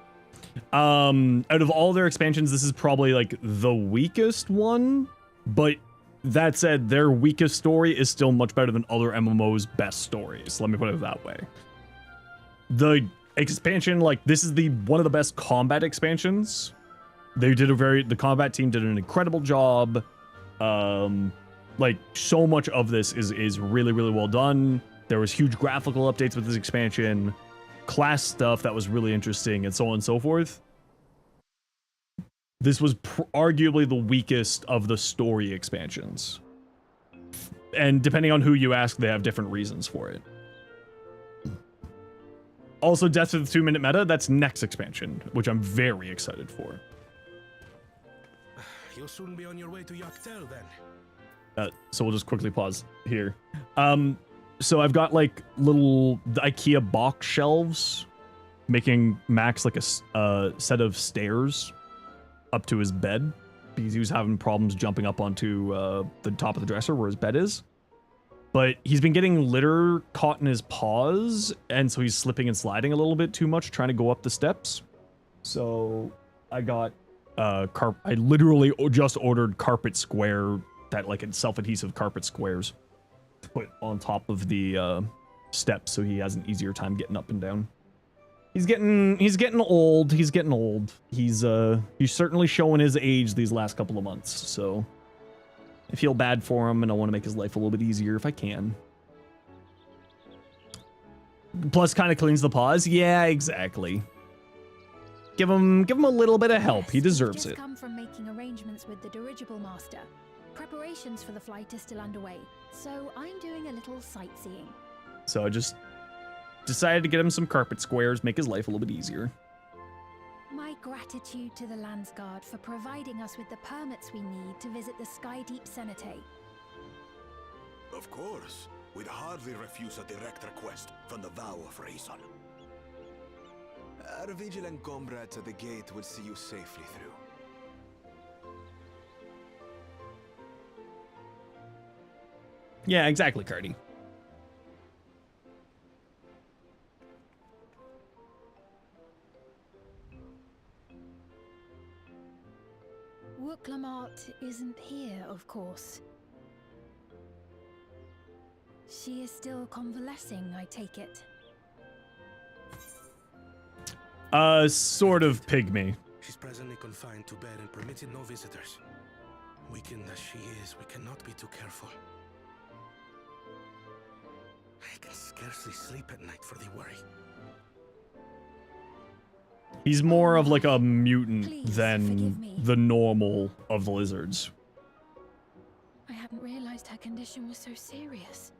Out of all their expansions, this is probably like the weakest one, but that said, their weakest story is still much better than other MMOs' best stories. Let me put it that way. The expansion, like, this is one of the best combat expansions. The combat team did an incredible job. Like, so much of this is really, really well done. There was huge graphical updates with this expansion, class stuff that was really interesting, and so on and so forth. This was arguably the weakest of the story expansions. And depending on who you ask, they have different reasons for it. Also, Death to the 2-minute meta, that's next expansion, which I'm very excited for. You'll soon be on your way to Yaktel then. So we'll just quickly pause here. So I've got like little IKEA box shelves, making Max like a set of stairs up to his bed because he was having problems jumping up onto the top of the dresser where his bed is. But he's been getting litter caught in his paws, and so he's slipping and sliding a little bit too much trying to go up the steps. So I got I literally just ordered carpet square, that like self-adhesive carpet squares to put on top of the steps so he has an easier time getting up and down. He's getting old. He's getting old. He's certainly showing his age these last couple of months. So I feel bad for him, and I want to make his life a little bit easier if I can. Plus, kind of cleans the paws. Yeah, exactly. Give him a little bit of help. He deserves it. Come from making arrangements with the dirigible master. Preparations for the flight is still underway, so I'm doing a little sightseeing. So I just decided to get him some carpet squares, make his life a little bit easier. My gratitude to the Landsguard for providing us with the permits we need to visit the Skydeep Cenotaph. Of course. We'd hardly refuse a direct request from the vow of Raison. Our vigilant comrades at the gate will see you safely through. Yeah, exactly, Cardi. Wooklamart isn't here, of course. She is still convalescing, I take it. Sort of pygmy. She's presently confined to bed and permitted no visitors. Weakened as she is, we cannot be too careful. I can scarcely sleep at night for the worry. He's more of like a mutant Please than forgive me. the normal of the lizards. I hadn't realized her condition was so serious.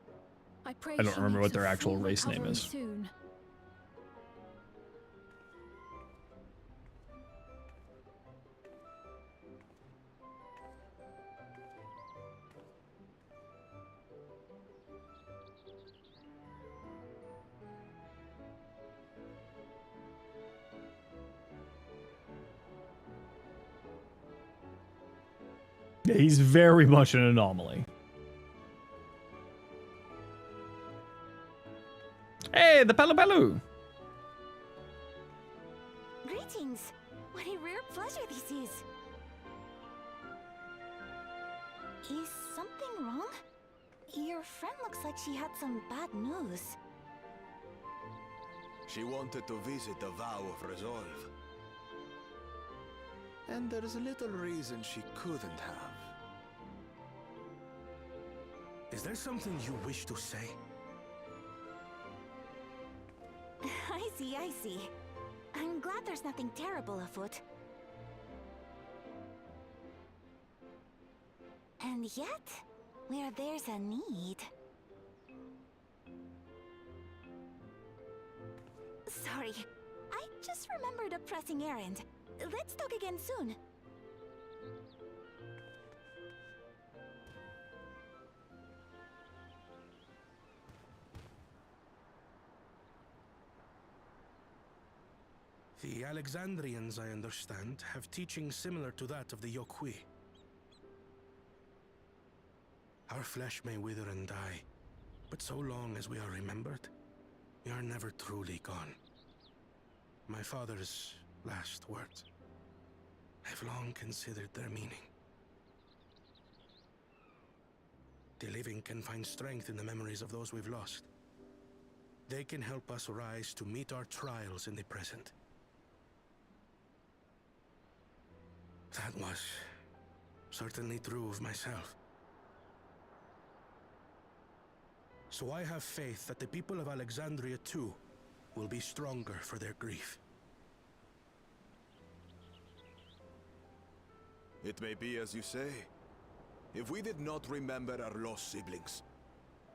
I pray I don't she remember makes what their a actual full race name recovery is. Soon. Yeah, he's very much an anomaly. Hey, the Pelu. Greetings. What a rare pleasure this is. Is something wrong? Your friend looks like she had some bad news. She wanted to visit the Vow of Resolve. And there's little reason she couldn't have. Is there something you wish to say? I see, I see. I'm glad there's nothing terrible afoot. And yet, where there's a need... Sorry, I just remembered a pressing errand. Let's talk again soon. The Alexandrians, I understand, have teachings similar to that of the Yokui. Our flesh may wither and die, but so long as we are remembered, we are never truly gone. My father's last words. I've long considered their meaning. The living can find strength in the memories of those we've lost. They can help us rise to meet our trials in the present. That was certainly true of myself. So I have faith that the people of Alexandria too will be stronger for their grief. It may be as you say. If we did not remember our lost siblings,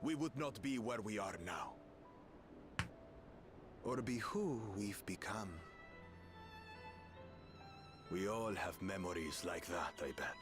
we would not be where we are now. Or be who we've become. We all have memories like that, I bet.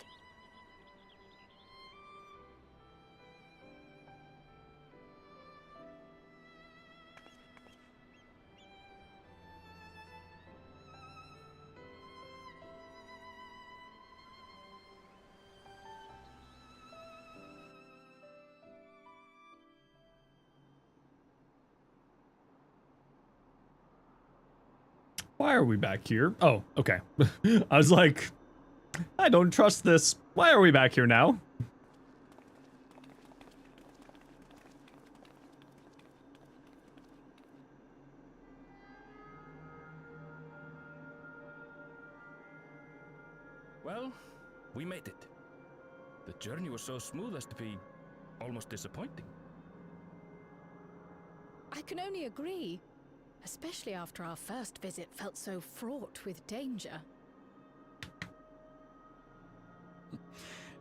Why are we back here? Oh, okay. I was like, I don't trust this. Why are we back here now? Well, we made it. The journey was so smooth as to be almost disappointing. I can only agree. Especially after our first visit felt so fraught with danger.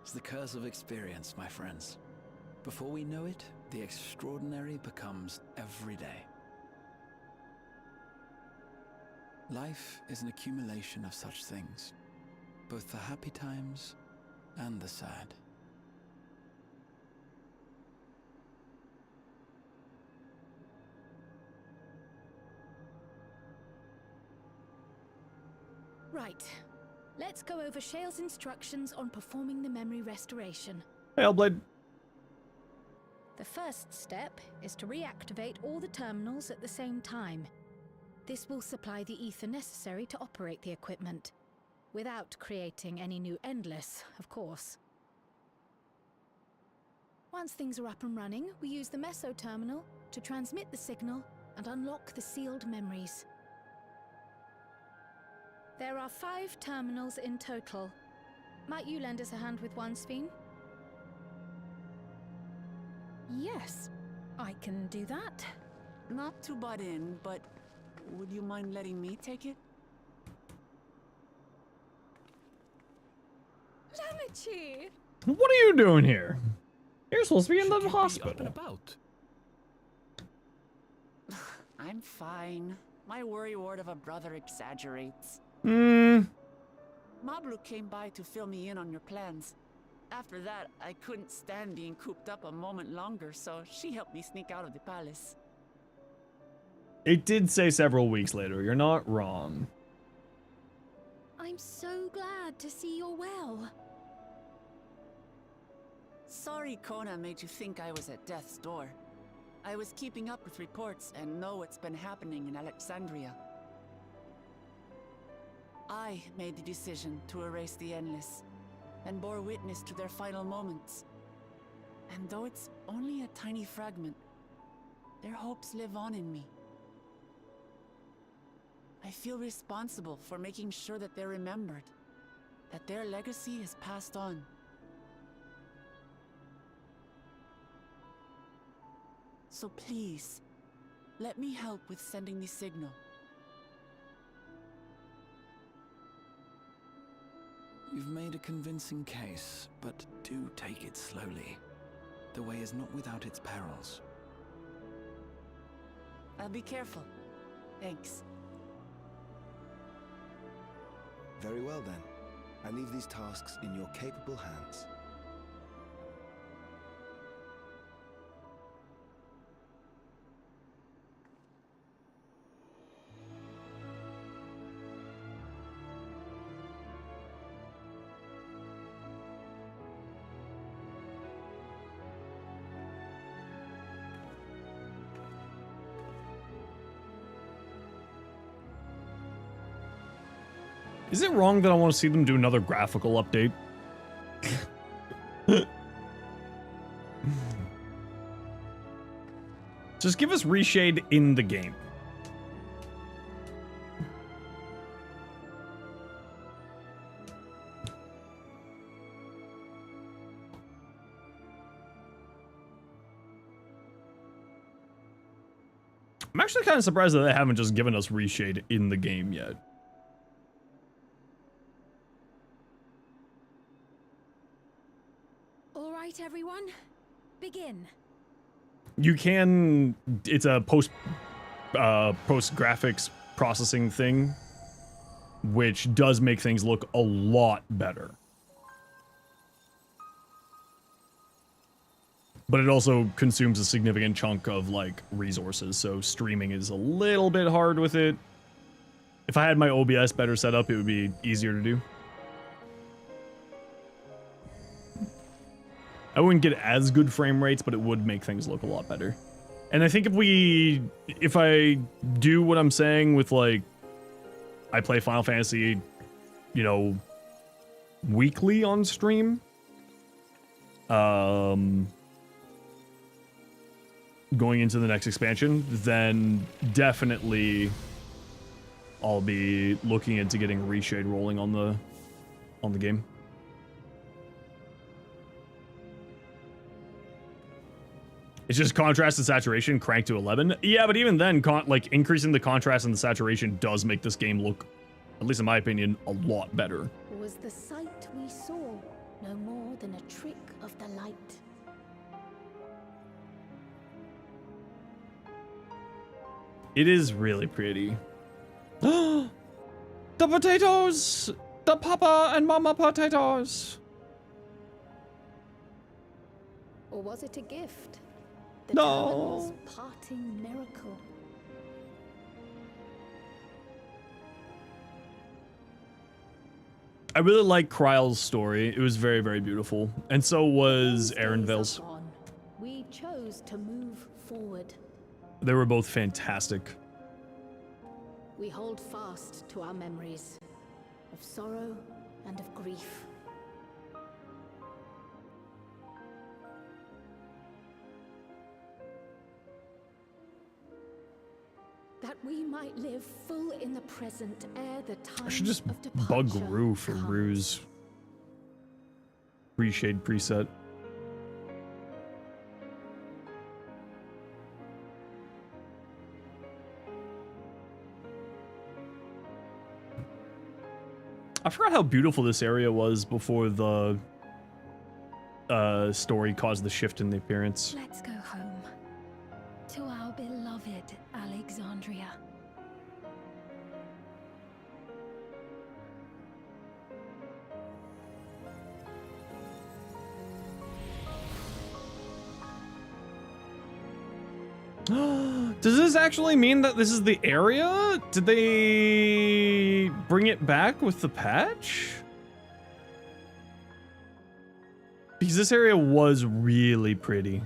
It's the curse of experience, my friends. Before we know it, the extraordinary becomes every day. Life is an accumulation of such things, both the happy times and the sad. Right. Let's go over Shale's instructions on performing the memory restoration. Hellblade. The first step is to reactivate all the terminals at the same time. This will supply the ether necessary to operate the equipment, without creating any new Endless, of course. Once things are up and running, we use the Meso terminal to transmit the signal and unlock the sealed memories. There are 5 terminals in total. Might you lend us a hand with one, Sphene? Yes, I can do that. Not to butt in, but would you mind letting me take it? Lamichi! What are you doing here? You're supposed to be in the hospital. I'm fine. My worrywart of a brother exaggerates. Mablu came by to fill me in on your plans. After that, I couldn't stand being cooped up a moment longer, so she helped me sneak out of the palace. It did say several weeks later. You're not wrong. I'm so glad to see you're well. Sorry Kona made you think I was at death's door. I was keeping up with reports and know what's been happening in Alexandria. I made the decision to erase the Endless, and bore witness to their final moments. And though it's only a tiny fragment. Their hopes live on in me. I feel responsible for making sure that they're remembered, that their legacy is passed on. So please, let me help with sending the signal. You've made a convincing case, but do take it slowly. The way is not without its perils. I'll be careful. Thanks. Very well then. I leave these tasks in your capable hands. Is it wrong that I want to see them do another graphical update? Just give us reshade in the game. I'm actually kind of surprised that they haven't just given us reshade in the game yet. All right, everyone, begin. You can, it's a post graphics processing thing, which does make things look a lot better. But it also consumes a significant chunk of like resources, so streaming is a little bit hard with it. If I had my OBS better set up, it would be easier to do. I wouldn't get as good frame rates, but it would make things look a lot better. And I think if I do what I'm saying with like, I play Final Fantasy, you know, weekly on stream, going into the next expansion, then definitely I'll be looking into getting reshade rolling on the game. It's just contrast and saturation cranked to 11. Yeah, but even then, like increasing the contrast and the saturation does make this game look, at least in my opinion, a lot better. Was the sight we saw no more than a trick of the light? It is really pretty. The potatoes! The papa and mama potatoes! Or was it a gift? The No. Terminal's parting miracle. I really like Kryle's story. It was very, very beautiful. And so was Arenvale's. We chose to move forward. They were both fantastic. We hold fast to our memories of sorrow and of grief. That we might live full in the present ere the time I should just of departure bug Rue for Rue's reshade preset. I forgot how beautiful this area was before the story caused the shift in the appearance. Let's go home. To our beloved Alexandria. Does this actually mean that this is the area? Did they bring it back with the patch? Because this area was really pretty.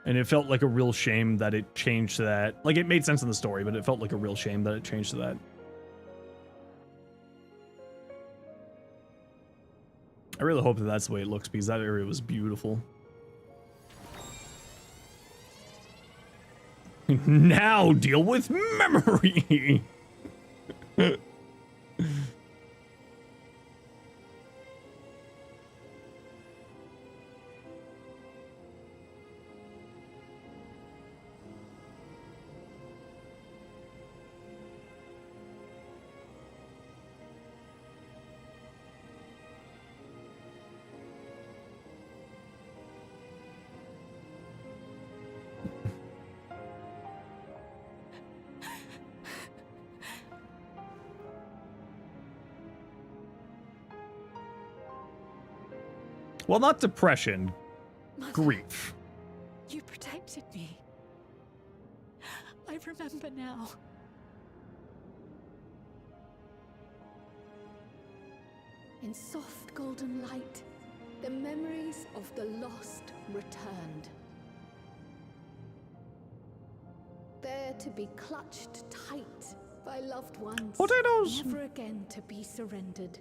And it felt like a real shame that it changed to that. Like, it made sense in the story, but it felt like a real shame that it changed to that. I really hope that that's the way it looks, because that area was beautiful. Now deal with memory. Well, not depression, Mother, grief. you protected me. I remember now. In soft golden light, the memories of the lost returned. There to be clutched tight by loved ones. Potatoes! Never again to be surrendered.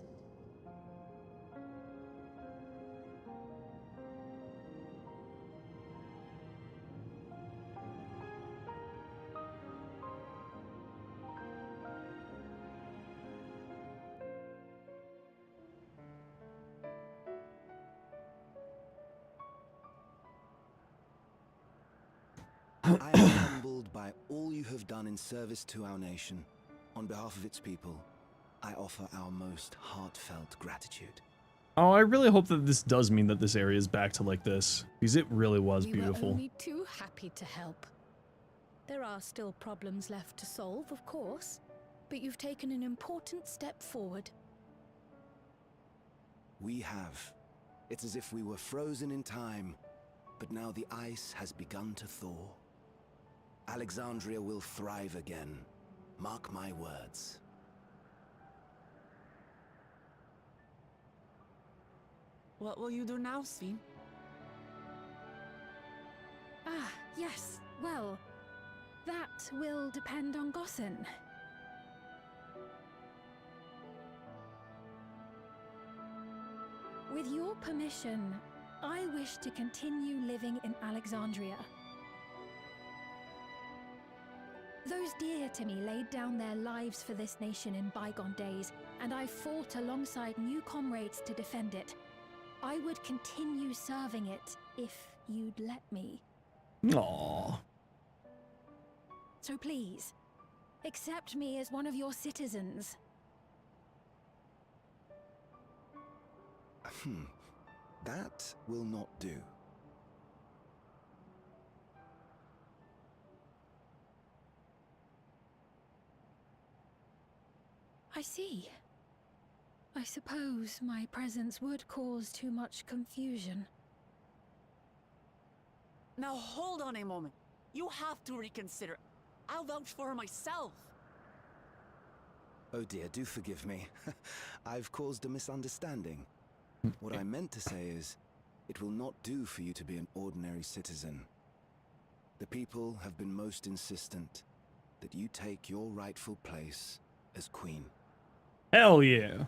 I am humbled by all you have done in service to our nation. On behalf of its people, I offer our most heartfelt gratitude. Oh, I really hope that this does mean that this area is back to like this, because it really was We beautiful. were only too happy to help. There are still problems left to solve, of course, but you've taken an important step forward. We have. It's as if we were frozen in time, but now the ice has begun to thaw. Alexandria will thrive again. Mark my words. What will you do now, Sven? Ah, yes. Well, that will depend on Gossen. With your permission, I wish to continue living in Alexandria. Those dear to me laid down their lives for this nation in bygone days, and I fought alongside new comrades to defend it. I would continue serving it if you'd let me. Aww. So please, accept me as one of your citizens. That will not do. I see. I suppose my presence would cause too much confusion. Now hold on a moment. You have to reconsider. I'll vouch for her myself. Oh dear, do forgive me. I've caused a misunderstanding. What I meant to say is, it will not do for you to be an ordinary citizen. The people have been most insistent that you take your rightful place as queen. Hell yeah.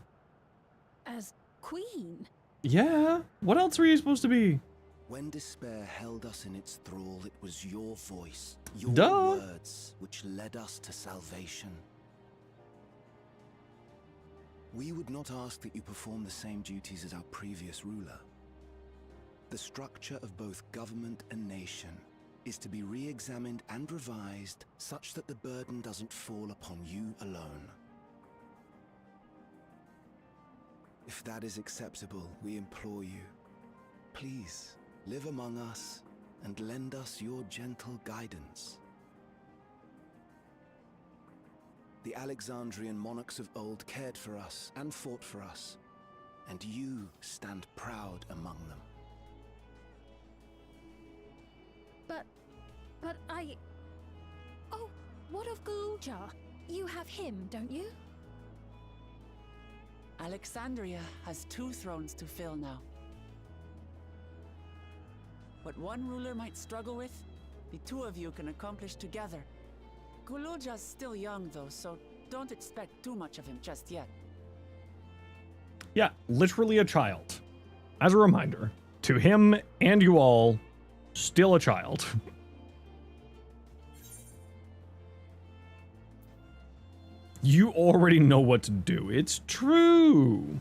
As queen? Yeah. What else were you supposed to be? When despair held us in its thrall, it was your voice, your words, which led us to salvation. We would not ask that you perform the same duties as our previous ruler. The structure of both government and nation is to be re-examined and revised such that the burden doesn't fall upon you alone. If that is acceptable, we implore you, please live among us and lend us your gentle guidance. The Alexandrian monarchs of old cared for us and fought for us, and you stand proud among them. But I... Oh, what of Galuja? You have him, don't you? Alexandria has 2 thrones to fill now. What one ruler might struggle with, the 2 of you can accomplish together. Guluja's still young though, so don't expect too much of him just yet. Yeah, literally a child. As a reminder, to him and you all, still a child. You already know what to do. It's true.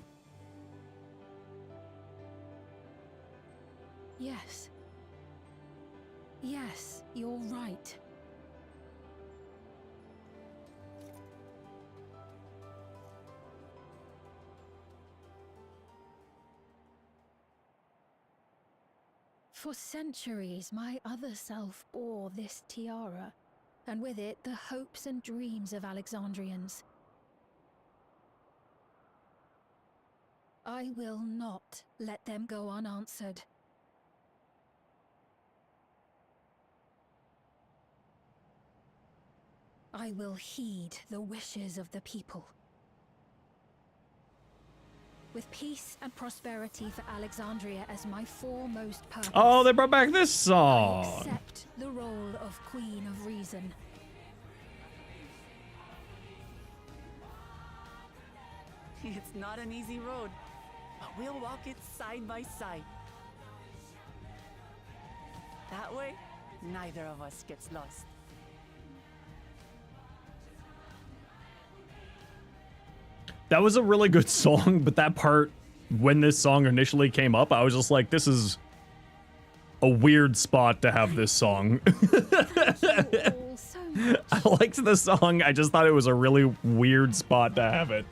Yes. Yes, you're right. For centuries, my other self bore this tiara, and with it the hopes and dreams of Alexandrians. I will not let them go unanswered. I will heed the wishes of the people. With peace and prosperity for Alexandria as my foremost purpose. Oh, they brought back this I song. accept the role of Queen of Reason. It's not an easy road, but we'll walk it side by side. That way, neither of us gets lost. That was a really good song, but that part, when this song initially came up, I was just like, this is a weird spot to have this song. I liked the song, I just thought it was a really weird spot to have it.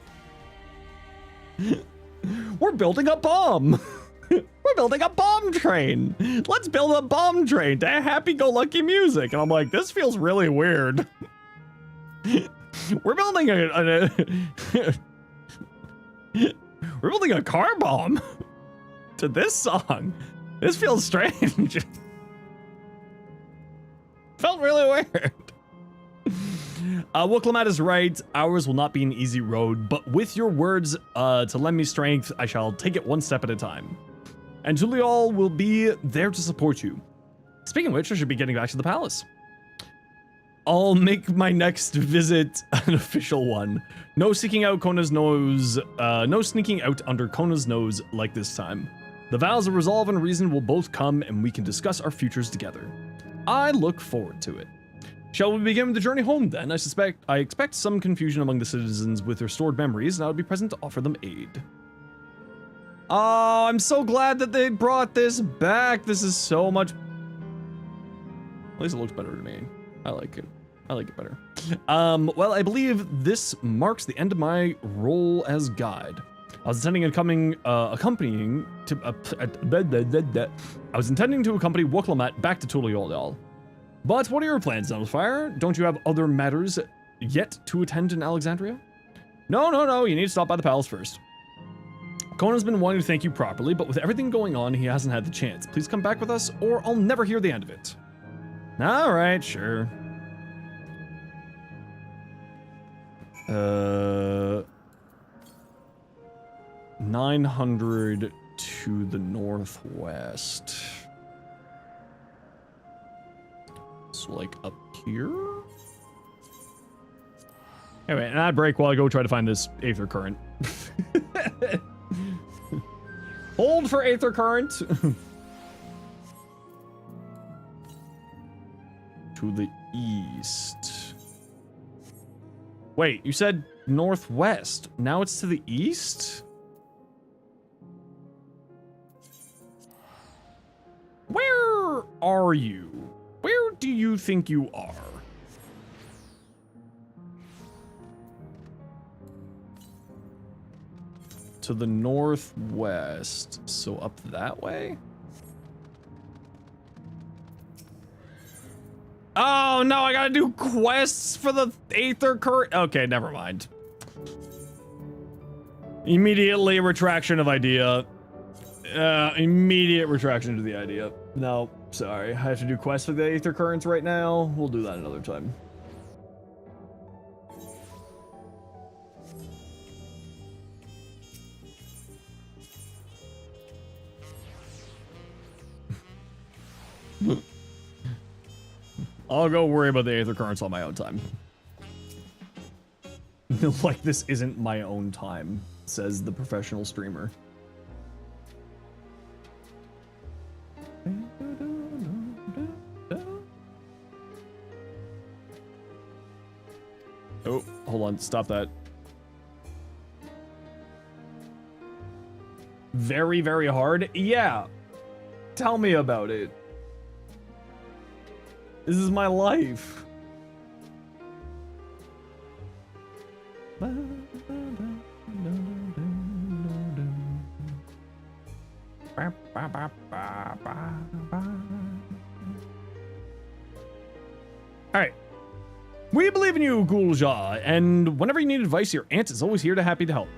We're building a bomb! We're building a bomb train! Let's build a bomb train to happy-go-lucky music! And I'm like, this feels really weird. We're building we're building a car bomb to this song. This feels strange. Felt really weird. Wooklamat is right. Ours will not be an easy road, but with your words to lend me strength, I shall take it one step at a time. And Tulial will be there to support you. Speaking of which, I should be getting back to the palace. I'll make my next visit an official one. No seeking out Kona's nose, no sneaking out under Kona's nose like this time. The vows of resolve and reason will both come and we can discuss our futures together. I look forward to it. Shall we begin the journey home then? I expect some confusion among the citizens with their stored memories, and I will be present to offer them aid. Oh, I'm so glad that they brought this back. This is so much... At least it looks better to me. I like it. I like it better. Well, I believe this marks the end of my role as guide. I was intending accompany Wooklamat back to Tulial. But what are your plans, Zenosfire? Don't you have other matters yet to attend in Alexandria? No, you need to stop by the palace first. Kona's been wanting to thank you properly, but with everything going on, he hasn't had the chance. Please come back with us, or I'll never hear the end of it. Alright, sure. 900 to the northwest. So like up here? Anyway, an ad break while I go try to find this Aether Current. Hold for Aether Current. To the east. Wait, you said northwest. Now it's to the east? Where are you? Where do you think you are? To the northwest. So up that way? Oh no, I gotta do quests for the Aether Current. Okay, never mind. Immediately retraction of idea. Immediate retraction to the idea. No, sorry. I have to do quests for the Aether Currents right now. We'll do that another time. I'll go worry about the Aether Currents on my own time. Like this isn't my own time, says the professional streamer. Oh, hold on, stop that. Very, very hard? Yeah. Tell me about it. This is my life. Alright. We believe in you, Gulja, and whenever you need advice, your aunt is always happy to help.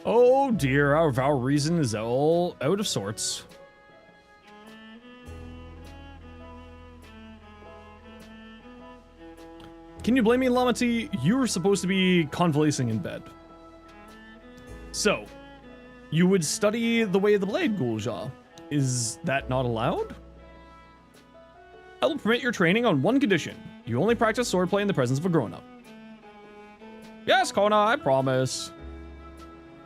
Oh dear, our vow reason is all out of sorts. Can you blame me, Lamati? You were supposed to be convalescing in bed. So, you would study the way of the blade, Gulja. Is that not allowed? I will permit your training on one condition. You only practice swordplay in the presence of a grown-up. Yes, Kona, I promise.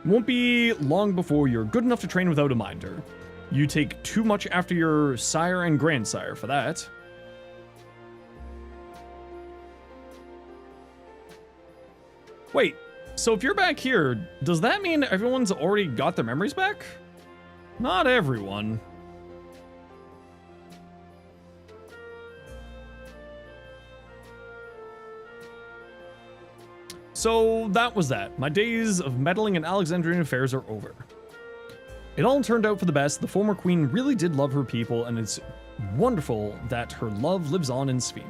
Won't be long before you're good enough to train without a minder. You take too much after your sire and grandsire for that. Wait, so if you're back here, does that mean everyone's already got their memories back? Not everyone. So that was that. My days of meddling in Alexandrian affairs are over. It all turned out for the best. The former queen really did love her people, and it's wonderful that her love lives on in Sphene.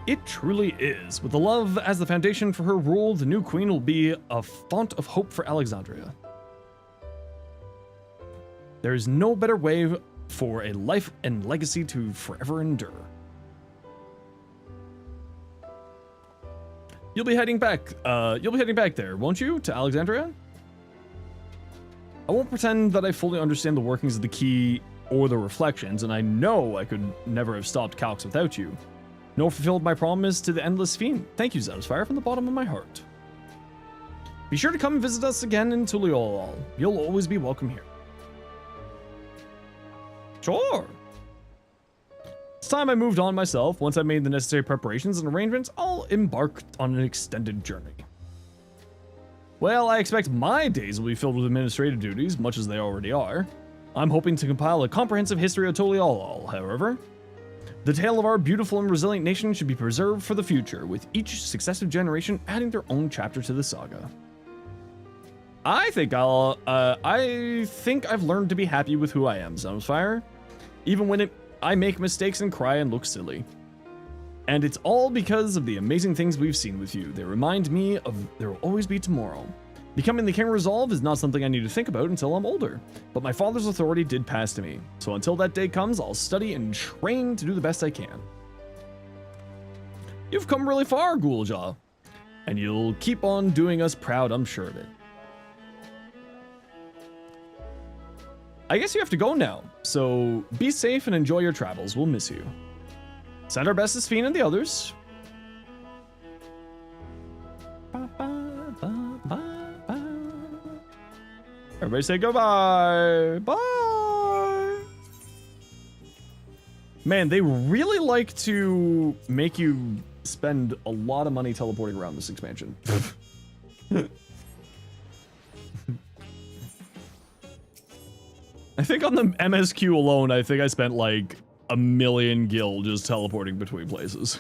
It truly is. With the love as the foundation for her rule, the new queen will be a font of hope for Alexandria. There is no better way for a life and legacy to forever endure. You'll be heading back there, won't you, to Alexandria? I won't pretend that I fully understand the workings of the key or the reflections, and I know I could never have stopped Calx without you, nor fulfilled my promise to the endless fiend. Thank you, Zenosfire, from the bottom of my heart. Be sure to come and visit us again in Tuliolal. You'll always be welcome here. Sure. It's time I moved on myself. Once I made the necessary preparations and arrangements, I'll embark on an extended journey. Well, I expect my days will be filled with administrative duties, much as they already are. I'm hoping to compile a comprehensive history of Tuliolal, however. The tale of our beautiful and resilient nation should be preserved for the future, with each successive generation adding their own chapter to the saga. I think I've learned to be happy with who I am, Zenosfire. Even when I make mistakes and cry and look silly. And it's all because of the amazing things we've seen with you. They remind me of there will always be tomorrow. Becoming the King of Resolve is not something I need to think about until I'm older, but my father's authority did pass to me. So until that day comes, I'll study and train to do the best I can. You've come really far, Ghouljaw, and you'll keep on doing us proud, I'm sure of it. I guess you have to go now, so be safe and enjoy your travels. We'll miss you. Send our best to Sphene and the others. Everybody say goodbye. Bye. Man, they really like to make you spend a lot of money teleporting around this expansion. I think on the MSQ alone, I think I spent like 1 million gil just teleporting between places.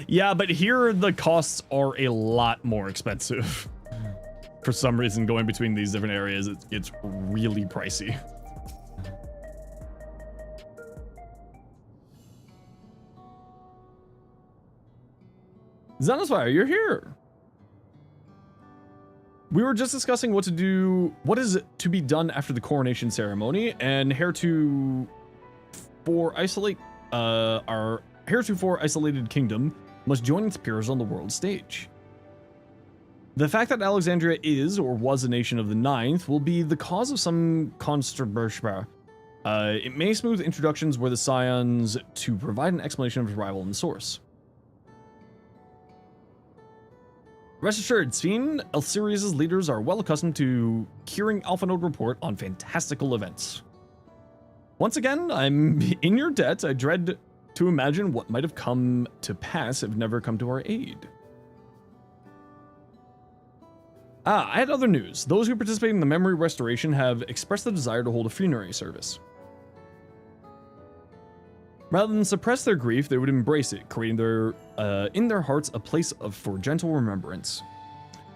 Yeah, but here the costs are a lot more expensive. For some reason, going between these different areas, it's really pricey. Zenosfire, you're here. We were just discussing what is to be done after the coronation ceremony, and our heretofore isolated kingdom must join its peers on the world stage. The fact that Alexandria is or was a nation of the 9th will be the cause of some controversy. It may smooth introductions where the scions to provide an explanation of its arrival in the source. Rest assured, Sphene, Elsirius' leaders are well accustomed to hearing Alpha Node report on fantastical events. Once again, I'm in your debt. I dread to imagine what might have come to pass if never come to our aid. I had other news. Those who participate in the memory restoration have expressed the desire to hold a funerary service. Rather than suppress their grief, they would embrace it, creating in their hearts a place for gentle remembrance.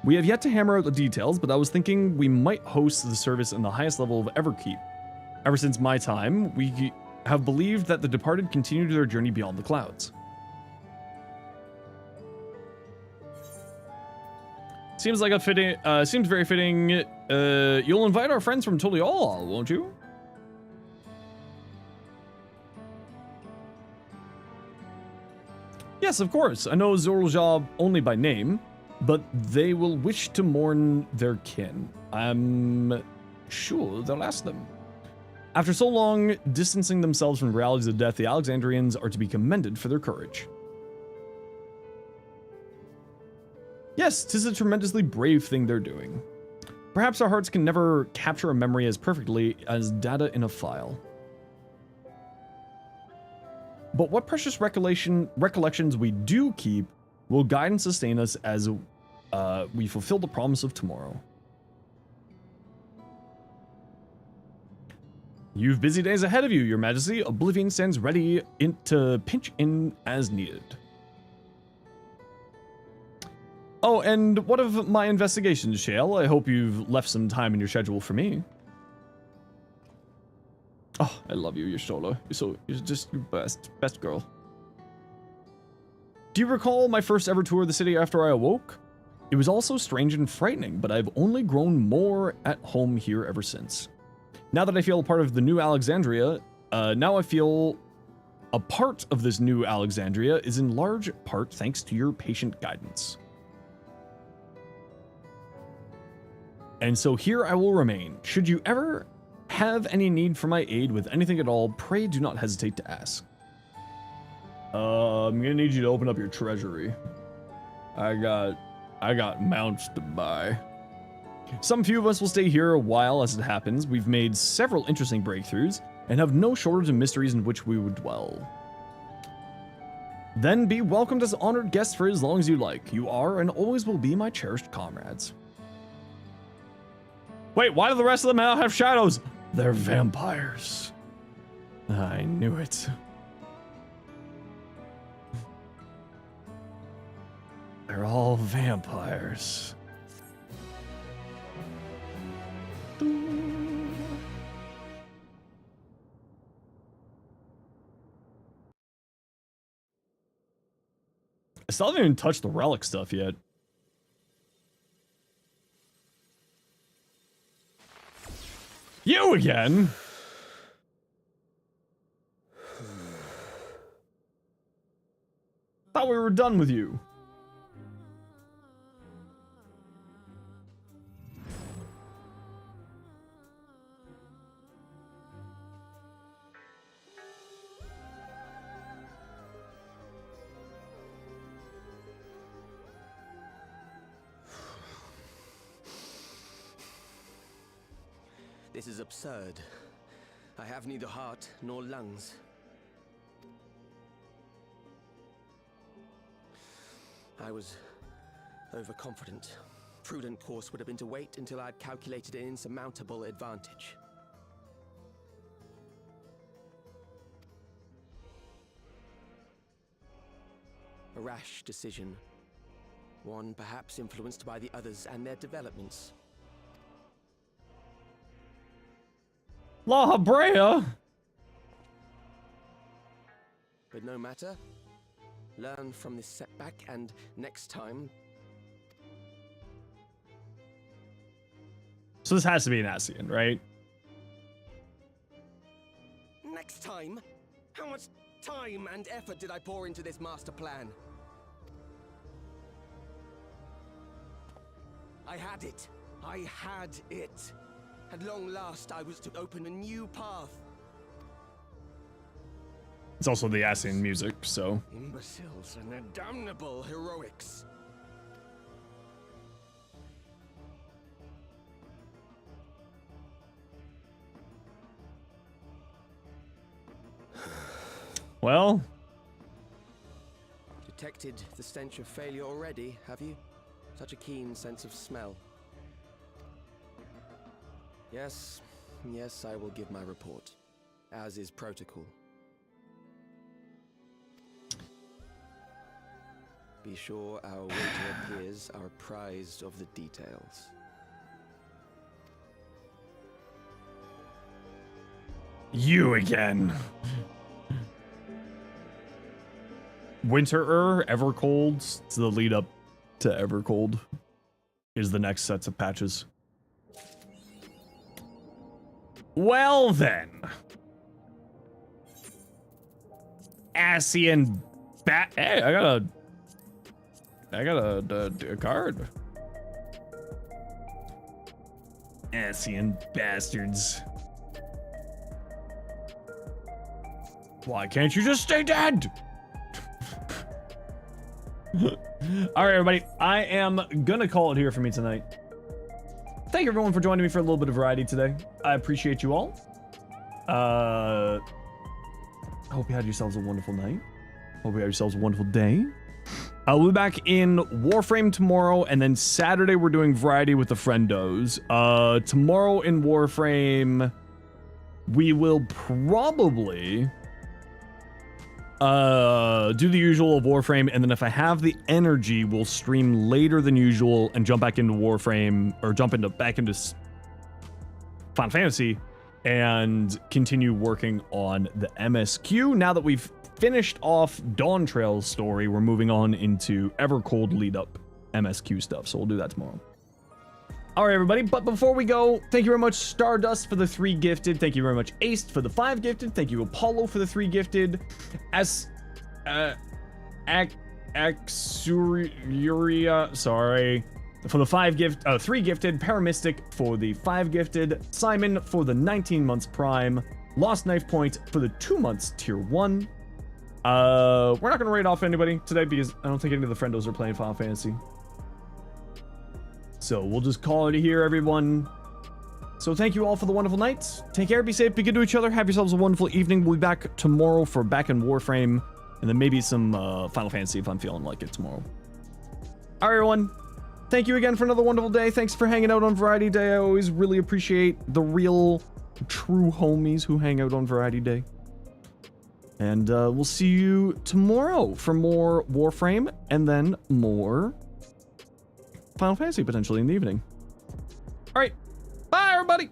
We have yet to hammer out the details, but I was thinking we might host the service in the highest level of Everkeep. Ever since my time, we have believed that the departed continued their journey beyond the clouds. Seems like a fitting. Seems very fitting. You'll invite our friends from Toliol, won't you? Yes, of course. I know Zorulja only by name, but they will wish to mourn their kin. I'm sure they'll ask them. After so long distancing themselves from the realities of death, the Alexandrians are to be commended for their courage. Yes, 'tis a tremendously brave thing they're doing. Perhaps our hearts can never capture a memory as perfectly as data in a file. But what precious recollections we do keep will guide and sustain us as we fulfill the promise of tomorrow. You've busy days ahead of you, Your Majesty. Oblivion stands ready to pinch in as needed. Oh, and what of my investigations, Shale? I hope you've left some time in your schedule for me. Oh, I love you, Yashola. You're just your best girl. Do you recall my first ever tour of the city after I awoke? It was also strange and frightening, but I've only grown more at home here ever since. Now that I feel a part of the new Alexandria, now I feel a part of this new Alexandria is in large part thanks to your patient guidance. And so here I will remain. Should you ever have any need for my aid with anything at all, pray do not hesitate to ask. I'm gonna need you to open up your treasury. I got mounts to buy. Some few of us will stay here a while as it happens. We've made several interesting breakthroughs and have no shortage of mysteries in which we would dwell. Then be welcomed as honored guests for as long as you like. You are and always will be my cherished comrades. Wait, why do the rest of them now have shadows? They're vampires. I knew it. They're all vampires. I still haven't even touched the relic stuff yet. You again? Thought we were done with you. This is absurd. I have neither heart nor lungs. I was overconfident. Prudent course would have been to wait until I'd calculated an insurmountable advantage. A rash decision. One perhaps influenced by the others and their developments. La Habrea! But no matter. Learn from this setback and next time... So this has to be an Ascian, right? Next time? How much time and effort did I pour into this master plan? I had it. I had it. At long last, I was to open a new path. It's also the Ascian music, so... Imbeciles and their damnable heroics. Well. Detected the stench of failure already, have you? Such a keen sense of smell. Yes, I will give my report, as is protocol. Be sure our waiter peers are apprised of the details. You again. Winterer, Evercold, it's the lead up to Evercold, is the next sets of patches. Well then. Asian bat. Hey, I got a card. Asian bastards. Why can't you just stay dead? All right, everybody. I am gonna call it here for me tonight. Thank you, everyone, for joining me for a little bit of variety today. I appreciate you all. I hope you had yourselves a wonderful night. Hope you had yourselves a wonderful day. I'll be back in Warframe tomorrow, and then Saturday we're doing variety with the friendos. Tomorrow in Warframe, we will probably do the usual of Warframe, and then if I have the energy, we'll stream later than usual and jump back into Warframe, or back into Final Fantasy, and continue working on the MSQ. Now that we've finished off Dawn Trail's story, we're moving on into Evercold lead up MSQ stuff, so we'll do that tomorrow. All right, everybody, but before we go, thank you very much, Stardust, for the 3 gifted. Thank you very much, Ace, for the 5 gifted. Thank you, Apollo, for the 3 gifted. Axuria, sorry, for the 3 gifted. Paramystic for the 5 gifted. Simon for the 19 months Prime. Lost Knife Point for the 2 months Tier 1. We're not going to raid off anybody today because I don't think any of the friendos are playing Final Fantasy. So we'll just call it here, everyone. So thank you all for the wonderful nights. Take care, be safe, be good to each other. Have yourselves a wonderful evening. We'll be back tomorrow for back in Warframe, and then maybe some Final Fantasy if I'm feeling like it tomorrow. All right, everyone. Thank you again for another wonderful day. Thanks for hanging out on Variety Day. I always really appreciate the real, true homies who hang out on Variety Day. And we'll see you tomorrow for more Warframe, and then more Final Fantasy potentially in the evening. All right. Bye, everybody.